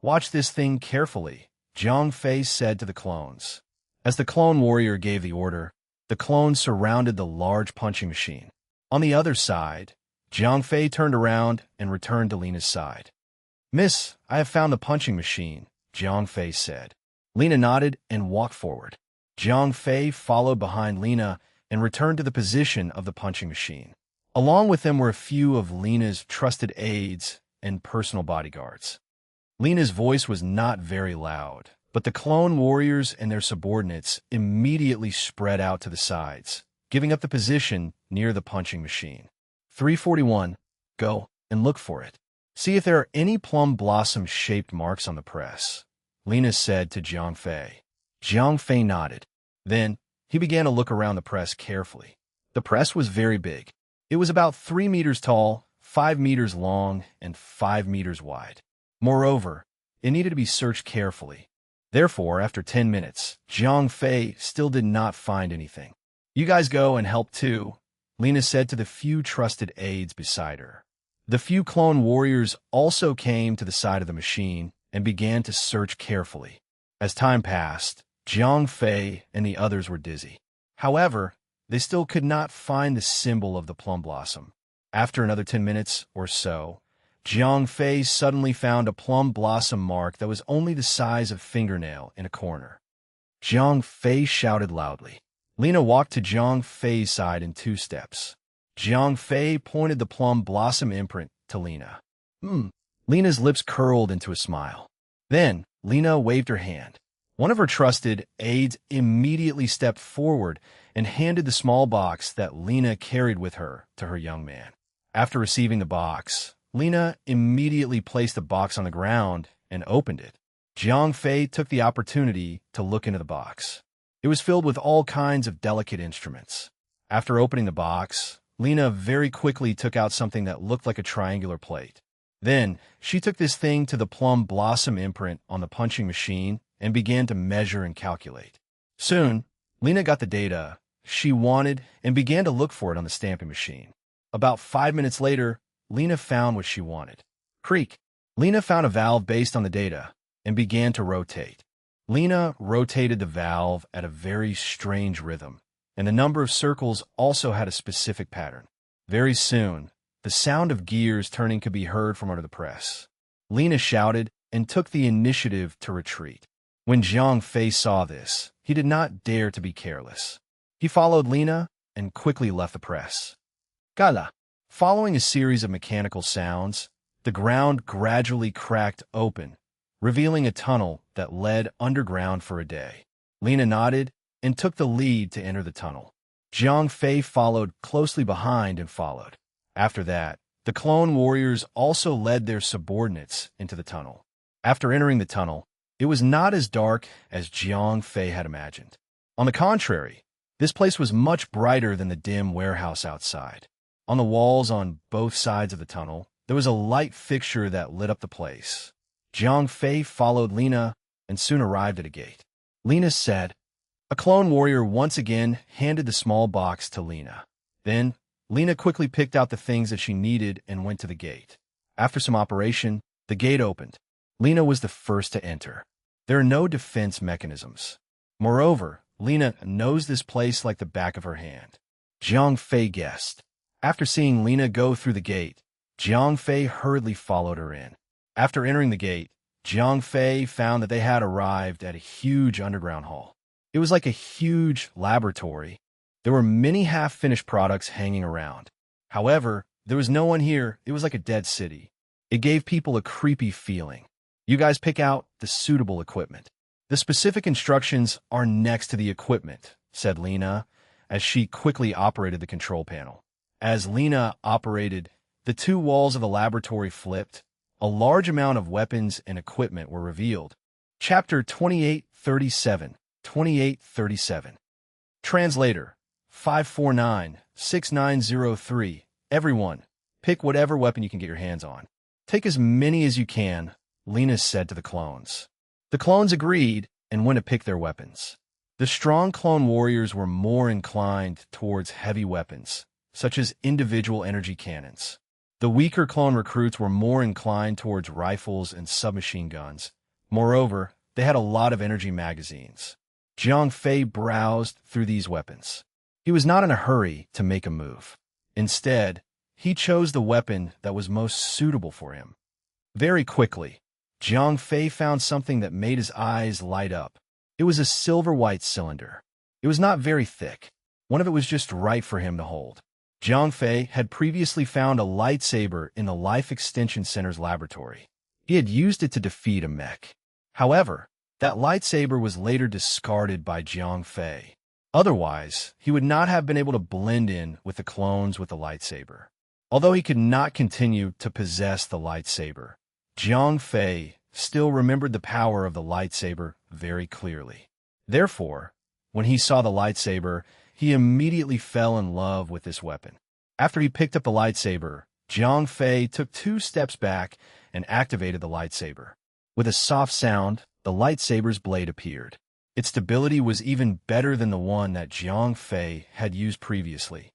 Watch this thing carefully, Zhang Fei said to the clones. As the clone warrior gave the order, the clones surrounded the large punching machine. On the other side, Zhang Fei turned around and returned to Lena's side. Miss, I have found the punching machine, Zhang Fei said. Lena nodded and walked forward. Zhang Fei followed behind Lena and returned to the position of the punching machine. Along with them were a few of Lena's trusted aides and personal bodyguards. Lena's voice was not very loud, but the clone warriors and their subordinates immediately spread out to the sides, giving up the position near the punching machine. 341, go and look for it. See if there are any plum blossom-shaped marks on the press, Lena said to Zhang Fei. Zhang Fei nodded. Then, he began to look around the press carefully. The press was very big. It was about 3 meters tall, 5 meters long, and 5 meters wide. Moreover, it needed to be searched carefully. Therefore, after 10 minutes, Zhang Fei still did not find anything. You guys go and help too, Lena said to the few trusted aides beside her. The few clone warriors also came to the side of the machine and began to search carefully. As time passed, Zhang Fei and the others were dizzy. However, they still could not find the symbol of the plum blossom. After another 10 minutes or so, Zhang Fei suddenly found a plum blossom mark that was only the size of a fingernail in a corner. Zhang Fei shouted loudly. Lena walked to Zhang Fei's side in 2 steps. Zhang Fei pointed the plum blossom imprint to Lena. Lena's lips curled into a smile. Then, Lena waved her hand. One of her trusted aides immediately stepped forward and handed the small box that Lena carried with her to her young man. After receiving the box, Lena immediately placed the box on the ground and opened it. Zhang Fei took the opportunity to look into the box. It was filled with all kinds of delicate instruments. After opening the box, Lena very quickly took out something that looked like a triangular plate. Then, she took this thing to the plum blossom imprint on the punching machine and began to measure and calculate. Soon, Lena got the data she wanted and began to look for it on the stamping machine. About 5 minutes later, Lena found what she wanted. Creak. Lena found a valve based on the data and began to rotate. Lena rotated the valve at a very strange rhythm, and the number of circles also had a specific pattern. Very soon, the sound of gears turning could be heard from under the press. Lena shouted and took the initiative to retreat. When Zhang Fei saw this, he did not dare to be careless. He followed Lena and quickly left the press. Gala. Following a series of mechanical sounds, the ground gradually cracked open, revealing a tunnel that led underground for a day. Lena nodded and took the lead to enter the tunnel. Zhang Fei followed closely behind and followed. After that, the clone warriors also led their subordinates into the tunnel. After entering the tunnel, it was not as dark as Zhang Fei had imagined. On the contrary, this place was much brighter than the dim warehouse outside. On the walls on both sides of the tunnel, there was a light fixture that lit up the place. Zhang Fei followed Lena and soon arrived at a gate. Lena said. A clone warrior once again handed the small box to Lena. Then, Lena quickly picked out the things that she needed and went to the gate. After some operation, the gate opened. Lena was the first to enter. There are no defense mechanisms. Moreover, Lena knows this place like the back of her hand. Zhang Fei guessed. After seeing Lena go through the gate, Zhang Fei hurriedly followed her in. After entering the gate, Zhang Fei found that they had arrived at a huge underground hall. It was like a huge laboratory. There were many half-finished products hanging around. However, there was no one here. It was like a dead city. It gave people a creepy feeling. You guys pick out the suitable equipment. The specific instructions are next to the equipment, said Lena, as she quickly operated the control panel. As Lena operated, the two walls of the laboratory flipped. A large amount of weapons and equipment were revealed. Chapter 2837, 2837. Translator, 549-6903. Everyone, pick whatever weapon you can get your hands on. Take as many as you can, Lena said to the clones. The clones agreed and went to pick their weapons. The strong clone warriors were more inclined towards heavy weapons, such as individual energy cannons. The weaker clone recruits were more inclined towards rifles and submachine guns. Moreover, they had a lot of energy magazines. Zhang Fei browsed through these weapons. He was not in a hurry to make a move. Instead, he chose the weapon that was most suitable for him. Very quickly, Zhang Fei found something that made his eyes light up. It was a silver-white cylinder. It was not very thick. One of it was just right for him to hold. Zhang Fei had previously found a lightsaber in the Life Extension Center's laboratory. He had used it to defeat a mech. However, that lightsaber was later discarded by Zhang Fei. Otherwise, he would not have been able to blend in with the clones with the lightsaber. Although he could not continue to possess the lightsaber, Zhang Fei still remembered the power of the lightsaber very clearly. Therefore, when he saw the lightsaber, he immediately fell in love with this weapon. After he picked up the lightsaber, Zhang Fei took 2 steps back and activated the lightsaber. With a soft sound, the lightsaber's blade appeared. Its stability was even better than the one that Zhang Fei had used previously.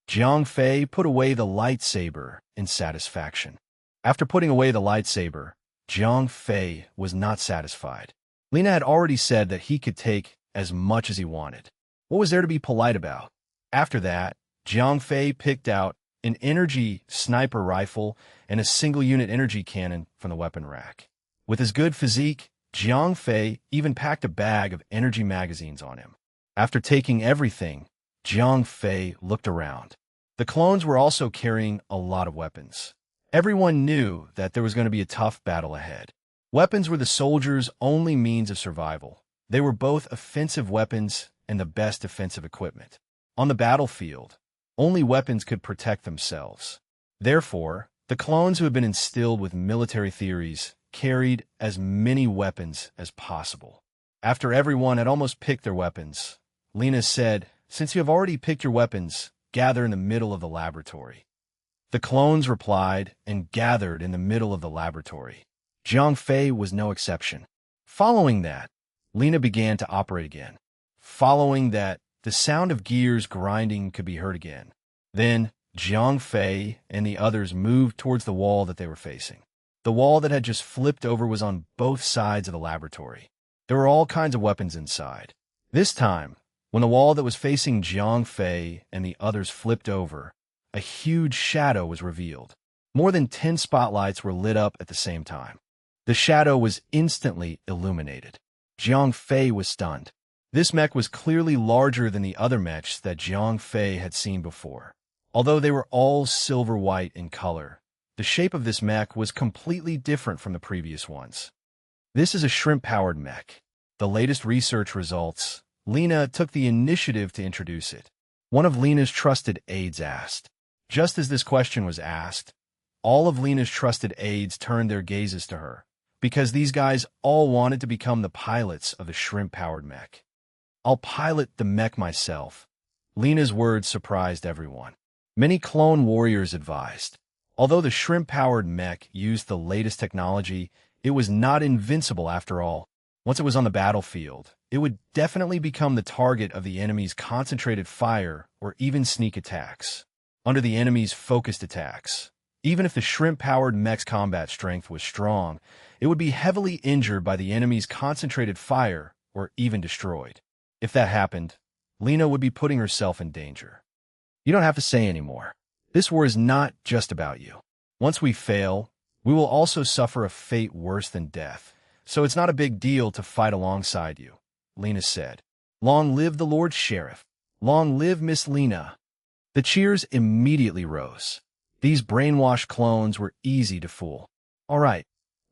Zhang Fei put away the lightsaber in satisfaction. After putting away the lightsaber, Zhang Fei was not satisfied. Lena had already said that he could take as much as he wanted. What was there to be polite about? After that, Zhang Fei picked out an energy sniper rifle and a single-unit energy cannon from the weapon rack. With his good physique, Zhang Fei even packed a bag of energy magazines on him. After taking everything, Zhang Fei looked around. The clones were also carrying a lot of weapons. Everyone knew that there was going to be a tough battle ahead. Weapons were the soldiers' only means of survival. They were both offensive weapons and the best defensive equipment. On the battlefield, only weapons could protect themselves. Therefore, the clones who had been instilled with military theories carried as many weapons as possible. After everyone had almost picked their weapons, Lena said, "Since you have already picked your weapons, gather in the middle of the laboratory." The clones replied and gathered in the middle of the laboratory. Jiang Fei was no exception. Following that, Lena began to operate again. Following that, the sound of gears grinding could be heard again. Then, Jiang Fei and the others moved towards the wall that they were facing. The wall that had just flipped over was on both sides of the laboratory. There were all kinds of weapons inside. This time, when the wall that was facing Jiang Fei and the others flipped over, a huge shadow was revealed. More than 10 spotlights were lit up at the same time. The shadow was instantly illuminated. Jiang Fei was stunned. This mech was clearly larger than the other mechs that Jiang Fei had seen before. Although they were all silver white in color, the shape of this mech was completely different from the previous ones. This is a shrimp-powered mech. The latest research results. Lena took the initiative to introduce it. One of Lena's trusted aides asked. Just as this question was asked, all of Lena's trusted aides turned their gazes to her, because these guys all wanted to become the pilots of the shrimp-powered mech. I'll pilot the mech myself. Lena's words surprised everyone. Many clone warriors advised. Although the shrimp-powered mech used the latest technology, it was not invincible after all. Once it was on the battlefield, it would definitely become the target of the enemy's concentrated fire or even sneak attacks. Under the enemy's focused attacks, even if the shrimp-powered mech's combat strength was strong, it would be heavily injured by the enemy's concentrated fire or even destroyed. If that happened, Lena would be putting herself in danger. You don't have to say anymore. This war is not just about you. Once we fail, we will also suffer a fate worse than death, so it's not a big deal to fight alongside you, Lena said. Long live the Lord Sheriff. Long live Miss Lena. The cheers immediately rose. These brainwashed clones were easy to fool. All right,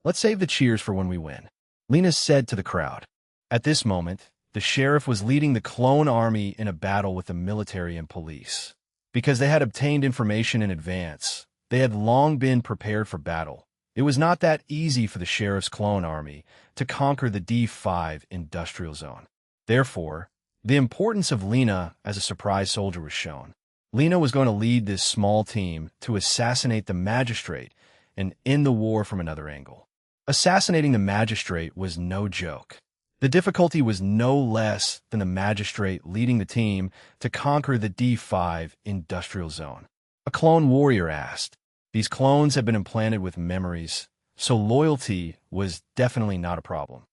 let's save the cheers for when we win, Lena said to the crowd. At this moment, the sheriff was leading the clone army in a battle with the military and police. Because they had obtained information in advance, they had long been prepared for battle. It was not that easy for the sheriff's clone army to conquer the D5 industrial zone. Therefore, the importance of Lena as a surprise soldier was shown. Lena was going to lead this small team to assassinate the magistrate and end the war from another angle. Assassinating the magistrate was no joke. The difficulty was no less than the magistrate leading the team to conquer the D5 industrial zone. A clone warrior asked. These clones had been implanted with memories, so loyalty was definitely not a problem.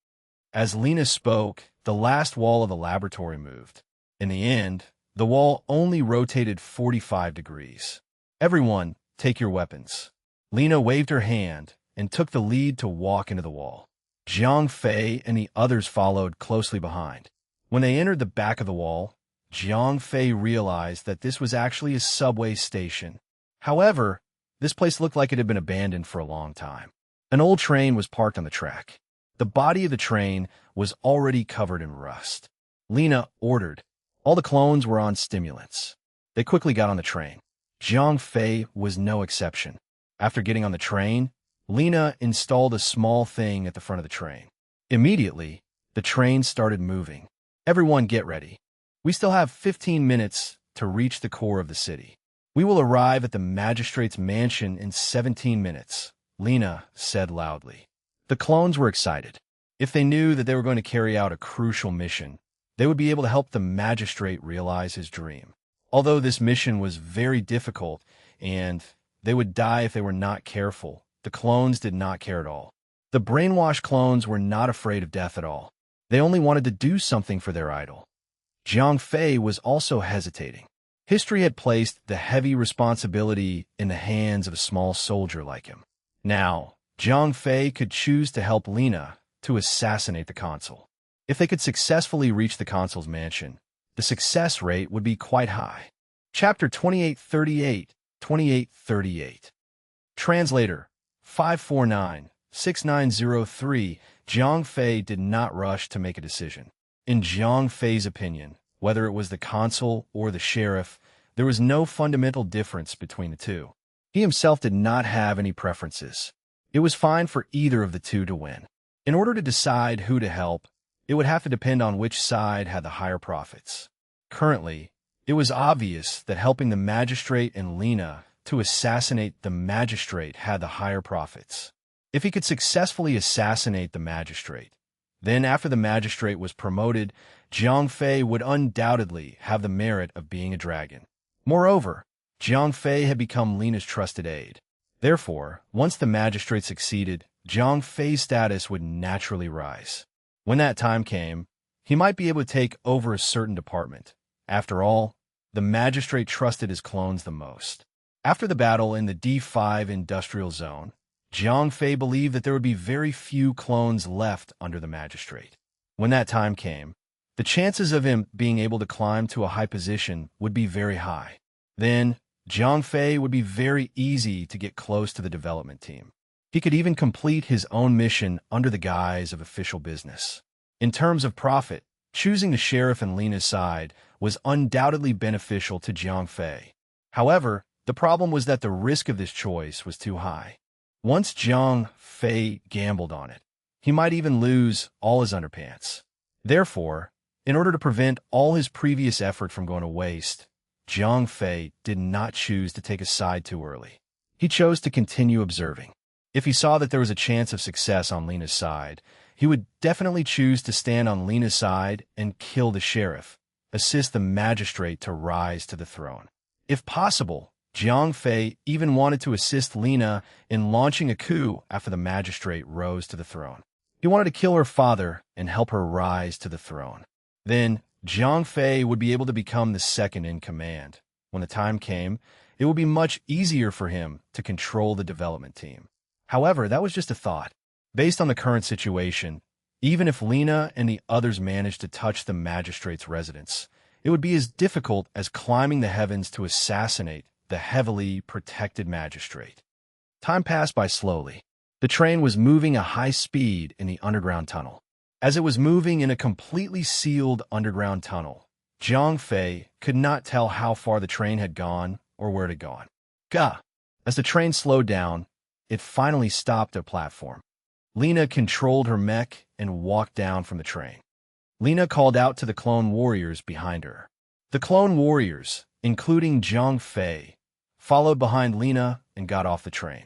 As Lena spoke, the last wall of the laboratory moved. In the end, the wall only rotated 45 degrees. Everyone, take your weapons. Lena waved her hand and took the lead to walk into the wall. Jiang Fei and the others followed closely behind. When they entered the back of the wall, Jiang Fei realized that this was actually a subway station. However, this place looked like it had been abandoned for a long time. An old train was parked on the track. The body of the train was already covered in rust. Lena ordered. All the clones were on stimulants. They quickly got on the train. Jiang Fei was no exception. After getting on the train, Lena installed a small thing at the front of the train. Immediately, the train started moving. Everyone get ready. We still have 15 minutes to reach the core of the city. We will arrive at the magistrate's mansion in 17 minutes, Lena said loudly. The clones were excited. If they knew that they were going to carry out a crucial mission, they would be able to help the magistrate realize his dream. Although this mission was very difficult and they would die if they were not careful, the clones did not care at all. The brainwashed clones were not afraid of death at all. They only wanted to do something for their idol. Jiang Fei was also hesitating. History had placed the heavy responsibility in the hands of a small soldier like him. Now, Jiang Fei could choose to help Lena to assassinate the consul. If they could successfully reach the consul's mansion, the success rate would be quite high. Chapter 2838, 2838. Translator 549-6903. Jiang Fei did not rush to make a decision. In Jiang Fei's opinion, whether it was the consul or the sheriff, there was no fundamental difference between the two. He himself did not have any preferences. It was fine for either of the two to win. In order to decide who to help, it would have to depend on which side had the higher profits. Currently, it was obvious that helping the magistrate and Lena to assassinate the magistrate had the higher profits. If he could successfully assassinate the magistrate, then after the magistrate was promoted, Jiang Fei would undoubtedly have the merit of being a dragon. Moreover, Jiang Fei had become Lena's trusted aide. Therefore, once the magistrate succeeded, Jiang Fei's status would naturally rise. When that time came, he might be able to take over a certain department. After all, the magistrate trusted his clones the most. After the battle in the D5 industrial zone, Jiang Fei believed that there would be very few clones left under the magistrate. When that time came, the chances of him being able to climb to a high position would be very high. Then, Jiang Fei would be very easy to get close to the development team. He could even complete his own mission under the guise of official business. In terms of profit, choosing the sheriff and Lena's side was undoubtedly beneficial to Jiang Fei. However, the problem was that the risk of this choice was too high. Once Jiang Fei gambled on it, he might even lose all his underpants. Therefore, in order to prevent all his previous effort from going to waste, Jiang Fei did not choose to take a side too early. He chose to continue observing. If he saw that there was a chance of success on Lena's side, he would definitely choose to stand on Lena's side and kill the sheriff, assist the magistrate to rise to the throne. If possible, Jiang Fei even wanted to assist Lena in launching a coup after the magistrate rose to the throne. He wanted to kill her father and help her rise to the throne. Then, Jiang Fei would be able to become the second in command. When the time came, it would be much easier for him to control the development team. However, that was just a thought. Based on the current situation, even if Lena and the others managed to touch the magistrate's residence, it would be as difficult as climbing the heavens to assassinate the heavily protected magistrate. Time passed by slowly. The train was moving at high speed in the underground tunnel. As it was moving in a completely sealed underground tunnel, Jiang Fei could not tell how far the train had gone or where it had gone. Gah! As the train slowed down, it finally stopped at a platform. Lena controlled her mech and walked down from the train. Lena called out to the clone warriors behind her. The clone warriors, including Jiang Fei, followed behind Lena and got off the train.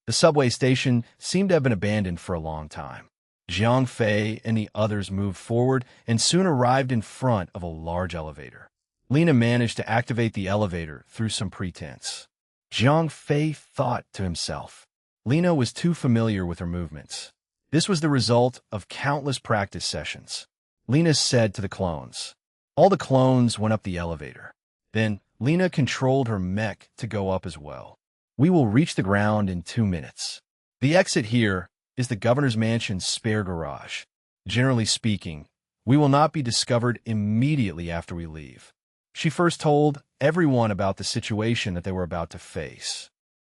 The subway station seemed to have been abandoned for a long time. Jiang Fei and the others moved forward and soon arrived in front of a large elevator. Lena managed to activate the elevator through some pretense. Jiang Fei thought to himself. Lena was too familiar with her movements. This was the result of countless practice sessions. Lena said to the clones. All the clones went up the elevator. Then, Lena controlled her mech to go up as well. We will reach the ground in 2 minutes. The exit here is the governor's mansion's spare garage. Generally speaking, we will not be discovered immediately after we leave. She first told everyone about the situation that they were about to face.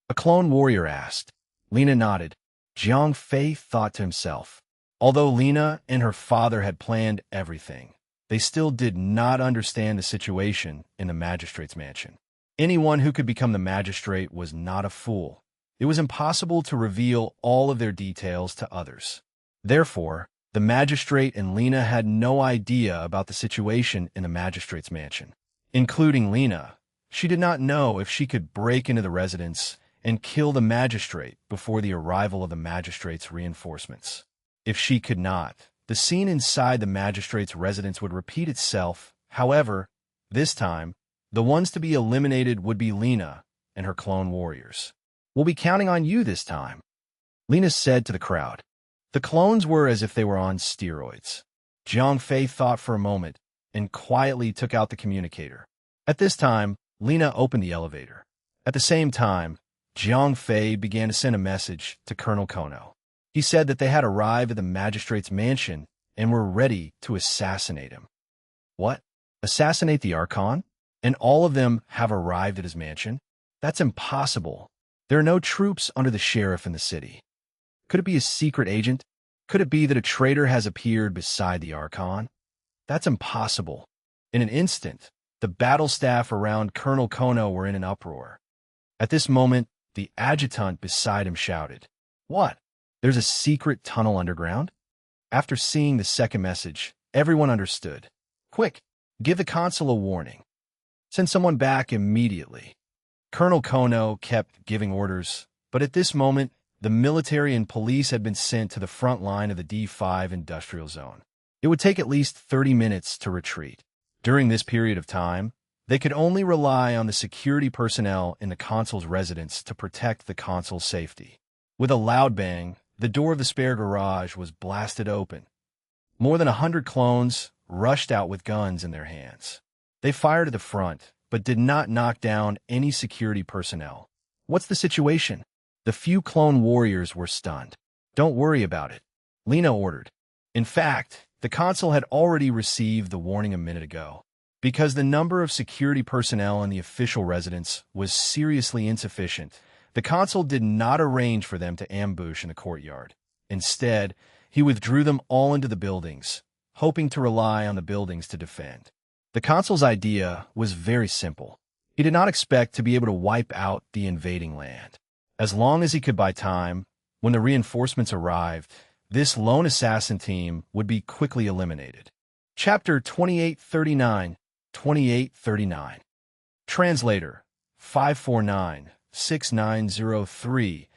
A clone warrior asked. Lena nodded. Jiang Fei thought to himself. Although Lena and her father had planned everything, they still did not understand the situation in the magistrate's mansion. Anyone who could become the magistrate was not a fool. It was impossible to reveal all of their details to others. Therefore, the magistrate and Lena had no idea about the situation in the magistrate's mansion. Including Lena, she did not know if she could break into the residence and kill the magistrate before the arrival of the magistrate's reinforcements. If she could not, the scene inside the magistrate's residence would repeat itself. However, this time, the ones to be eliminated would be Lena and her clone warriors. We'll be counting on you this time, Lena said to the crowd. The clones were as if they were on steroids. Jiang Fei thought for a moment and quietly took out the communicator. At this time, Lena opened the elevator. At the same time, Jiang Fei began to send a message to Colonel Kono. He said that they had arrived at the magistrate's mansion and were ready to assassinate him. What? Assassinate the Archon? And all of them have arrived at his mansion? That's impossible. There are no troops under the sheriff in the city. Could it be a secret agent? Could it be that a traitor has appeared beside the Archon? That's impossible. In an instant, the battle staff around Colonel Kono were in an uproar. At this moment, the adjutant beside him shouted, "What? There's a secret tunnel underground?" After seeing the second message, everyone understood. Quick, give the consul a warning. Send someone back immediately. Colonel Kono kept giving orders, but at this moment, the military and police had been sent to the front line of the D5 industrial zone. It would take at least 30 minutes to retreat. During this period of time, they could only rely on the security personnel in the consul's residence to protect the consul's safety. With a loud bang, the door of the spare garage was blasted open. More than 100 clones rushed out with guns in their hands. They fired at the front, but did not knock down any security personnel. What's the situation? The few clone warriors were stunned. Don't worry about it, Lena ordered. In fact, the consul had already received the warning a minute ago. Because the number of security personnel in the official residence was seriously insufficient, the consul did not arrange for them to ambush in the courtyard. Instead, he withdrew them all into the buildings, hoping to rely on the buildings to defend. The consul's idea was very simple. He did not expect to be able to wipe out the invading land. As long as he could buy time, when the reinforcements arrived, this lone assassin team would be quickly eliminated. Chapter 2839, 2839. Translator 549-6903.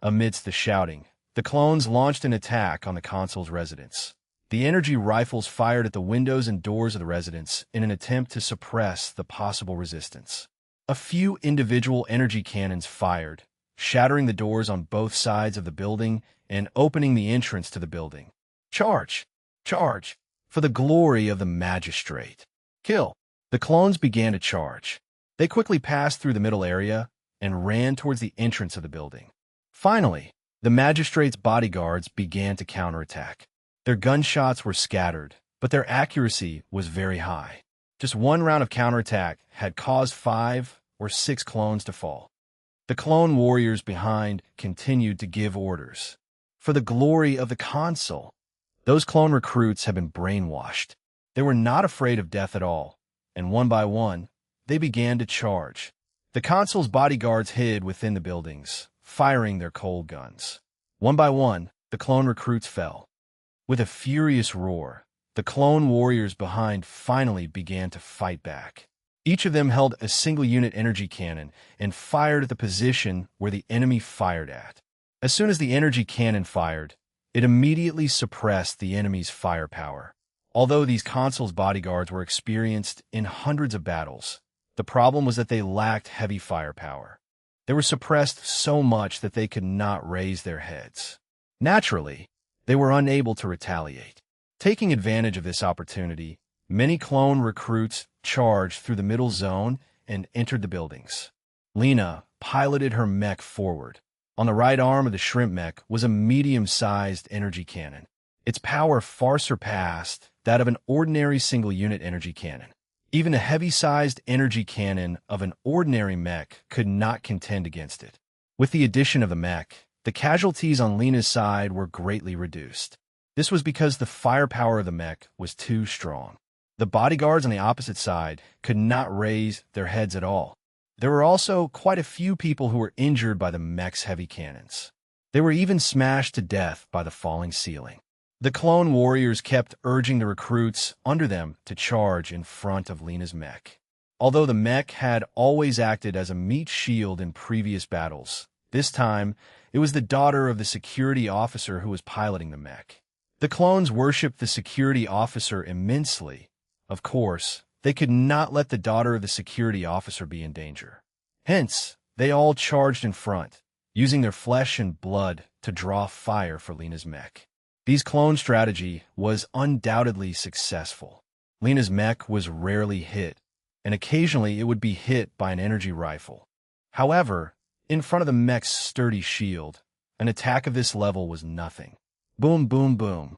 Amidst the shouting, the clones launched an attack on the consul's residence. The energy rifles fired at the windows and doors of the residence in an attempt to suppress the possible resistance. A few individual energy cannons fired, shattering the doors on both sides of the building and opening the entrance to the building. Charge! Charge! For the glory of the magistrate! Kill! The clones began to charge. They quickly passed through the middle area and ran towards the entrance of the building. Finally, the magistrate's bodyguards began to counterattack. Their gunshots were scattered, but their accuracy was very high. Just one round of counterattack had caused 5 or 6 clones to fall. The clone warriors behind continued to give orders. For the glory of the consul! Those clone recruits had been brainwashed. They were not afraid of death at all, and one by one, they began to charge. The consul's bodyguards hid within the buildings, firing their cold guns. One by one, the clone recruits fell. With a furious roar, the clone warriors behind finally began to fight back. Each of them held a single-unit energy cannon and fired at the position where the enemy fired at. As soon as the energy cannon fired, it immediately suppressed the enemy's firepower. Although these consul's bodyguards were experienced in hundreds of battles, the problem was that they lacked heavy firepower. They were suppressed so much that they could not raise their heads. Naturally, they were unable to retaliate. Taking advantage of this opportunity, many clone recruits charged through the middle zone and entered the buildings. Lena piloted her mech forward. On the right arm of the shrimp mech was a medium-sized energy cannon. Its power far surpassed that of an ordinary single-unit energy cannon. Even a heavy-sized energy cannon of an ordinary mech could not contend against it. With the addition of the mech, the casualties on Lena's side were greatly reduced. This was because the firepower of the mech was too strong. The bodyguards on the opposite side could not raise their heads at all. There were also quite a few people who were injured by the mech's heavy cannons. They were even smashed to death by the falling ceiling. The clone warriors kept urging the recruits under them to charge in front of Lena's mech. Although the mech had always acted as a meat shield in previous battles, this time it was the daughter of the security officer who was piloting the mech. The clones worshipped the security officer immensely. Of course, they could not let the daughter of the security officer be in danger. Hence, they all charged in front, using their flesh and blood to draw fire for Lena's mech. Lena's clone strategy was undoubtedly successful. Lena's mech was rarely hit, and occasionally it would be hit by an energy rifle. However, in front of the mech's sturdy shield, an attack of this level was nothing. Boom, boom, boom.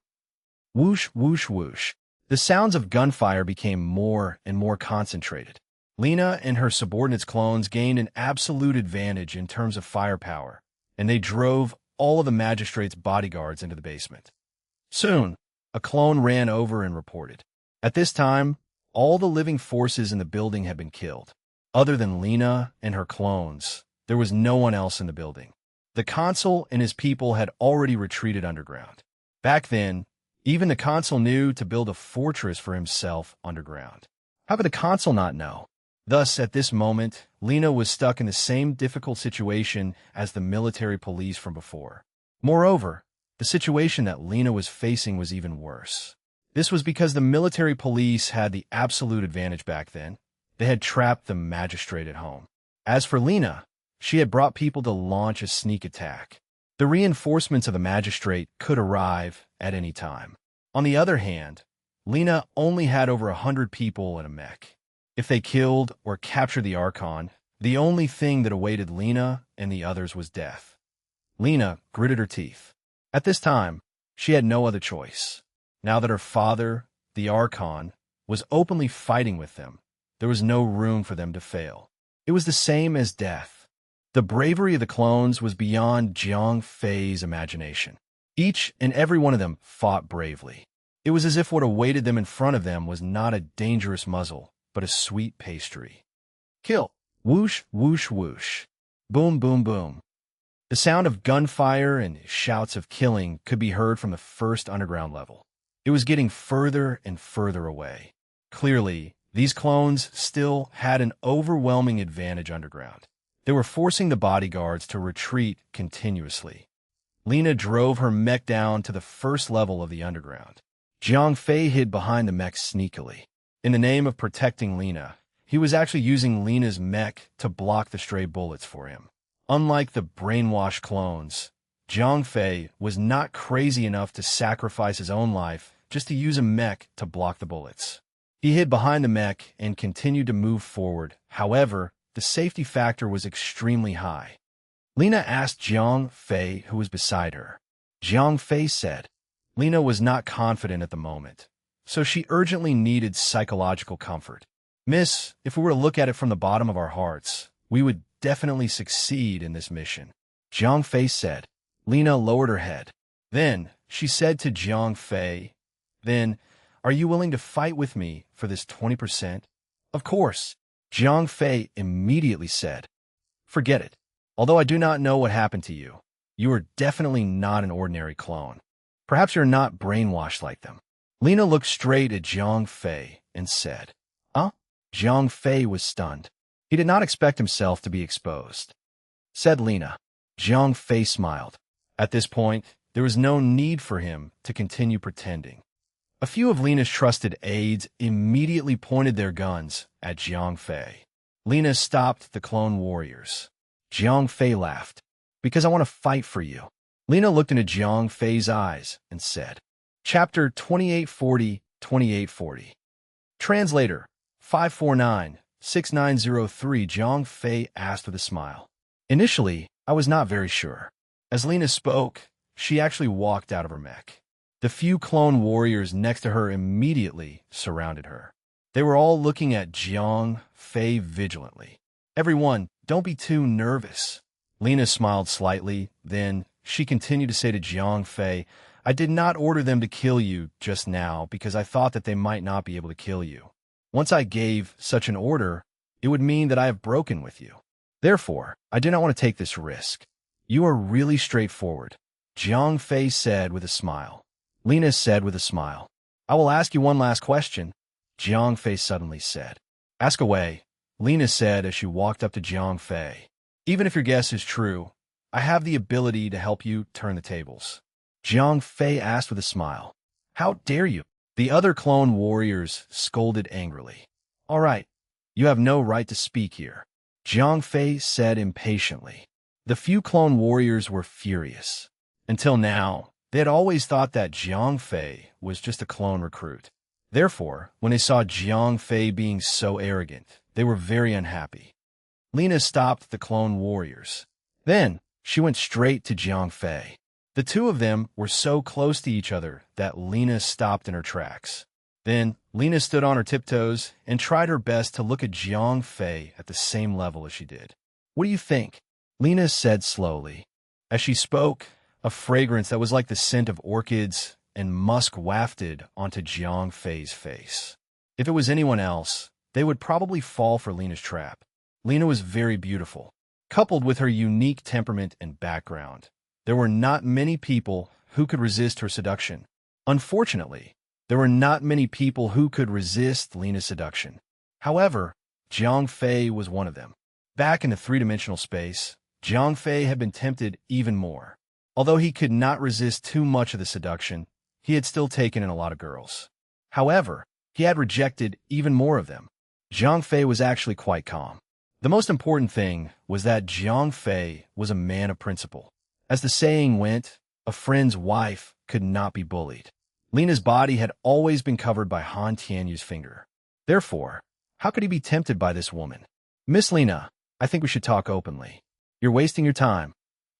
Whoosh, whoosh, whoosh. The sounds of gunfire became more and more concentrated. Lena and her subordinates' clones gained an absolute advantage in terms of firepower, and they drove all of the magistrate's bodyguards into the basement. Soon, a clone ran over and reported. At this time, all the living forces in the building had been killed. Other than Lena and her clones, there was no one else in the building. The consul and his people had already retreated underground. Back then, even the consul knew to build a fortress for himself underground. How could the consul not know? Thus, at this moment, Lena was stuck in the same difficult situation as the military police from before. Moreover, the situation that Lena was facing was even worse. This was because the military police had the absolute advantage back then. They had trapped the magistrate at home. As for Lena, she had brought people to launch a sneak attack. The reinforcements of the magistrate could arrive at any time. On the other hand, Lena only had over 100 people in a mech. If they killed or captured the Archon, the only thing that awaited Lena and the others was death. Lena gritted her teeth. At this time, she had no other choice. Now that her father, the Archon, was openly fighting with them, there was no room for them to fail. It was the same as death. The bravery of the clones was beyond Jiang Fei's imagination. Each and every one of them fought bravely. It was as if what awaited them in front of them was not a dangerous muzzle, but a sweet pastry. Kill! Whoosh, whoosh, whoosh. Boom, boom, boom. The sound of gunfire and shouts of killing could be heard from the first underground level. It was getting further and further away. Clearly, these clones still had an overwhelming advantage underground. They were forcing the bodyguards to retreat continuously. Lena drove her mech down to the first level of the underground. Jiang Fei hid behind the mech sneakily. In the name of protecting Lena, he was actually using Lena's mech to block the stray bullets for him. Unlike the brainwashed clones, Jiang Fei was not crazy enough to sacrifice his own life just to use a mech to block the bullets. He hid behind the mech and continued to move forward. However, the safety factor was extremely high. Lena asked Jiang Fei who was beside her. Jiang Fei said Lena was not confident at the moment, so she urgently needed psychological comfort. Miss, if we were to look at it from the bottom of our hearts, we would definitely succeed in this mission, Jiang Fei said. Lena lowered her head. Then she said to Jiang Fei, "Then, are you willing to fight with me for this 20%? Of course, Jiang Fei immediately said. Forget it. Although I do not know what happened to you, you are definitely not an ordinary clone. Perhaps you're not brainwashed like them. Lena looked straight at Jiang Fei and said, "Huh?" Jiang Fei was stunned. He did not expect himself to be exposed. Said Lena. Jiang Fei smiled. At this point, there was no need for him to continue pretending. A few of Lena's trusted aides immediately pointed their guns at Jiang Fei. Lena stopped the clone warriors. Jiang Fei laughed. "Because I want to fight for you." Lena looked into Jiang Fei's eyes and said, Chapter 2840-2840. Translator 549-6903. Jiang Fei asked with a smile. Initially, I was not very sure. As Lena spoke, she actually walked out of her mech. The few clone warriors next to her immediately surrounded her. They were all looking at Jiang Fei vigilantly. "Everyone, don't be too nervous." Lena smiled slightly, then she continued to say to Jiang Fei, "I did not order them to kill you just now because I thought that they might not be able to kill you. Once I gave such an order, it would mean that I have broken with you. Therefore, I do not want to take this risk. You are really straightforward," Jiang Fei said with a smile. Lena said with a smile, "I will ask you one last question," Jiang Fei suddenly said. "Ask away," Lena said as she walked up to Jiang Fei. "Even if your guess is true, I have the ability to help you turn the tables." Jiang Fei asked with a smile. "How dare you?" The other clone warriors scolded angrily. "All right, you have no right to speak here," Jiang Fei said impatiently. The few clone warriors were furious. Until now, they had always thought that Jiang Fei was just a clone recruit. Therefore, when they saw Jiang Fei being so arrogant, they were very unhappy. Lena stopped the clone warriors. Then, she went straight to Jiang Fei. The two of them were so close to each other that Lena stopped in her tracks. Then, Lena stood on her tiptoes and tried her best to look at Jiang Fei at the same level as she did. "What do you think?" Lena said slowly. As she spoke, a fragrance that was like the scent of orchids and musk wafted onto Jiang Fei's face. If it was anyone else, they would probably fall for Lena's trap. Lena was very beautiful. Coupled with her unique temperament and background, there were not many people who could resist her seduction. Unfortunately, there were not many people who could resist Lena's seduction. However, Jiang Fei was one of them. Back in the three-dimensional space, Jiang Fei had been tempted even more. Although he could not resist too much of the seduction, he had still taken in a lot of girls. However, he had rejected even more of them. Jiang Fei was actually quite calm. The most important thing was that Jiang Fei was a man of principle. As the saying went, a friend's wife could not be bullied. Lena's body had always been covered by Han Tianyu's finger. Therefore, how could he be tempted by this woman? Miss Lena, I think we should talk openly. You're wasting your time,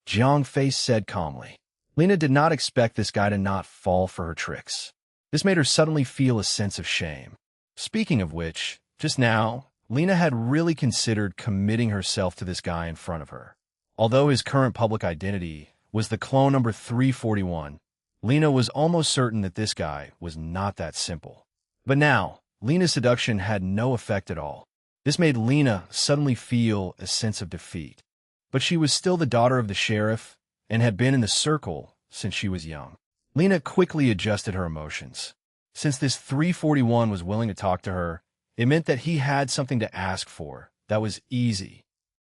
Jiang Fei said calmly. Lena did not expect this guy to not fall for her tricks. This made her suddenly feel a sense of shame. Speaking of which, just now, Lena had really considered committing herself to this guy in front of her. Although his current public identity was the clone number 341, Lena was almost certain that this guy was not that simple. But now, Lena's seduction had no effect at all. This made Lena suddenly feel a sense of defeat. But she was still the daughter of the sheriff and had been in the circle since she was young. Lena quickly adjusted her emotions. Since this 341 was willing to talk to her, it meant that he had something to ask for that was easy.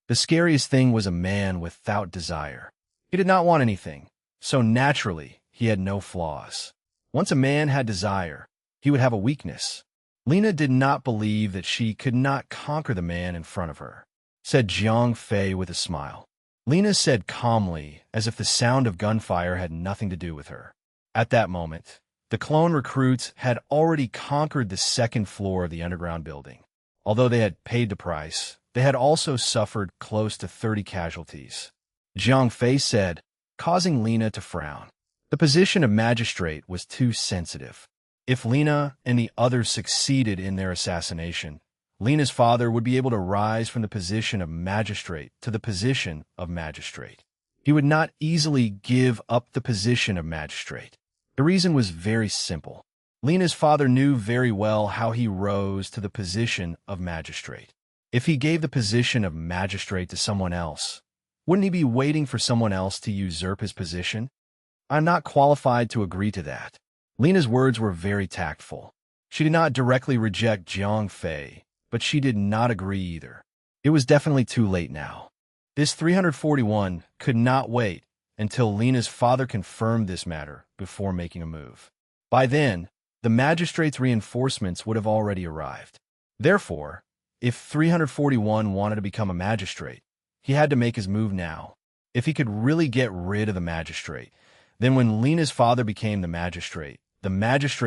The scariest thing was a man without desire. He did not want anything, so naturally, he had no flaws. Once a man had desire, he would have a weakness. Lena did not believe that she could not conquer the man in front of her, said Jiang Fei with a smile. Lena said calmly, as if the sound of gunfire had nothing to do with her. At that moment, the clone recruits had already conquered the second floor of the underground building. Although they had paid the price, they had also suffered close to 30 casualties. Jiang Fei said, causing Lena to frown. The position of magistrate was too sensitive. If Lena and the others succeeded in their assassination, Lena's father would be able to rise from the position of magistrate to the position of magistrate. He would not easily give up the position of magistrate. The reason was very simple. Lena's father knew very well how he rose to the position of magistrate. If he gave the position of magistrate to someone else, wouldn't he be waiting for someone else to usurp his position? I'm not qualified to agree to that. Lena's words were very tactful. She did not directly reject Jiang Fei, but she did not agree either. It was definitely too late now. This 341 could not wait until Lena's father confirmed this matter before making a move. By then, the magistrate's reinforcements would have already arrived. Therefore, if 341 wanted to become a magistrate, he had to make his move now. If he could really get rid of the magistrate, then when Lena's father became the magistrate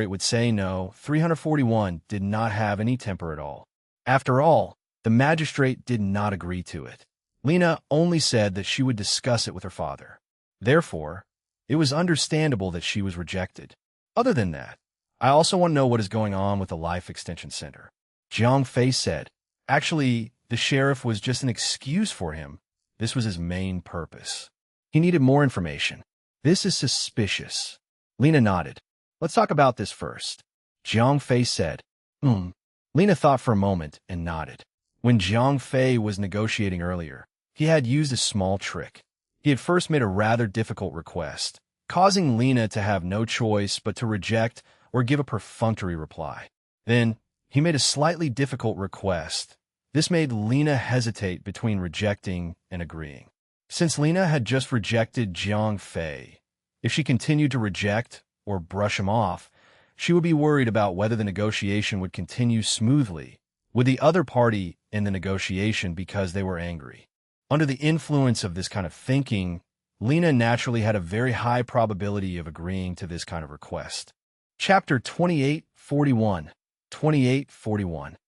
would say no, 341 did not have any temper at all. After all, the magistrate did not agree to it. Lena only said that she would discuss it with her father. Therefore, it was understandable that she was rejected. Other than that, I also want to know what is going on with the Life Extension Center. Jiang Fei said, actually, the sheriff was just an excuse for him. This was his main purpose. He needed more information. This is suspicious. Lena nodded. Let's talk about this first. Jiang Fei said, Lena thought for a moment and nodded. When Jiang Fei was negotiating earlier, he had used a small trick. He had first made a rather difficult request, causing Lena to have no choice but to reject or give a perfunctory reply. Then, he made a slightly difficult request. This made Lena hesitate between rejecting and agreeing. Since Lena had just rejected Jiang Fei, if she continued to reject or brush him off, she would be worried about whether the negotiation would continue smoothly with the other party in the negotiation because they were angry. Under the influence of this kind of thinking, Lena naturally had a very high probability of agreeing to this kind of request. Chapter 2841. 2841.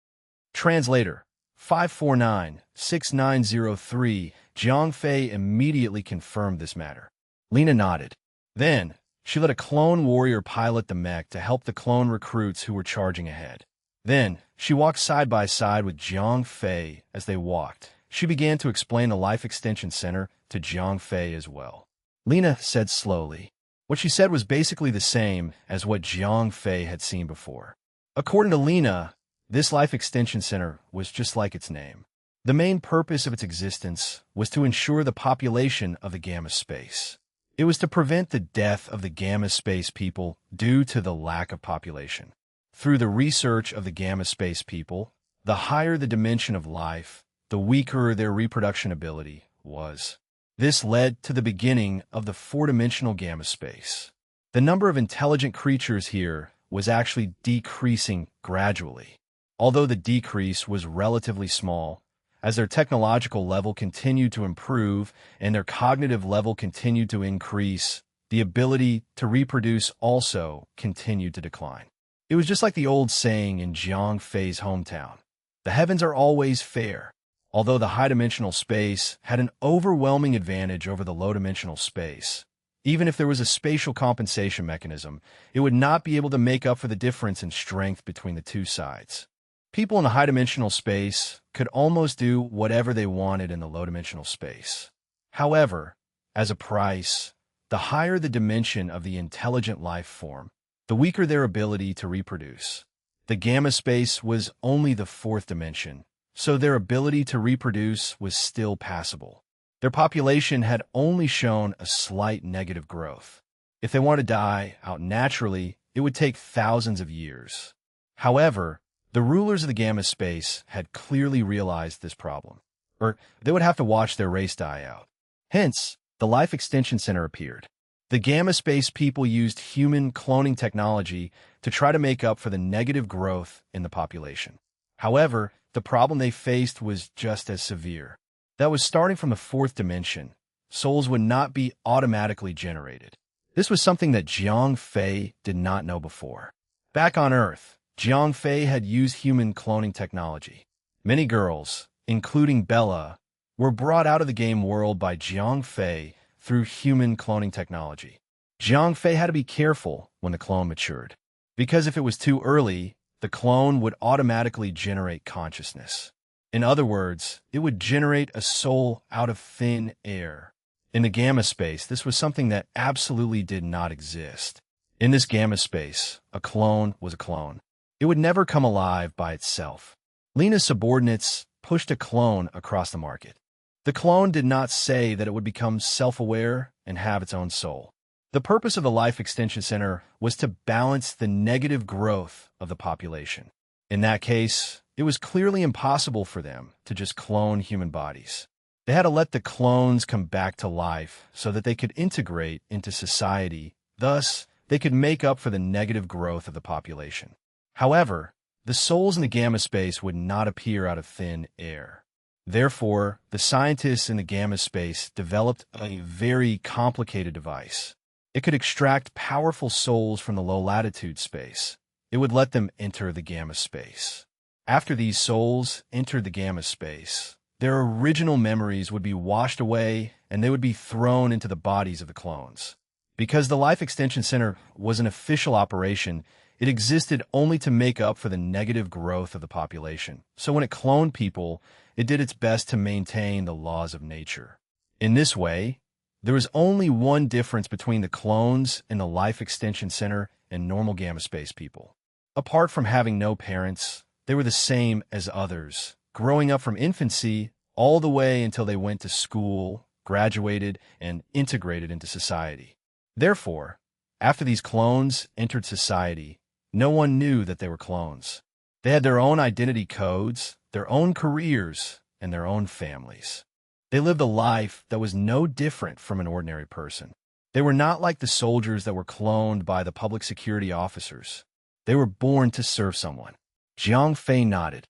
Translator 549-6903. Jiang Fei immediately confirmed this matter. Lena nodded. Then, she let a clone warrior pilot the mech to help the clone recruits who were charging ahead. Then, she walked side by side with Jiang Fei. As they walked, she began to explain the Life Extension Center to Jiang Fei as well. Lena said slowly. What she said was basically the same as what Jiang Fei had seen before. According to Lena, this Life Extension Center was just like its name. The main purpose of its existence was to ensure the population of the Gamma space. It was to prevent the death of the Gamma space people due to the lack of population. Through the research of the Gamma space people, The higher the dimension of life, the weaker their reproduction ability was. This led to the beginning of the four-dimensional gamma space. The number of intelligent creatures here was actually decreasing gradually. Although the decrease was relatively small, as their technological level continued to improve and their cognitive level continued to increase, the ability to reproduce also continued to decline. It was just like the old saying in Jiang Fei's hometown, "The heavens are always fair." Although the high-dimensional space had an overwhelming advantage over the low-dimensional space, even if there was a spatial compensation mechanism, it would not be able to make up for the difference in strength between the two sides. People in the high-dimensional space could almost do whatever they wanted in the low-dimensional space. However, as a price, the higher the dimension of the intelligent life form, the weaker their ability to reproduce. The gamma space was only the fourth dimension, so their ability to reproduce was still passable. Their population had only shown a slight negative growth. If they wanted to die out naturally, it would take thousands of years. However, the rulers of the gamma space had clearly realized this problem, or they would have to watch their race die out. Hence, the Life Extension Center appeared. The gamma space people used human cloning technology to try to make up for the negative growth in the population. However, the problem they faced was just as severe. That was starting from the fourth dimension, souls would not be automatically generated. This was something that Jiang Fei did not know before. Back on Earth, Jiang Fei had used human cloning technology. Many girls, including Bella, were brought out of the game world by Jiang Fei through human cloning technology. Jiang Fei had to be careful when the clone matured, because if it was too early, the clone would automatically generate consciousness. In other words, it would generate a soul out of thin air. In the gamma space, this was something that absolutely did not exist. In this gamma space, a clone was a clone. It would never come alive by itself. Lena's subordinates pushed a clone across the market. The clone did not say that it would become self-aware and have its own soul. The purpose of the Life Extension Center was to balance the negative growth of the population. In that case, it was clearly impossible for them to just clone human bodies. They had to let the clones come back to life so that they could integrate into society. Thus, they could make up for the negative growth of the population. However, the souls in the gamma space would not appear out of thin air. Therefore, the scientists in the gamma space developed a very complicated device. It could extract powerful souls from the low-latitude space. It would let them enter the gamma space. After these souls entered the gamma space, their original memories would be washed away and they would be thrown into the bodies of the clones. Because the Life Extension Center was an official operation, it existed only to make up for the negative growth of the population. So when it cloned people, it did its best to maintain the laws of nature. In this way, there was only one difference between the clones in the Life Extension Center and normal gamma space people. Apart from having no parents, they were the same as others, growing up from infancy all the way until they went to school, graduated, and integrated into society. Therefore, after these clones entered society, no one knew that they were clones. They had their own identity codes, their own careers, and their own families. They lived a life that was no different from an ordinary person. They were not like the soldiers that were cloned by the public security officers. They were born to serve someone. Jiang Fei nodded.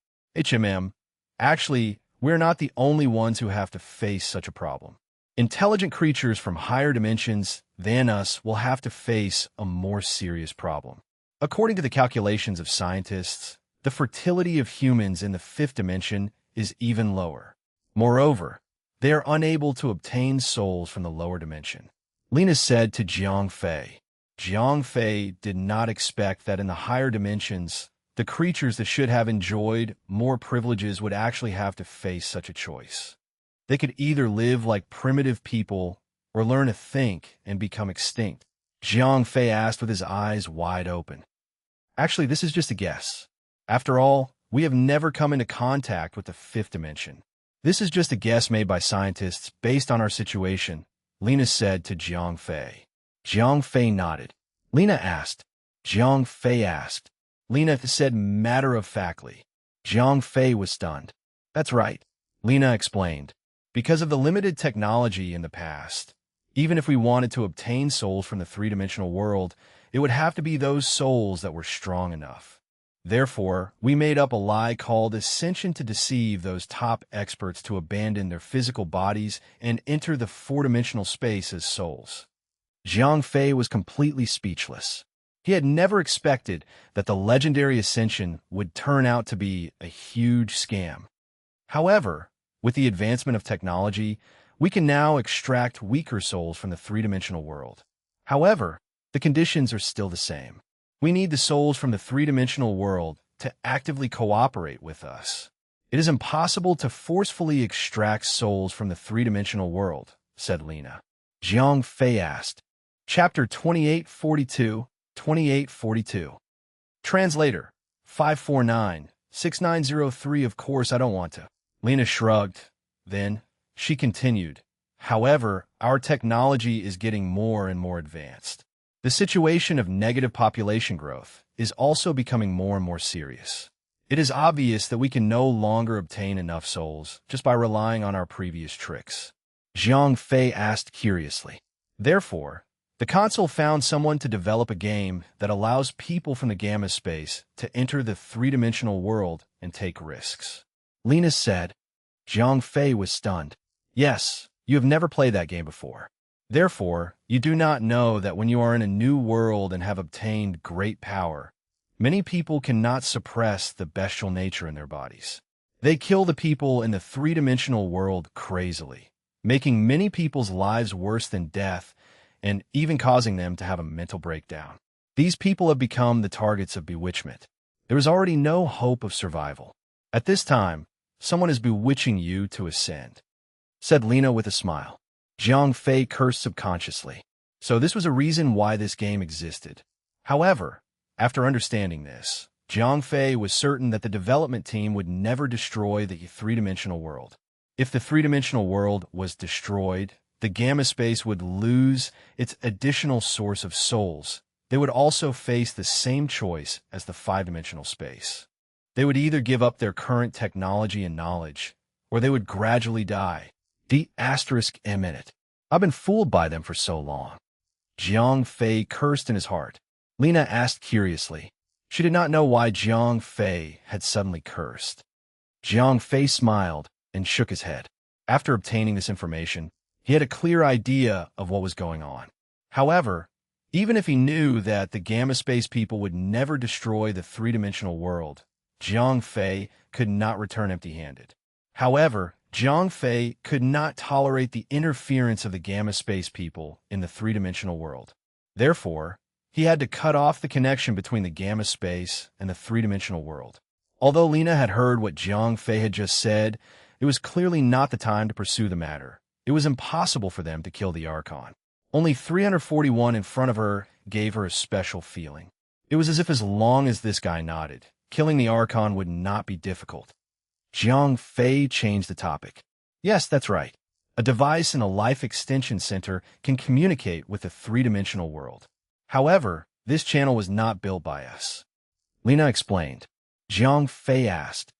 Actually, we're not the only ones who have to face such a problem. Intelligent creatures from higher dimensions than us will have to face a more serious problem. According to the calculations of scientists, the fertility of humans in the fifth dimension is even lower. Moreover, they are unable to obtain souls from the lower dimension. Lena said to Jiang Fei. Jiang Fei did not expect that in the higher dimensions, the creatures that should have enjoyed more privileges would actually have to face such a choice. They could either live like primitive people or learn to think and become extinct. Jiang Fei asked with his eyes wide open. Actually, this is just a guess. After all, we have never come into contact with the fifth dimension. This is just a guess made by scientists based on our situation, Lena said to Jiang Fei. Jiang Fei nodded. Lena asked. Jiang Fei asked. Lena said matter-of-factly. Jiang Fei was stunned. That's right, Lena explained. Because of the limited technology in the past, even if we wanted to obtain souls from the three-dimensional world, it would have to be those souls that were strong enough. Therefore, we made up a lie called Ascension to deceive those top experts to abandon their physical bodies and enter the four-dimensional space as souls. Jiang Fei was completely speechless. He had never expected that the legendary Ascension would turn out to be a huge scam. However, with the advancement of technology, we can now extract weaker souls from the three-dimensional world. However, the conditions are still the same. We need the souls from the three-dimensional world to actively cooperate with us. It is impossible to forcefully extract souls from the three-dimensional world, said Lena. Jiang Fei asked. Chapter 2842, 2842. Translator, 549-6903. Of course I don't want to. Lena shrugged. Then, she continued. However, our technology is getting more and more advanced. The situation of negative population growth is also becoming more and more serious. It is obvious that we can no longer obtain enough souls just by relying on our previous tricks. Jiang Fei asked curiously. Therefore, the console found someone to develop a game that allows people from the gamma space to enter the three-dimensional world and take risks. Lena said. Jiang Fei was stunned. Yes, you have never played that game before. Therefore, you do not know that when you are in a new world and have obtained great power, many people cannot suppress the bestial nature in their bodies. They kill the people in the three-dimensional world crazily, making many people's lives worse than death and even causing them to have a mental breakdown. These people have become the targets of bewitchment. There is already no hope of survival. At this time, someone is bewitching you to ascend, said Lena with a smile. Jiang Fei cursed subconsciously. So this was a reason why this game existed. However, after understanding this, Jiang Fei was certain that the development team would never destroy the three-dimensional world. If the three-dimensional world was destroyed, the gamma space would lose its additional source of souls. They would also face the same choice as the five-dimensional space. They would either give up their current technology and knowledge, or they would gradually die. *M in it. I've been fooled by them for so long. Jiang Fei cursed in his heart. Lena asked curiously. She did not know why Jiang Fei had suddenly cursed. Jiang Fei smiled and shook his head. After obtaining this information, he had a clear idea of what was going on. However, even if he knew that the gamma space people would never destroy the three-dimensional world, Jiang Fei could not return empty-handed. However, Jiang Fei could not tolerate the interference of the gamma space people in the three-dimensional world. Therefore, he had to cut off the connection between the gamma space and the three-dimensional world. Although Lena had heard what Jiang Fei had just said, it was clearly not the time to pursue the matter. It was impossible for them to kill the Archon. Only 341 in front of her gave her a special feeling. It was as long as this guy nodded, killing the Archon would not be difficult. Jiang Fei changed the topic. Yes, that's right. A device in a life extension center can communicate with the three-dimensional world. However, this channel was not built by us. Lena explained. Jiang Fei asked,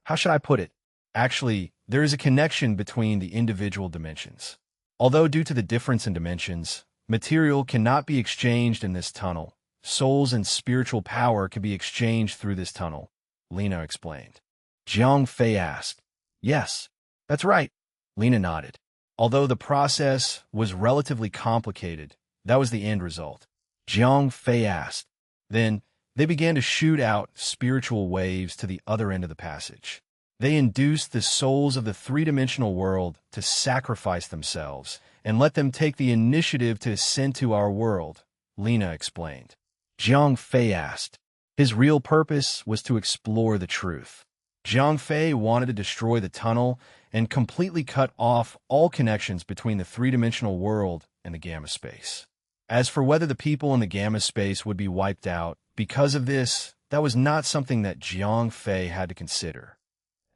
how should I put it? Actually, there is a connection between the individual dimensions. Although due to the difference in dimensions, material cannot be exchanged in this tunnel, souls and spiritual power can be exchanged through this tunnel, Lena explained. Jiang Fei asked. Yes, that's right. Lena nodded. Although the process was relatively complicated, that was the end result. Jiang Fei asked. Then, they began to shoot out spiritual waves to the other end of the passage. They induced the souls of the three-dimensional world to sacrifice themselves and let them take the initiative to ascend to our world, Lena explained. Jiang Fei asked. His real purpose was to explore the truth. Jiang Fei wanted to destroy the tunnel and completely cut off all connections between the three-dimensional world and the gamma space. As for whether the people in the gamma space would be wiped out because of this, that was not something that Jiang Fei had to consider.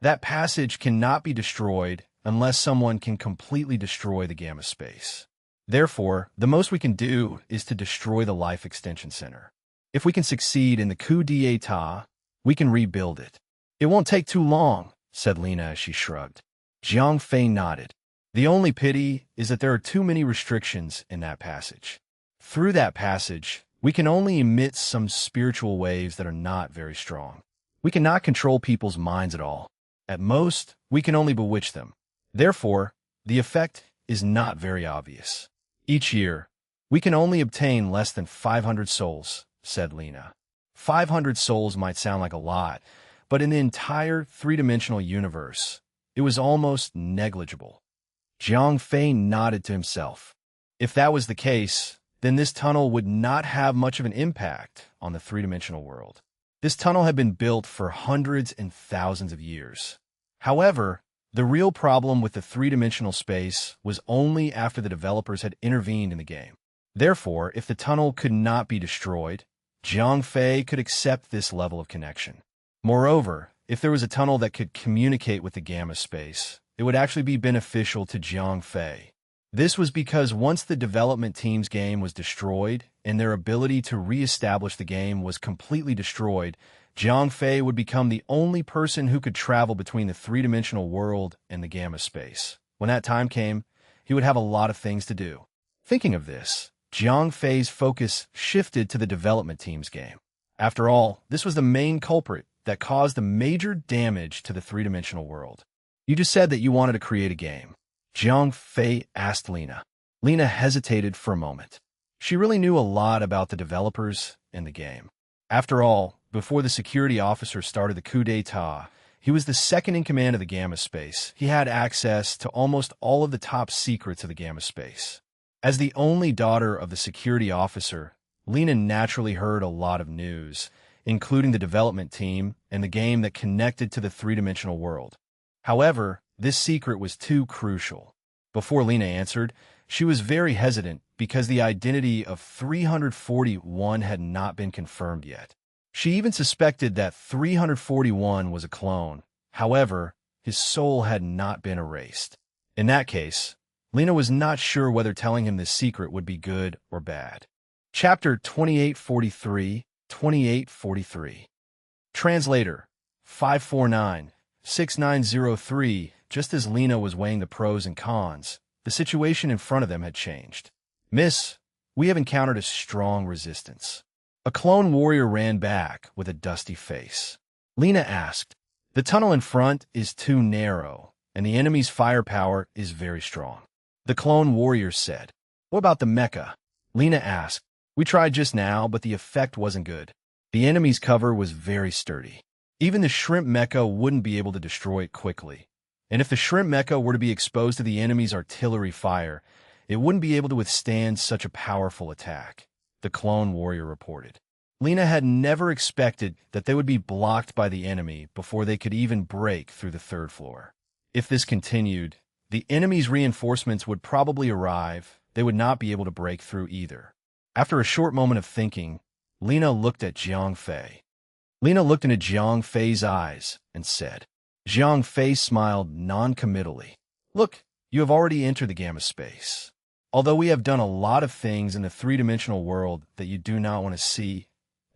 That passage cannot be destroyed unless someone can completely destroy the gamma space. Therefore, the most we can do is to destroy the Life Extension Center. If we can succeed in the coup d'etat, We can rebuild it. It won't take too long, said Lena as she shrugged. Jiang Fei nodded. The only pity is that there are too many restrictions in that passage. Through that passage, we can only emit some spiritual waves that are not very strong. We cannot control people's minds at all. At most, we can only bewitch them. Therefore, the effect is not very obvious. Each year, we can only obtain less than 500 souls, said Lena. 500 souls might sound like a lot, but in the entire three-dimensional universe, it was almost negligible. Jiang Fei nodded to himself. If that was the case, then this tunnel would not have much of an impact on the three-dimensional world. This tunnel had been built for hundreds and thousands of years. However, the real problem with the three-dimensional space was only after the developers had intervened in the game. Therefore, if the tunnel could not be destroyed, Jiang Fei could accept this level of connection. Moreover, if there was a tunnel that could communicate with the gamma space, it would actually be beneficial to Jiang Fei. This was because once the development team's game was destroyed and their ability to re-establish the game was completely destroyed, Jiang Fei would become the only person who could travel between the three-dimensional world and the gamma space. When that time came, he would have a lot of things to do. Thinking of this, Jiang Fei's focus shifted to the development team's game. After all, this was the main culprit that caused the major damage to the three-dimensional world. You just said that you wanted to create a game. Jiang Fei asked Lena. Lena hesitated for a moment. She really knew a lot about the developers and the game. After all, before the security officer started the coup d'etat, he was the second in command of the gamma space. He had access to almost all of the top secrets of the gamma space. As the only daughter of the security officer, Lena naturally heard a lot of news, including the development team and the game that connected to the three-dimensional world. However, this secret was too crucial. Before Lena answered, she was very hesitant because the identity of 341 had not been confirmed yet. She even suspected that 341 was a clone. However, his soul had not been erased. In that case, Lena was not sure whether telling him this secret would be good or bad. Chapter 2843. Translator 549-6903. Just as Lena was weighing the pros and cons, the situation in front of them had changed. Miss, we have encountered a strong resistance. A clone warrior ran back with a dusty face. Lena asked, the tunnel in front is too narrow, and the enemy's firepower is very strong. The clone warrior said, what about the mecha? Lena asked, we tried just now, but the effect wasn't good. The enemy's cover was very sturdy. Even the shrimp mecha wouldn't be able to destroy it quickly. And if the shrimp mecha were to be exposed to the enemy's artillery fire, it wouldn't be able to withstand such a powerful attack, the clone warrior reported. Lena had never expected that they would be blocked by the enemy before they could even break through the third floor. If this continued, the enemy's reinforcements would probably arrive. They would not be able to break through either. After a short moment of thinking, Lena looked at Jiang Fei. Lena looked into Jiang Fei's eyes and said. Jiang Fei smiled non-committally. Look, you have already entered the gamma space. Although we have done a lot of things in the three-dimensional world that you do not want to see,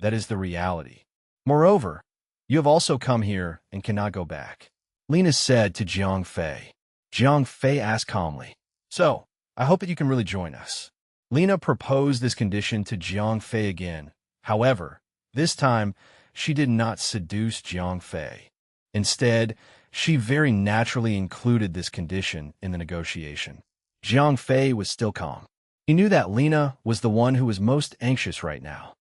that is the reality. Moreover, you have also come here and cannot go back. Lena said to Jiang Fei. Jiang Fei asked calmly, so, I hope that you can really join us. Lena proposed this condition to Jiang Fei again. However, this time, she did not seduce Jiang Fei. Instead, she very naturally included this condition in the negotiation. Jiang Fei was still calm. He knew that Lena was the one who was most anxious right now.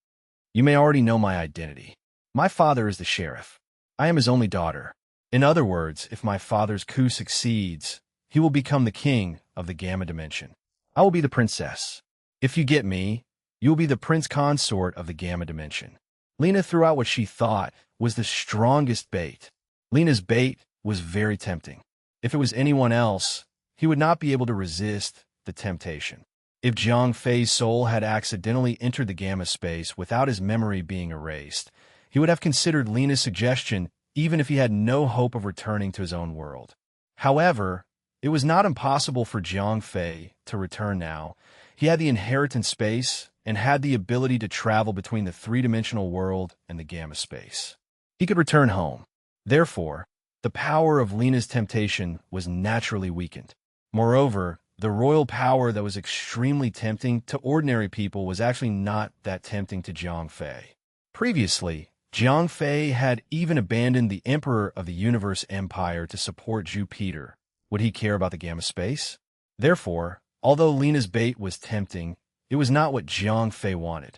You may already know my identity. My father is the sheriff. I am his only daughter. In other words, if my father's coup succeeds, he will become the king of the Gamma Dimension. I will be the princess. If you get me, you will be the prince consort of the Gamma Dimension. Lena threw out what she thought was the strongest bait. Lena's bait was very tempting. If it was anyone else, he would not be able to resist the temptation. If Jiang Fei's soul had accidentally entered the gamma space without his memory being erased, he would have considered Lena's suggestion even if he had no hope of returning to his own world. However, it was not impossible for Jiang Fei to return now. He had the inheritance space and had the ability to travel between the three-dimensional world and the gamma space. he could return home. Therefore, the power of Lena's temptation was naturally weakened. Moreover, the royal power that was extremely tempting to ordinary people was actually not that tempting to Zhang Fei. Previously, Zhang Fei had even abandoned the Emperor of the Universe Empire to support Jupiter. Would he care about the Gamma space? Therefore, although Lena's bait was tempting, it was not what Zhang Fei wanted.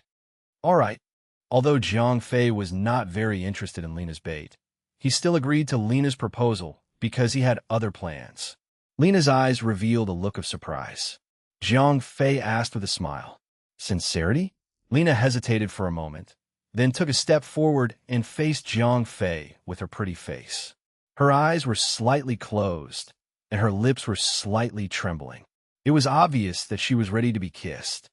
All right. Although Zhang Fei was not very interested in Lena's bait, he still agreed to Lena's proposal because he had other plans. Lena's eyes revealed a look of surprise. Zhang Fei asked with a smile. Sincerity? Lena hesitated for a moment, then took a step forward and faced Zhang Fei with her pretty face. Her eyes were slightly closed, and her lips were slightly trembling. It was obvious that she was ready to be kissed.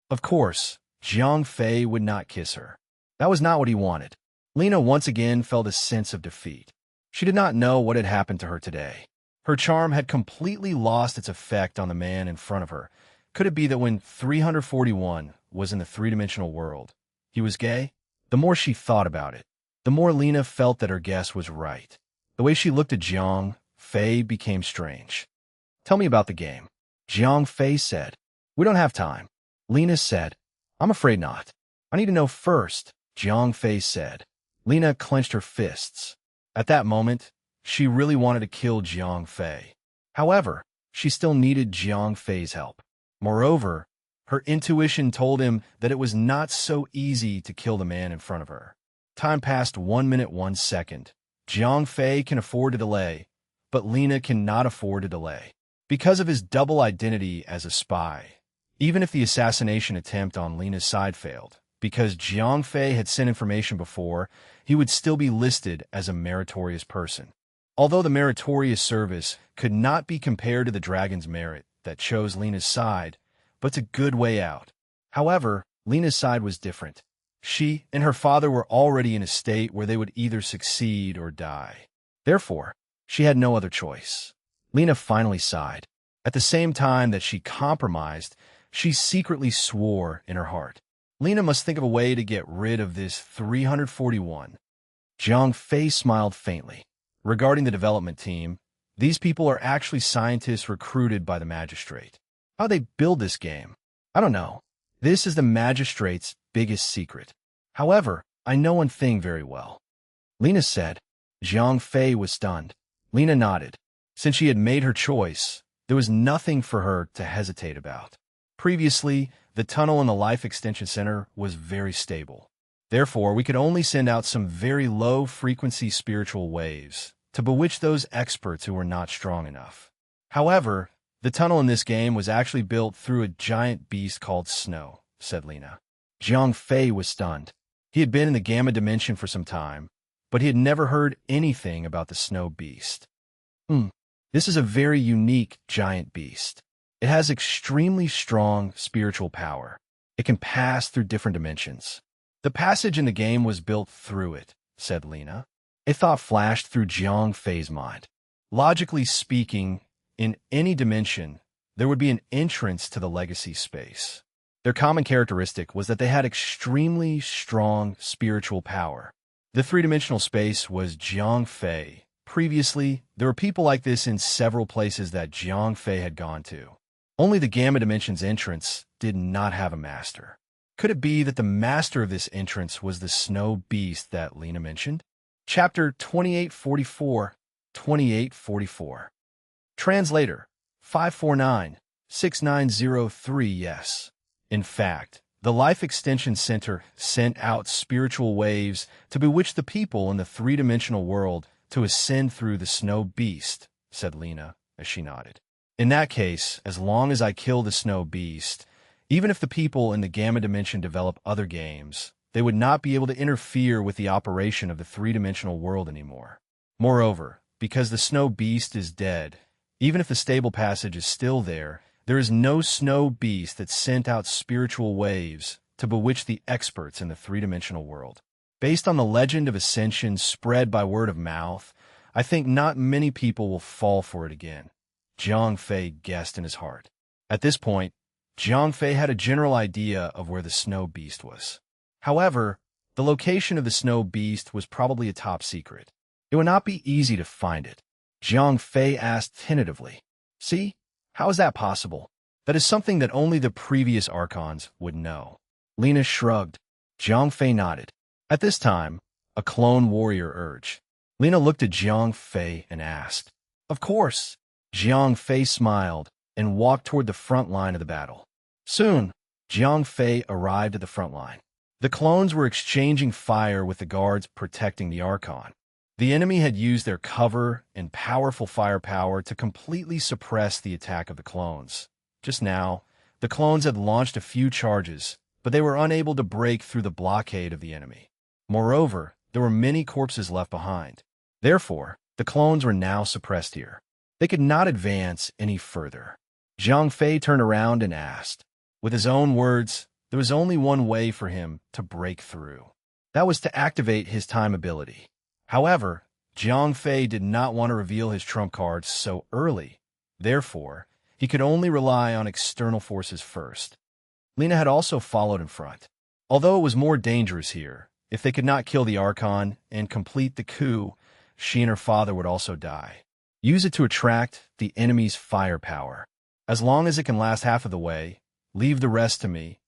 Of course, Zhang Fei would not kiss her. That was not what he wanted. Lena once again felt a sense of defeat. She did not know what had happened to her today. Her charm had completely lost its effect on the man in front of her. Could it be that when 341 was in the three-dimensional world, he was gay? The more she thought about it, the more Lena felt that her guess was right. The way she looked at Zhang Fei became strange. Tell me about the game, Zhang Fei said. We don't have time. Lena said, I'm afraid not. I need to know first, Zhang Fei said. Lena clenched her fists. At that moment, she really wanted to kill Zhang Fei. However, she still needed Zhang Fei's help. Moreover, her intuition told him that it was not so easy to kill the man in front of her. Time passed 1 minute 1 second. Zhang Fei can afford to delay, but Lena cannot afford to delay. Because of his double identity as a spy, even if the assassination attempt on Lena's side failed, because Zhang Fei had sent information before, he would still be listed as a meritorious person. Although the meritorious service could not be compared to the dragon's merit that chose Lena's side, but it's a good way out. However, Lena's side was different. She and her father were already in a state where they would either succeed or die. Therefore, she had no other choice. Lena finally sighed. At the same time that she compromised, she secretly swore in her heart. Lena must think of a way to get rid of this 341. Zhang Fei smiled faintly. Regarding the development team, these people are actually scientists recruited by the magistrate. How they build this game? I don't know. This is the magistrate's biggest secret. However, I know one thing very well. Lena said. Zhang Fei was stunned. Lena nodded. Since she had made her choice, there was nothing for her to hesitate about. Previously, the tunnel in the Life Extension Center was very stable. Therefore, we could only send out some very low-frequency spiritual waves to bewitch those experts who were not strong enough. However, the tunnel in this game was actually built through a giant beast called Snow, said Lena. Zhang Fei was stunned. He had been in the Gamma dimension for some time, but he had never heard anything about the Snow Beast. This is a very unique giant beast. It has extremely strong spiritual power. It can pass through different dimensions. The passage in the game was built through it, said Lena. A thought flashed through Zhang Fei's mind. Logically speaking, in any dimension, there would be an entrance to the legacy space. Their common characteristic was that they had extremely strong spiritual power. The three-dimensional space was Zhang Fei. Previously, there were people like this in several places that Zhang Fei had gone to. Only the Gamma Dimension's entrance did not have a master. Could it be that the master of this entrance was the Snow Beast that Lena mentioned? Chapter 2844, 2844. Translator, 549-6903. Yes. In fact, the Life Extension Center sent out spiritual waves to bewitch the people in the three-dimensional world to ascend through the Snow Beast, said Lena as she nodded. In that case, as long as I kill the Snow Beast, even if the people in the Gamma Dimension develop other games, they would not be able to interfere with the operation of the three-dimensional world anymore. Moreover, because the Snow Beast is dead, even if the stable passage is still there, there is no Snow Beast that sent out spiritual waves to bewitch the experts in the three-dimensional world. Based on the legend of ascension spread by word of mouth, I think not many people will fall for it again, Zhang Fei guessed in his heart. At this point, Zhang Fei had a general idea of where the Snow Beast was. However, the The location of the snow beast was probably a top secret. It would not be easy to find it. Jiang Fei asked tentatively. See? How is that possible? That is something that only the previous Archons would know. Lena shrugged. Jiang Fei nodded. At this time, a clone warrior urged. Lena looked at Jiang Fei and asked. Of course. Jiang Fei smiled and walked toward the front line of the battle. Soon, Jiang Fei arrived at the front line. The clones were exchanging fire with the guards protecting the Archon. The enemy had used their cover and powerful firepower to completely suppress the attack of the clones. Just now, the clones had launched a few charges, but they were unable to break through the blockade of the enemy. Moreover, there were many corpses left behind. Therefore, the clones were now suppressed here. They could not advance any further. Jiang Fei turned around and asked. With his own words, there was only one way for him to break through. That was to activate his time ability. However, Jiang Fei did not want to reveal his trump cards so early. Therefore, he could only rely on external forces first. Lena had also followed in front. Although it was more dangerous here, if they could not kill the Archon and complete the coup, she and her father would also die. Use it to attract the enemy's firepower. As long as it can last half of the way, leave the rest to me,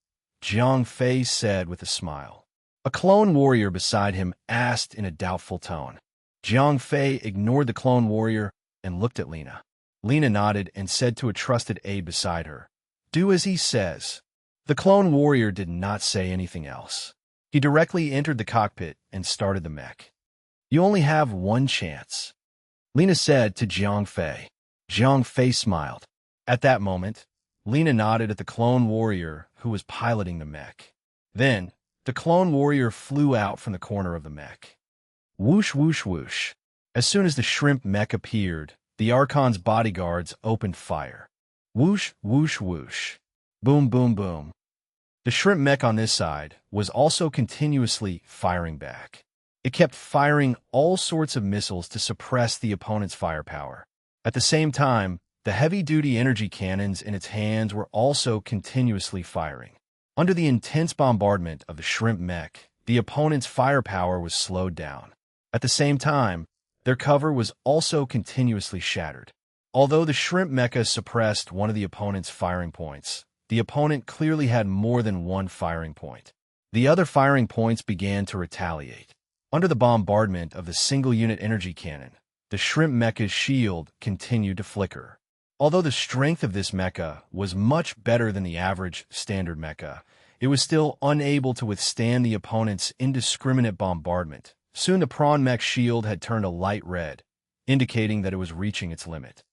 Jiang Fei said with a smile. A clone warrior beside him asked in a doubtful tone. Jiang Fei ignored the clone warrior and looked at Lena. Lena nodded and said to a trusted aide beside her, Do as he says. The clone warrior did not say anything else. He directly entered the cockpit and started the mech. You only have one chance, Lena said to Jiang Fei. Jiang Fei smiled. At that moment, Lena nodded at the clone warrior who was piloting the mech. Then, the clone warrior flew out from the corner of the mech. Whoosh, whoosh, whoosh. As soon as the shrimp mech appeared, the Archon's bodyguards opened fire. Whoosh, whoosh, whoosh. Boom, boom, boom. The shrimp mech on this side was also continuously firing back. It kept firing all sorts of missiles to suppress the opponent's firepower. At the same time, the heavy-duty energy cannons in its hands were also continuously firing. Under the intense bombardment of the shrimp mech, the opponent's firepower was slowed down. At the same time, their cover was also continuously shattered. Although the shrimp mecha suppressed one of the opponent's firing points, the opponent clearly had more than one firing point. The other firing points began to retaliate. Under the bombardment of the single-unit energy cannon, the shrimp mecha's shield continued to flicker. Although the strength of this mecha was much better than the average standard mecha, it was still unable to withstand the opponent's indiscriminate bombardment. Soon the prawn mech shield had turned a light red, indicating that it was reaching its limit.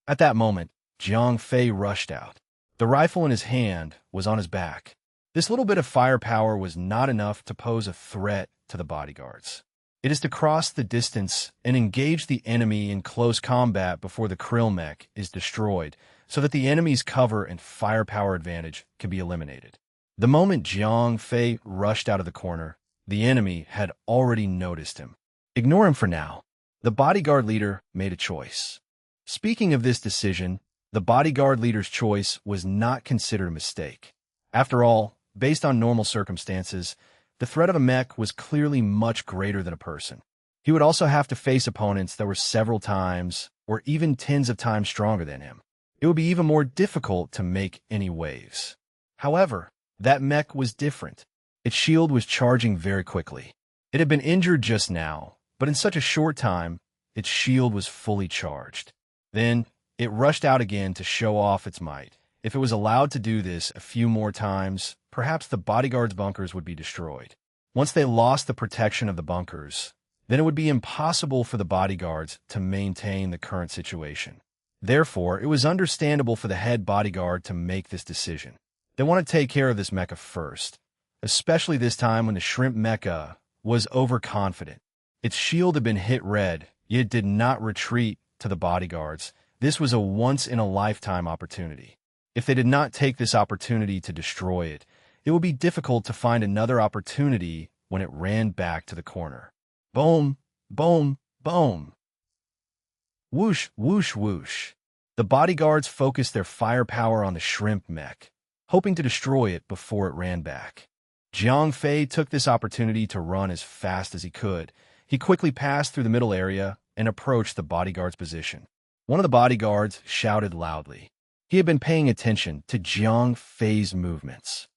At that moment, Jiang Fei rushed out. The rifle in his hand was on his back. This little bit of firepower was not enough to pose a threat to the bodyguards. It is to cross the distance and engage the enemy in close combat before the krill mech is destroyed, so that the enemy's cover and firepower advantage can be eliminated. The moment Jiang Fei rushed out of the corner, the enemy had already noticed him. Ignore him for now. The bodyguard leader made a choice. Speaking of this decision, the bodyguard leader's choice was not considered a mistake. After all, based on normal circumstances, the threat of a mech was clearly much greater than a person. He would also have to face opponents that were several times or even tens of times stronger than him. It would be even more difficult to make any waves. However, that mech was different. Its shield was charging very quickly. It had been injured just now, but in such a short time, its shield was fully charged. Then, it rushed out again to show off its might. If it was allowed to do this a few more times, perhaps the bodyguards' bunkers would be destroyed. Once they lost the protection of the bunkers, then it would be impossible for the bodyguards to maintain the current situation. Therefore, it was understandable for the head bodyguard to make this decision. They want to take care of this mecha first, especially this time when the shrimp mecha was overconfident. Its shield had been hit red, yet it did not retreat to the bodyguards. This was a once-in-a-lifetime opportunity. If they did not take this opportunity to destroy it, it would be difficult to find another opportunity when it ran back to the corner. Boom, boom, boom. Whoosh, whoosh, whoosh. The bodyguards focused their firepower on the shrimp mech, hoping to destroy it before it ran back. Jiang Fei took this opportunity to run as fast as he could. He quickly passed through the middle area and approached the bodyguard's position. One of the bodyguards shouted loudly. He had been paying attention to Jiang Fei's movements.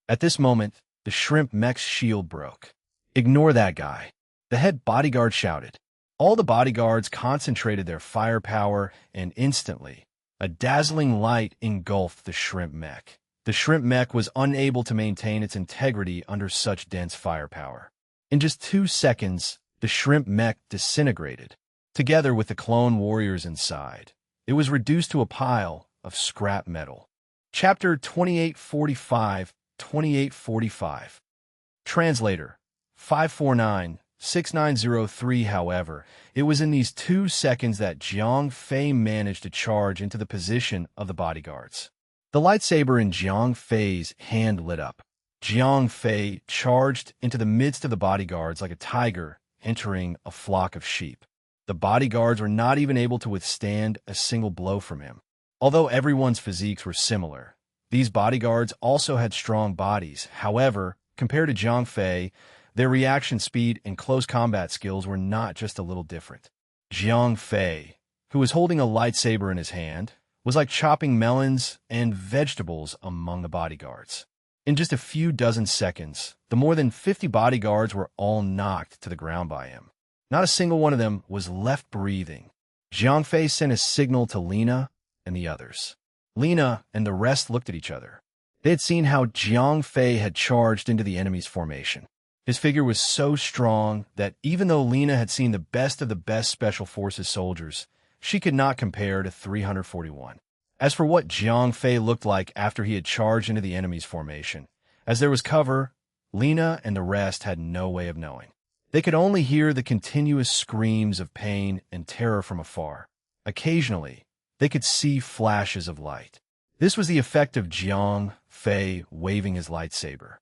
At this moment, the shrimp mech's shield broke. "Ignore that guy," the head bodyguard shouted. All the bodyguards concentrated their firepower, and instantly, a dazzling light engulfed the shrimp mech. The shrimp mech was unable to maintain its integrity under such dense firepower. In just 2 seconds, the shrimp mech disintegrated, together with the clone warriors inside. It was reduced to a pile of scrap metal. Chapter 2845. Translator 549-6903. However, it was in these 2 seconds that Jiang Fei managed to charge into the position of the bodyguards. The lightsaber in Jiang Fei's hand lit up. Jiang Fei charged into the midst of the bodyguards like a tiger entering a flock of sheep. The bodyguards were not even able to withstand a single blow from him. Although everyone's physiques were similar, these bodyguards also had strong bodies. However, compared to Jiang Fei, their reaction speed and close combat skills were not just a little different. Jiang Fei, who was holding a lightsaber in his hand, was like chopping melons and vegetables among the bodyguards. In just a few dozen seconds, the more than 50 bodyguards were all knocked to the ground by him. Not a single one of them was left breathing. Jiang Fei sent a signal to Lina and the others. Lina and the rest looked at each other. They had seen how Jiang Fei had charged into the enemy's formation. His figure was so strong that even though Lina had seen the best of the best Special Forces soldiers, she could not compare to 341. As for what Jiang Fei looked like after he had charged into the enemy's formation, as there was cover, Lina and the rest had no way of knowing. They could only hear the continuous screams of pain and terror from afar. Occasionally, they could see flashes of light. This was the effect of Jiang Fei waving his lightsaber.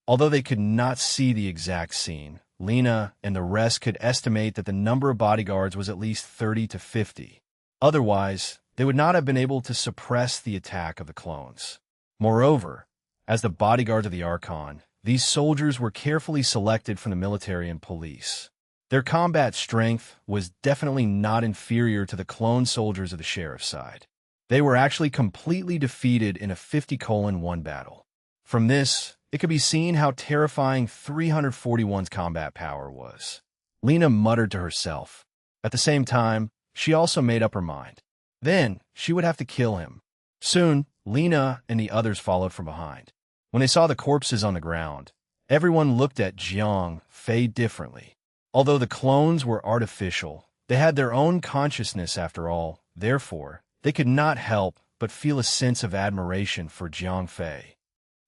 Although they could not see the exact scene, Lina and the rest could estimate that the number of bodyguards was at least 30 to 50. Otherwise, they would not have been able to suppress the attack of the clones. Moreover, as the bodyguards of the Archon, these soldiers were carefully selected from the military and police. Their combat strength was definitely not inferior to the clone soldiers of the sheriff's side. They were actually completely defeated in a 50:1 battle. From this, it could be seen how terrifying 341's combat power was. Lina muttered to herself. At the same time, she also made up her mind. Then, she would have to kill him. Soon, Lina and the others followed from behind. When they saw the corpses on the ground, everyone looked at Jiang Fei differently. Although the clones were artificial, they had their own consciousness after all. Therefore, they could not help but feel a sense of admiration for Jiang Fei.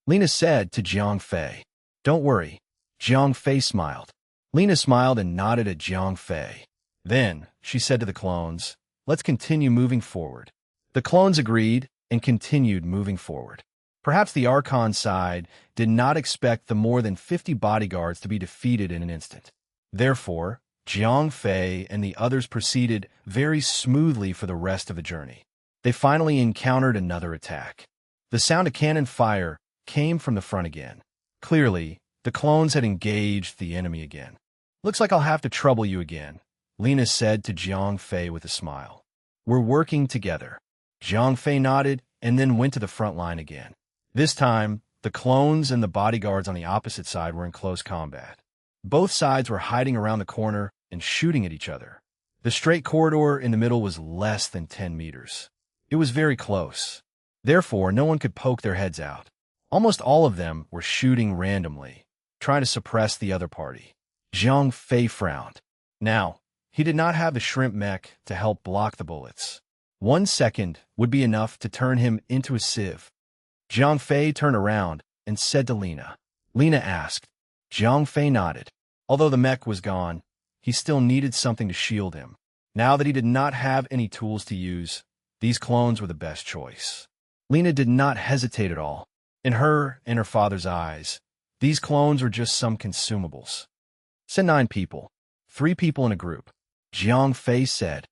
Lina said to Jiang Fei, "Don't worry." Jiang Fei smiled. Lina smiled and nodded at Jiang Fei. Then, she said to the clones, "Let's continue moving forward." The clones agreed and continued moving forward. Perhaps the Archon side did not expect the more than 50 bodyguards to be defeated in an instant. Therefore, Jiang Fei and the others proceeded very smoothly for the rest of the journey. They finally encountered another attack. The sound of cannon fire came from the front again. Clearly, the clones had engaged the enemy again. "Looks like I'll have to trouble you again," Lina said to Jiang Fei with a smile. "We're working together." Jiang Fei nodded and then went to the front line again. This time, the clones and the bodyguards on the opposite side were in close combat. Both sides were hiding around the corner and shooting at each other. The straight corridor in the middle was less than 10 meters. It was very close. Therefore, no one could poke their heads out. Almost all of them were shooting randomly, trying to suppress the other party. Jiang Fei frowned. Now, he did not have the shrimp mech to help block the bullets. 1 second would be enough to turn him into a sieve. Jiang Fei turned around and said to Lina. Lina asked. Jiang Fei nodded. Although the mech was gone, he still needed something to shield him. Now that he did not have any tools to use, these clones were the best choice. Lina did not hesitate at all. In her and her father's eyes, these clones were just some consumables. Send 9 people, 3 people in a group, Jiang Fei said.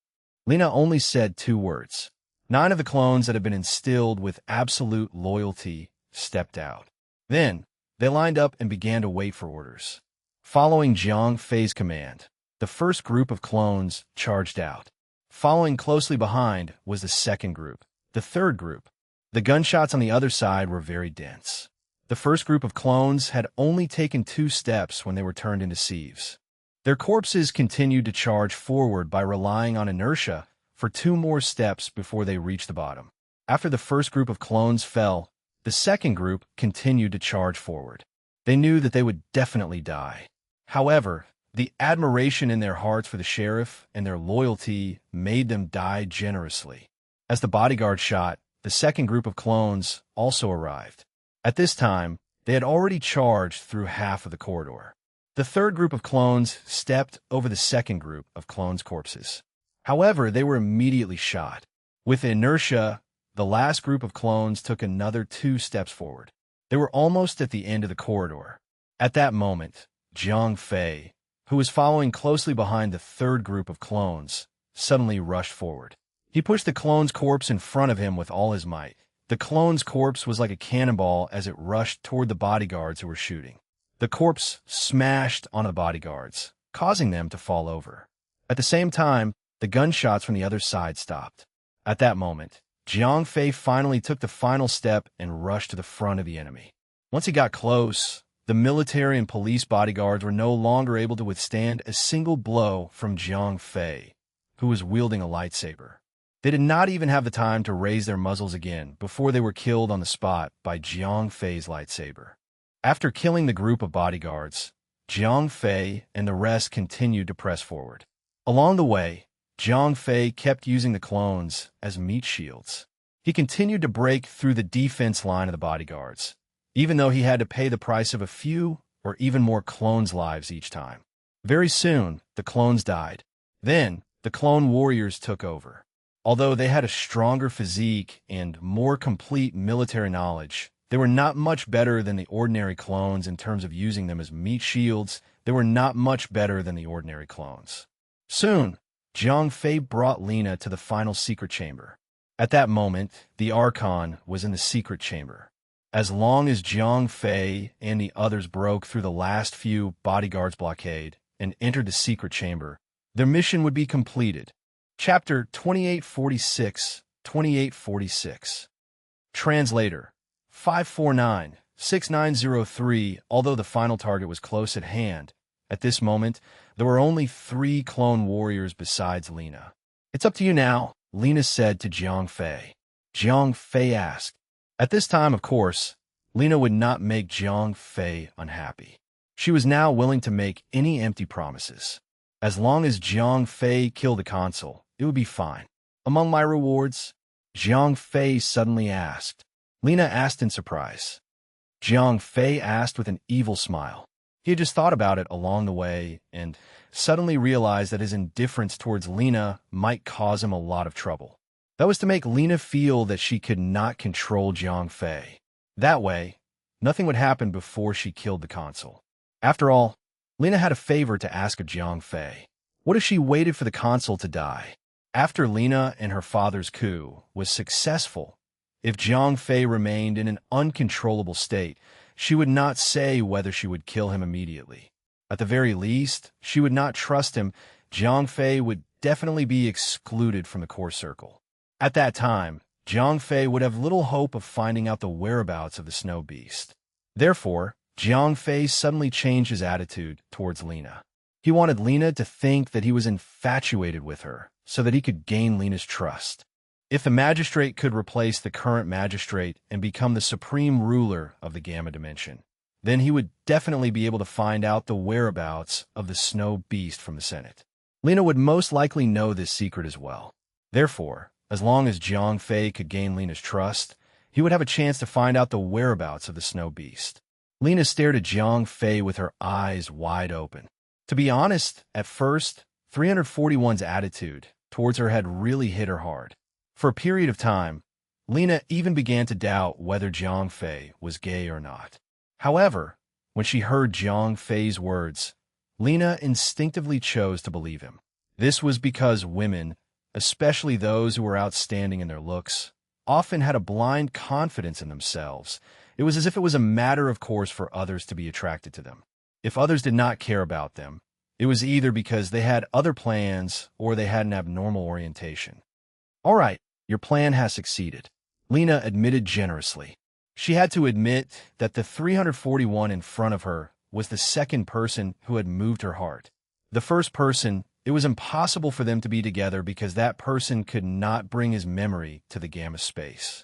Lina only said 2 words. 9 of the clones that had been instilled with absolute loyalty stepped out. Then, They lined up and began to wait for orders. Following Zhang Fei's command, the first group of clones charged out. Following closely behind was the second group, the third group. The gunshots on the other side were very dense. The first group of clones had only taken 2 steps when they were turned into sieves. Their corpses continued to charge forward by relying on inertia for 2 more steps before they reached the bottom. After the first group of clones fell, the second group continued to charge forward. They knew that they would definitely die. However, the admiration in their hearts for the sheriff and their loyalty made them die generously. As the bodyguard shot, the second group of clones also arrived. At this time, they had already charged through half of the corridor. The third group of clones stepped over the second group of clones' corpses. However, they were immediately shot. With inertia, the last group of clones took another 2 steps forward. They were almost at the end of the corridor. At that moment, Zhang Fei, who was following closely behind the third group of clones, suddenly rushed forward. He pushed the clone's corpse in front of him with all his might. The clone's corpse was like a cannonball as it rushed toward the bodyguards who were shooting. The corpse smashed on the bodyguards, causing them to fall over. At the same time, the gunshots from the other side stopped. At that moment, Zhang Fei finally took the final step and rushed to the front of the enemy. Once he got close, the military and police bodyguards were no longer able to withstand a single blow from Zhang Fei, who was wielding a lightsaber. They did not even have the time to raise their muzzles again before they were killed on the spot by Zhang Fei's lightsaber. After killing the group of bodyguards, Zhang Fei and the rest continued to press forward. Along the way, Zhang Fei kept using the clones as meat shields. He continued to break through the defense line of the bodyguards, even though he had to pay the price of a few or even more clones' lives each time. Very soon, the clones died. Then, the clone warriors took over. Although they had a stronger physique and more complete military knowledge, they were not much better than the ordinary clones in terms of using them as meat shields. They were not much better than the ordinary clones. Soon, Zhang Fei brought Lina to the final secret chamber. At that moment, the Archon was in the secret chamber. As long as Zhang Fei and the others broke through the last few bodyguards' blockade and entered the secret chamber, their mission would be completed. Chapter 2846. Translator 549-6903. Although the final target was close at hand, at this moment, there were only 3 clone warriors besides Lina. "It's up to you now," Lina said to Zhang Fei. Zhang Fei asked. At this time, of course, Lina would not make Zhang Fei unhappy. She was now willing to make any empty promises. As long as Zhang Fei killed the consul, it would be fine. "Among my rewards?" Zhang Fei suddenly asked. Lina asked in surprise. Zhang Fei asked with an evil smile. He had just thought about it along the way and suddenly realized that his indifference towards Lina might cause him a lot of trouble. That was to make Lina feel that she could not control Zhang Fei. That way, nothing would happen before she killed the consul. After all, Lina had a favor to ask of Zhang Fei. What if she waited for the consul to die? After Lina and her father's coup was successful, if Zhang Fei remained in an uncontrollable state, she would not say whether she would kill him immediately. At the very least, she would not trust him. Zhang Fei would definitely be excluded from the core circle. At that time, Zhang Fei would have little hope of finding out the whereabouts of the snow beast. Therefore, Zhang Fei suddenly changed his attitude towards Lina. He wanted Lina to think that he was infatuated with her, so that he could gain Lina's trust. If the magistrate could replace the current magistrate and become the supreme ruler of the Gamma Dimension, then he would definitely be able to find out the whereabouts of the snow beast from the Senate. Lina would most likely know this secret as well. Therefore, as long as Zhang Fei could gain Lina's trust, he would have a chance to find out the whereabouts of the snow beast. Lina stared at Zhang Fei with her eyes wide open. To be honest, at first, 341's attitude towards her had really hit her hard. For a period of time, Lina even began to doubt whether Zhang Fei was gay or not. However, when she heard Zhang Fei's words, Lina instinctively chose to believe him. This was because women, especially those who were outstanding in their looks, often had a blind confidence in themselves It was as if it was a matter of course for others to be attracted to them. If others did not care about them, it was either because they had other plans or they had an abnormal orientation. All right, your plan has succeeded, Lena admitted generously. She had to admit that the 341 in front of her was the second person who had moved her heart. The first person, it was impossible for them to be together because that person could not bring his memory to the gamma space.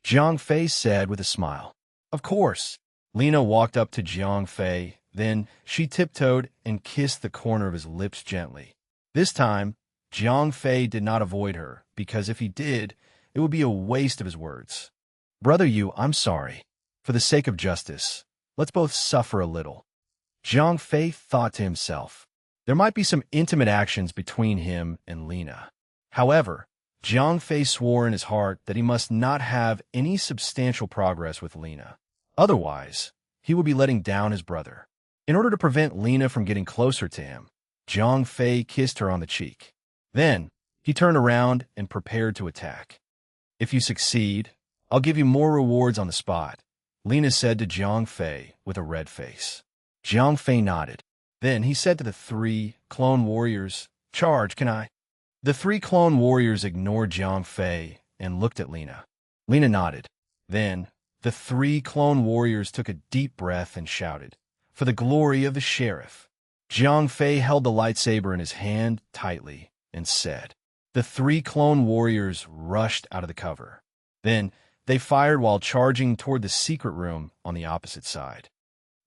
Jiang Fei said with a smile. Of course. Lena walked up to Jiang Fei. Then she tiptoed and kissed the corner of his lips gently. This time, Jiang Fei did not avoid her, because if he did, it would be a waste of his words. Brother Yu, I'm sorry. For the sake of justice, let's both suffer a little. Jiang Fei thought to himself. There might be some intimate actions between him and Lena. However, Jiang Fei swore in his heart that he must not have any substantial progress with Lena. Otherwise, he would be letting down his brother. In order to prevent Lena from getting closer to him, Jiang Fei kissed her on the cheek. Then, he turned around and prepared to attack. If you succeed, I'll give you more rewards on the spot, Lena said to Jiang Fei with a red face. Jiang Fei nodded. Then he said to the 3 clone warriors, Charge, can I? The 3 clone warriors ignored Jiang Fei and looked at Lena. Lena nodded. Then, the 3 clone warriors took a deep breath and shouted, For the glory of the sheriff. Jiang Fei held the lightsaber in his hand tightly and said. The 3 clone warriors rushed out of the cover. Then, they fired while charging toward the secret room on the opposite side.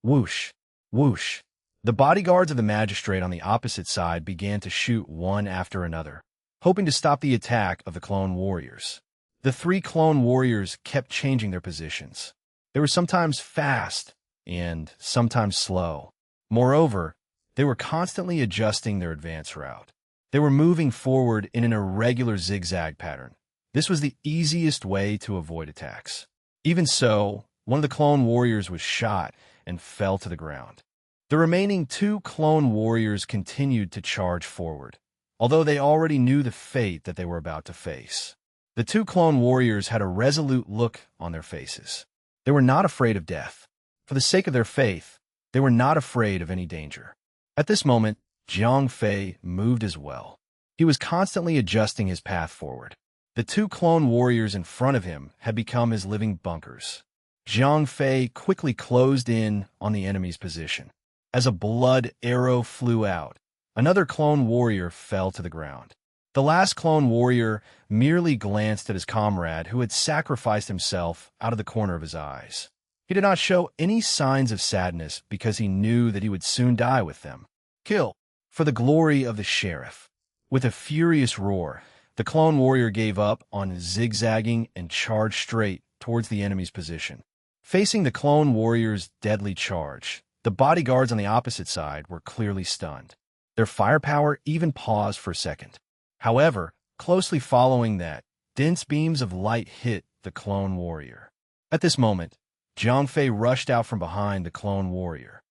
Whoosh! Whoosh! The bodyguards of the magistrate on the opposite side began to shoot one after another, hoping to stop the attack of the clone warriors. The 3 clone warriors kept changing their positions. They were sometimes fast and sometimes slow. Moreover, they were constantly adjusting their advance route. They were moving forward in an irregular zigzag pattern. This was the easiest way to avoid attacks. Even so, one of the clone warriors was shot and fell to the ground. The remaining 2 clone warriors continued to charge forward, although they already knew the fate that they were about to face. The 2 clone warriors had a resolute look on their faces. They were not afraid of death. For the sake of their faith, they were not afraid of any danger. At this moment, Jiang Fei moved as well. He was constantly adjusting his path forward. The 2 clone warriors in front of him had become his living bunkers. Jiang Fei quickly closed in on the enemy's position. As a blood arrow flew out, another clone warrior fell to the ground. The last clone warrior merely glanced at his comrade who had sacrificed himself out of the corner of his eyes. He did not show any signs of sadness because he knew that he would soon die with them. Kill! For the glory of the sheriff. With a furious roar, the clone warrior gave up on zigzagging and charged straight towards the enemy's position. Facing the clone warrior's deadly charge, the bodyguards on the opposite side were clearly stunned. Their firepower even paused for a second. However, closely following that, dense beams of light hit the clone warrior. At this moment, Jiang Fei rushed out from behind the clone warrior.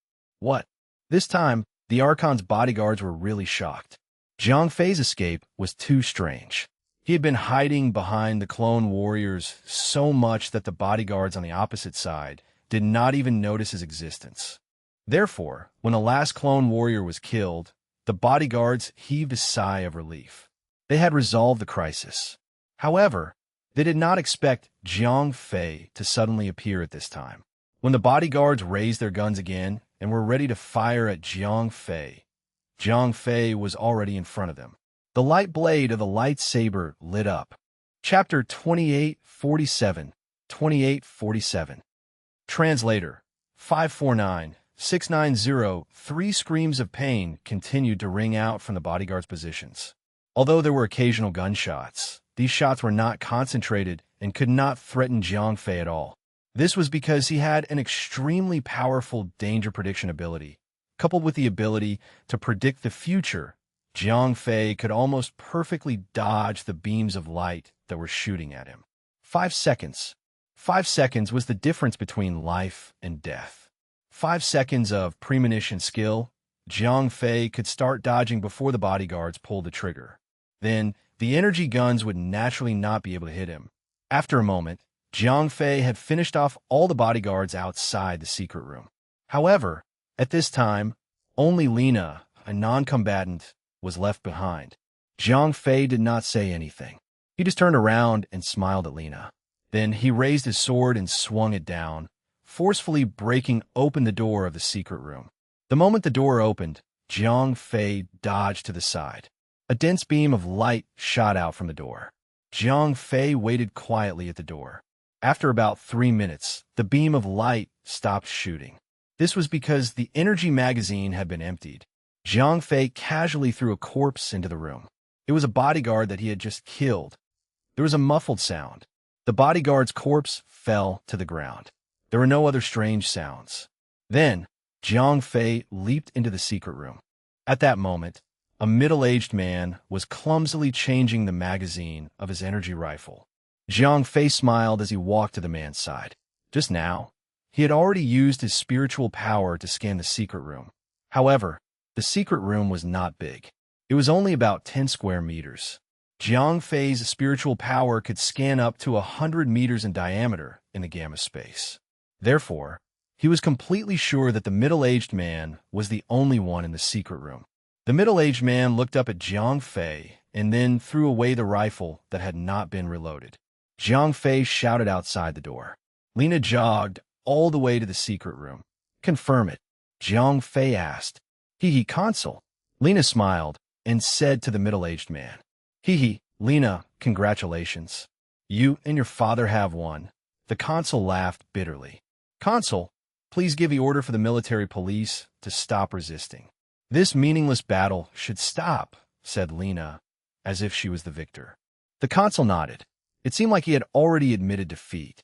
What? This time, the Archon's bodyguards were really shocked. Jiang Fei's escape was too strange. He had been hiding behind the clone warriors so much that the bodyguards on the opposite side did not even notice his existence. Therefore, when the last clone warrior was killed, the bodyguards heaved a sigh of relief. They had resolved the crisis. However, they did not expect Jiang Fei to suddenly appear at this time. When the bodyguards raised their guns again and were ready to fire at Jiang Fei was already in front of them. The light blade of the lightsaber lit up. Chapter 2847, 2847. Translator, 549-690. 3 screams of pain continued to ring out from the bodyguards' positions. Although there were occasional gunshots, these shots were not concentrated and could not threaten Jiang Fei at all. This was because he had an extremely powerful danger prediction ability. Coupled with the ability to predict the future, Jiang Fei could almost perfectly dodge the beams of light that were shooting at him. 5 seconds. 5 seconds was the difference between life and death. 5 seconds of premonition skill, Jiang Fei could start dodging before the bodyguards pulled the trigger. Then, the energy guns would naturally not be able to hit him. After a moment, Jiang Fei had finished off all the bodyguards outside the secret room. However, at this time, only Lena, a non-combatant, was left behind. Jiang Fei did not say anything. He just turned around and smiled at Lena. Then he raised his sword and swung it down, forcefully breaking open the door of the secret room. The moment the door opened, Jiang Fei dodged to the side. A dense beam of light shot out from the door. Jiang Fei waited quietly at the door. After about 3 minutes, the beam of light stopped shooting. This was because the energy magazine had been emptied. Jiang Fei casually threw a corpse into the room. It was a bodyguard that he had just killed. There was a muffled sound. The bodyguard's corpse fell to the ground. There were no other strange sounds. Then, Jiang Fei leaped into the secret room. At that moment, a middle-aged man was clumsily changing the magazine of his energy rifle. Jiang Fei smiled as he walked to the man's side. Just now, he had already used his spiritual power to scan the secret room. However, the secret room was not big. It was only about 10 square meters. Jiang Fei's spiritual power could scan up to 100 meters in diameter in the gamma space. Therefore, he was completely sure that the middle-aged man was the only one in the secret room. The middle-aged man looked up at Jiang Fei and then threw away the rifle that had not been reloaded. Jiang Fei shouted outside the door. Lena jogged all the way to the secret room. "Confirm it," Jiang Fei asked. "Hee console." Lena smiled and said to the middle-aged man. "Hee, Lena, congratulations. You and your father have won." The consul laughed bitterly. "Consul, please give the order for the military police to stop resisting. This meaningless battle should stop," said Lena, as if she was the victor. The consul nodded. It seemed like he had already admitted defeat.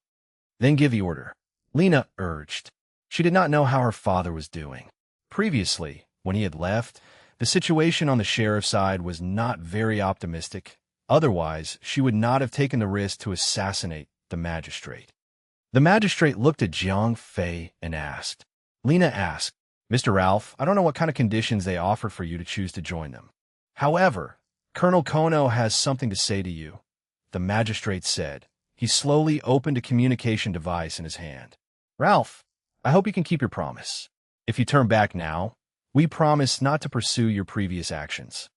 "Then give the order," Lena urged. She did not know how her father was doing. Previously, when he had left, the situation on the sheriff's side was not very optimistic. Otherwise, she would not have taken the risk to assassinate the magistrate. The magistrate looked at Jiang Fei and asked. Lena asked, "Mr. Ralph, I don't know what kind of conditions they offer for you to choose to join them. However, Colonel Kono has something to say to you," the magistrate said. He slowly opened a communication device in his hand. "Ralph, I hope you can keep your promise. If you turn back now, we promise not to pursue your previous actions."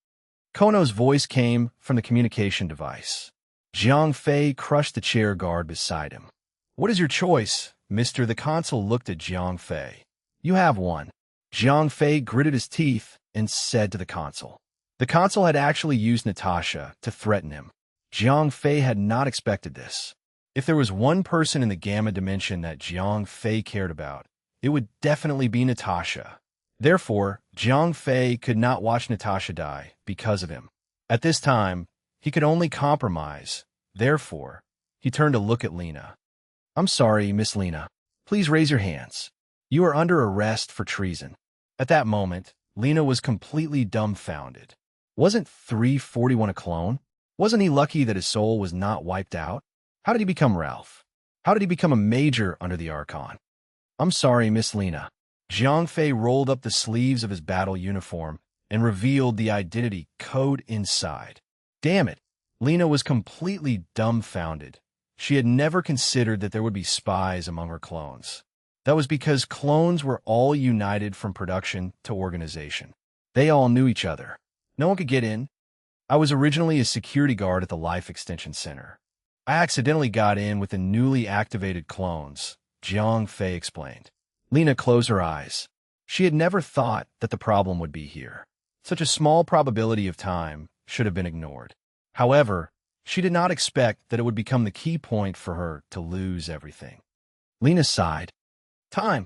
Kono's voice came from the communication device. Jiang Fei crushed the chair guard beside him. "What is your choice, Mr.?" The consul looked at Jiang Fei. "You have one." Jiang Fei gritted his teeth and said to the consul. The consul had actually used Natasha to threaten him. Jiang Fei had not expected this. If there was one person in the Gamma dimension that Jiang Fei cared about, it would definitely be Natasha. Therefore, Jiang Fei could not watch Natasha die because of him. At this time, he could only compromise. Therefore, he turned to look at Lena. "I'm sorry, Miss Lena. Please raise your hands. You are under arrest for treason." At that moment, Lena was completely dumbfounded. Wasn't 341 a clone? Wasn't he lucky that his soul was not wiped out? How did he become Ralph? How did he become a major under the Archon? "I'm sorry, Miss Lena." Jiang Fei rolled up the sleeves of his battle uniform and revealed the identity code inside. Damn it, Lena was completely dumbfounded. She had never considered that there would be spies among her clones. That was because clones were all united from production to organization. They all knew each other. No one could get in. I was originally a security guard at the Life Extension Center. I accidentally got in with the newly activated clones, Jiang Fei explained. Lena closed her eyes. She had never thought that the problem would be here. Such a small probability of time should have been ignored. However, she did not expect that it would become the key point for her to lose everything. Lena sighed. Time.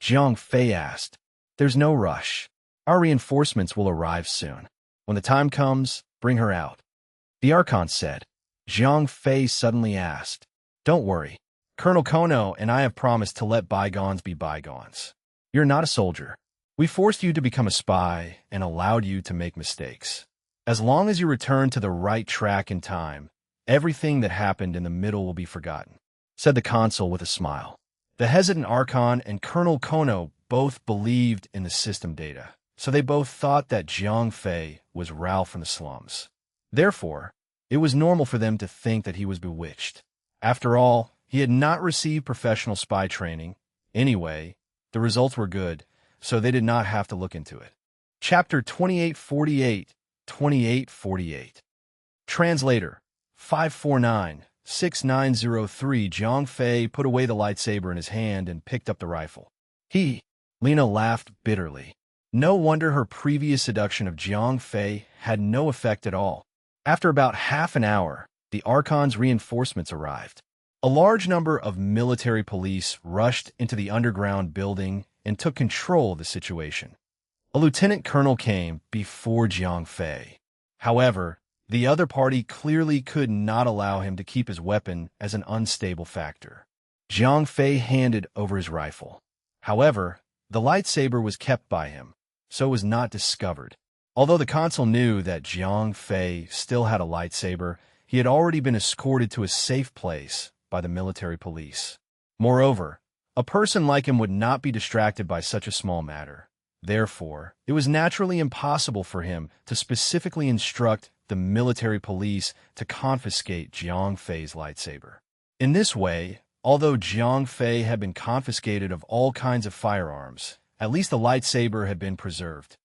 Jiang Fei asked. "There's no rush. Our reinforcements will arrive soon. When the time comes, bring her out." The Archon said. Jiang Fei suddenly asked, "Don't worry. Colonel Kono and I have promised to let bygones be bygones. You're not a soldier. We forced you to become a spy and allowed you to make mistakes. As long as you return to the right track in time, everything that happened in the middle will be forgotten," said the consul with a smile. The hesitant Archon and Colonel Kono both believed in the system data, so they both thought that Jiang Fei was Ralph from the slums. Therefore, it was normal for them to think that he was bewitched. After all, he had not received professional spy training. Anyway, the results were good, so they did not have to look into it. Chapter 2848, 2848. Translator 549-6903. Zhang Fei put away the lightsaber in his hand and picked up the rifle. Lena laughed bitterly. No wonder her previous seduction of Zhang Fei had no effect at all. After about half an hour, the Archon's reinforcements arrived. A large number of military police rushed into the underground building and took control of the situation. A lieutenant colonel came before Zhang Fei. However, the other party clearly could not allow him to keep his weapon as an unstable factor. Zhang Fei handed over his rifle. However, the lightsaber was kept by him, so it was not discovered. Although the consul knew that Zhang Fei still had a lightsaber, he had already been escorted to a safe place by the military police. Moreover, a person like him would not be distracted by such a small matter. Therefore, it was naturally impossible for him to specifically instruct the military police to confiscate Zhang Fei's lightsaber. In this way, although Zhang Fei had been confiscated of all kinds of firearms, at least the lightsaber had been preserved.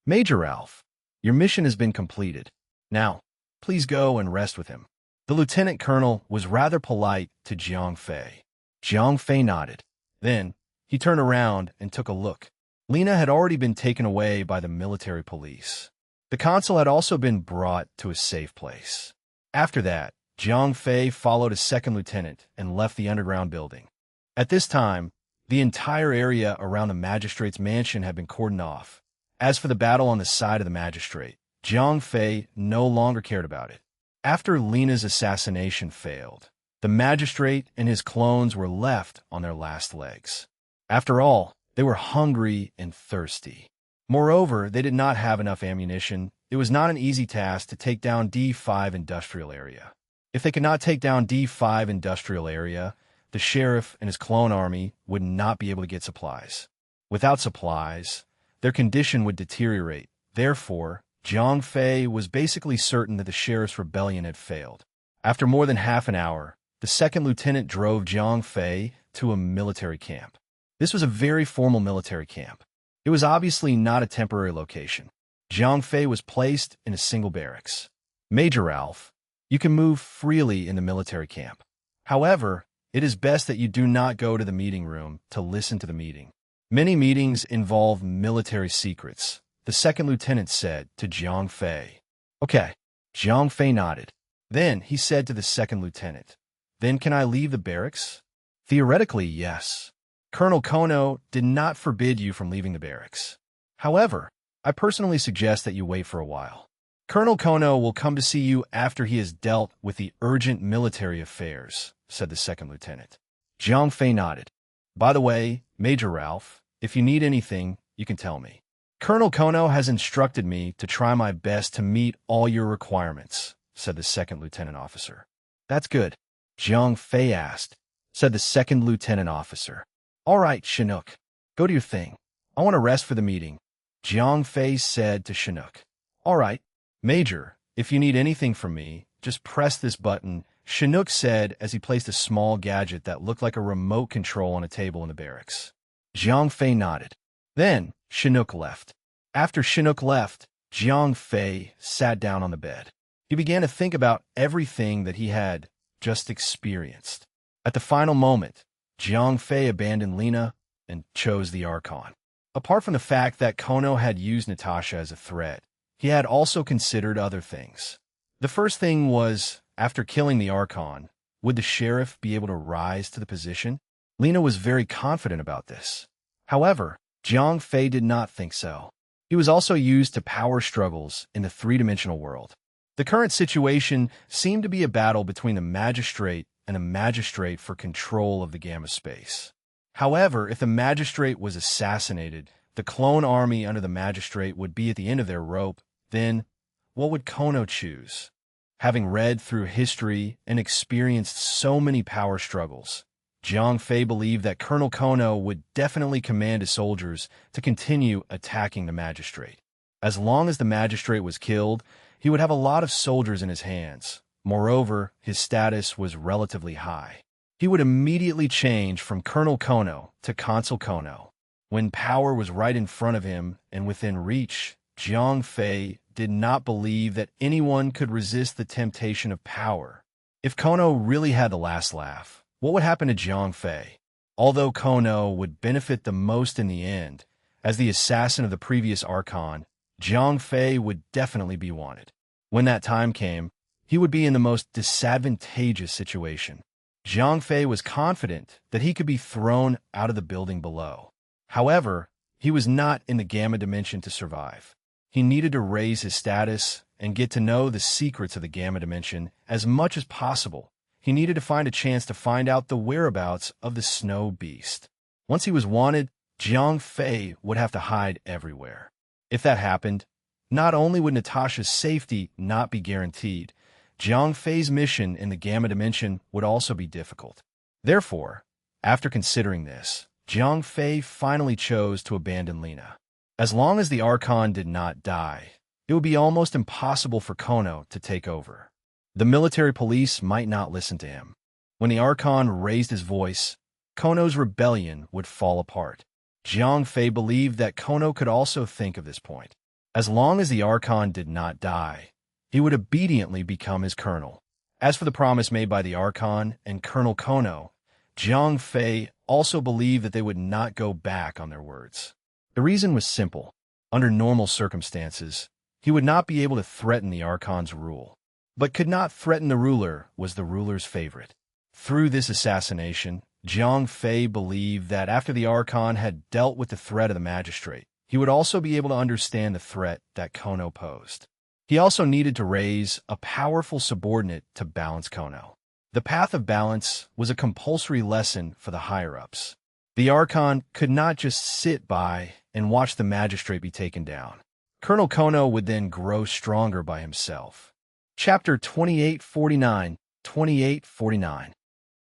Major Ralph, your mission has been completed. Now, please go and rest with him. The lieutenant colonel was rather polite to Zhang Fei. Zhang Fei nodded. Then, he turned around and took a look. Lena had already been taken away by the military police. The consul had also been brought to a safe place. After that, Zhang Fei followed a second lieutenant and left the underground building. At this time, the entire area around the magistrate's mansion had been cordoned off. As for the battle on the side of the magistrate, Zhang Fei no longer cared about it. After Lena's assassination failed, the magistrate and his clones were left on their last legs. After all, they were hungry and thirsty. Moreover, they did not have enough ammunition. It was not an easy task to take down D5 Industrial Area. If they could not take down D5 Industrial Area, the sheriff and his clone army would not be able to get supplies. Without supplies, their condition would deteriorate. Therefore, Zhang Fei was basically certain that the sheriff's rebellion had failed. After more than half an hour, the second lieutenant drove Zhang Fei to a military camp. This was a very formal military camp. It was obviously not a temporary location. Zhang Fei was placed in a single barracks. Major Ralph, you can move freely in the military camp. However, it is best that you do not go to the meeting room to listen to the meeting. Many meetings involve military secrets, the second lieutenant said to Zhang Fei. Okay. Zhang Fei nodded. Then he said to the second lieutenant, then can I leave the barracks? Theoretically, yes. Colonel Kono did not forbid you from leaving the barracks. However, I personally suggest that you wait for a while. Colonel Kono will come to see you after he has dealt with the urgent military affairs, said the second lieutenant. Zhang Fei nodded. By the way, Major Ralph, if you need anything, you can tell me. Colonel Kono has instructed me to try my best to meet all your requirements, said the second lieutenant officer. That's good. Zhang Fei asked, said the second lieutenant officer. All right, Chinook, go do your thing. I want to rest for the meeting, Zhang Fei said to Chinook. All right, Major, if you need anything from me, just press this button, Chinook said as he placed a small gadget that looked like a remote control on a table in the barracks. Zhang Fei nodded. Then, Chinook left. After Chinook left, Zhang Fei sat down on the bed. He began to think about everything that he had just experienced. At the final moment, Zhang Fei abandoned Lena and chose the Archon. Apart from the fact that Kono had used Natasha as a threat, he had also considered other things. The first thing was, after killing the Archon, would the sheriff be able to rise to the position? Lena was very confident about this. However, Zhang Fei did not think so. He was also used to power struggles in the three-dimensional world. The current situation seemed to be a battle between the magistrate and a magistrate for control of the gamma space. However, if the magistrate was assassinated, the clone army under the magistrate would be at the end of their rope. Then, what would Kono choose? Having read through history and experienced so many power struggles, Zhang Fei believed that Colonel Kono would definitely command his soldiers to continue attacking the magistrate. As long as the magistrate was killed, he would have a lot of soldiers in his hands, Moreover, his status was relatively high. He would immediately change from Colonel Kono to Consul Kono. When power was right in front of him and within reach, Jiang Fei did not believe that anyone could resist the temptation of power. If Kono really had the last laugh, what would happen to Jiang Fei? Although Kono would benefit the most in the end, as the assassin of the previous Archon, Jiang Fei would definitely be wanted. When that time came, he would be in the most disadvantageous situation. Jiang Fei was confident that he could be thrown out of the building below. However, he was not in the Gamma Dimension to survive. He needed to raise his status and get to know the secrets of the Gamma Dimension as much as possible. He needed to find a chance to find out the whereabouts of the Snow Beast. Once he was wanted, Jiang Fei would have to hide everywhere. If that happened, not only would Natasha's safety not be guaranteed, Jiang Fei's mission in the Gamma Dimension would also be difficult. Therefore, after considering this, Jiang Fei finally chose to abandon Lena. As long as the Archon did not die, it would be almost impossible for Kono to take over. The military police might not listen to him. When the Archon raised his voice, Kono's rebellion would fall apart. Jiang Fei believed that Kono could also think of this point. As long as the Archon did not die, he would obediently become his colonel. As for the promise made by the Archon and Colonel Kono, Jiang Fei also believed that they would not go back on their words. The reason was simple. Under normal circumstances, he would not be able to threaten the Archon's rule, but could not threaten the ruler was the ruler's favorite. Through this assassination, Jiang Fei believed that after the Archon had dealt with the threat of the magistrate, he would also be able to understand the threat that Kono posed. He also needed to raise a powerful subordinate to balance Kono. The path of balance was a compulsory lesson for the higher-ups. The Archon could not just sit by and watch the magistrate be taken down. Colonel Kono would then grow stronger by himself. Chapter 2849, 2849.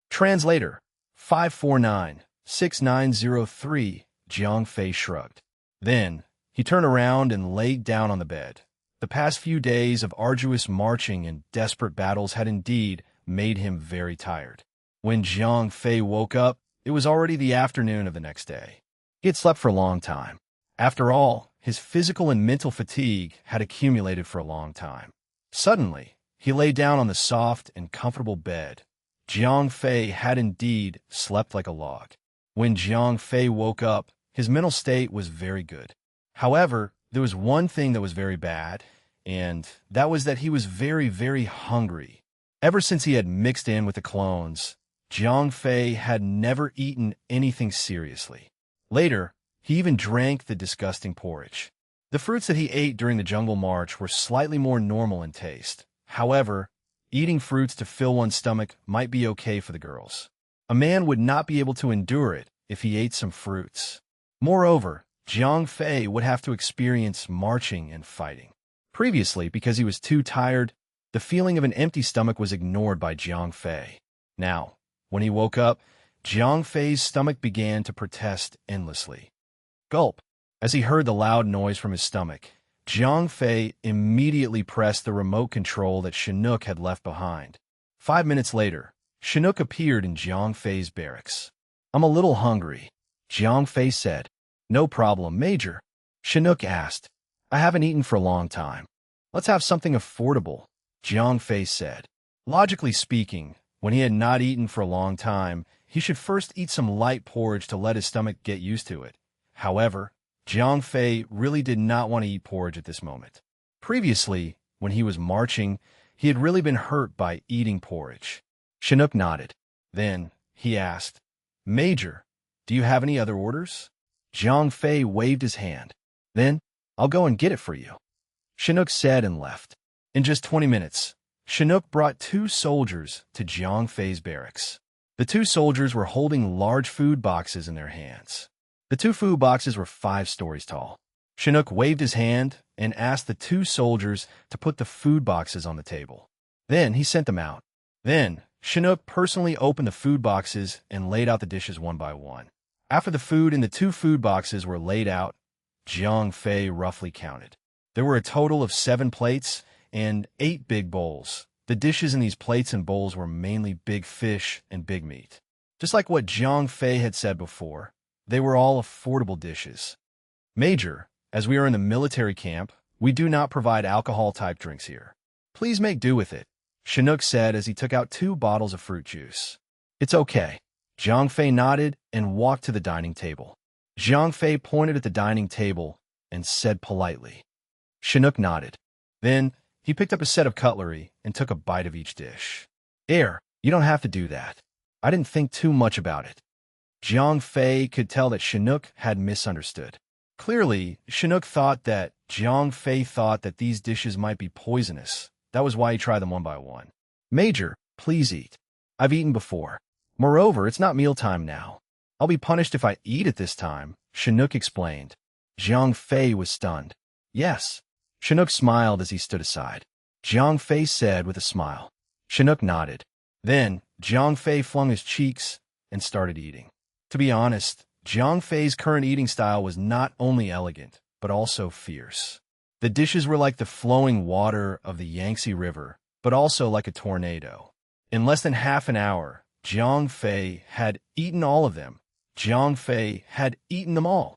Translator 549-6903. Jiang Fei shrugged. Then, he turned around and laid down on the bed. The past few days of arduous marching and desperate battles had indeed made him very tired. When Jiang Fei woke up, it was already the afternoon of the next day. He had slept for a long time. After all, his physical and mental fatigue had accumulated for a long time. Suddenly, he lay down on the soft and comfortable bed. Jiang Fei had indeed slept like a log. When Jiang Fei woke up, his mental state was very good. However, there was one thing that was very bad, and that was that he was very, very hungry. Ever since he had mixed in with the clones, Jiang Fei had never eaten anything seriously. Later, he even drank the disgusting porridge. The fruits that he ate during the jungle march were slightly more normal in taste. However, eating fruits to fill one's stomach might be okay for the girls. A man would not be able to endure it if he ate some fruits. Moreover, Jiang Fei would have to experience marching and fighting. Previously, because he was too tired, the feeling of an empty stomach was ignored by Jiang Fei. Now, when he woke up, Jiang Fei's stomach began to protest endlessly. Gulp! As he heard the loud noise from his stomach, Jiang Fei immediately pressed the remote control that Chinook had left behind. 5 minutes later, Chinook appeared in Jiang Fei's barracks. "I'm a little hungry," Jiang Fei said. "No problem, Major," Chinook asked. "I haven't eaten for a long time." "Let's have something affordable," Jiang Fei said. Logically speaking, when he had not eaten for a long time, he should first eat some light porridge to let his stomach get used to it. However, Jiang Fei really did not want to eat porridge at this moment. Previously, when he was marching, he had really been hurt by eating porridge. Chinook nodded. Then, he asked, "Major, do you have any other orders?" Jiang Fei waved his hand. "Then, I'll go and get it for you," Chinook said and left. In just 20 minutes, Chinook brought 2 soldiers to Jiang Fei's barracks. The 2 soldiers were holding large food boxes in their hands. The 2 food boxes were 5 stories tall. Chinook waved his hand and asked the 2 soldiers to put the food boxes on the table. Then he sent them out. Then, Chinook personally opened the food boxes and laid out the dishes one by one. After the food in the 2 food boxes were laid out, Jiang Fei roughly counted. There were a total of 7 plates and 8 big bowls. The dishes in these plates and bowls were mainly big fish and big meat. Just like what Jiang Fei had said before, they were all affordable dishes. Major, as we are in the military camp, we do not provide alcohol-type drinks here. Please make do with it, Chinook said as he took out 2 bottles of fruit juice. It's okay. Jiang Fei nodded and walked to the dining table. Jiang Fei pointed at the dining table and said politely. Chinook nodded. Then, he picked up a set of cutlery and took a bite of each dish. You don't have to do that. I didn't think too much about it. Jiang Fei could tell that Chinook had misunderstood. Clearly, Chinook thought that Jiang Fei thought that these dishes might be poisonous. That was why he tried them one by one. Major, please eat. I've eaten before. Moreover, it's not mealtime now. I'll be punished if I eat at this time, Chinook explained. Jiang Fei was stunned. Yes. Chinook smiled as he stood aside. Jiang Fei said with a smile. Chinook nodded. Then, Jiang Fei flung his cheeks and started eating. To be honest, Jiang Fei's current eating style was not only elegant, but also fierce. The dishes were like the flowing water of the Yangtze River, but also like a tornado. In less than half an hour, Jiang Fei had eaten all of them. Jiang Fei had eaten them all.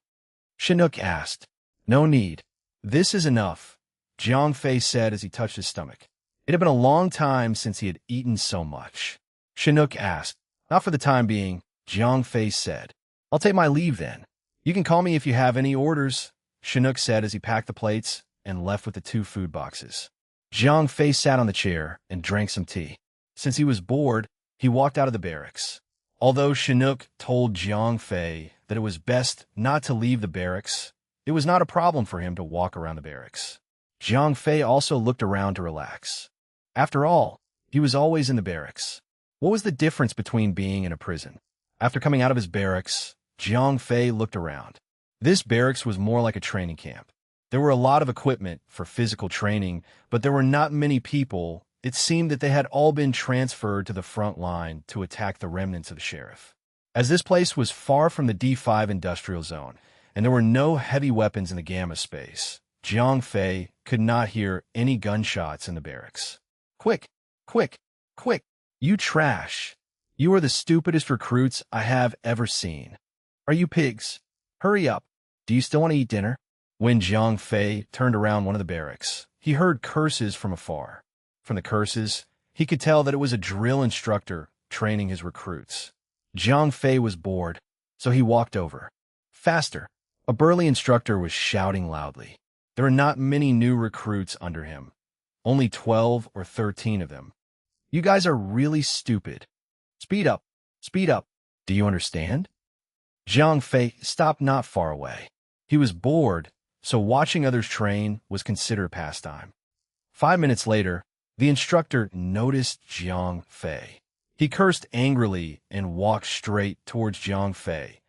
Chinook asked. No need. This is enough, Jiang Fei said as he touched his stomach. It had been a long time since he had eaten so much. Chinook asked. Not for the time being, Jiang Fei said. I'll take my leave then. You can call me if you have any orders, Chinook said as he packed the plates and left with the 2 food boxes. Jiang Fei sat on the chair and drank some tea. Since he was bored, he walked out of the barracks. Although Chinook told Jiang Fei that it was best not to leave the barracks, it was not a problem for him to walk around the barracks. Jiang Fei also looked around to relax. After all, he was always in the barracks. What was the difference between being in a prison? After coming out of his barracks, Jiang Fei looked around. This barracks was more like a training camp. There were a lot of equipment for physical training, but there were not many people. It seemed that they had all been transferred to the front line to attack the remnants of the sheriff. As this place was far from the D5 industrial zone, and there were no heavy weapons in the Gamma space, Jiang Fei could not hear any gunshots in the barracks. Quick, quick, quick, you trash. You are the stupidest recruits I have ever seen. Are you pigs? Hurry up. Do you still want to eat dinner? When Jiang Fei turned around one of the barracks, he heard curses from afar. From the curses, he could tell that it was a drill instructor training his recruits. Jiang Fei was bored, so he walked over. Faster! A burly instructor was shouting loudly. There were not many new recruits under him. Only 12 or 13 of them. You guys are really stupid. Speed up! Speed up! Do you understand? Jiang Fei stopped not far away. He was bored, so watching others train was considered a pastime. 5 minutes later, the instructor noticed Jiang Fei. He cursed angrily and walked straight towards Jiang Fei.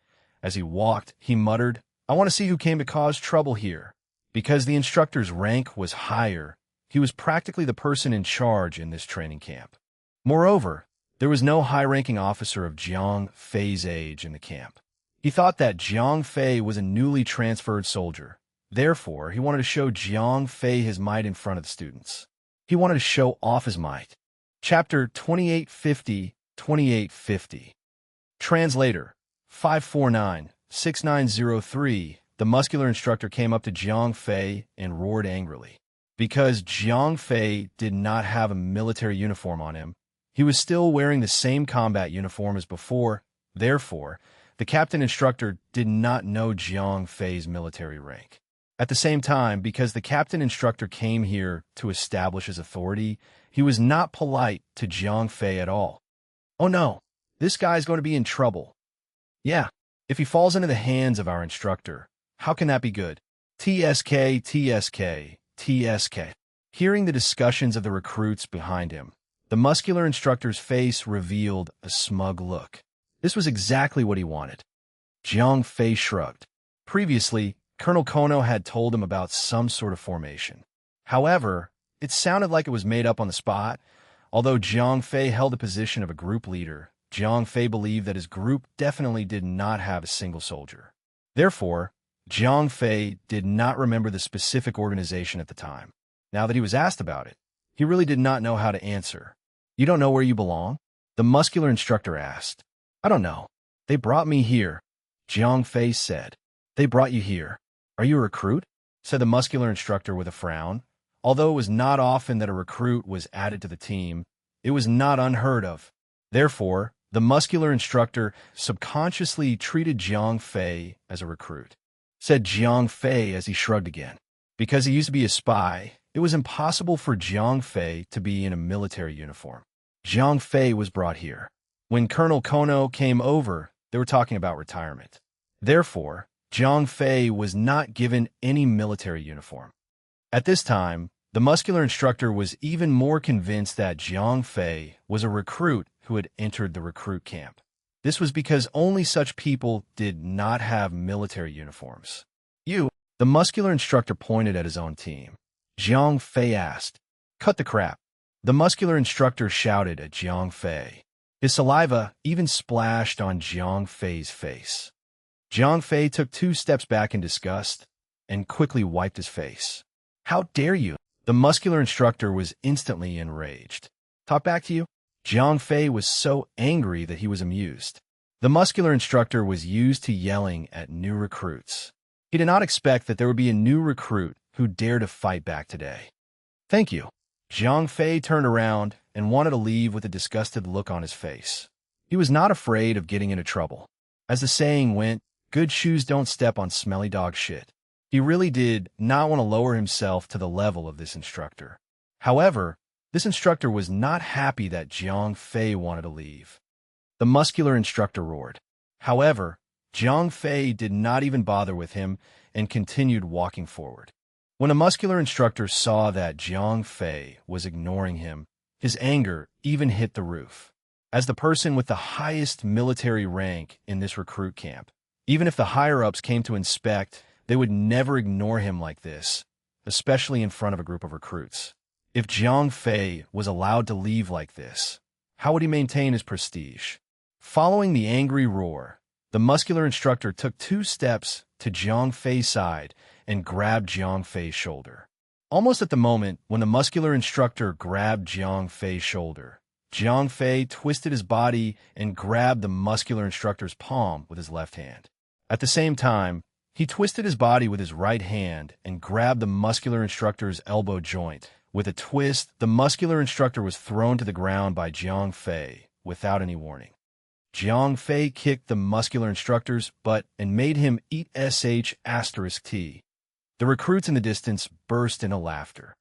As he walked, he muttered, I want to see who came to cause trouble here. Because the instructor's rank was higher, he was practically the person in charge in this training camp. Moreover, there was no high-ranking officer of Jiang Fei's age in the camp. He thought that Jiang Fei was a newly transferred soldier. Therefore, he wanted to show Jiang Fei his might in front of the students. He wanted to show off his might. Chapter 2850. Translator 549-6903. The muscular instructor came up to Jiang Fei and roared angrily. Because Jiang Fei did not have a military uniform on him, he was still wearing the same combat uniform as before. Therefore, the captain instructor did not know Jiang Fei's military rank. At the same time, because the captain instructor came here to establish his authority, he was not polite to Jiang Fei at all. Oh no, this guy's going to be in trouble. Yeah, if he falls into the hands of our instructor, how can that be good? TSK, TSK, TSK. Hearing the discussions of the recruits behind him, the muscular instructor's face revealed a smug look. This was exactly what he wanted. Jiang Fei shrugged. Previously, Colonel Kono had told him about some sort of formation. However, it sounded like it was made up on the spot. Although Jiang Fei held the position of a group leader, Jiang Fei believed that his group definitely did not have a single soldier. Therefore, Jiang Fei did not remember the specific organization at the time. Now that he was asked about it, He really did not know how to answer. You don't know where you belong? The muscular instructor asked. I don't know. They brought me here, Jiang Fei said. They brought you here. Are you a recruit? Said the muscular instructor with a frown. Although it was not often that a recruit was added to the team, it was not unheard of. Therefore, the muscular instructor subconsciously treated Jiang Fei as a recruit. Said Jiang Fei as he shrugged again. Because he used to be a spy, it was impossible for Jiang Fei to be in a military uniform. Jiang Fei was brought here. When Colonel Kono came over, they were talking about retirement. Therefore, Jiang Fei was not given any military uniform. At this time, the muscular instructor was even more convinced that Jiang Fei was a recruit who had entered the recruit camp. This was because only such people did not have military uniforms. The muscular instructor pointed at his own team. Jiang Fei asked, Cut the crap. The muscular instructor shouted at Jiang Fei. His saliva even splashed on Jiang Fei's face. Jiang Fei took 2 steps back in disgust and quickly wiped his face. How dare you? The muscular instructor was instantly enraged. Talk back to you? Jiang Fei was so angry that he was amused. The muscular instructor was used to yelling at new recruits. He did not expect that there would be a new recruit who dared to fight back today. Thank you. Jiang Fei turned around and wanted to leave with a disgusted look on his face. He was not afraid of getting into trouble. As the saying went, good shoes don't step on smelly dog shit. He really did not want to lower himself to the level of this instructor. However, this instructor was not happy that Jiang Fei wanted to leave. The muscular instructor roared. However, Jiang Fei did not even bother with him and continued walking forward. When the muscular instructor saw that Jiang Fei was ignoring him, his anger even hit the roof. As the person with the highest military rank in this recruit camp, even if the higher-ups came to inspect, they would never ignore him like this, especially in front of a group of recruits. If Jiang Fei was allowed to leave like this, how would he maintain his prestige? Following the angry roar, the muscular instructor took 2 steps to Jiang Fei's side and grabbed Jiang Fei's shoulder. Almost at the moment when the muscular instructor grabbed Jiang Fei's shoulder, Jiang Fei twisted his body and grabbed the muscular instructor's palm with his left hand. At the same time, he twisted his body with his right hand and grabbed the muscular instructor's elbow joint. With a twist, the muscular instructor was thrown to the ground by Jiang Fei without any warning. Jiang Fei kicked the muscular instructor's butt and made him eat **T. The recruits in the distance burst into laughter.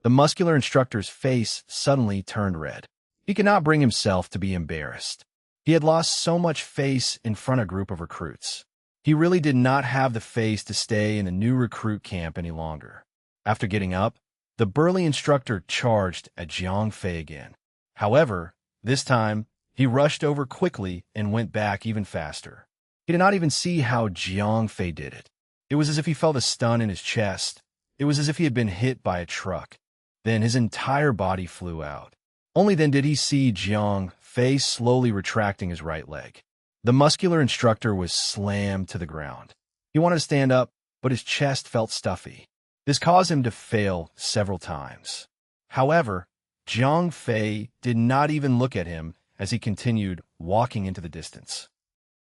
The muscular instructor's face suddenly turned red. He could not bring himself to be embarrassed. He had lost so much face in front of a group of recruits. He really did not have the face to stay in the new recruit camp any longer. After getting up, the burly instructor charged at Jiang Fei again. However, this time, he rushed over quickly and went back even faster. He did not even see how Jiang Fei did it. It was as if he felt a stun in his chest. It was as if he had been hit by a truck. Then his entire body flew out. Only then did he see Jiang Fei slowly retracting his right leg. The muscular instructor was slammed to the ground. He wanted to stand up, but his chest felt stuffy. This caused him to fail several times. However, Jiang Fei did not even look at him as he continued walking into the distance.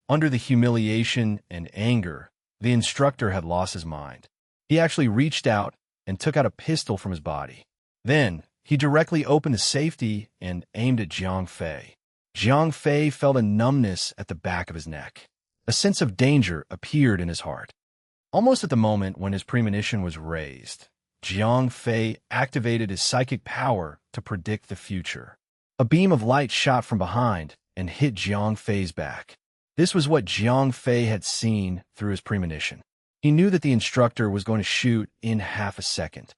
Under the humiliation and anger, the instructor had lost his mind. He actually reached out and took out a pistol from his body. Then, he directly opened the safety and aimed at Jiang Fei. Jiang Fei felt a numbness at the back of his neck. A sense of danger appeared in his heart. Almost at the moment when his premonition was raised, Jiang Fei activated his psychic power to predict the future. A beam of light shot from behind and hit Jiang Fei's back. This was what Jiang Fei had seen through his premonition. He knew that the instructor was going to shoot in half a second.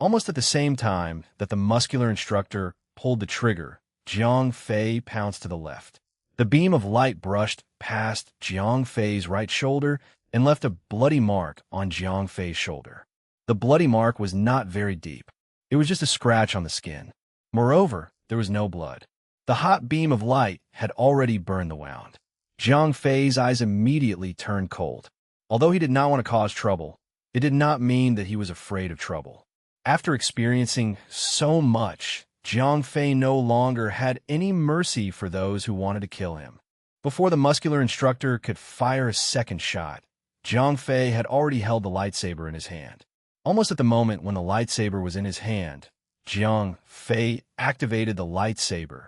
Almost at the same time that the muscular instructor pulled the trigger, Jiang Fei pounced to the left. The beam of light brushed past Jiang Fei's right shoulder and left a bloody mark on Jiang Fei's shoulder. The bloody mark was not very deep. It was just a scratch on the skin. Moreover, there was no blood. The hot beam of light had already burned the wound. Jiang Fei's eyes immediately turned cold. Although he did not want to cause trouble, it did not mean that he was afraid of trouble. After experiencing so much, Jiang Fei no longer had any mercy for those who wanted to kill him. Before the muscular instructor could fire a second shot, Jiang Fei had already held the lightsaber in his hand. Almost at the moment when the lightsaber was in his hand, Jiang Fei activated the lightsaber.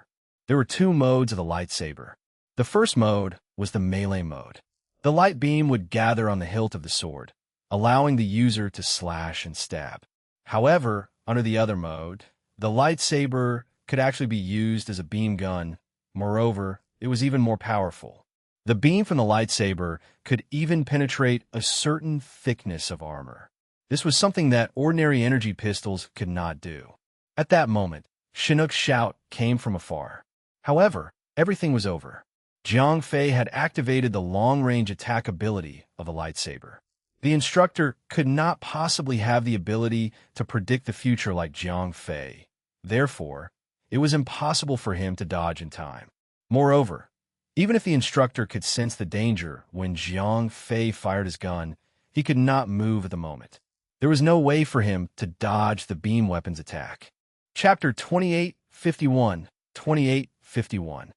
There were two modes of the lightsaber. The first mode was the melee mode. The light beam would gather on the hilt of the sword, allowing the user to slash and stab. However, under the other mode, the lightsaber could actually be used as a beam gun. Moreover, it was even more powerful. The beam from the lightsaber could even penetrate a certain thickness of armor. This was something that ordinary energy pistols could not do. At that moment, Chinook's shout came from afar. However, everything was over. Jiang Fei had activated the long-range attack ability of the lightsaber. The instructor could not possibly have the ability to predict the future like Jiang Fei. Therefore, it was impossible for him to dodge in time. Moreover, even if the instructor could sense the danger when Jiang Fei fired his gun, he could not move at the moment. There was no way for him to dodge the beam weapon's attack. Chapter 2851, 2851.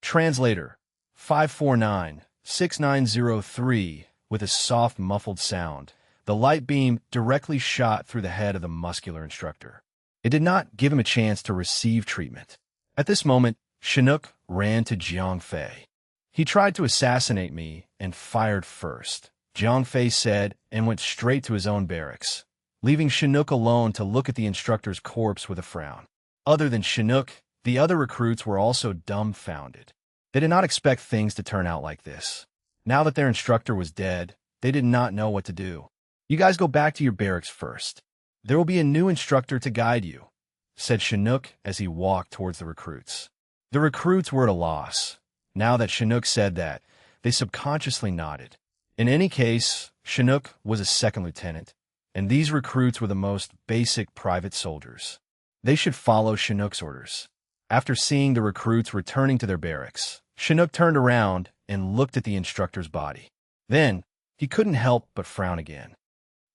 Translator, 549-6903. With a soft, muffled sound, the light beam directly shot through the head of the muscular instructor. It did not give him a chance to receive treatment. At this moment, Chinook ran to Jiang Fei. He tried to assassinate me and fired first, Jiang Fei said, and went straight to his own barracks, leaving Chinook alone to look at the instructor's corpse with a frown. Other than Chinook, the other recruits were also dumbfounded. They did not expect things to turn out like this. Now that their instructor was dead, they did not know what to do. "You guys go back to your barracks first. There will be a new instructor to guide you," said Chinook as he walked towards the recruits. The recruits were at a loss. Now that Chinook said that, they subconsciously nodded. In any case, Chinook was a second lieutenant, and these recruits were the most basic private soldiers. They should follow Chinook's orders. After seeing the recruits returning to their barracks, Chinook turned around and looked at the instructor's body. Then, he couldn't help but frown again.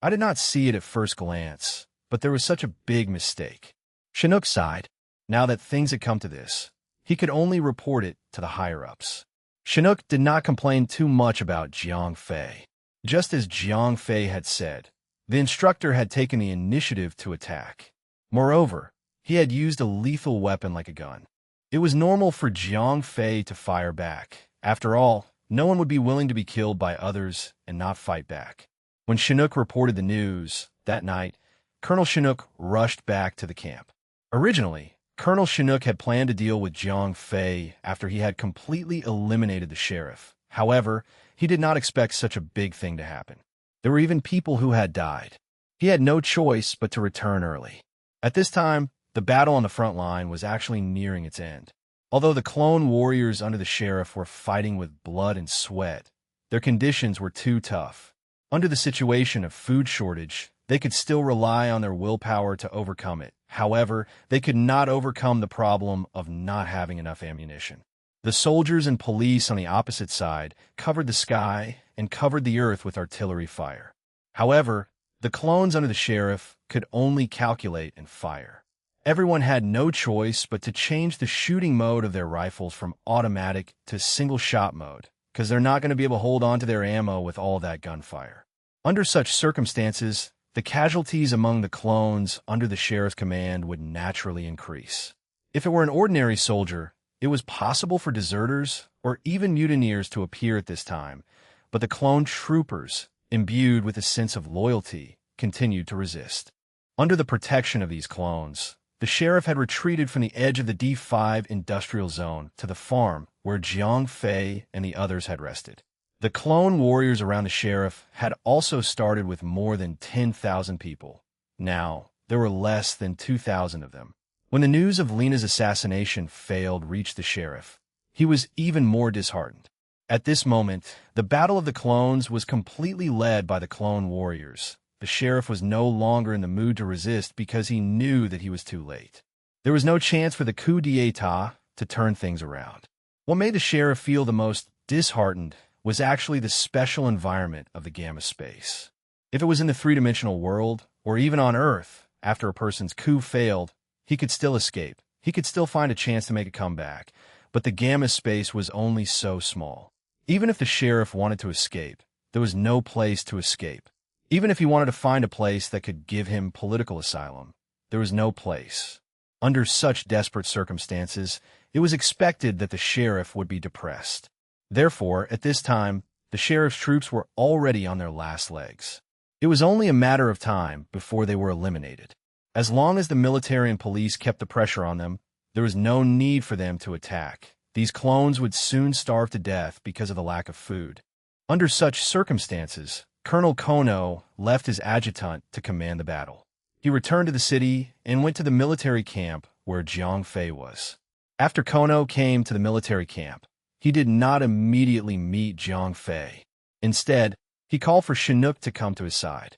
I did not see it at first glance, but there was such a big mistake. Chinook sighed. Now that things had come to this, he could only report it to the higher-ups. Chinook did not complain too much about Jiang Fei. Just as Jiang Fei had said, the instructor had taken the initiative to attack. Moreover, he had used a lethal weapon like a gun. It was normal for Jiang Fei to fire back. After all, no one would be willing to be killed by others and not fight back. When Chinook reported the news that night, Colonel Chinook rushed back to the camp. Originally, Colonel Chinook had planned to deal with Jiang Fei after he had completely eliminated the sheriff. However, he did not expect such a big thing to happen. There were even people who had died. He had no choice but to return early. At this time, the battle on the front line was actually nearing its end. Although the clone warriors under the sheriff were fighting with blood and sweat, their conditions were too tough. Under the situation of food shortage, they could still rely on their willpower to overcome it. However, they could not overcome the problem of not having enough ammunition. The soldiers and police on the opposite side covered the sky and covered the earth with artillery fire. However, the clones under the sheriff could only calculate and fire. Everyone had no choice but to change the shooting mode of their rifles from automatic to single-shot mode, because they're not going to be able to hold on to their ammo with all that gunfire. Under such circumstances, the casualties among the clones under the sheriff's command would naturally increase. If it were an ordinary soldier, it was possible for deserters or even mutineers to appear at this time, but the clone troopers, imbued with a sense of loyalty, continued to resist. Under the protection of these clones, the sheriff had retreated from the edge of the D5 industrial zone to the farm where Jiang Fei and the others had rested. The clone warriors around the sheriff had also started with more than 10,000 people. Now, there were less than 2,000 of them. When the news of Lena's assassination failed reached the sheriff, he was even more disheartened. At this moment, the Battle of the Clones was completely led by the clone warriors. The sheriff was no longer in the mood to resist because he knew that he was too late. There was no chance for the coup d'etat to turn things around. What made the sheriff feel the most disheartened was actually the special environment of the gamma space. If it was in the three-dimensional world, or even on Earth, after a person's coup failed, he could still escape. He could still find a chance to make a comeback, but the gamma space was only so small. Even if the sheriff wanted to escape, there was no place to escape. Even if he wanted to find a place that could give him political asylum, there was no place. Under such desperate circumstances, it was expected that the sheriff would be depressed. Therefore, at this time, the sheriff's troops were already on their last legs. It was only a matter of time before they were eliminated. As long as the military and police kept the pressure on them, there was no need for them to attack. These clones would soon starve to death because of the lack of food. Under such circumstances, Colonel Kono left his adjutant to command the battle. He returned to the city and went to the military camp where Jiang Fei was. After Kono came to the military camp, he did not immediately meet Jiang Fei. Instead, he called for Chinook to come to his side.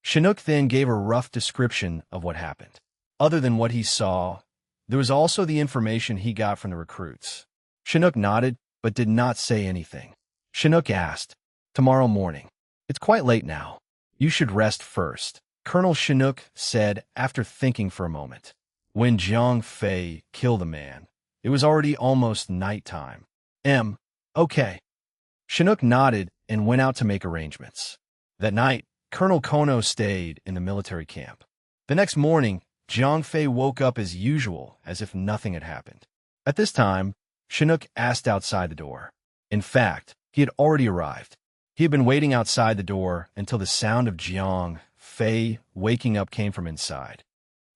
Chinook then gave a rough description of what happened. Other than what he saw, there was also the information he got from the recruits. Chinook nodded, but did not say anything. Chinook asked, "Tomorrow morning. It's quite late now. You should rest first," Colonel Chinook said after thinking for a moment. When Jiang Fei killed the man, it was already almost nighttime. Okay. Chinook nodded and went out to make arrangements. That night, Colonel Kono stayed in the military camp. The next morning, Jiang Fei woke up as usual, as if nothing had happened. At this time, Chinook asked outside the door. In fact, he had already arrived. He had been waiting outside the door until the sound of Jiang Fei waking up came from inside.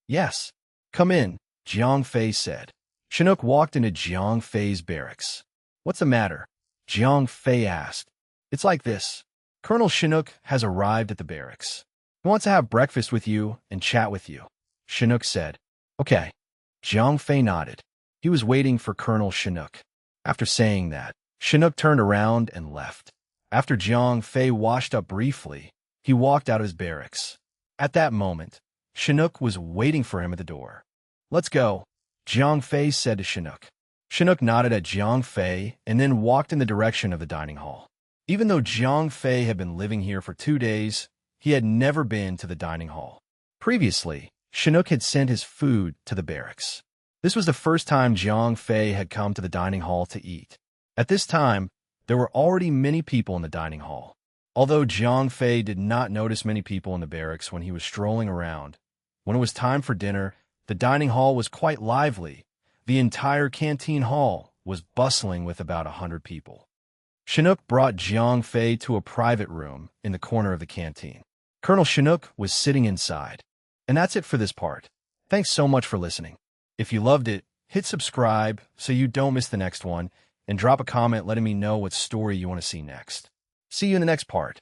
"Yes, come in," Jiang Fei said. Chinook walked into Jiang Fei's barracks. "What's the matter?" Jiang Fei asked. "It's like this. Colonel Chinook has arrived at the barracks. He wants to have breakfast with you and chat with you," Chinook said. "Okay." Jiang Fei nodded. He was waiting for Colonel Chinook. After saying that, Chinook turned around and left. After Jiang Fei washed up briefly, he walked out of his barracks. At that moment, Chinook was waiting for him at the door. "Let's go," Jiang Fei said to Chinook. Chinook nodded at Jiang Fei and then walked in the direction of the dining hall. Even though Jiang Fei had been living here for 2 days, he had never been to the dining hall. Previously, Chinook had sent his food to the barracks. This was the first time Jiang Fei had come to the dining hall to eat. At this time, there were already many people in the dining hall. Although Jiang Fei did not notice many people in the barracks when he was strolling around, when it was time for dinner, the dining hall was quite lively. The entire canteen hall was bustling with about 100 people. Chinook brought Jiang Fei to a private room in the corner of the canteen. Colonel Chinook was sitting inside. And that's it for this part. Thanks so much for listening. If you loved it, hit subscribe so you don't miss the next one, and drop a comment letting me know what story you want to see next. See you in the next part.